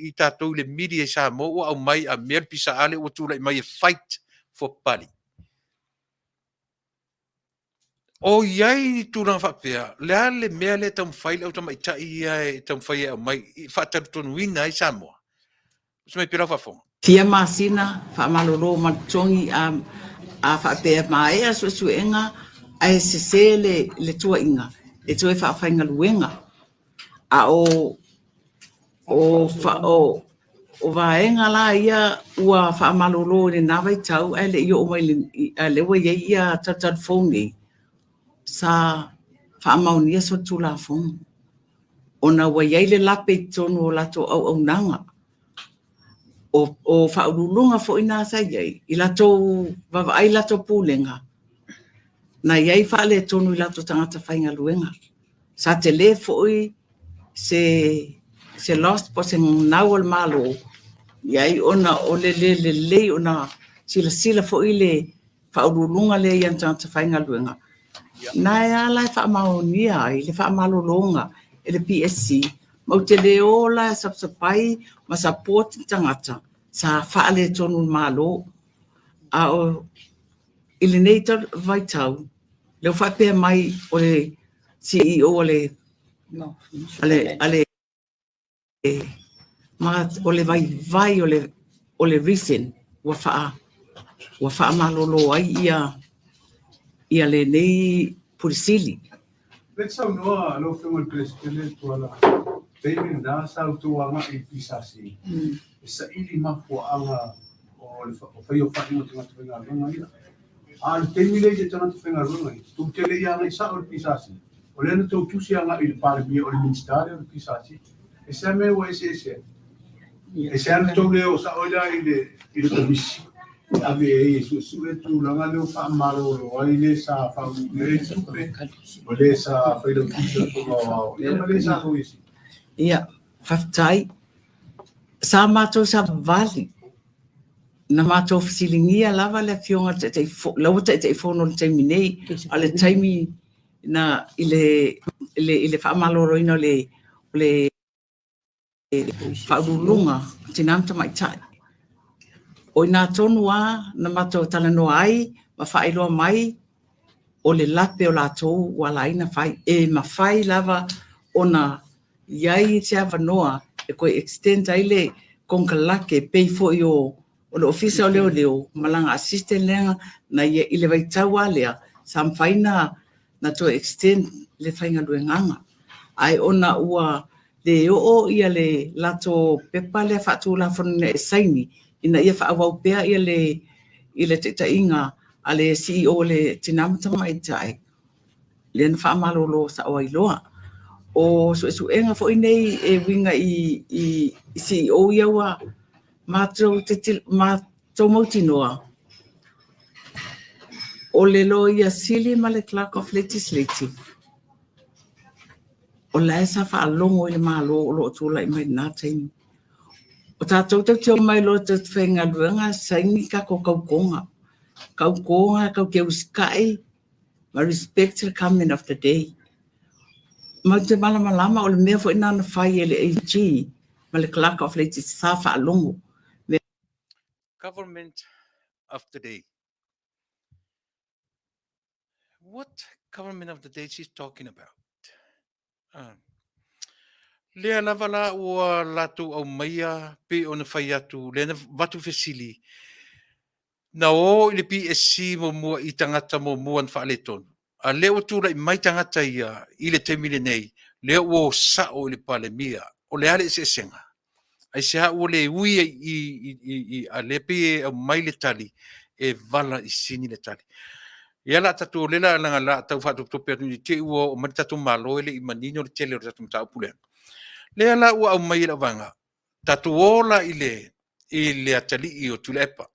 [SPEAKER 2] i tātou le media sa mo ua au mai a mea pisa a le ua tura i mai e fight for pali. O iai ni tūranga whapea, lea le mea le tau mwhaile au tamai tai ia e tau mwhaile au mai, whaataru tonu ina i Samoa. Usa mai pira whafonga.
[SPEAKER 4] Tia masina, whaamalolo matongi a whapea maea suenga, a e se le tua inga, e tue whaafainga luenga. A o vaenga la ia ua whaamalolo le nawai tau, a le i o mai le wa ia tatad fongi. Sa whaamaunia so tula fong. Ona wa iai le lape tonu o lato au nanga. O whaurulunga fo ina sa iai. I lato vavai lato pūlenga. Na iai whaale tonu i lato tangata whainga luenga. Sa te le fo i se lost po se ngawal malo. Iai ona o le ona sila fo i le whaurulunga le ian tangata whainga luenga. Na ia lai whaamaunia i le whaamalolonga e le PSC. Mau te leo la sapsapai ma support tangata sa whaale tonu malo. A o i le neitar vaitau. Leo whapea mai o le CEO o le o le vai o le recent wa whaamalolo ai ia Lenei Pisinisi.
[SPEAKER 1] Let's say no, Alofipo el presidente tuala. Baby na sa tuanga i Pisinisi. Sa ili mapo anga o fai o fai o tanga tanga runga. Al temile je tanga tanga runga. Tu tele ia ngai sa o Pisinisi. O le no tu tusi anga il parmi o il ministero o Pisinisi. E sa me o ese. E sa no le o sa o la il comisi. Ave isso tu langa le fa malo lo ai sa fa le tupe o le sa fa le tupe le sa ho isi
[SPEAKER 4] ia whaftai sa mato sa Vale na mato fisilingia lava le fionga te fono le taimi nei ale taimi na ile whaamalo ino le whaurulunga tinamta mai tai. O nā tonua na mato talanoa ai, ma whaeloa mai, o le lape o lātou wala ina whai, e ma whai lava o na iai te awanoa, e koe extend ai le konkalake, pei fo i o le ofisa o leo, malanga assistant lea, na i le waitau a lea, sa mwhaina na to extend le whainga luenganga. Ai ona ua le o ia le lato pepa le whatu la whanuna e saini, ina ia whaawau pea ia le te tainga a le CEO le tinamata mai tai. len fa malolo sa o iloa o su enga fo nei e winga i CEO ia wa mato motinoa o le lo ia sili ma le clerk of legislative o la sa fa longo le malo lo tula i mai na taimi o tatou te mai lo te whenga luenga saingi ka ko kaukonga kau ke uskai ma respect the coming of the day ma te malama o le mea fo ina na fai ele AG ma le clerk of legislative sa fa longo
[SPEAKER 2] Government of the day. What government of the day she's talking about? Lea lava la ua latu au maia pe o na whai atu, lea na watu fesili. Na o ili PSC mo mua i tangata mo mua na whaale tonu. A leo tūra i mai tangata ia, i le te Lenei, leo o sao ili pale mia, o le ale se senga. Ai se hao le ui i a le pe au mai le tali, e vala i sini le tali. Ia la tatu lela langa la tau whatu tope atu ni te ua o mani tatu malo ele i manino le tele o tatu mtau pule. Lea la ua au mai la vanga. Tatu ola i le atali i o Tuilaepa.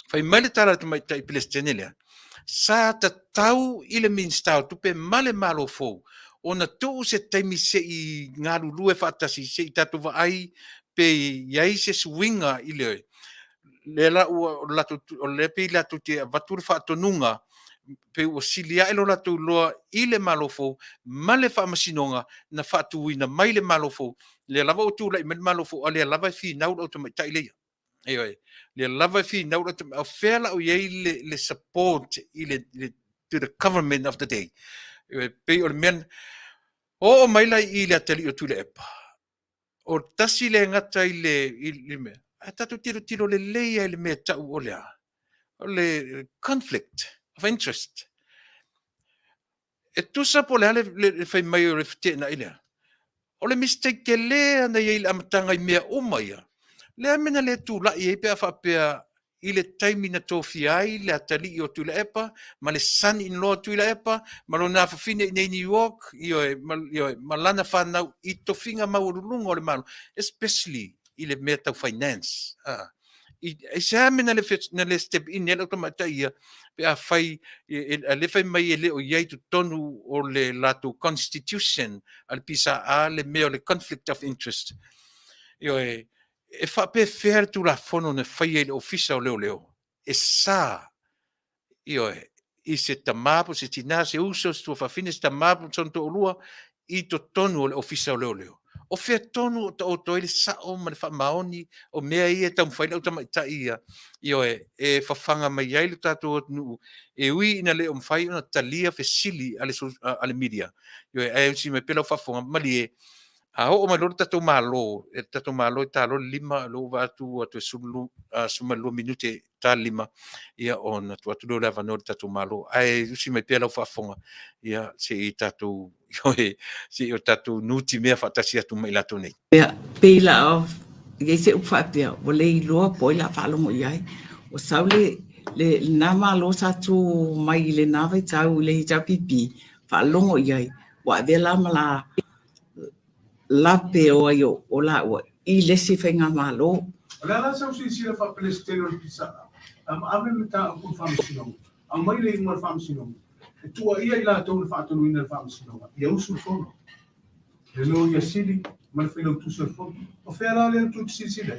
[SPEAKER 2] Fai mai le tala tu mai tai Palestine lea. Sa ta tau i le minstau tupe male malo fou. Ona tuu se taimi se i ngaru lue whaatasi se i tatu wa ai pe iai se suinga i le le la o le pe la tu te vatur whaatonunga pe o silia elo la tu loa i le malofo male whaamasinonga na whaatuina mai le malofo le lava o tūla i me malofo a le lava fi nau o tamai taileia e le lava fi nau o tamai a whela o iei le support i le to the government of the day pe o le men o maila i le atali o Tuilaepa o tasi le ngata i le me a tatu tiro le leia i le mea tau o lea o le conflict of interest e tusa po le fai mai o le fitena i lea o le mistake ke lea na iei le amatanga i mea umaia lea mena le tūla i ei pea whapea i le taimi na tofi ai le atali i o Tuilaepa ma le son-in-law Tuilaepa ma lo na whawhine i nei New York ma lana whanau i tofinga maurulunga o le malo especially i le mea tau finance i se amena le step in ele o mata ia pe a fai le fai mai ele o iai tu tonu o le latu constitution al pisa a le mea le conflict of interest e fa pe fair tu la fono ne fai ele ofisa o leo e sa i se tamapo se tina se uso tu fa fine se tamapo son to lua i to tonu o le ofisa o leo o fe tonu o to ele sa o ma fa maoni o mea ia tam fai o tam ta ia e fa fanga mai ai le tatu nu e ui ina le o fai ona talia fe sili ale media e si me pelo fa fonga mali a o ma lo tatu malo e talo lima lo va tu to sulu suma lo minute ta lima ia on tu lo lava no tatu malo ai si me pelo fa fonga ia si tatu si o tatu nuti mea fatasi atu mai lato nei.
[SPEAKER 4] Peila o iei se ufa pia o le iloa po ila whaalongo iai o saule le nama lo tatu mai le nawe tau le hita pipi whaalongo iai wa de la mala lape o ayo o la o i lesi whenga malo.
[SPEAKER 1] Ala sa usi sila fa Palestine o pisa ame meta o famsino a mai le mo famsino tua ia ila tau fa tonu ina famsino ia usu fono le lo ia sili mal filo tu so fono o fela le tu sila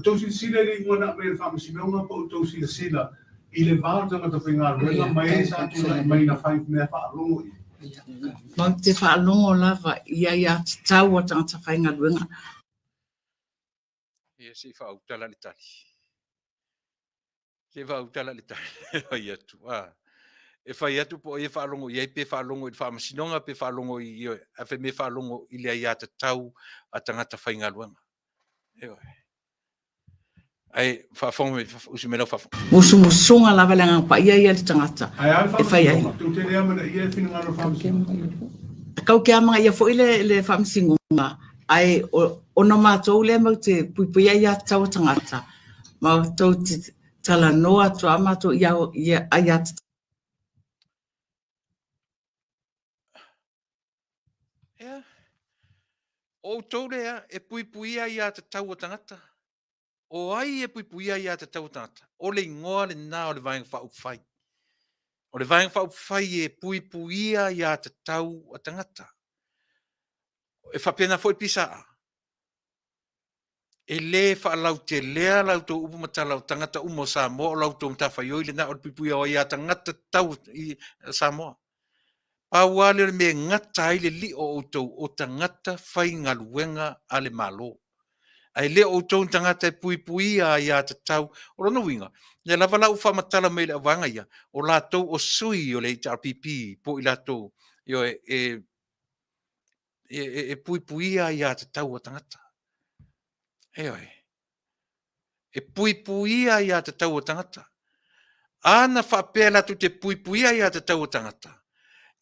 [SPEAKER 1] tu sila le mo na me famsino ma po tu sila ile varta ma to pengar le mai sa tu mai na fa me fa longo
[SPEAKER 4] Ma te whaalongo lava ia tau o tangata whainga luenga.
[SPEAKER 2] Ia si whautala le tali. Se whautala le tali. Ai atu. E whai atu po e whaalongo i pe whaalongo i whaamasinonga pe whaalongo i a whi me whaalongo i lea ia tau a tangata whainga luenga. Ai whaafonga me usimena whaafonga.
[SPEAKER 4] Musunga lava lenga pa ia te tangata.
[SPEAKER 1] E whai ai. Tu te lea mana ia whinu ngaro whaamasinonga.
[SPEAKER 4] Kau ke amanga ia fo le whaamasinonga. Ai ona mātou le mau te puipuia ia tau tangata. Mātou te tala noa tua mātou ia
[SPEAKER 2] O tau lea e puipuia ia te tau o tangata. O ai e puipuia ia te tau o tangata. O le ingoa le nā o le vaenga wha upwhai. O le vaenga wha upwhai e puipuia ia te tau o tangata. E whapena foi pisa a. E le wha lau te lea lau tō upu mata lau tangata umo Samoa o lau tō mtawha ioi le nā o le puipuia o ia tangata tau i Samoa. Pawale le me ngata ai le li o tau o tangata whai ngaluenga a le Malo. Ai le o tau tangata e puipuia ia te tau o rana winga. Le lava lau whamatala me le awanga ia o la tau o sui o le HRPP po i la tau e puipuia ia te tau o tangata. Oi. E puipuia ia te tau o tangata. Ana whapela tu te puipuia ia te tau o tangata.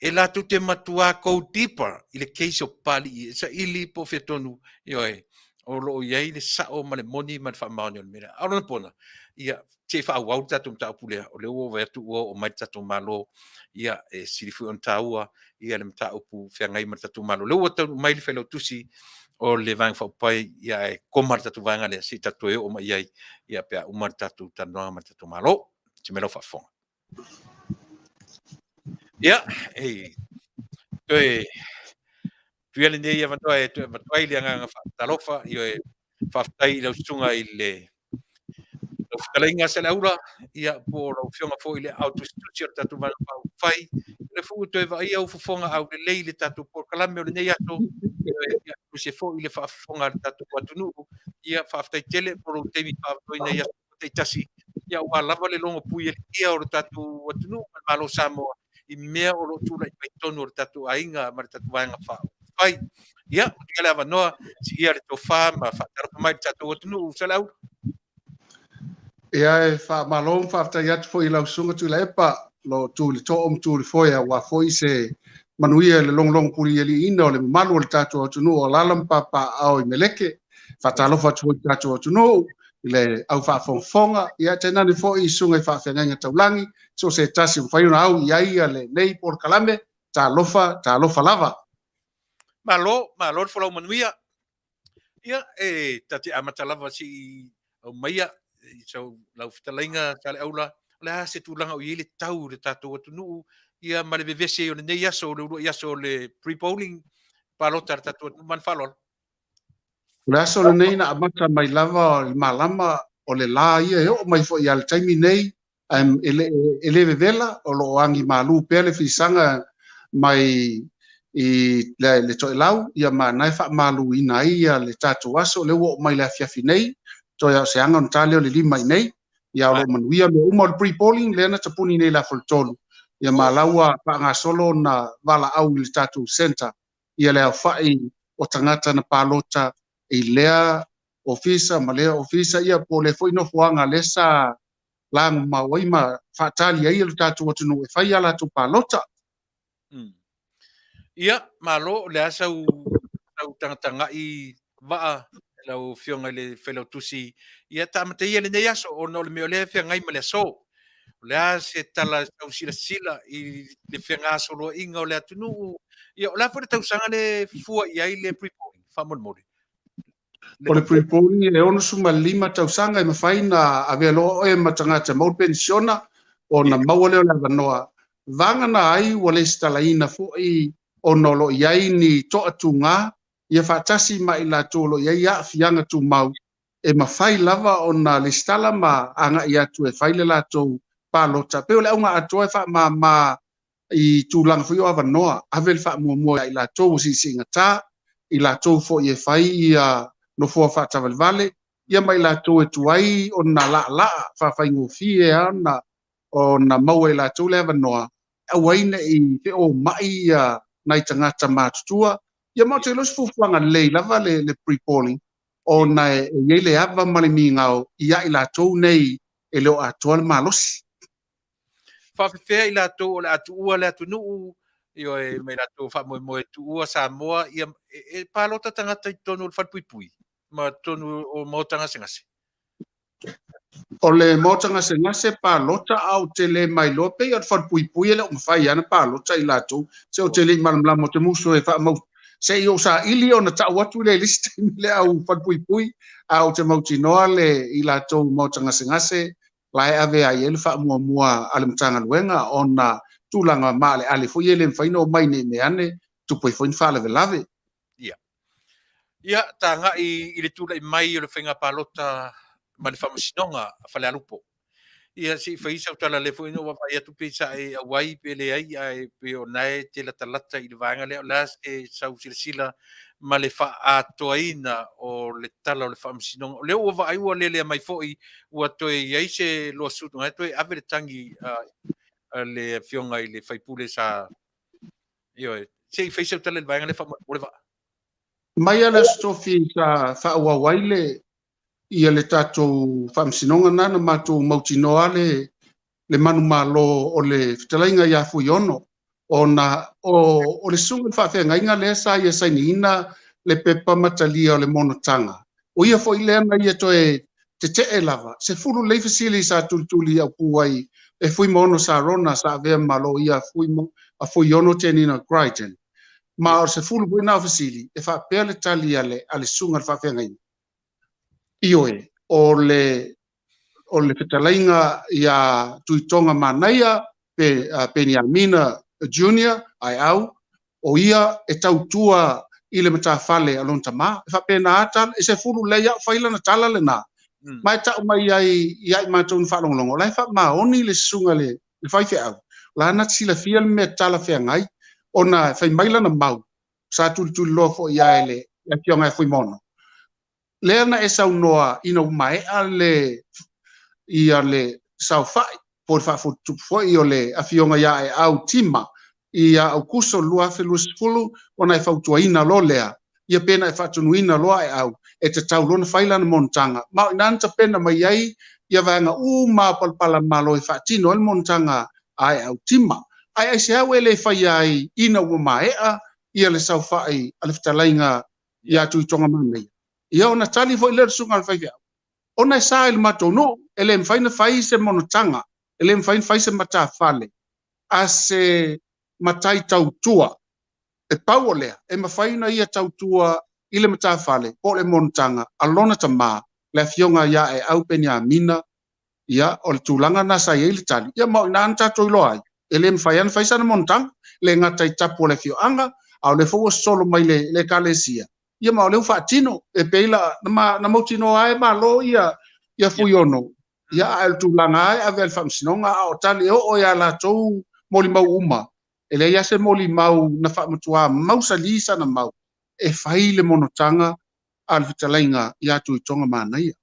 [SPEAKER 2] E la tu te matua kou deeper i le case o pali i sa ili po whetonu oi. O lo iei le sao ma le moni ma le whamaoni o le mera. Arona pona. Ia te whaau tatu mta upulea o le ua vetu ua o mai tatu Malo. Ia e sirifu on taua. Ia le mta upu whiangai ma tatu Malo. Le ua tau mai le whelao tusi o le vang whaupai. Ia e komar tatu vanga le si tatu e o mai iei. Ia pia umar tatu tanoa ma tatu Malo. Te melo whafonga. Ia, e Tuia Lenei ia matoa e matoa i le anga whaatalofa i o e whaftai i lau sunga i le lau whakalainga se laura ia po lau whionga fo i le autostudio tatu mana whau whai le fu toi wa ia ufufonga au le lei le tatu Polokalame o Lenei ato ia se fo i le whaafonga tatu Taunuu ia whaftai tele po lau teimi whaafoi nei ato te tasi ia ua lava le longo pui e ia o le tatu Taunuu Malo Samoa i mea o lo tula i paitonu o le tatu ainga ma le tatu vaenga whao Pai, ia, tika le avanoa, si ia le tofa, ma whaataro mai tatu o tunu, sa lau.
[SPEAKER 7] Ia e wha malom whaftai atu fo i lau sunga Tuilaepa, lo tu le to tu le foia, wa fo i se Manuia le long puri e li ina o le malu o le tatu o tunu o lalam papa au i meleke, whaatalofa tu o tatu o tunu, le au whaafonga, ia tena ni fo i sunga i whaafenga taulangi, so se tasi whaiuna au i aia le nei Polokalame, ta lofa lava.
[SPEAKER 2] Malo le whalau Manuia. Ia, tati amatalava si au maia, so lau whitalainga tale aula, le ha se tūlanga o iele tau le tātou atunu, ia ma le vevese o le nei aso, le urua aso le pre-polling, palota le tātou atunu man whalol.
[SPEAKER 7] Le aso le nei na amata mai lava i malama o le la ia e o mai fo i al taimi nei, ele vevela o lo angi malu pele fisanga mai i le to lau ia manai fa malu ina ia le tatu aso le wo mai le Afiafi nei to ia se anga tale o le lima nei ia lo Manuia me umol pre-polling le na tapuni nei la foltolu ia malaua pa nga solo na vala au le tatu center ia le fai o tangata na palota i lea ofisa ma lea ofisa ia po le foi no fuanga lesa lang mawai ma fatali ia le tatu o tunu e fai ala tu palota.
[SPEAKER 2] Ia, Malo, le asau tanga i waa lau whionga le whelau tusi. Ia tamata ia le nei aso o no le meo le whiangai ma le aso. Le a se tala tau sila i le whianga aso loa inga o le atunu. Ia, o la fwere tau sanga le fua i ai le pre-polling. Whamon mori.
[SPEAKER 7] O le pre-polling e ono suma lima tau sanga i mawhai na avea loo e matangata mau pensiona o na maua leo la vanoa. Vanga na ai wale stala ina fo i ono lo iai ni to atunga ia fatasi mai la tolo ia ia fianga tu mau e mawhai lava ona le stala ma anga ia tu e whaile la to palota pe o le aunga atoa e wha ma i tūlanga fo i o avanoa avel wha mua i la to si singata i la to fo i e whai ia no fo Vale ia mai la to e tuai ona la wha whaingo fie ana ona mau e la to le avanoa awaina i te o mai ia nai tangata mātutua. Ia mau te los fufuanga lei lava le pre-polling o nai e le ava mali mi ngau ia i la tau nei e leo atua le malosi.
[SPEAKER 2] Whawhewhea i la tau o le atu ua le atu nuu io e mai la tau wha tu ua Samoa ia e palota tangata i tonu o le whatpuipui ma tonu o mautanga sengase.
[SPEAKER 7] O le mautanga sengase palota au te le mai lope i at whatpuipui e leo mawhai ana palota i la tau se o te le malamla mo te muso e wha mau se yo sa ili ona ta watu le list le au pui au te mautinoa le ila to mo tanga singase lai ave ai el fa mua ale mtanga luenga ona tulanga male ale fo yele faino mai ne ane tu poi fo fa le lave
[SPEAKER 2] ia tanga i le tula i mai o le whenga palota ma le whamasinonga a whale alupo. Ia si whaisa utala le fo ino wawai atu pisa e awai pe le ai ai pe o nae te la talata i le vanga leo las e sau sila ma le wha atoaina o le tala o le whamasinonga. O leo ua ai ua lele mai foi ua toe iai se loa sutu ngai toe ave le tangi le fionga i le whaipule sa io se whaisa utala le vanga le wha
[SPEAKER 7] mai ala stofi sa fa wa waile ia le tatou whamsinonga nana mātou mautinoa le manu malo o le fitalainga ia fui ono o le sunga whawhenga inga le sa ia sainiina le pepa matalia o le monotanga. O ia fo ile ana ia toe te lava. Se fulu le fasili sa tultuli au puai e fui mono sa rona sa vea malo ia fui ono tenina Crichton. Ma o se fulu buina fasili e fa pele tali ale sunga whawhenga inga. Ioe, o le fitalainga ia tuitonga manaia pe ni Amina Junior ai au o ia e tautua i le matawhale alon tama e whapena ata e se furu leia whaila na tala le na mai tau mai ai mātou whalongolongo lai wha maoni le sunga le whaife au la na sila fia me tala whea ngai ona whai maila na mau sa tuli lofo ia ele ia kionga e fui mono lea na e sau noa ina umae ia le sau fai por fa futu foi o le afionga ia e au tima ia au kuso lua felus fulu ona e fautua ina lo lea ia pena e fatunuina loa e au e te tau lona faila na montanga ma inanta pena mai ai ia vanga ma palpala malo e fatino el montanga ai au tima ai se au ele fai ai ina umae ia le sau fai ale fitalainga ia tuitonga manei ia ona tali foi le sunga al fai ona sa il matono ele mfaina fai se monotanga ele mfaina fai se mata fale ase matai tautua e paulea e mafaina ia tautua ile mata fale po le monotanga alona tama le fionga ia e au penia Amina ia o le tulanga na sa ile tali ia mo na anta toiloi ele mfaina fai sa monotanga le ngata tapo le fioanga au le fo solo mai le kalesia ia ma le fatino e peila na motino ai malo ia fui ono ia al tulanga ai ave al famsinonga o tali o ia la tou moli mau uma ele ia se moli mau na fa mutua mau salisa na mau e fai le monotanga al vitalainga ia tuitonga manaia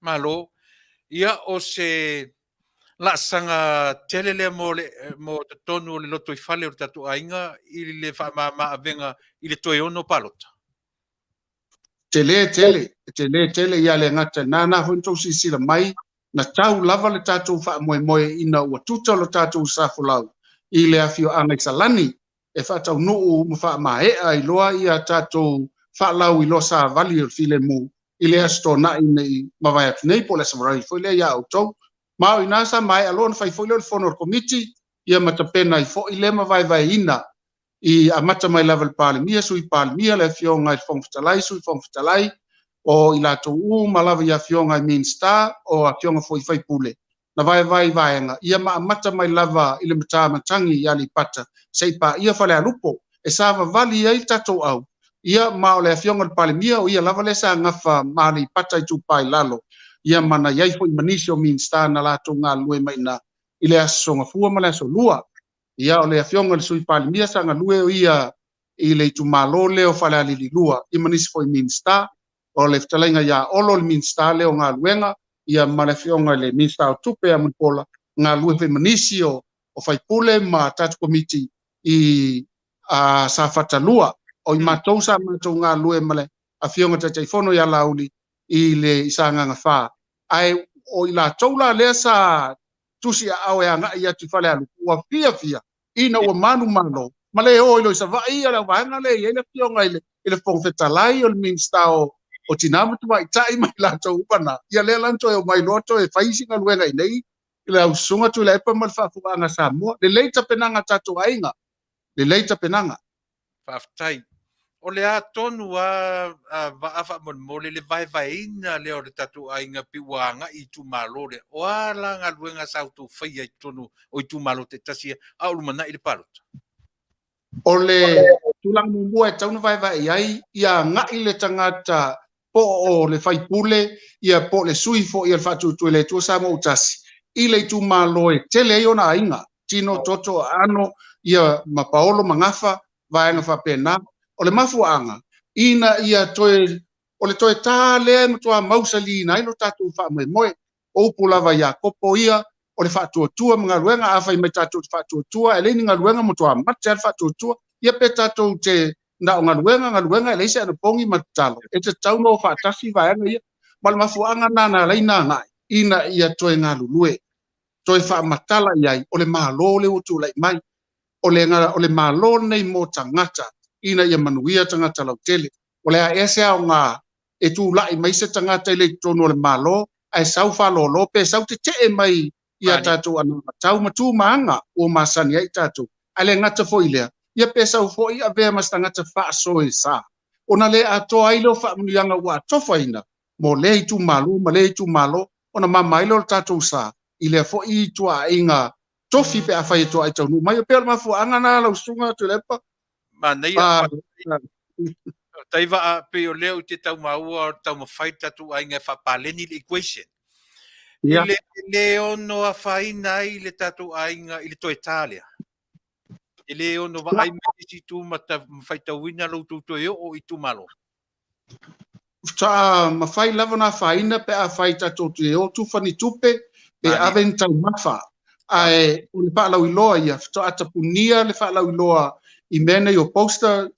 [SPEAKER 2] Malo ia o se la sanga telele mo tonu le loto i fale o tatu ainga i le fa ma avenga i le toe ono palota
[SPEAKER 7] tele ia le ngata nana honto sisila mai na tau lava le tatu fa moe ina ua tuta lo tatu safulau i le afio anga salani e fa tau no mo fa mai ai loa ia tatu fa lau i lo sa vali o file mu i le asto na i mavai atu nei po le samarai foi le ia auto ma ina sa mai alon fai foi le fonor committee ia matapena i fo i le mavai ina i amata mai level pale mia sui pale mia le fionga i fongfitalai sui fongfitalai o i lato malava ia fionga i mean star o a fionga foi fai pule na vai nga ia ma amata mai lava i le matangi ia li pata seipa ia fale alupo e sava vali ia i tato au ia ma o le fionga pale mia o ia lava le sa ngafa ma li pata i tupai lalo ia mana iai foi manisio mean star na lato ngā lue mai na i le asonga fua ma le aso lua ia o le afionga le sui pali mia sanga lue o ia i le tu malo leo fale alili lua i manisi foi minsta o le ftalainga ia olo le minsta leo ngā luenga ia ma le afionga le minsta o tupe a munpola ngā lue fe manisi o fai pule ma tatu komiti i sa fatalua o i matou sa matou ngā lue ma le afionga te teifono ia lauli i le isa nganga wha ai o i la taula lea sa tusi au e anga ia tu fale alu ua fia ina ua manu malo ma le o ilo isa vai ala vanga le ia le fionga ile fongfetalai o le minsta o tinama tu mai tai mai la tau upana ia le lanto e mai loto e faisinga luenga nei ile au sunga Tuilaepa ma fa fuanga Samoa le leita penanga tatu ainga le leita penanga
[SPEAKER 2] Whaftai. O le a tonu a waafa mo le vai ina leo le tatu ainga piwanga I tu malo le. O ala ngā luenga sau tu whaia I tonu o I tu malo te tasia a urumana I le parota.
[SPEAKER 7] O le tulang mua e tauna vai ai ia ngai le tangata po o le whaipule ia po le sui fo ia le whatu le tua sa mo utasi. I le tu malo e tele i ona ainga. Tino toto ano ia mapaolo mangafa vaenga whapena. O le mafuanga ina ia toe o le toe tā lea matua mausali na ilo tatu wha moe o upulava ia kopo ia o le whatuatua mga luenga awhai mai tatu whatuatua e leini ngā luenga matua mate al whatuatua ia pe tatu te na o ngā luenga e leise anu pongi matalo e te tauna o whatasi vaenga ia ma le mafuanga nana leina ngai ina ia toe ngā lulue toe wha matala iai o le malo le utu lai mai o le malo nei mo tangata ina ia manuia tangata lau tele. O lea ese au ngā e tū lai mai se tangata I le tono le malo, ai sau whalo lope, sau te te mai ia tātou anō tau matu maanga o masani ai tātou. Ai le ngata fo I lea, ia pe sau fo I a vea mas tangata whaaso e sā. Ona le atoa ilo whaamunianga ua atofa ina, mo le I tu malo, ona mama ilo tātou sā, I lea fo I tua inga tofi pe a whai toa I Taunuu. Mai o pe alma fu angana lau sunga Tuilaepa.
[SPEAKER 2] Manuia taiva a pe o leo te tau maua o tau mawhai tatu ainga whapaleni le equation. I le ono a whaina I le tatu ainga I le toe tālea. I le ono wa ai me si tu mawhai tauina lau tūtoi o I tu malo.
[SPEAKER 7] Ta mawhai lava na whaina pe a whai tatu te o tufani tupe pe aven tau mawha. Ai o le whaalau iloa ia, to atapunia le whaalau iloa I mena I o poster,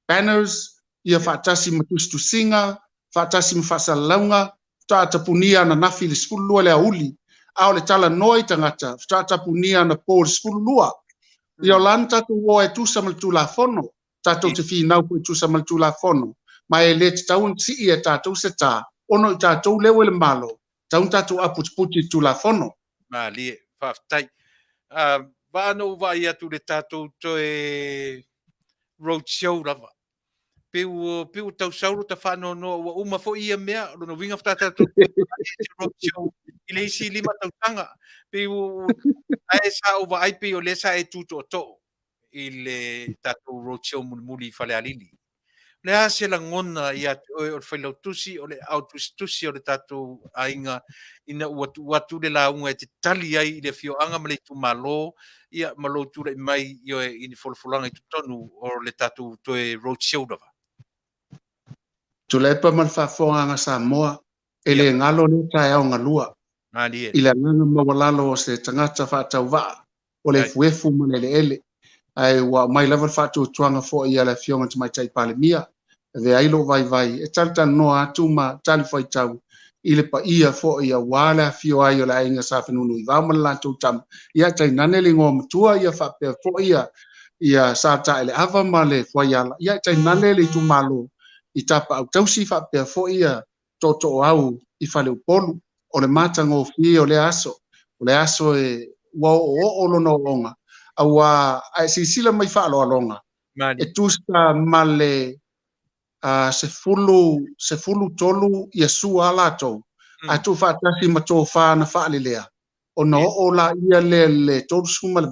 [SPEAKER 7] banners, ia whaatasi matustu singa, whaatasi mawhasalaunga, whaatapunia na nafi le spululua le auli, a o le tala noi tangata, whaatapunia na po le spululua. Ia o lan tatu o e tusa maltu la fono, tatu te whinau po e tusa maltu la fono, ma e le te taun si I e tatu se tā, ono I tatu lewe le malo, taun tatu aputi tu la fono.
[SPEAKER 2] Ma lie, whaftai. Vano vai atu le tātou toe roadshow lava. Peu tau sauro ta whano no wa uma fo ia mea, rono winga whata tātou roadshow. I le isi lima tau tanga. Peu ae sa ova ai pe o le sa e tuto o to. I le tātou roadshow muli whale alili. Le ase la ngona I atu o whailau tusi o le au tusi o le tātou ainga ina watu le launga e te tali ai I le whioanga ma le tu malo ia malo tura I mai I ni wholawholanga I tutonu o le tātou toe roadshow rawa.
[SPEAKER 7] Tuilaepa man whaafonga Samoa e le ngalo ne tae au ngalua. I le nganga mawalalo o se tangata whaatau waa o le fuefu manele ele. Ai wa mai level fatu tuanga fo ia le fionga te mai tai palemia ve ailo vai e tanta no atu ma tali fai tau I le pa ia fo ia wala fio ai o la inga sa fenunu I vama la tu tam ia tai naneli ngom tua ia fa pe fo ia sa ta ele ava male fo ia tai naneli tu malo I tapa au tausi fa pe fo ia toto au I fale upolu o le matango fi o le aso e wa o lo no longa awa ai sila mai fa lo longa e tusta male se fulu tolu ia su alato atu fa tasi mato fa na fa lelea ono o la ia le torsu mal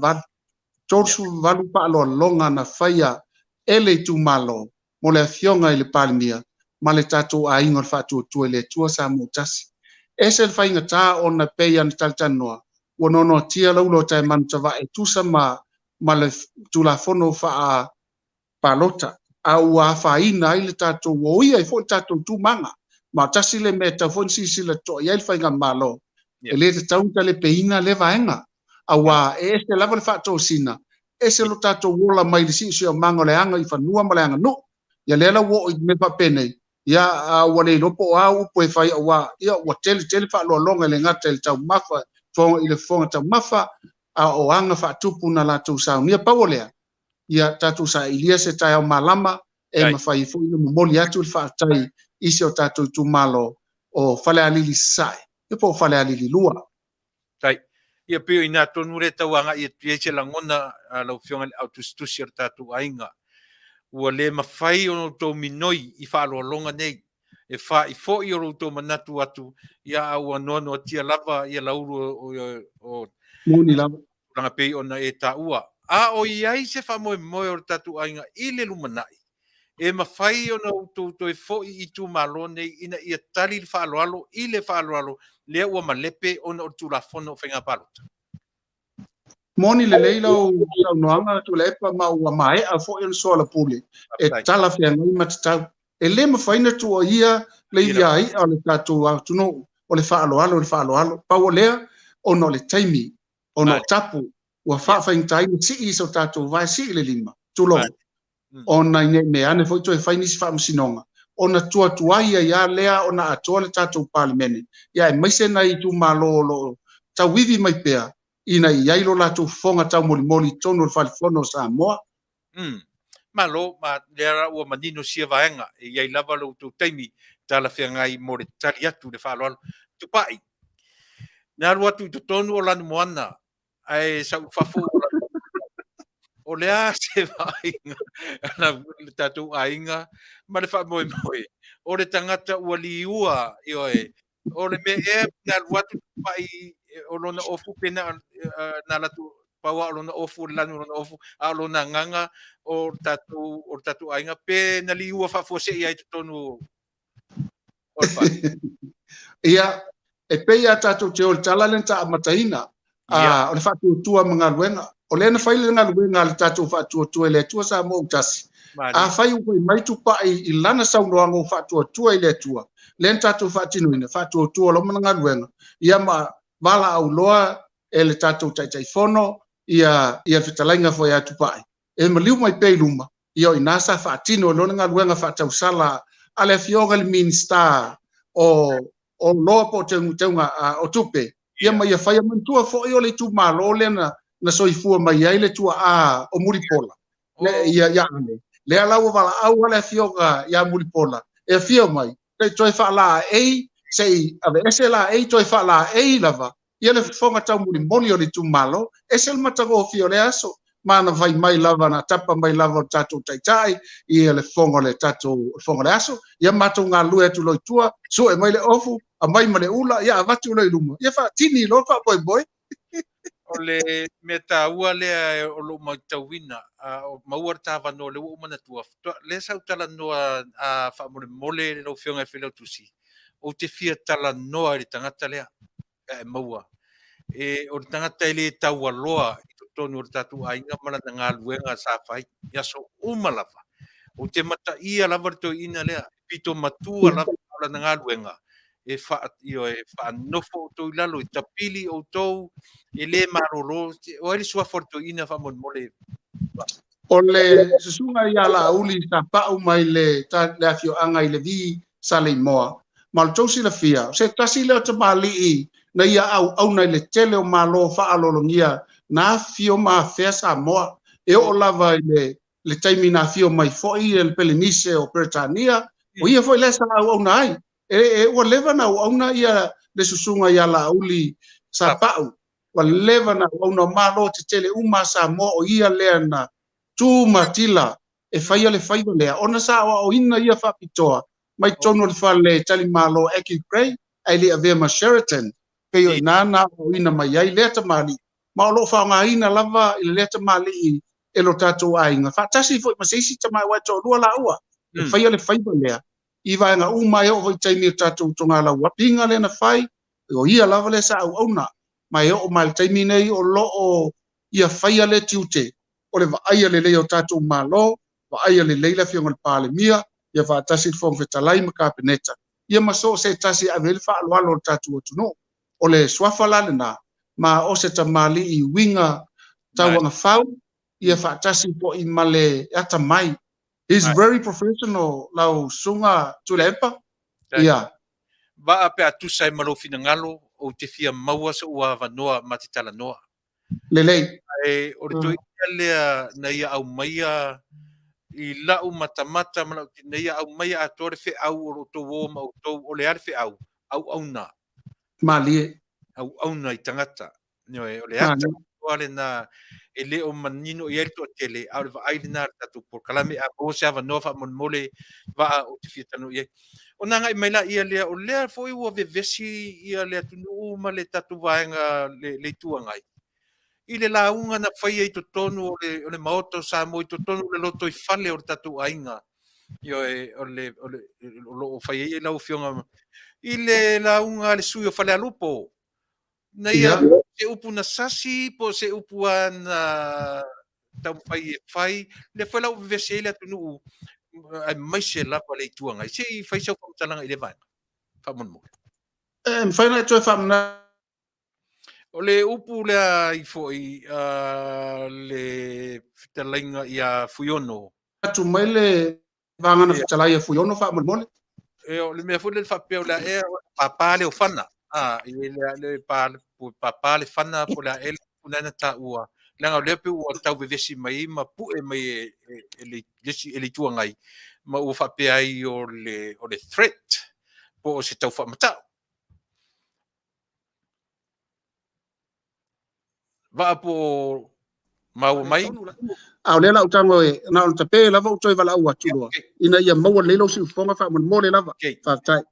[SPEAKER 7] torsu valu pa lo longa na faia ele tu malo mo le fionga I le palmia male tatu a ingor fa tu le tua sa mutasi ese fa inga ta ona pe an taltanoa wonono tia laulo tai mantava e tusa ma le tula fono fa palota au a fa ina I le tato wo ia I fo tato tu manga ma tasi le meta fo si le to ia fa inga malo e le tau le peina le vaenga au a ese lava le fa to sina ese lo tato wola mai le si o manga le anga I fa nua ma le anga no ia le la wo me pa pene ia a wale no po au po e fa wa ia wa tele fa lo longa le ngata le tau mafa fo I le fonga tau mafa a o anga fa tupu na la tu Saunia pawolea ia tatu sa ilia se tai o malama e mawhai fu ina momoli atu le fa tai isi o tatu tu malo o fale alili sai e po fale alili lua
[SPEAKER 2] tai ia pio ina tonu re tauanga ia tuese langona lau fionga au tustusi o tatu ainga ua le mawhai o tō minoi I whaaloalonga nei. E wha I fo I o tō manatu atu ia au anoa no tia lava ia lauru o
[SPEAKER 7] Moni lava.
[SPEAKER 2] ranga pei ona e tā ua. A o iai se wha moe moe o tatu ainga I le lumanai. E mawhai o na to e fo I tū malo nei ina ia tali le whaaloalo I le whaaloalo lea ua malepe ona o tū la fono o whenga palota.
[SPEAKER 7] Moni le leila o Saunoanga Tuilaepa ma ua mai a fo il sola puli. E tala fia ngai matitau. E le mawhaina tu o ia le iai a le tatu a tuno o le whaaloalo. Pa o lea o no le taimi o no tapu ua whaafai tai si I so tatu vai si le lima. Tulo. O na me ane fo to e whainisi whaamusinonga. O na tuai ia lea o na atoa le tatu palimene. Ia e maise na I tu malo lo tawivi mai pea. Ina iai lo la tu fonga tau moli tonu le whalifono Samoa.
[SPEAKER 2] Malo, ma lera ua manino sia vaenga, e iai lava lo tu taimi, tala fia ngai mo le tali atu le whaaloalo. Tupai, nā rua tu tonu o lanu moana, ai sa ufafu o lea se vaenga, na tatu ainga, ma le wha moe, o le tangata ua liua, o le me e, nā rua tu tupai, o lona ofu pena na latu pawa o lona ofu lanu lona ofu a lona nganga o tatu ainga pe na liua fa fose ia tonu o fa
[SPEAKER 7] ia e pe ia tatu te o tala le ta mataina o le fa tua mga luenga o le na faile nga luenga le tatu fa tua le tua sa mo tasi a fai u mai tu pa I lana sa no ngo fa tua ile tua le tatu fa tinu ina fa tua lo mga luenga ia ma Vala au loa e le tatou taitaifono ia fetalainga fo ia tupai. E maliu mai pei luma. Ia o inasa whaatino lona ngā luenga whaatausala a le fioga le minsta o loa po teunga o tupe. Ia mai a whaia mantua fo i o le tu malo le na soifua mai ai le tua a o muripola. Ia ane. Le alau vala au le fioga ia muripola. E fio mai. Te toi whaala ei sei ave ese la ei toi fa la ei lava ia le fonga tau moli o le tu malo ese le matago fio le aso mana vai mai lava na tapa mai lava tatu taitai ia le fonga le tatu fonga le aso ia matu nga lue tu loitua so e mai le ofu a mai male ula ia avatu le lumo ia fa tini lo fa boy
[SPEAKER 2] o le meta ua le o lo mai tawina o mauar tava no le o mana tua le sa utala no a fa mole lo fionga filo tusi o te fia tala noa I tangata lea, e maua. E o tangata ele taua loa, I tonu o tatu ainga mana na ngā luenga sa whai, yaso umalava. O te mata ia lava to ina lea, pito matua lava na ngā luenga. E wha nofo o tau lalo, I tapili o tau, e le marolo, o ele sua forto ina wha mon mole.
[SPEAKER 7] O le susunga ia la uli sa pau mai le afio anga I le vi sa le moa. Mal tosi la fia se tasi le te mali na ia au na le tele o malo fa alolongia na fio ma fe Samoa e o lava le taimi na fio mai foi el Pisinisi o Britania o ia foi le sa au nai e o leva na au na ia le susunga ia la uli sa pau o leva na au na malo te tele uma Samoa o ia le na tu matila e fai le ona sa o ina ia fa pitoa mai tono le fale tali malo eki grey ai le ave ma Sheraton pe yo nana o ina mai ai le tamali ma lo fa nga ina lava I le tamali e lo tatu ainga fa tasi fo ma sisi tamai wa to lua la ua e fai le le I va nga uma e o voi taimi tatu tonga la ua pinga le na fai o ia lava le sa au na mai o mal taimi nei o lo o ia fai le tiute o le va ai le o tatu malo va ai le leila fi ngol pale mia ia fa tasi fong fetalai ma kapeneta ia maso se tasi avel fa alwalo tatu tuno o le swafala na ma o se tamali I winga tawanga fau ia fa tasi po I male ata mai is very professional lau sunga Tuilaepa ia
[SPEAKER 2] ba ape atu sai malo fina ngalo o te fia maua sa ua vanoa matitala noa
[SPEAKER 7] lelei
[SPEAKER 2] e o le toi lea na ia au maia I lau mata mana nei au mai a tore fe au o to wo ma o le ar fe au na
[SPEAKER 7] malie
[SPEAKER 2] au na I tangata no o le ata wale na ele o manino i to tele au va ai na tatu Polokalame a o se ava no fa mon mole va o te fitanu ye ona ngai mai la ia le o le foi o ve vesi ia le tunu ma le tatu vaenga le tuangai i le launga na fai ai to tonu o le maoto sa mo i to tonu le loto i fale o tatu ainga io o fai ai lau fionga i le launga le sui o fale alupo na ia se upu na sasi po se upu ana tau fai le fai lau vese le tunu ai mai se la le tuanga se fai sa ko talanga i le vai fa mon mo
[SPEAKER 7] fai na to fa na
[SPEAKER 2] o le upu le ai foi le fitalainga ia fuiono
[SPEAKER 7] tu mai le vanga na fitala ia fuiono fa mon mole
[SPEAKER 2] e o le mea fu le fa pe la e papa le o fana le papa le fana po la e una na ta ua langa le pe o tau vesi mai ma pu e mai le tuangai ma o fa pe ai o le threat po se tau fa mata va po mau mai
[SPEAKER 7] a le la utango e na on tape la vo toi vala ua tulo ina ia mo le lo si fonga fa mon mole lava fa tai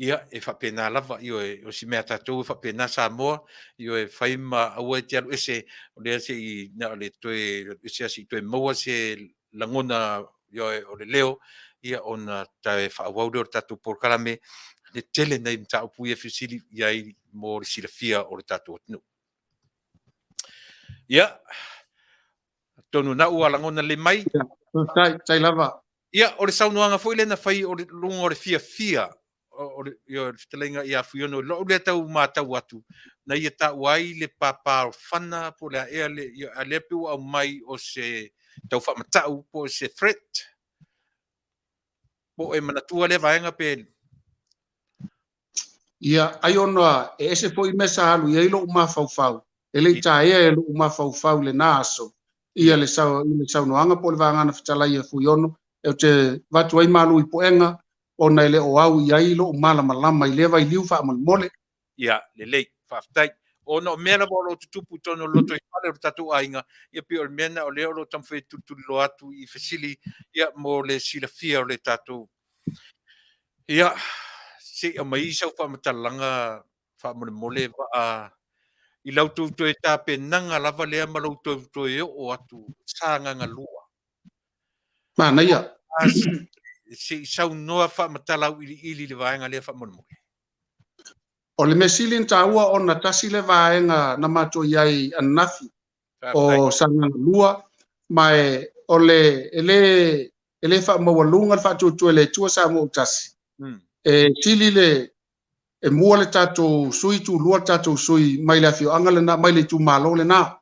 [SPEAKER 2] ia e fa pena lava io o si mea tatu fa pena Samoa io e fai ma au e tiaru ese o le se i na le toe ese si toe moa se langona io o le leo ia ona tae fa au o tatu Polokalame le tele nei mta upu ia fisili ia i mo le silafia o le tatu otinu ia tonu na ua langona le mai
[SPEAKER 7] tai lava
[SPEAKER 2] ia o le saunoanga foi le na fai o le lunga o le fia o yo telenga ia fuiono lo le tau matau atu na ia ta wai le papa fana po le ele ale pu au mai o se tau fa matau po se threat po e manatua le vaenga pe
[SPEAKER 7] ia ai ona e ese foi mesa alu ia lo ma fau fau ele ta ia lo ma fau fau le naso ia le sau no anga po le vanga na fitala ia fuiono e te vatu ai malu i poenga ona ele o au ia i lo mala malama i leva i liu fa mole
[SPEAKER 2] ia le fa tai ona mena bo lo tupu tono loto i pale tatu ainga ia pe o mena o le o tam fe tutu lo atu i fasili ia mo le silafia o le tatu ia se o mai sa fa matalanga fa mole va i lau tu e tape nanga lava lea ma lau tu e o atu sanga ngalua
[SPEAKER 7] mana ia
[SPEAKER 2] si sau noa fa matala ili le vaenga le fa mon
[SPEAKER 7] o le mesilin taua ona tasi le vaenga na mato iai anafi o sanga lua mai o le ele fa mo lunga fa tu le tu sa mo tasi e tili le e mua le tatou sui tu lua tatou sui mai le afio anga le na mai le tu malo le na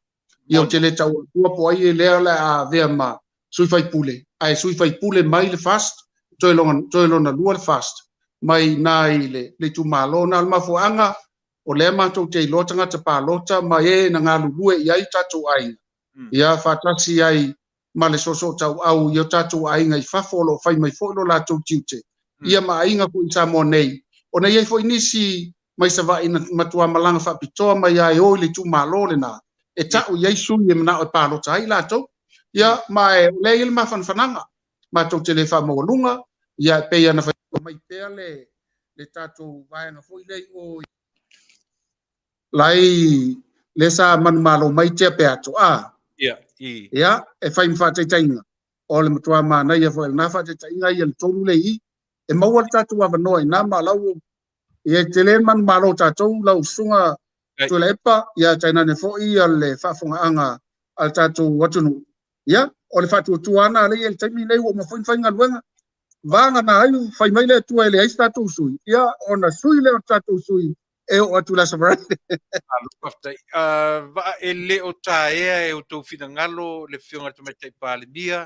[SPEAKER 7] ia o te le tau tua po ai e lea le a vea ma sui fai pule ai sui fai pule mai le fast toi lona lua le fast mai nai le tu malo na ma fo anga o le ma to te lota nga te pa lota mai e na nga lue ia i tatou ai ia fatasi ai ma le soso tau au ia tatou ai ngai fafolo fai mai fo lo la tau tiute ia ma inga ko sa mo nei ona ia fo inisi mai sa va ina matua malanga fa pitoa mai ai o le tu malo le na e tau ia su ia na o pa lota ai la tau ia mai le il ma fan fananga ma to te le fa mo lunga ia pe ia na fa mai pe le tatou vai na fo ile o lai le sa man malo mai te pe atu ia e fai mfa te tainga o le matua ma na ia fo na fa te tainga ia le tolu le i e mau tatou ava noi na ma lau ia te le man malo tatou lau sunga Tuilaepa ia taina ne fo ia le fafonga anga al tatou watunu ia o le fatu tuana le il taimi nei o mo foi fainga luenga vanga na ai fai mai le tua le ai tatou sui ia ona sui le tatou sui e o atu la sabrate
[SPEAKER 2] va ele o tae e o tau finangalo le fionga te mai pa le bia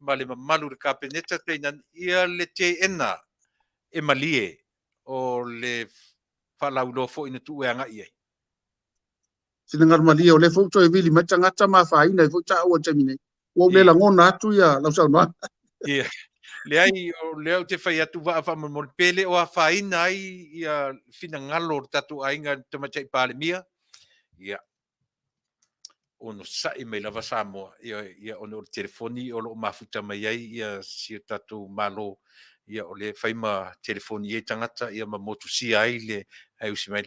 [SPEAKER 2] ma le malu le kapeneta teina ia le te ena e malie o le falau fo ina tu e anga ia
[SPEAKER 7] sinangar malia o le foto e vili ma tangata ma faina e foto o temine o le la ngona atu ia la sa no
[SPEAKER 2] ia le ai o le te fai atu va fa mo pele o faina ai ia finangalo tatu ainga te mai pa le mia ia ono sai mai lava Samoa ia ono telefoni o lo mafuta mai ai ia si tatu malo ia o le faima telefoni e tangata ia ma motusi ai le ai usi mai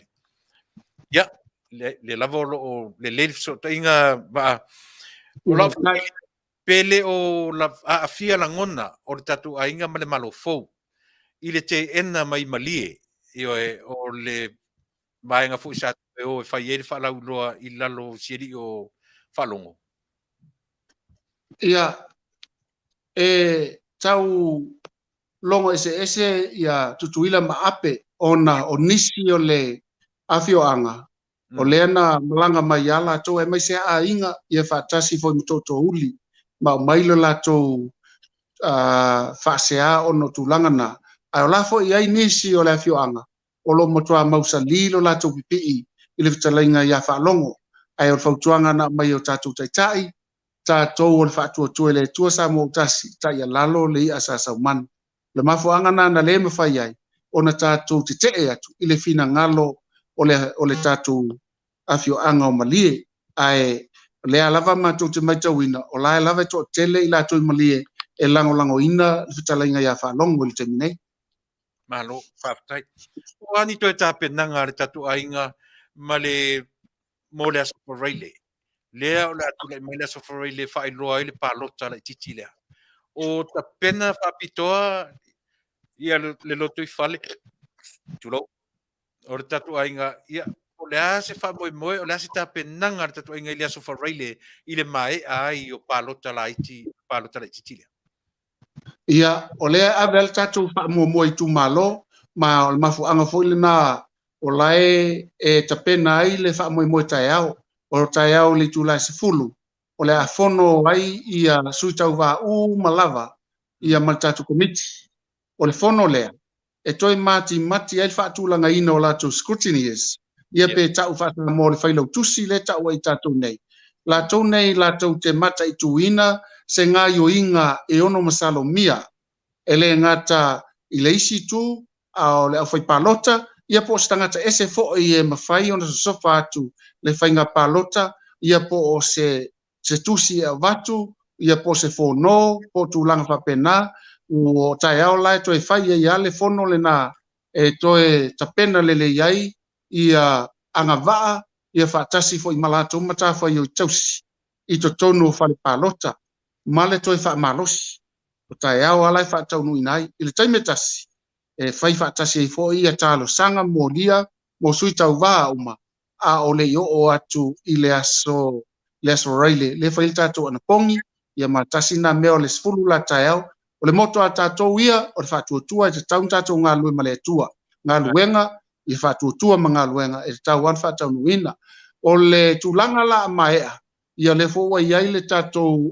[SPEAKER 2] ia le lava o le so tainga ba o la pele o la afia la ngona o le tatu ainga ma le malo fou i le te ena mai malie o le vaenga fu sa o fai e fa la uloa i lalo siri o falongo
[SPEAKER 7] ia tau longo ese ia tutuila maape ona o nisi o le afioanga o le ana malanga mai ala to e mai se a inga ia fatasi fo mtoto uli ma mailo la to fasea ono tulanga na ai la fo ia nisi o le afioanga o lo motoa mausalilo la to pipi ile fitalinga ia fa longo ai o fautuanga na mai o tatu tai tatou o le faatuatua i le atua sa mo tasi taʻia lalo le ia sasaumana le mafuaga na lē mafai ai ona tatou tetee atu i le finagalo o le tatou afioaga o malie ae lea lava matou te maitauina o lae lava e toʻatele i latou i malie e lagolagoina le fetalaiga iā faalogo i le temi nei
[SPEAKER 2] malo faafetai o ani toe tapenaga le tatuaiga ma le mo le asoforaile lea o le atu le mai le asoforai le faailoa ai le palota le titi lea o tapena faapitoa ia le loto i fale tulou o le tatuaiga ia o le a se faamoemoe o le a se tapenaga le tatuaiga i le asoforai i le maeʻa ai o palota laiti palota le titi lea
[SPEAKER 7] ia o lea ave ale tatou faamuamua i tumālo ma o le mafuaga foʻi lenā o lae e tapena ai le faamoemoe taeao o taeao le tulae sefulu o le afono ai ia sui tauvāʻu ma lava ia ma le tatou komiti o le fono lea e toe mati ai le faatulagaina o latou scrutineers ia pe taʻu faatamo le failautusi le taʻu ai tatou nei latou te mata i tuina se gaioiga e ono masalomia e lē gata i le isi tu a o le ʻaufai palota ia po o se tagata ese foʻi e mafai ona sosofa atu le faiga palota ia po o se tusi e avatu ia po se fonō po o tulaga faapena ua taeao lae toe fai ai a le fono lenā e toe tapena lelei ai ia agavaa ia faatasi foʻi ma latou matafai o i tausi i totonu o fale palota ma le toe faamalosi o taeao ala e faataunuina ai i le taimi e tasi e fai faatasi ai foʻi ia talosaga molia mo sui tauvā uma a o le oo atu i le aso raile le fai le tatou ana pogi ia matasi na mea o le sefulu la taeao o le moto a tatou ia o le faatuatua e tatau tatou galue ma le atua galuega ia faatuatua ma galuega e tatau ana faataunuina o le tulaga la maeʻa ia le foʻuai ai le tatou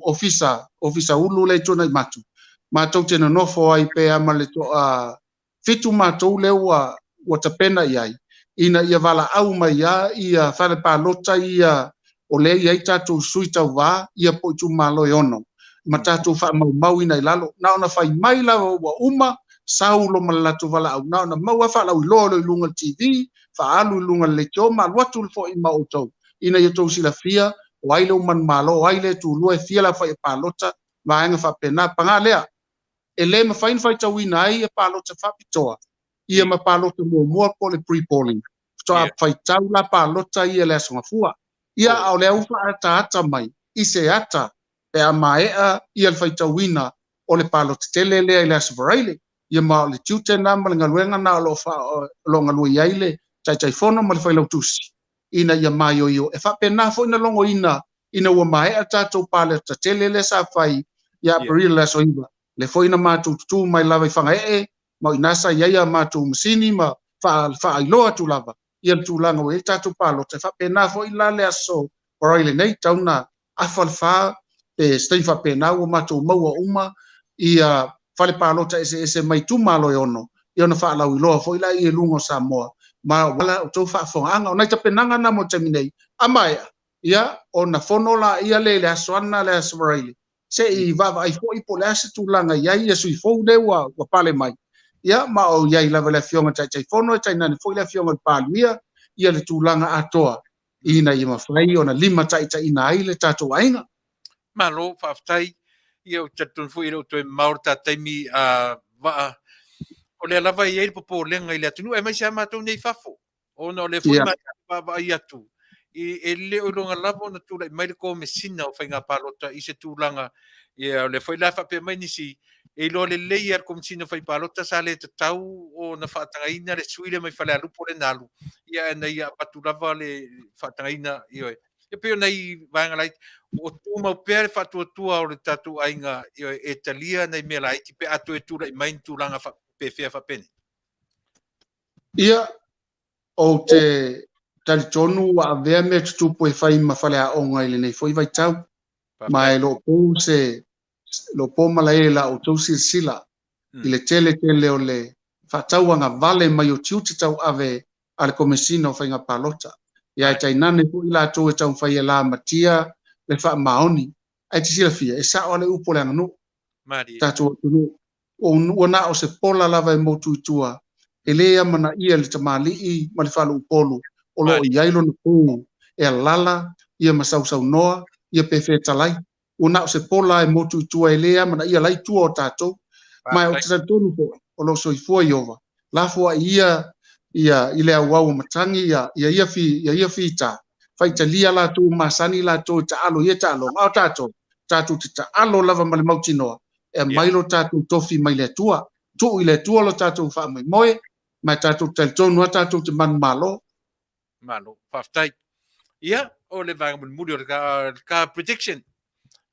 [SPEAKER 7] ofisa ulu le tona i matou te nonofo ai pea ma le toʻa fitu matou le ua tapena i ai ina ia valaau mai ia fale palota ia o le ai tatou sui tauvā ia po i tumālo e ono ma tatou faamaumau ina i lalo na ona fai mai lava ua uma saulo ma le latou valaau na ona maua faalaau iloa lo i luga le tv faalu i luga le leitio malu atu le foʻi ma outou ina ia tou silafia o ai le umanumālo o ai le tulua e fia la fai e palota vaega faapena paga lea e lē mafaina faitauina ai e palota faapitoa ia ma palota muamua po le pre-polling toa faitau la palota ia le asogafua ia ao le au faataata mai i se ata pe a maeʻa ia le faitauina o le palota tele lea i le asofaraile ia ma o le tiutena ma le galuega na o loo galua i ai le taitaifono ma le failautusi ina ia maioio e faapena foʻi na logoina ina ua maeʻa tatou palota tele le sa fai ia aperila le asoiva le foi na matou tutu mai lava i fagaeʻe ma inasa i aia matou masini ma faailoa tu lava ia le tulaga ua i tatou palota e faapena foʻi la le aso orai lenei tauna afa le fā pe stai faapena ua matou maua uma ia fale palota ese mai tumālo e ono ia ona faalaau iloa foʻi la i e luga o Samoa ma wala o tou faafogaaga ona i tapenaga na mo tami nei a maeʻa ia ona fono laia le aso ana le aso varaile seʻi vaavaai foʻi po le ase tulaga i ai ia sui fou le ua pale mai ia ma o iai lava le afioga taʻitaifono e tainane foʻi le afioga le paluia ia le tulaga atoa ina i mawhai o na lima tai ina ai le tātou ainga.
[SPEAKER 2] Malo whaftai ia o tatun fu ilo to maur ta taimi a va o le lava i ele popo lenga i le atunu e mai sa matou nei fafo o no le fu
[SPEAKER 7] Ia.
[SPEAKER 2] ma va ia tu i ele o longa lava na tu mai le ko mesina o fainga palota i se tulanga ia le foi la fa pe mai nisi e lo le layer kom sino fai palota sa le tau o na fatangaina le suile mai fale alupo le nalu ia na ia patulava le fatangaina io e pe nei vanga lai o tu mau pere fatu tua o le tatu ainga e talia nei me lai ti pe atu e tura i main tulanga fa pe fea fa pene
[SPEAKER 7] Ia o te tali tonu wa avea me tupu e whai ma whale a onga ile nei foi vai tau. Mai lo po se lo po malaela o tausi sila i le tele o le whatauanga vale mai o tiuti tau ave ale komesina o whainga palota. Ia e tainane po ila tau e tau whai e la matia le wha maoni. Ai ti sila fia, e sa o le upo le anganu. Tatu o na o se pola lava e motu itua. E lea mana ia le tamali i ma le whalu upolu. O lo iailo na pū e lala ia masau noa ia pefe talai. O na o se pola e motu itua e lea mana ia lai tua o tātou. Mai o te tonu po o lo soifua i ova. Lafua ia i le au matangi ia fi ta. Fai ta lia la tu masani la tu ta alo ia ta alo. Au tātou. Tātou te ta alo lava ma le mauti noa. E mailo tātou tofi mai le tua. Tu i le tua lo tātou wha mai moe. Mai tātou te tonu a tātou te manu malo.
[SPEAKER 2] Malo, whaftai. Ia, o le vanga muri o ka prediction.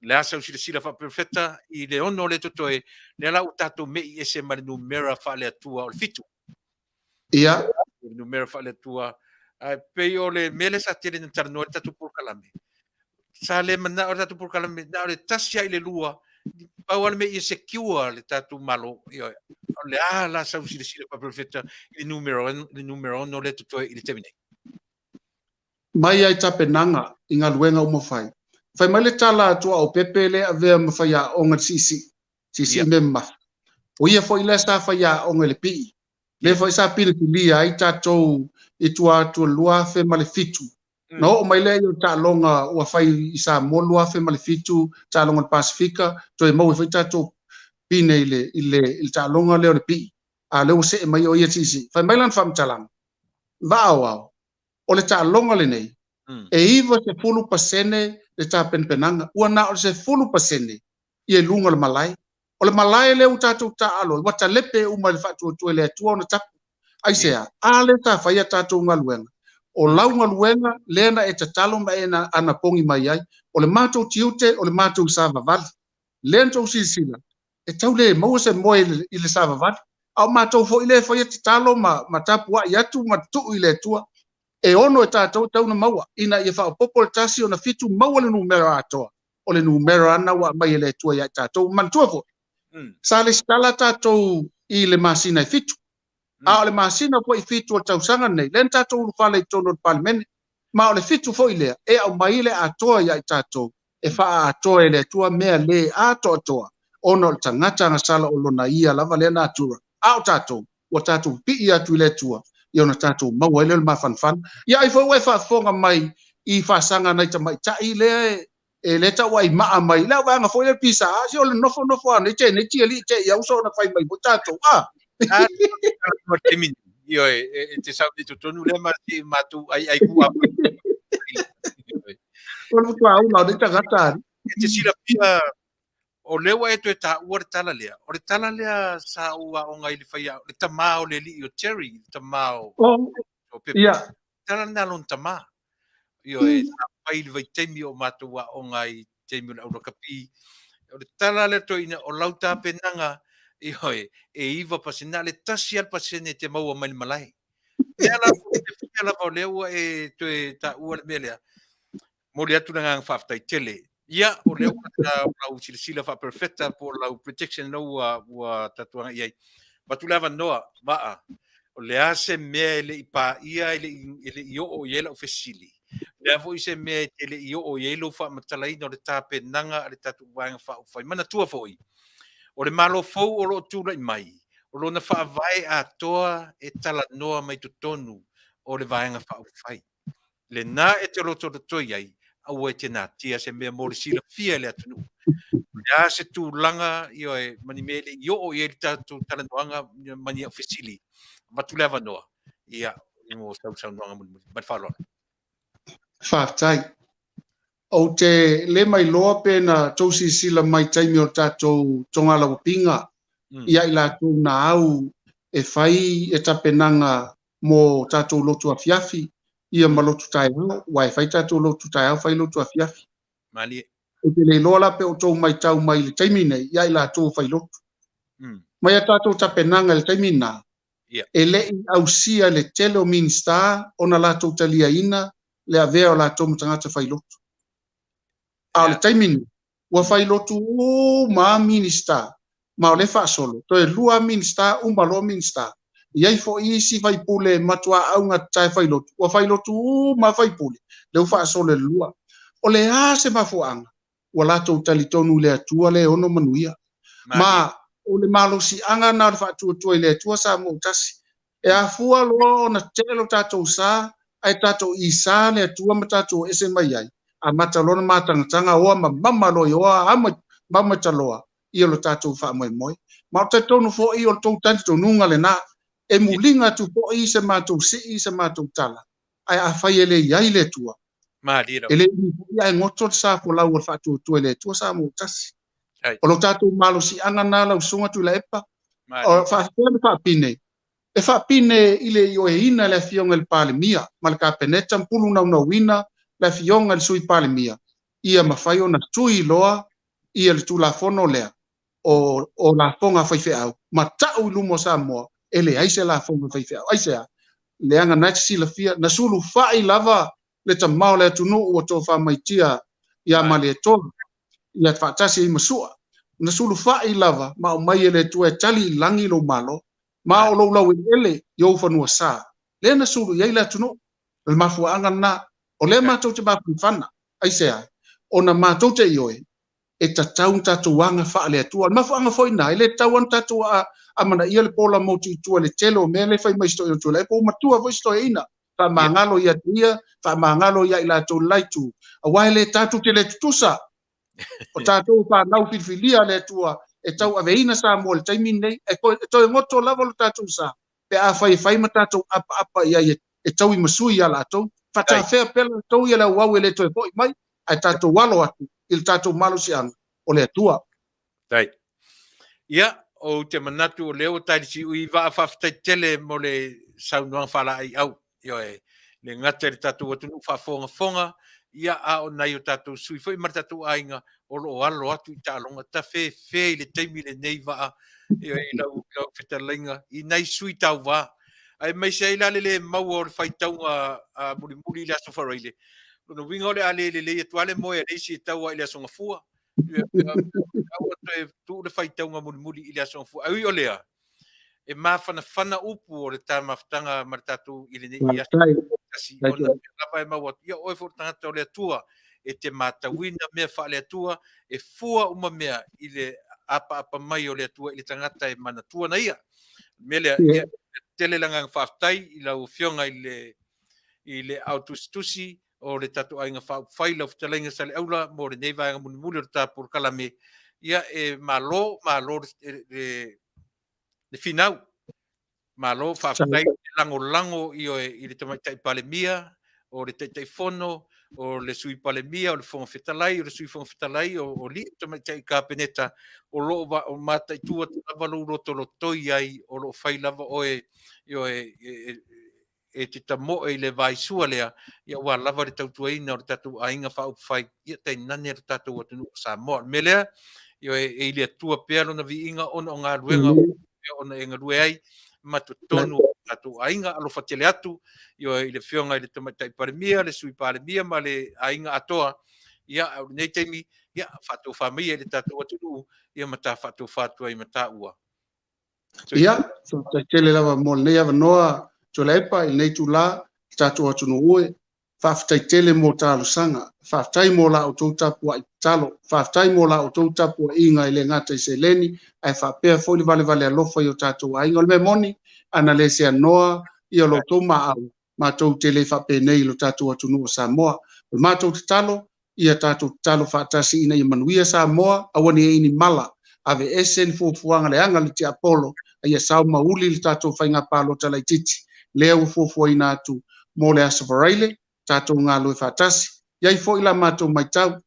[SPEAKER 2] Le asa o sila wha perfecta i le ono le totoe. Le ala o tātou mei ese mari numera wha le atua o le fitu.
[SPEAKER 7] Ia.
[SPEAKER 2] Numera wha le atua. Pei o le mele sa tele na taranoa le tātou Polokalame. Sa le mana o tātou Polokalame, na o le tasia i le lua. Pau ale mei secure le tātou malo. Le ala sa o sila wha perfecta i le numero ono le totoe i le temine.
[SPEAKER 7] Mai ai tape nanga i ngā luenga o mawhai. Whai mai le tala atua o pepe le avea mawhai a onga sisi. Sisi me mawh. O ia fo i le sa whai a onga le pii. Le fo i sa pili ki lia ai tātou i tua lua fe male fitu. No o mai le i o tā longa ua whai i sa molua fe male fitu, tā longa le Pasifika, to e mau i whai tātou pine i le tā longa leo le pii. A leo se e mai o ia sisi. Whai mai lan whamtalang. Vao au. O le tā longa le nei, e iwa se 10% le tā penpenanga, ua na o se 10% i e lunga le malai. O le malai leo tātou tā alo, wata lepe uma le whātua tue le atua o na tapu. Aisea, a le tā whaia tātou ngā luenga. O lau ngā luenga, lena e tatalo ma e na ana pongi mai ai, o le mātou tiute, o le mātou sāva vali. Lena tau sila, e tau le maua se moe i le sāva vali. Au mātou fo i le whaia tatalo ma tapu wa i atu, ma tuu i le atua. E ono e tātou tauna maua, ina i whao popo le tasi o na fitu maua le numero atoa. O le numero ana wa mai le tua i tātou mantua fo. Sa le stala tātou i le masina i fitu. A o le masina po i fitu o tau sanga nei, len tātou ufale i tono le palimene, ma o le fitu fo i lea, e au mai le atoa i tātou, e wha atoa i le tua mea le atoa. Ono le tangata ngasala o lona ia lava le na atura. A o tātou, o tātou pi i atu i le tua. Ia na tātou maua ele ma fanfan. Ia i fo e whaafonga mai i whaasanga nei ta mai tai le e le tau ai maa mai. Lea wanga fo ele pisa a si o le nofo ane te ne tia li te iau so na whai mai po tātou.
[SPEAKER 2] Io te sau di tutonu le matu ai kua.
[SPEAKER 7] O le kua au lau de tagata.
[SPEAKER 2] Te sila pia o lewa e to ta ua tala lea. O le tala lea sa ua o ngai le whaia. Le tamao le li o cherry. Le tamao. O pepe. Tala na lon tama. Io e sa pai le vai temi o matua o ngai temi o ura kapi. O le tala le to ina o lauta penanga. Io e iwa pasena le tasi al pasene te maua mai malai. Lea la o lewa e to e ta ua le melea. Mo le atu nga ngafaftai tele. Ia, o leo lau sila wha perfecta po lau protection no ua tatuanga iai. Batu lava noa, maa. O lea se mea ele i pā ia ele i o iela o fesili. Lea vo i se mea ele i o ielo wha matalaina o le tāpe nanga a le tatu wanga wha ufai. Mana tua foi. O le malo fau o lo tūra i mai. O lo na wha vai a toa e tala noa mai tu tonu o le vanga wha ufai. le na e te loto toi ai au e te nā tia se mea mori sila fia le atunu. Ya se tu langa io e mani mele io o e tatu talandoanga mani ofisili. Ma tu leva noa. Ia mo sau noanga mun ma falona.
[SPEAKER 7] Whātai. O te le mai loa pēna tausi sila mai taimi o tātou tonga lawa pinga. Ia i lātou nā au e whai e tapenanga mō tātou lotu Afiafi. Ia ma lotu tai au. Wai whai tātou lotu tai au whai lotu Afiafi.
[SPEAKER 2] Mali.
[SPEAKER 7] O te le loa la pe o tau mai tau mai le taimi nei. Ia i lātou whai lotu. Mai a tātou tapenanga le taimi nā. E le i au sia le tele o minsta o na lātou talia ina le avea o lātou mtangata whai lotu. A le taimini, ua whai lotu o ma minista, ma o le whaasolo, to e lua minista, umalo minista. Iai fo isi whai pule matua au ngā tai whai lotu, ua whai lotu o ma whai pule, leu whaasolo le lua. O le a se mafuanga, ua lātou talitonu le atua le ono Manuia. Ma o le malo si anga na le whaatua le atua sa mo utasi. E a fua loa na telo tātou sa, ai tātou i sa le atua ma tātou ese mai ai. A matalona matanga oa ma mama lo oa ama mama taloa i lo tātou wha moi moi. Ma o te tonu fo i o tau tanti tau nunga le nā. E mulinga tu fo i se mātou si i se mātou tala. Ai a whai ele iai le tua. Ele i ai ngoto sa fo lau al whātou tua le tua sa mo tasi. O lo tātou malo si anga nā lau sunga Tuilaepa. O whaapine. E whaapine i le i o e ina le fionga le pāle mia. Ma le ka peneta mpulu na wina. La fionga le sui pale mia. Ia mawhai o na tui loa, ia le tu la fono lea, o la fonga whaife au. Ma tau lumo Samoa, ele aise la fonga whaife au. Aise a, le anga naiti si la fia, na sulu whai lava, le ta mao le atunu ua tō wha maitia, ia ma le tō, ia whaatasi i masua. Na sulu whai lava, ma o mai ele tu e tali langi lo malo, ma o lo lau ele, iau whanua sa. Le na sulu iai le atunu, le mafua anga na, o le mātou te mapu whana, aise ai, o na mātou te ioe, e ta taun tātou anga wha le atua, mafu anga fwoi nai, le tauan tātou a mana ia le pola mauti tua le telo, mea le whai mai stoi o Tuilaepa, o matua fwoi stoi ina, wha maangalo ia tia, wha maangalo ia i lātou laitu, a wai le tātou te le tutusa, o tātou wha nau whiwhilia le atua, e tau aveina sa mo le taimin nei, e toi ngoto lava lo tātou sa, pe a whai ma tātou apa ia e tau i masui ia lātou, Fata fea pela tau ia la wau ele toi poi mai ai tātou walo atu il tātou malo si anga o le atua.
[SPEAKER 2] Tai. Ia o te manatu o leo tai si ui wa whaftai tele mo le saunoang whala ai au. Io e le ngata le tātou atunu whafonga ia a o nai o tātou sui foi mar tātou ainga o lo alo atu i tālonga ta fe le teimi le nei wa io e lau whetalainga i nei sui tau wa. Ai mai sei la le mau o fai taunga a muri le aso faraile. No winga le ale le tuale mo e resi tau ile aso ngafua. Tu le fai taunga muri ile aso ngafua. Ai o lea. E mafana upu o le tama ftanga martatu ile ne ia. Kasi ona lava e mau ia o fo tanga le tua e te matawina me fa le tua e fua uma mea ile apa mai o le tua ile tangata e mana tua na ia. Mele tele langa whaftai i lau fionga i le Tusiusi o le tatu ainga whai lau whatalenga sa le aula mo le neiva anga muni o ta Polokalame ia e Malo le finau Malo whaftai lango i le tamaitai palemia o le taitai fono o le sui palemia o le fonga whetalai o le sui fonga whetalai o li tamaitai kapeneta o lo o matai tua lava lo roto lo toi ai o lo whai lava oe e te tamo e le vai sua lea ia wa lava le tautuaina o le tatu ainga whau whai ia te nane le tatu o tunu Samoa me lea e le tua pea lona vi inga ona o ngā ruenga ona e ngā rue ai matu tonu tatu ainga alo fatele atu i le fionga i le tamatai palemia le sui palemia ma le ainga atoa ia nei teimi ia fatu famia le tatu atu ia mata fatu ai mata ua
[SPEAKER 7] ia so tele lava mo nei ava noa Tuilaepa i nei tula tatu atu no ue whaftai tele mo talo sanga whaftai mo la o tau tapu ai talo whaftai mo la o tau tapu inga i le ngata i se leni ai whapea foli vale alofa i o tatu ainga o le me moni ana le se anoa i o lo tau maa au mātou te le whapenei lo tātou atunua Samoa. O mātou te talo, ia tātou te talo whaatasi ina i Manuia Samoa, awani e ini mala, ave esen fuafuanga le anga le te Apollo, ia sau mauli le tātou whainga pālo talai titi, lea u fuafua ina atu, mō le asa wharaile, tātou ngā loe whaatasi, iai fo ila mātou mai tau,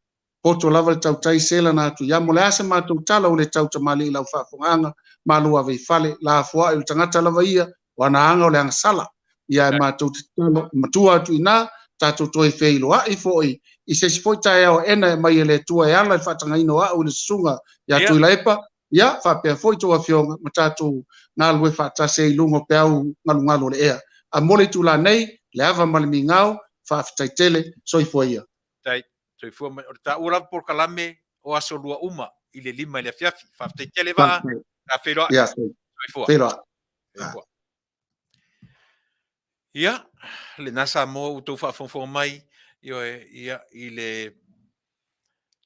[SPEAKER 7] poto lava le tau tai sela na atu, ia mo le asa mātou tala o le tau tamali ila u whaafunganga, malua vei fale, la afua il tangata lava ia, wana anga o le anga sala, ia e mātou te talo, matua atu ina, tātou toi wheilo a i foi, i se si foi tae au ena e mai e le tua e ala i whatanga ino a o le sunga, ia Tuilaepa, ia whapea foi toa whionga, ma tātou ngā lue whatase i lungo pe au ngalu ngalo le ea. A mole tu la nei, le ava malimi ngau, whaafitai tele, soi foi ia.
[SPEAKER 2] Tai, toi fua mai, o ta ura Polokalame o aso lua uma, i le lima i le Afiafi, whaafitai tele waa, ka whiroa,
[SPEAKER 7] Ia,
[SPEAKER 2] toi fua.
[SPEAKER 7] whiroa.
[SPEAKER 2] Ia, le nasa mo utou whaafongfonga mai, ia i le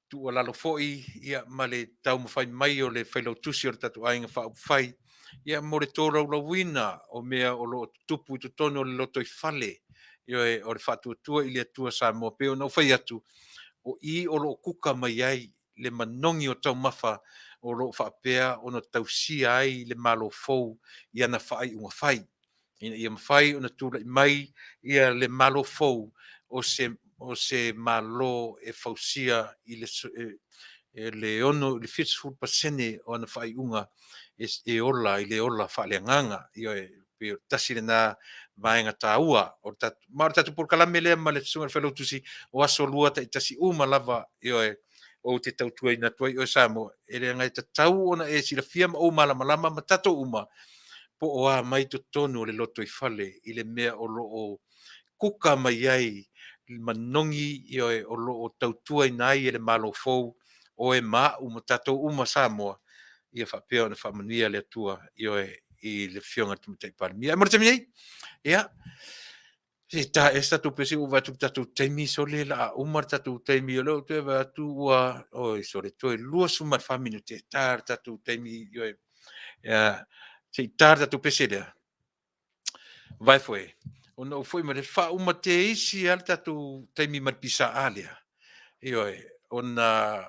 [SPEAKER 2] tu lalo foi, ia ma le tau mawhai mai o le whailau tusi o le tatu ainga whaupwhai, ia mo le tōra ula wina o mea o lo tupu i tutono o le loto i whale, ia o le whatuatua i le atua sa mo peo na whai atu, o i o lo kuka mai ai le manongi o tau mawha o lo whapea o na tausia ai le malo fou ia na whai unga whai. Ia mawhai o na tūra i mai ia le malo fou o se malo e fausia i le ono, le 50% o na whai unga i le ola whaaleanganga ia e tasi le nā vaenga tāua o tatu Polokalame lea ma le sunga whalau tusi o aso lua ta i tasi uma lava ia o te tautua i na tuai o Samoa e le ngai ta tau ona e sila fiam o malama ma tato uma po o a mai to tonu o le loto i whale i le mea o lo o kuka mai ai manongi i o lo o tautua i nai e le malo fou o e ma uma tato uma Samoa ia whapea o na whamanuia le atua i le fionga tumutai parimia. E mora tamiei? Ia. E ta e statu pesi uva tu tatu taimi so le la umar tatu taimi o leo te va tu ua oi so le toi lua sumar faminu te tar tatu taimi ia se tar tatu pesi le vai foi ono foi ma le fa uma te isi al tatu taimi mar pisa alia io ona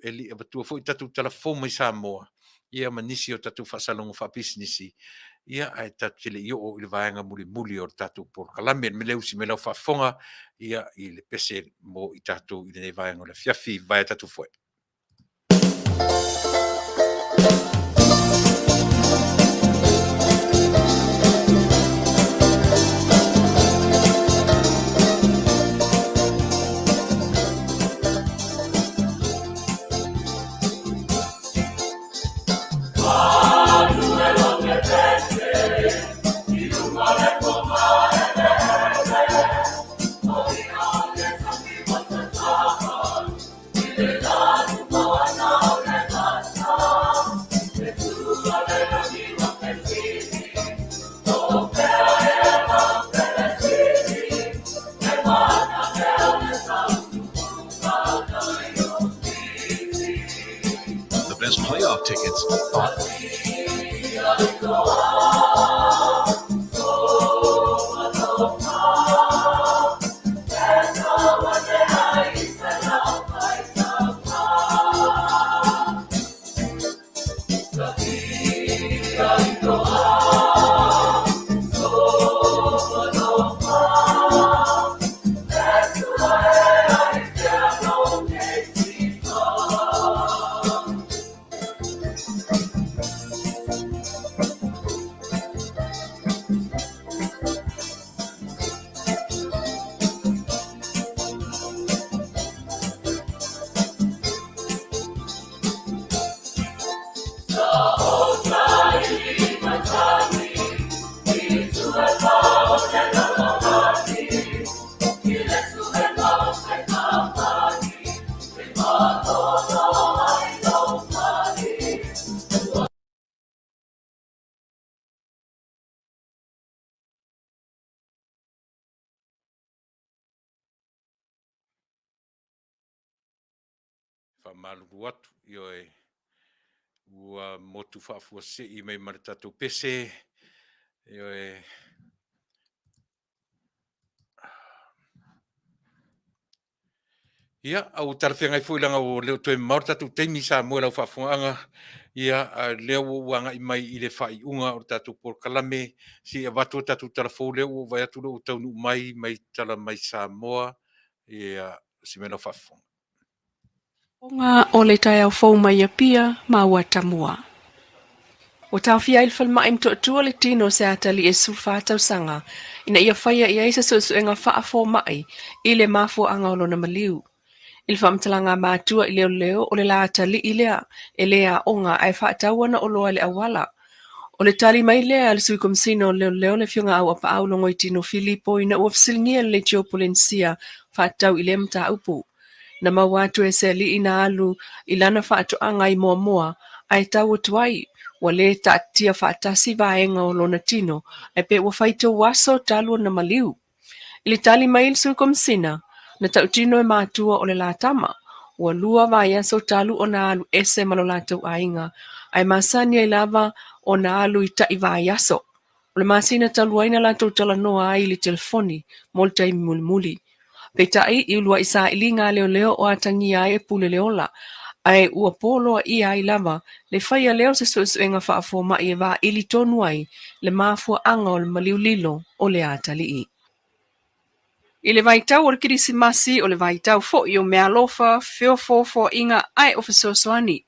[SPEAKER 2] eli tu foi tatu telefon mai Samoa ia manisi o tatu fasalongo fa Pisinisi ia ai tatu le io o le vaenga muli o tatu Polokalame me leu si me lau fafonga ia i le pese mo i tatu i le vaenga o le Afiafi vai tatu foi.
[SPEAKER 8] Playoff tickets. Malu atu ua motu whaafua i mai mara tatou pese
[SPEAKER 2] Ia, au tarwhenga I fui langa o leo toe maurta tu teimi sa mua lau whaafunga. Ia, leo wanga I mai I le whai unga o tatu Polokalame. Si a watu tatu tarafo leo o vai atu leo taunu mai tala mai Samoa. Ia, si mena whaafunga.
[SPEAKER 9] Onga o le tai au fau mai a pia ma ua tamua. O tau fia il fal mai mto atua le tino se atali e sulfata sanga. Ina ia whaia ia isa suenga faa fo mai I le mafo anga olona maliu. Il famtalanga matua I leo o le la atali ilea e lea onga ai faa tawana o loa le awala. O le tali mai lea le sui komsino leo le fionga au apa au longo I tino Filipo ina uafsilngia le geopolensia faa tau ile mta upu. Na mawatu e se li ina alu ilana whaato anga I moa ai tau tuai wa le tia whaatasi vaenga o lona tino ai pe wa whaito waso talu na maliu. Ili tali mail sui komsina na tau tino e mātua o le latama wa lua vaya so talu o na alu ese malolato ainga ai masani ai lava o na alu I tai vayaso. O le masina talu aina lato tala noa ai li telefoni molta I mulmuli. Peitai I ulua isa ilinga leo o atangi ai e pule leola. Ai ua polo I ai lava, le whaia leo se suenga whaafo mai e wā ili tonu ai, le mafua anga o le maliulilo o le atali I. I le vaitau o le kirisimasi o le vaitau fo I o mea lofa, fo inga ai o fesosoani.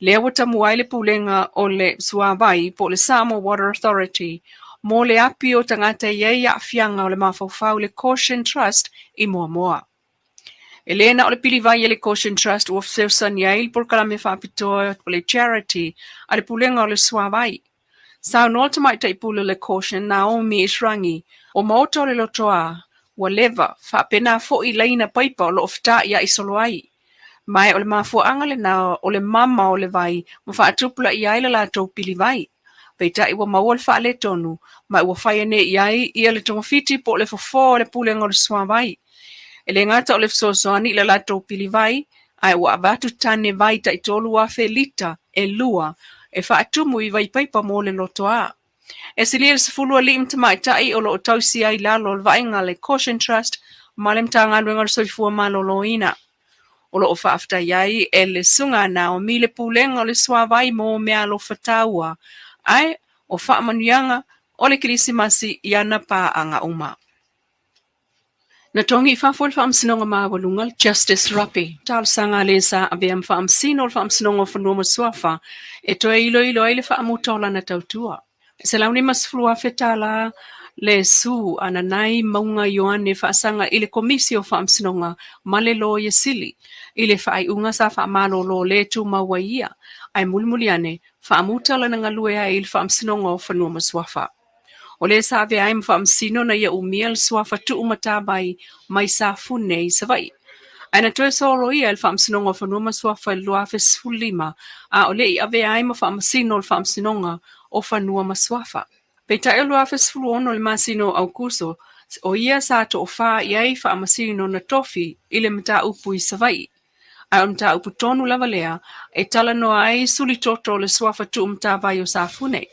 [SPEAKER 9] Lea wata muai le pulenga o le suabai po le Samoa Water Authority, mo le api o tangata iei a Afianga o le mafaufau le Caution Trust I moa. Elena o le pilivai le Caution Trust o fesosoani ai le Polokalame whaapitoa o le charity a le pulenga o le suabai. Sao nolta mai tai pule le Caution Naomi Israngi o maoto le lotoa wa leva whaapena fo I leina paipa o lo ofta ia isoloai. Mai o le mafuanga le na o le mama o le vai ma whaatupula I ai le lato pili vai. Peita I wa mawal wha le tonu, mai wa whaiane I ai I le tongofiti po le fofo le pulenga o le swa vai. E le ngata o le fsosoani le lato pili vai, ai wa avatu tane vai ta itolu wa felita e lua, e whaatumu I vai paipa mo le lotoa. E silia se fulua li imta tai o lo tausi ai lalo le vainga le Caution Trust, ma le mtanga luenga le soifua malo loina. O lo whaafta iai e le sunga na o mi le pulenga o le suawai mo mea lo whataua. Ai, o whaamanuianga o le kirisimasi I ana pa anga uma. Na tongi whafol whaamsinonga mawalunga Justice Rapi. Tal sanga le sa aveam whaamsino le whaamsinonga whanua suafa e toe ilo ai le whaamutola na tautua. Se launi masflua fetala le su ananai maunga Ioane whaasanga I le komisio whaamsinonga male lo yesili. I le whaaiunga sa whaamalo lo le tu mawaia. Ai mulmuliane whaamutala na ngalue ai le whaamsinonga o whanua masuafa. O le sa ave ai mwhaamsino na ia umia le suafa tu umatabai mai sa fune I savai. Aina toe solo ia le whaamsinonga o whanua masuafa le lua fesfulima a o le I ave ai mwhaamsino le whaamsinonga o whanua masuafa. Peita e lua fesfuluono le masino au kuso o ia sa to o wha iai whaamasino na tofi I le mta upu I savai. Ai o mta upu tonu lava lea e tala no ai suli toto le suafa tu umtabai o sa fune.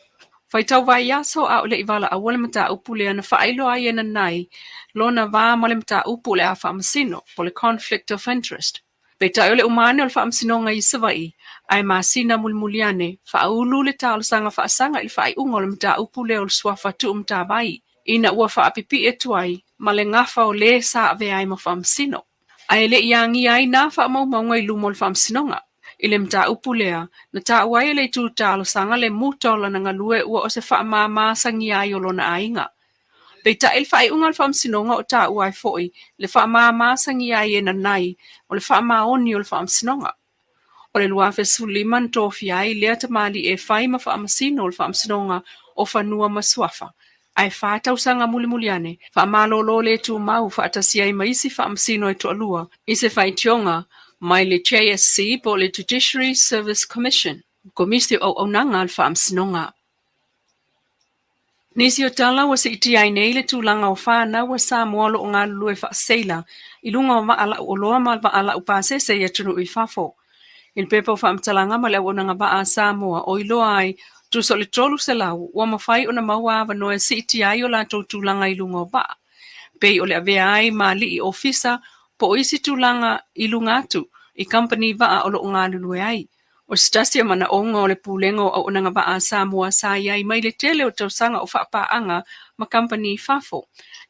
[SPEAKER 9] Faitau vai aso a ole iwala a wale mta upu lea na whailo ai ena nai lona vā male mta upu le a whaamasino po le conflict of interest. Peita ole umane o le whaamsinonga I savai ai masina mulmuliane whaulu le talo sanga whaasanga I whai ungo le mta upu lea o le suafa tu umtabai. Ina ua whaapipi e tuai ma le ngafa o le sa ave ai ma whaamsino. Ai le iangi ai na whaamau I lumo le whaamsinonga. I le mta upu lea, na ta uai le tu talo sanga le mutola na ngalue ua o se whaamamasangi ai o lona ainga. Peita il whai unga le whaamsinonga o ta uai foi, le whaamamasangi ai e na nai, o le whaamaoni o le whaamsinonga. O le lua fesuliman tofi ai lea tamali e whai ma whaamasino o le whaamsinonga o whanua masuafa. Ai whātau sanga mulimuliane, whaamalolo le tu mau whaatasi ai maisi whaamasino e toalua, I se whai tionga, mai le JSC po le Judiciary Service Commission, komisio o onanga al whaamsinonga. Nisi o tala wa se iti ai nei le tūlanga o whāna wa Samoa lo o ngā lue whaaseila, I lunga o maala o loa ma maala upasese I atunu I whafo. Il pepa o whaamtalanga ma le o nanga ba a Samoa o iloa ai, tu so le tolu se lau, wa mawhai o na maua ava noe se iti ai o la tūlanga I lunga o ba. Pei o le avea ai ma li I ofisa po isi tulanga ilunga atu I company va o lo ngā lulu ai. O stasia mana onga o le pulengo o unanga va a Samoa sa iai mai le tele o tausanga o whaapaanga ma company fafo.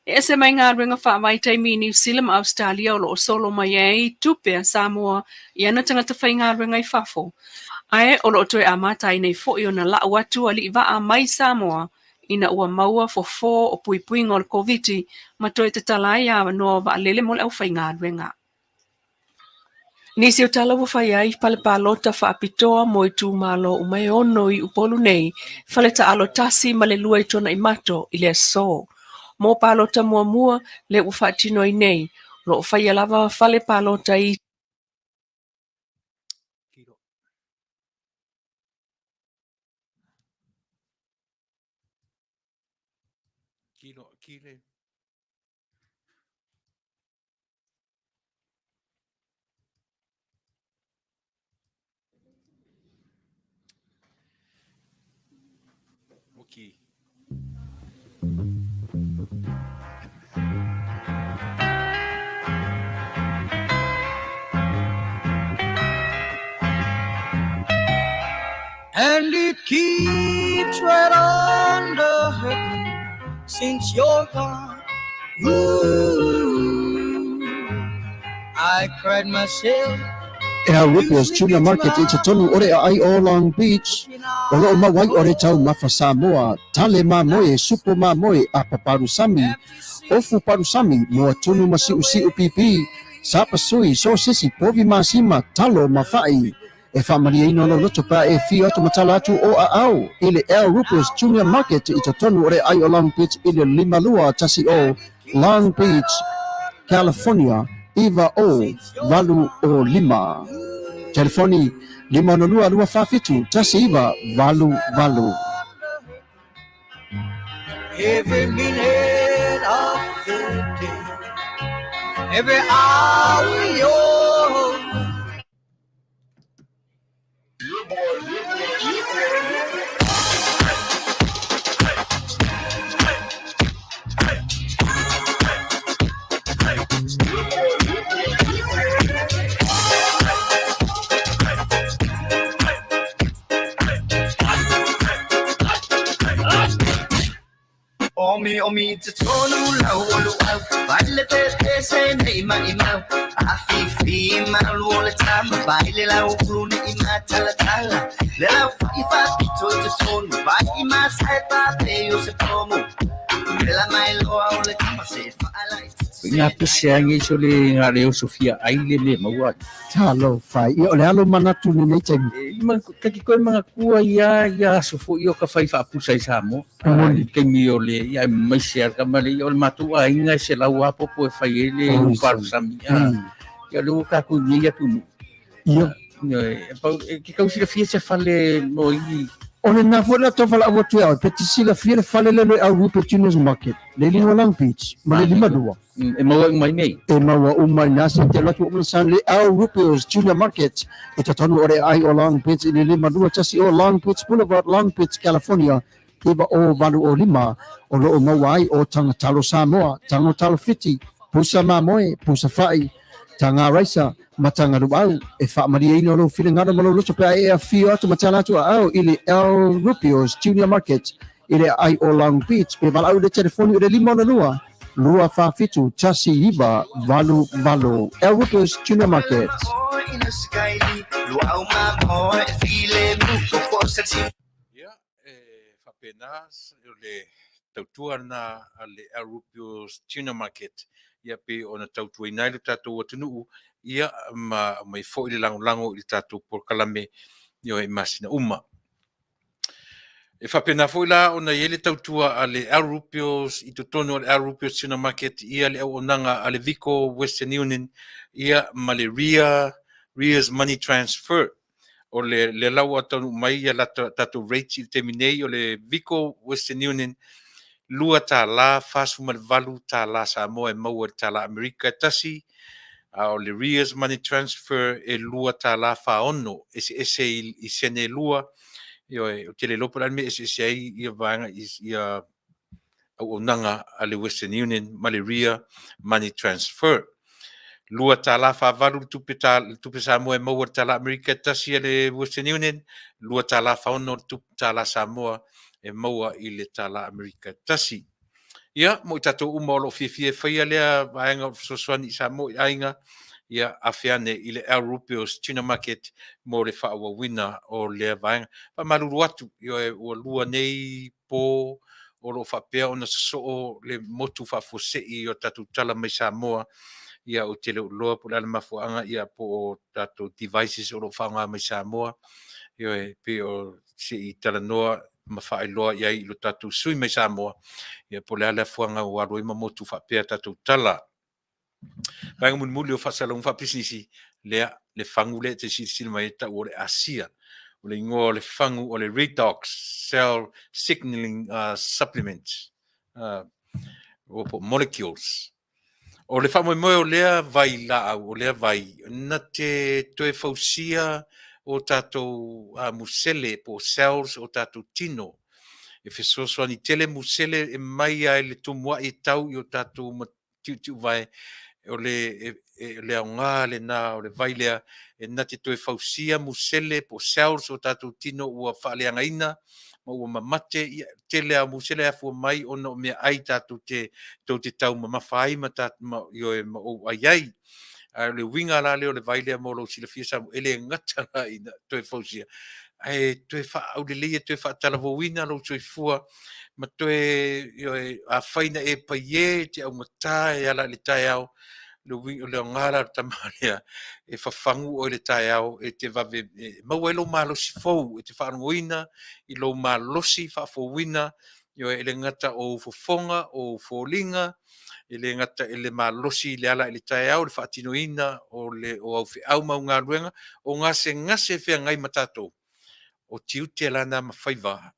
[SPEAKER 9] E se mai ngā ringa whaamai taimi New Zealand Australia o lo solo mai ai tupe a Samoa I ana tangata whai ngā ringa I fafo. Ae o lo toe a matai nei fo I ona la watu ali va a mai Samoa ina ua maua fo o pui ngol COVID ma toe te talai a no va lele mole au whai ngā ringa. Nisi o tala wawhai ai pale palota whaapitoa mo I tū malo umai ono I upolu nei whale ta alo tasi ma le lua I tona I mato I le so. Mo palota mua le uwhaatino I nei lo whai alava whale palota I
[SPEAKER 2] Kile. Okay.
[SPEAKER 10] And it keeps right on the hurting since you're gone. Ooh, I cried myself.
[SPEAKER 11] Rupia's Tuna Market i te tonu ore ai o Long Beach. O loo mawai ore tau mafa Samoa, tale mamoe, supo mamoe a paparusami. Ofu parusami, mua tunu masiu pipi. Sapa sui, so sisi, povi masima, talo mafai. E whamaria ino no loto pa e fi atu matala atu o a au. Ile Rupia's Junior Market i te tonu ore ai o Long Beach ile limalua tasi o Long Beach, California. Iva o valu o lima. Telefoni 522 tasi iva valu.
[SPEAKER 10] Every minute of the day, every hour yours. Omi te tonu lau olu au Vale te se nei mai mau Afiafi malu o le tama Baile lau ulu nei ma tala Le lau whaifa pito te tonu Vai ma sai pa pe o se pomu Le la mai loa o le tama se whaalai
[SPEAKER 12] Nga peseangi so le ngā reo Sofia aile le maua.
[SPEAKER 11] Talo fai, I o le alo manatu ni nei tegu.
[SPEAKER 12] Kaki koe mga kua ia sofo I o ka whai whaapusa I Samoa. Kengi o le ia maise arka male I o le matua inga se lau apopo e whai ele uparu sami. Ia le ukaku ni tunu.
[SPEAKER 11] Ia.
[SPEAKER 12] Ke kausira fia se whale mo I
[SPEAKER 11] O le nā fwela tō whala awa tui au, peti sila fia le whale lelo au Rupia's Junior Market. Le lingo Long Beach, ma le lima dua.
[SPEAKER 12] E maua umai nei.
[SPEAKER 11] E maua umai nasi te latu o san le au Rupia's Junior Market. E ta tonu ore ai o Long Beach, le lima dua tasi o Long Beach Boulevard, Long Beach, California. Iwa o valu o lima, o lo o maua ai o tanga talo Samoa, tanga talo fiti, pusa mamoe, pusa fai, tanga raisa, matanga ruau, e whaamaria ino lo whilingara malo loto pia e a whio atu matala atu au, ili Rupia's Junior Market, ili ai o Long Beach, pe walau le telefoni o le lima ona lua whawhitu, tasi iwa, valu. Rupia's Junior Market.
[SPEAKER 2] Whapenas, le tautua na le Rupia's Tuna Market. Ia pe ona tautua inai le tātou atunuu, ia mai fo I le lango I le tātou Polokalame, io e masina uma. E whapena fo la ona I le tautua a le Rupia's, I totono a le Rupia's Tuna Market, ia le au onanga a le Vico Western Union, ia ma le Ria's Money Transfer. O le lau atanu mai ia la tātou rates I te minei o le Vico Western Union, lua tā la fasu ma le valu tā la Samoa e maua tā la Amerika tasi, o le Ria's Money Transfer e lua tā la whaono, ese I sene lua, o te le lopo me ese ai ia vanga ia au onanga a le Western Union ma le Ria Money Transfer. lua tala whavaru tupe Samoa e maua tala Amerika tasi e le Western Union, lua tala whaono tupe tala Samoa e maua i le tala Amerika tasi. Ia, mo i tatou uma o lo fie whaia lea vaenga o soswani Samoa i ainga, ia Afiane i le Europeos Tuna Market mo le whaawa wina o lea vaenga. Pa maruru atu, o lua nei po o lo whapea o na so le motu whafosei o tatou tala mai Samoa, ia o te leo loa po lana mafuanga ia po o tatou devices o lo whaanga mai Samoa, ia e pe o se i tala noa mawhae loa ia i lo tatou sui mai Samoa, ia po lea fuanga o aroi ma motu whapea tatou tala. Vaenga mun muli o whasalong whapisisi, lea le whangu le te sisi mai ta o le Asia, o le ingoa o le whangu o le redox cell signaling supplements, o po molecules. O le whamoe moe o lea vai la au, o lea vai, na te toe fausia o tatou musele po cells o tatou tino. E whesoswani tele musele e mai ai le tumua i tau i o tatou tiu vai, o le aunga le na o le vai lea, e na te toe fausia musele po cells o tatou tino ua whaaleanga ina, ma ua mamate, te lea musele a fua mai o no mea ai tatou te tau mawhai ma tatou ma o ai. Le winga la leo le vai lea mo lo sila fia samu, ele ngata la ina toe fausia. Ai toe wha au le leia, toe wha talavowina lo toe fua, ma toe a whaina e paie te au ngata e ala le tai au, le ngara tamalea e whawhangu o le tai au e te vave mau e lo malosi fau e te whaangoina i lo malosi whafowina e le ngata o fofonga o folinga e le ngata e le malosi le ala i le tai au le whaatinoina o au whi au mau ngā ruenga o ngase whea ngai matatou o tiute lana mawhaiva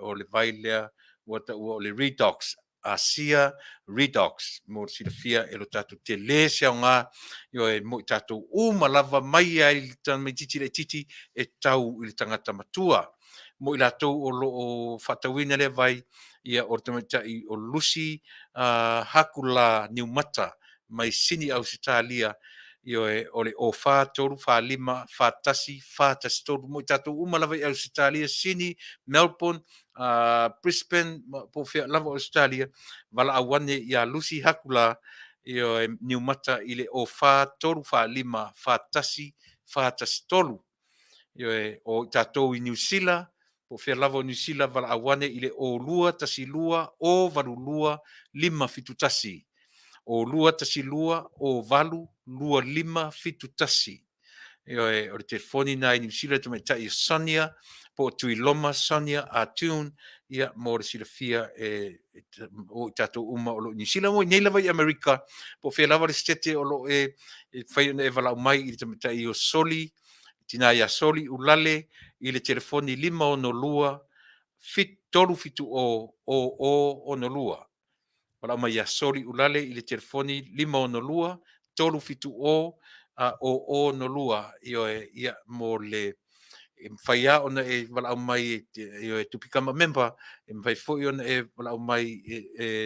[SPEAKER 2] o le vai lea o le redox Asia redox mo sila fia e lo tatou te le sia ngā e mo tatou lava mai ai le tama titi le titi e tau i le tangata matua mo i latou o lo o whatawina le vai ia o tamatai o lusi hakula niumata mai sini Ausitalia o le o wha toru, wha lima, wha tasi toru, mo i tatou lava i Ausitalia, Sydney, Melbourne, Brisbane, po whia lava Australia, wala awane i a lusi hakula e niumata i le o wha toru, wha lima, wha tasi toru. O tatou i New Zealand, po whia lava o New Zealand, wala awane i le o lua, tasi lua, o varu lua, lima fitu tasi. O lua tasi lua, o valu, lua lima fitu tasi. O le telefoni na i New Zealand tu mai i Saunia, po Tuilaepa Saunia a tune, ia mo le silafia o tatou uma o lo New Zealand, mo i nei lava i Amerika, po whia lava le stete o lo e whai e walau mai i le o soli, tina ia soli ulale, i le telefoni lima o no lua, toru fitu o no lua. Wala mai ia sori ulale i le telefoni lima o no lua, tolu fitu o no lua, ia mo le whaia ona e wala au mai e tupikama member, e mwhai fwoi ona e wala au mai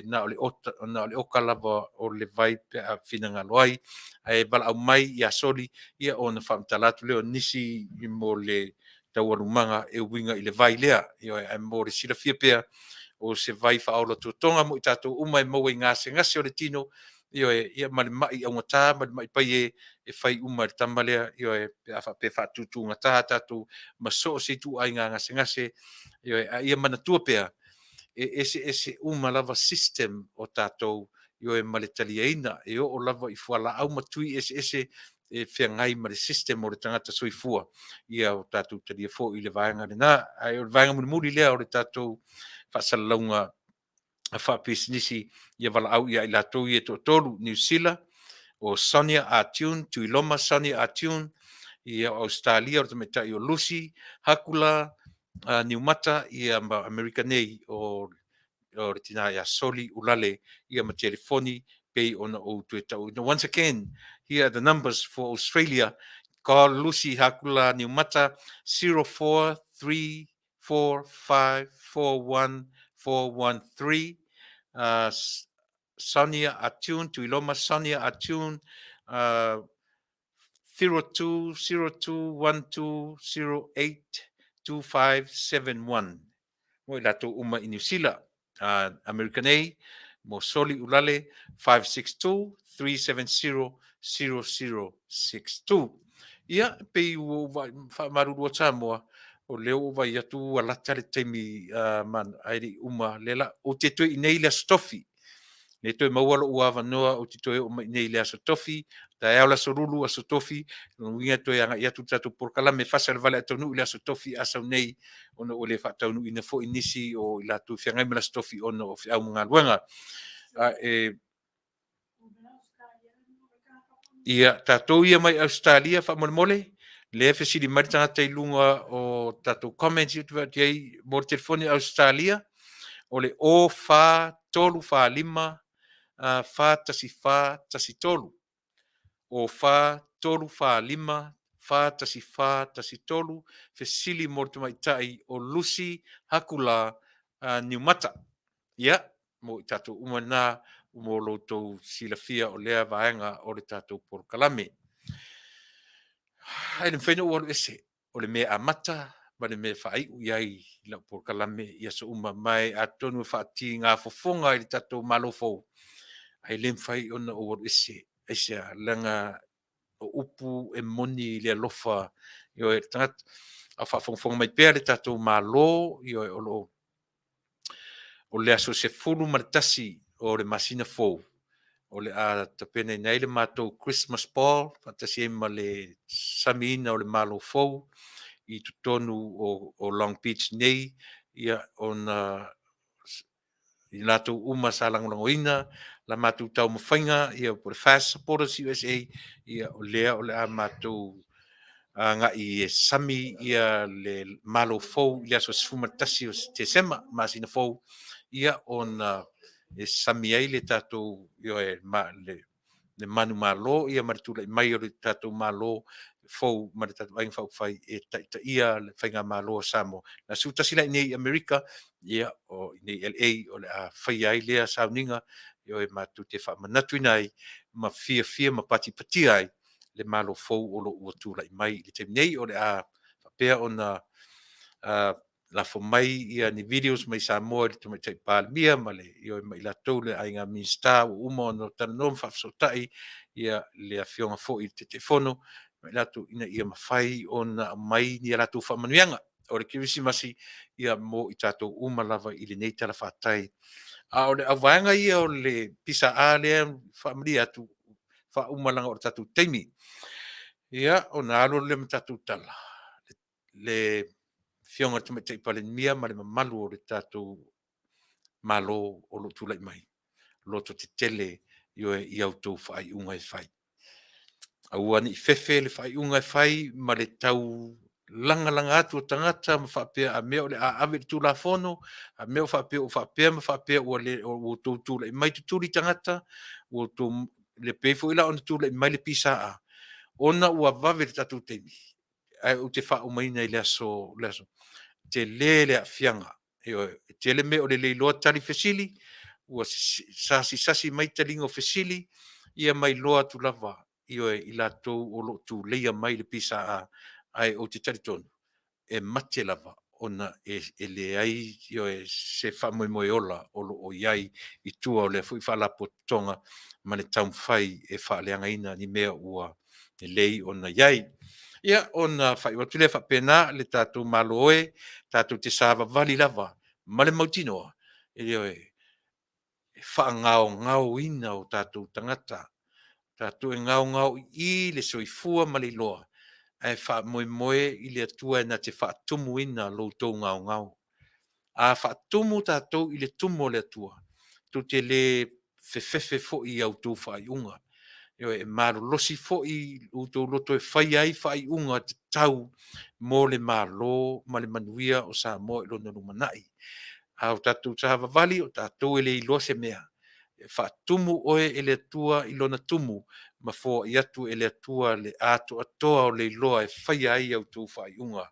[SPEAKER 2] na ole oka lava o le vai pe a whina loai, e wala au mai ia sori, ia ona whamtalatu leo nisi i mo le tauarumanga e winga i le vai lea, ia mo le sila fia pea, o se vai whaola tutonga mo i tātou umai mau i ngase o le tino, ia mali mai au ngata, mali mai pai e whai umai le tamalea, pe awha pe whatutu ngata tātou, ma so se tu ai ngase, ia manatua pea, ese lava system o tātou, mali taliaina, o lava i fuala au matui ese e whea ngai ma le system o le tangata soifua, ia o tātou talia fo i le vaenga le nā, o le vaenga muri lea o le tātou whasalaunga a Pisinisi ia wala au ia i latou i e tolu New Zealand, o Saunia a tune, Tuilaepa Saunia a tune, ia Australia o tamatai o Lucy, Hakula, Niumata, ia Amerika nei o tina ia soli ulale, ia ma telefoni, pei ona o tuetau. Once again, here are the numbers for Australia. Call Lucy Hakula Niumata 0434541413. Saunia Atune, Tuilaepa Saunia Atune, 020212082571. Mo i latou uma i New Zealand, American A, mo soli ulale 562-370-0062. Ia, pei ua whaamaruru o Samoa, o leo vai atu alata le taimi man airi uma lela o te tui nei le stofi. Ne toi maualo ua avanoa o te toi o mai nei le aso tofi, ta ea la sorulu aso tofi, no winga toi anga ia tu tatu Polokalame Fasa le Vale a Taunuu le aso tofi asau nei, ono o le wha Taunuu ina fo inisi o ila tu whiangai me la stofi ono o whiau mga luenga. Ia tatou ia mai Australia wha mole mole, le fesili maritanga te ilunga o tatou comments i tuwa tiai mo telefoni Australia, o le o wha tolu wha lima, wha tasi tolu. O wha tolu wha lima, wha tasi tolu, fesili mo te maitai o Lucy Hakula Niumata. Ia, mo i tatou umana, mo loutou silafia o lea vaenga o le tatou Polokalame. Hai le whaino ua ese, o le mea amata, ma le mea whaai uiai la Polokalame ia so uma mai a tonu whaati ngā fofonga i le tatou Malo fau. Hai le mwhai ona ua ese, ese a langa o upu e moni le alofa, io e tangat, a whafonga mai pēr le tatou Malo, io e olo, o le aso se fulu maritasi o le masina fau. O le a tapene nei le mātou Christmas ball, fatasi e ma le samina o le Malo fau, i tutonu o Long Beach nei, ia ona i nātou uma sa langolangoina, la mātou tau mawhainga, ia po le Fast Supporters USA, ia o lea o le a mātou ngā i sami ia le Malo fau, ia so sfumatasi o te sema, masina fau, ia ona e sami ai le tātou le manu Malo, ia maritula i mai o le tātou Malo fau, ma le tātou ainga whai e taita ia le whainga Malo o Samoa. Na sutasila i nei Amerika, ia o nei LA, o le a whai ai lea sauninga, ia e mātou te whamanatu nai, ma fia ma pati ai, le Malo fau o lo ua tūla i mai, le te nei o le a whapea o na la fo mai ia ni videos mai Samoa le tuma tai palmia ma le io mai la tole ai nga minsta o uma no tanom fa so tai ia le afionga fo i te telefono mai la tu ina ia mafai ona mai ni la tu fa manuanga o le kivisi masi ia mo i tato uma lava i le nei tala fa tai a o le avanga ia o le pisa a le familia tu fa uma langa o tatu teimi ia ona alo le tatu tala le fionga te mete pale mia ma le mamalu o le tātou Malo o lo tūlai mai. Loto te tele i autou whai unga e whai. Aua ni fefe le whai unga e whai ma le tau langa atu o tangata ma whapea a mea o le a ave le tūla whono, a mea o whapea ma whapea o tō tūla i mai tu tūli tangata, o tō le pefo ila o na tūla i mai le pisa a. Ona ua vave le tātou teimi. Ai o te wha umaina i le aso. Te lele a fianga. Te le me o le leiloa tali fesili, ua sasi mai talingo fesili, ia mai loa tu lava, i la tau o lo tu leia mai le pisa a, ai o te taritonu, e mate lava, ona e le ai, se whamoe ola, o lo o iai, i tua o le fui whala potonga, ma le taum whai e whaaleanga ina ni mea ua, e lei ona iai. Ia ona fai watu le whapena le tātou Malo oe, tātou te sāwa vali lava, ma le mautinoa, e whaangao ina o tātou tangata, tātou e ngao i le soifua ma le loa, e wha moe i le atua e na te whaatumu ina lo tau ngao. A whaatumu tātou i le tumo le atua, tu te le fefefe fo i au tau whai unga. E maro losi fo i uto loto e whai ai whai unga te tau mo le Malo, ma le Manuia o Samoa i lona rumanai. A o tātou tahawa vali o tātou e le iloa se mea. E whaatumu oe e le atua i lona tumu, ma fo i atu e le atua le ato atoa o le iloa e whai ai au tau whai unga.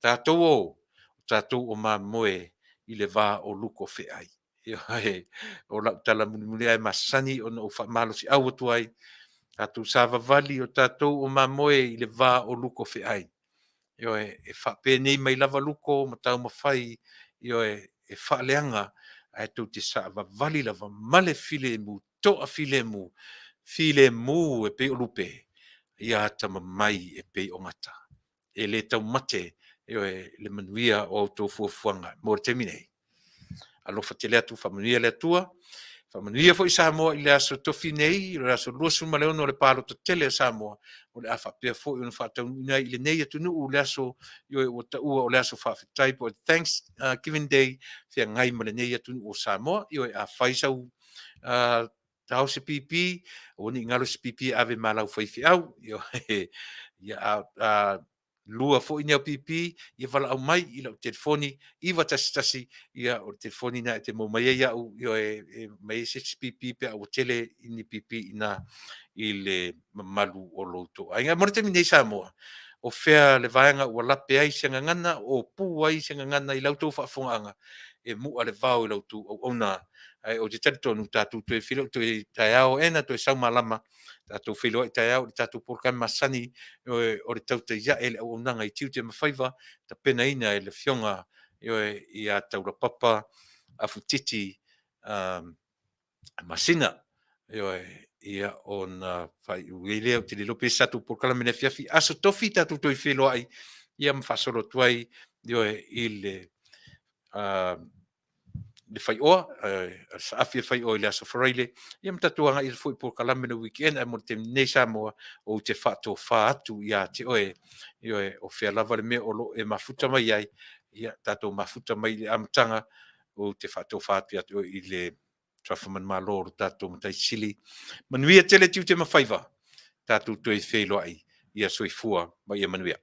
[SPEAKER 2] Tātou o mā moe i le vā o luko whi ai. O lau tala muni ai masani o na o wha malo si au atu ai, Tātou sāwawali o tātou o mamoe I le vā o luko whiai. Io e whapēnei mai lava luko ma tau mawhai. Io e whaaleanga ai tau te sāwawali lava male file mu, toa file mu e pe o lupe. Ia tama mai e pe o ngata. E le tau mate, io e le manuia o tau fuafuanga. Mō te minei. Alofa te lea tu whamanuia lea tua. Whamanuia fo I Samoa I le aso tofi nei, I le aso luasu ma leono le pālo ta tele Samoa. O le awha pia fo I una whatau nai I le nei atu nuu le aso, io e o ta ua o le aso whawhitai po Thanksgiving Day, fia ngai ma le nei atu nuu o Samoa, io e a whaisau tau se pipi, o ni ngalo se pipi ave malau whaifi au, io ia lua fo I pipi, ia wala au mai I lau telefoni, iwa tasi, ia o telefoni na te mo mai au, io e mai se pipi pe au tele ini pipi ina I le malu o loto. Ai ngā morete minei Samoa, o fea le vaenga ua lape ai se ngangana, o pu ai se ngangana I lau tau whaafongaanga, e mua le vau I lau tu au ona, ai o te taritonu tātou tu e whilo, tu e tai ao ena, tu e saumalama, tātou whilo I tai ao, tātou Polokalame masani, o le tau te ia ele au onanga I tiu te mawhaiva, ta pena ina e le fionga, I a taura papa, a futiti, masina, ia ona fai uile o te lope satu Polokalame ne Afiafi, aso tofi tātou toi whilo ai, ia mwhasoro tuai, I le fai oa, sa afia fai oa I le aso wharaile, ia mtatuanga I le fui Polokalame na weekend, ai mo te nei Samoa o te whaato wha atu ia te oe, o whea lava le mea o lo e mafuta mai ai, ia tātou mafuta mai le amtanga o te whaato wha atu ia te oe I le trafaman Malo o tātou matai sili. Manuia tele tiu te mawhaiva, tātou toi whelo ai, ia soifua, mai ia manuia.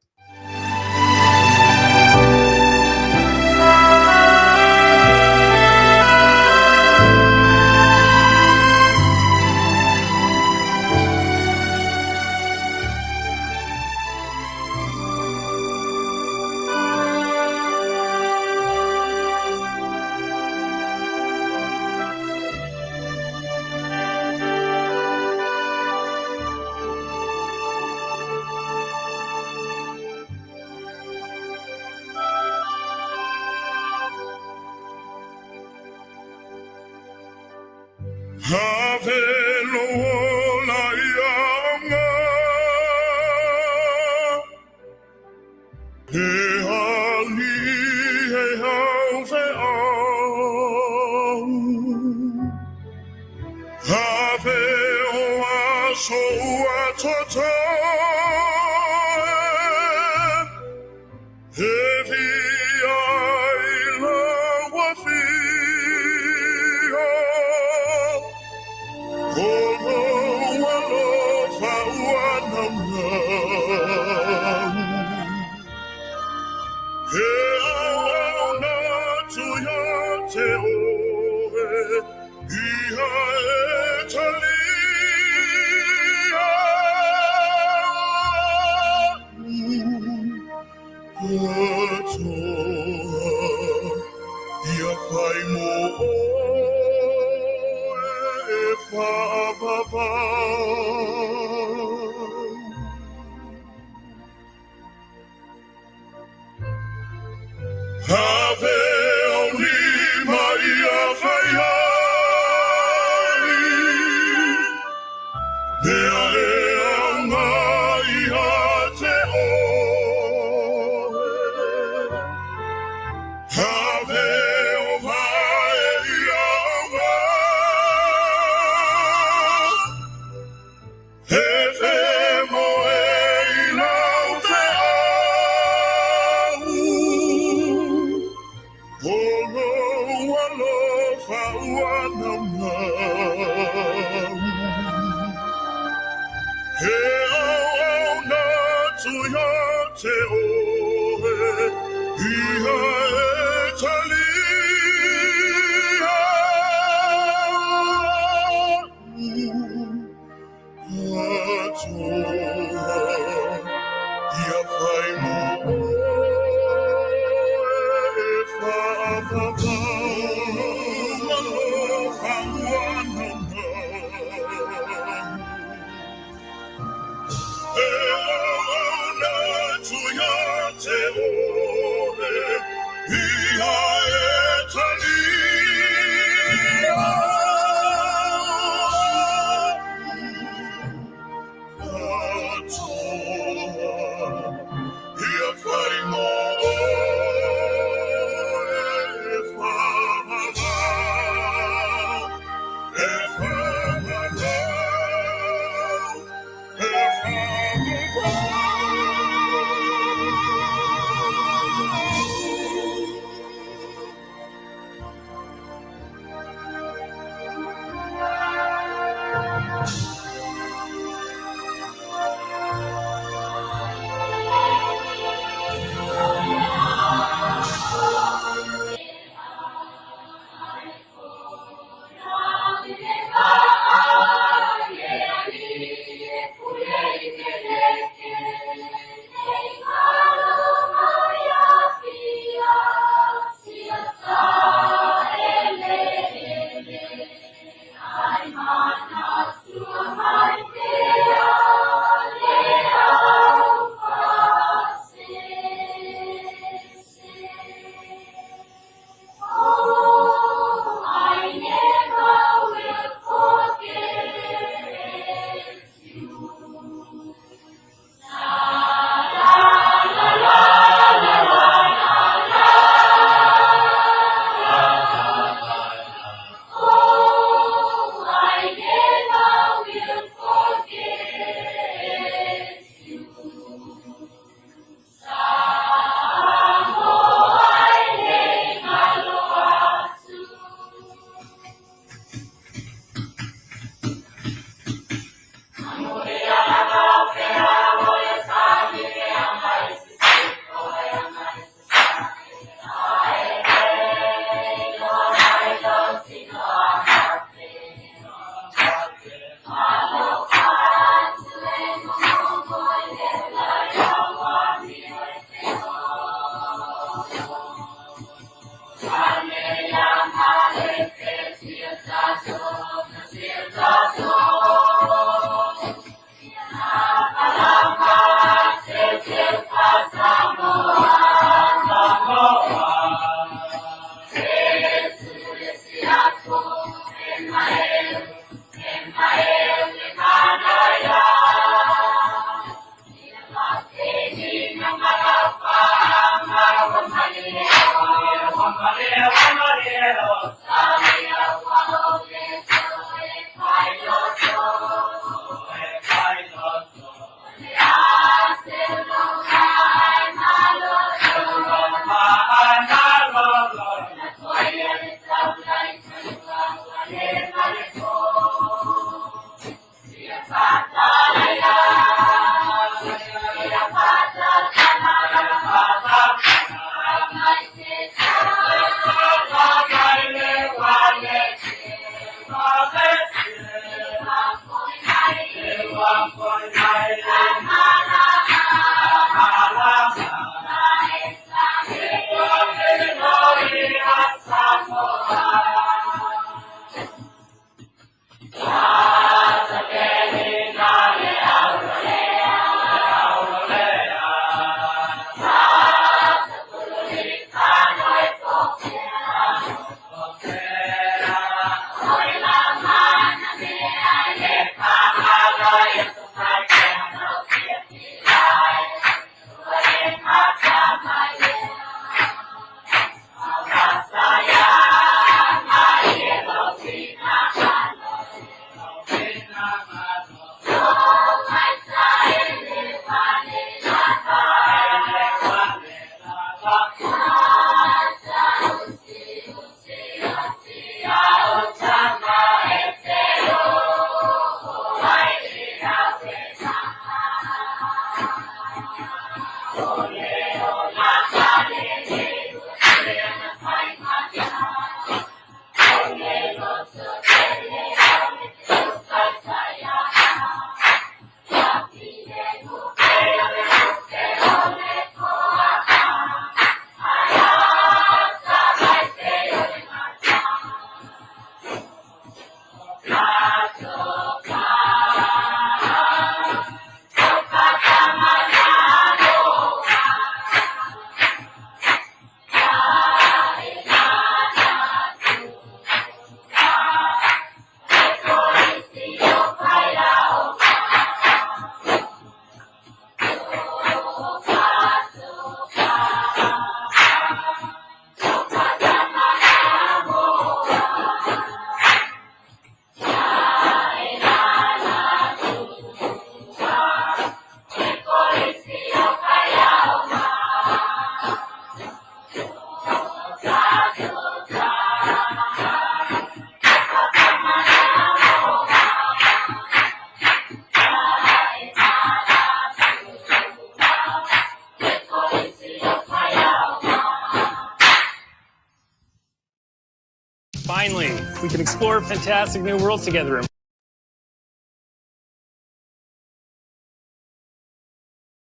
[SPEAKER 13] Finally, we can explore fantastic new worlds together.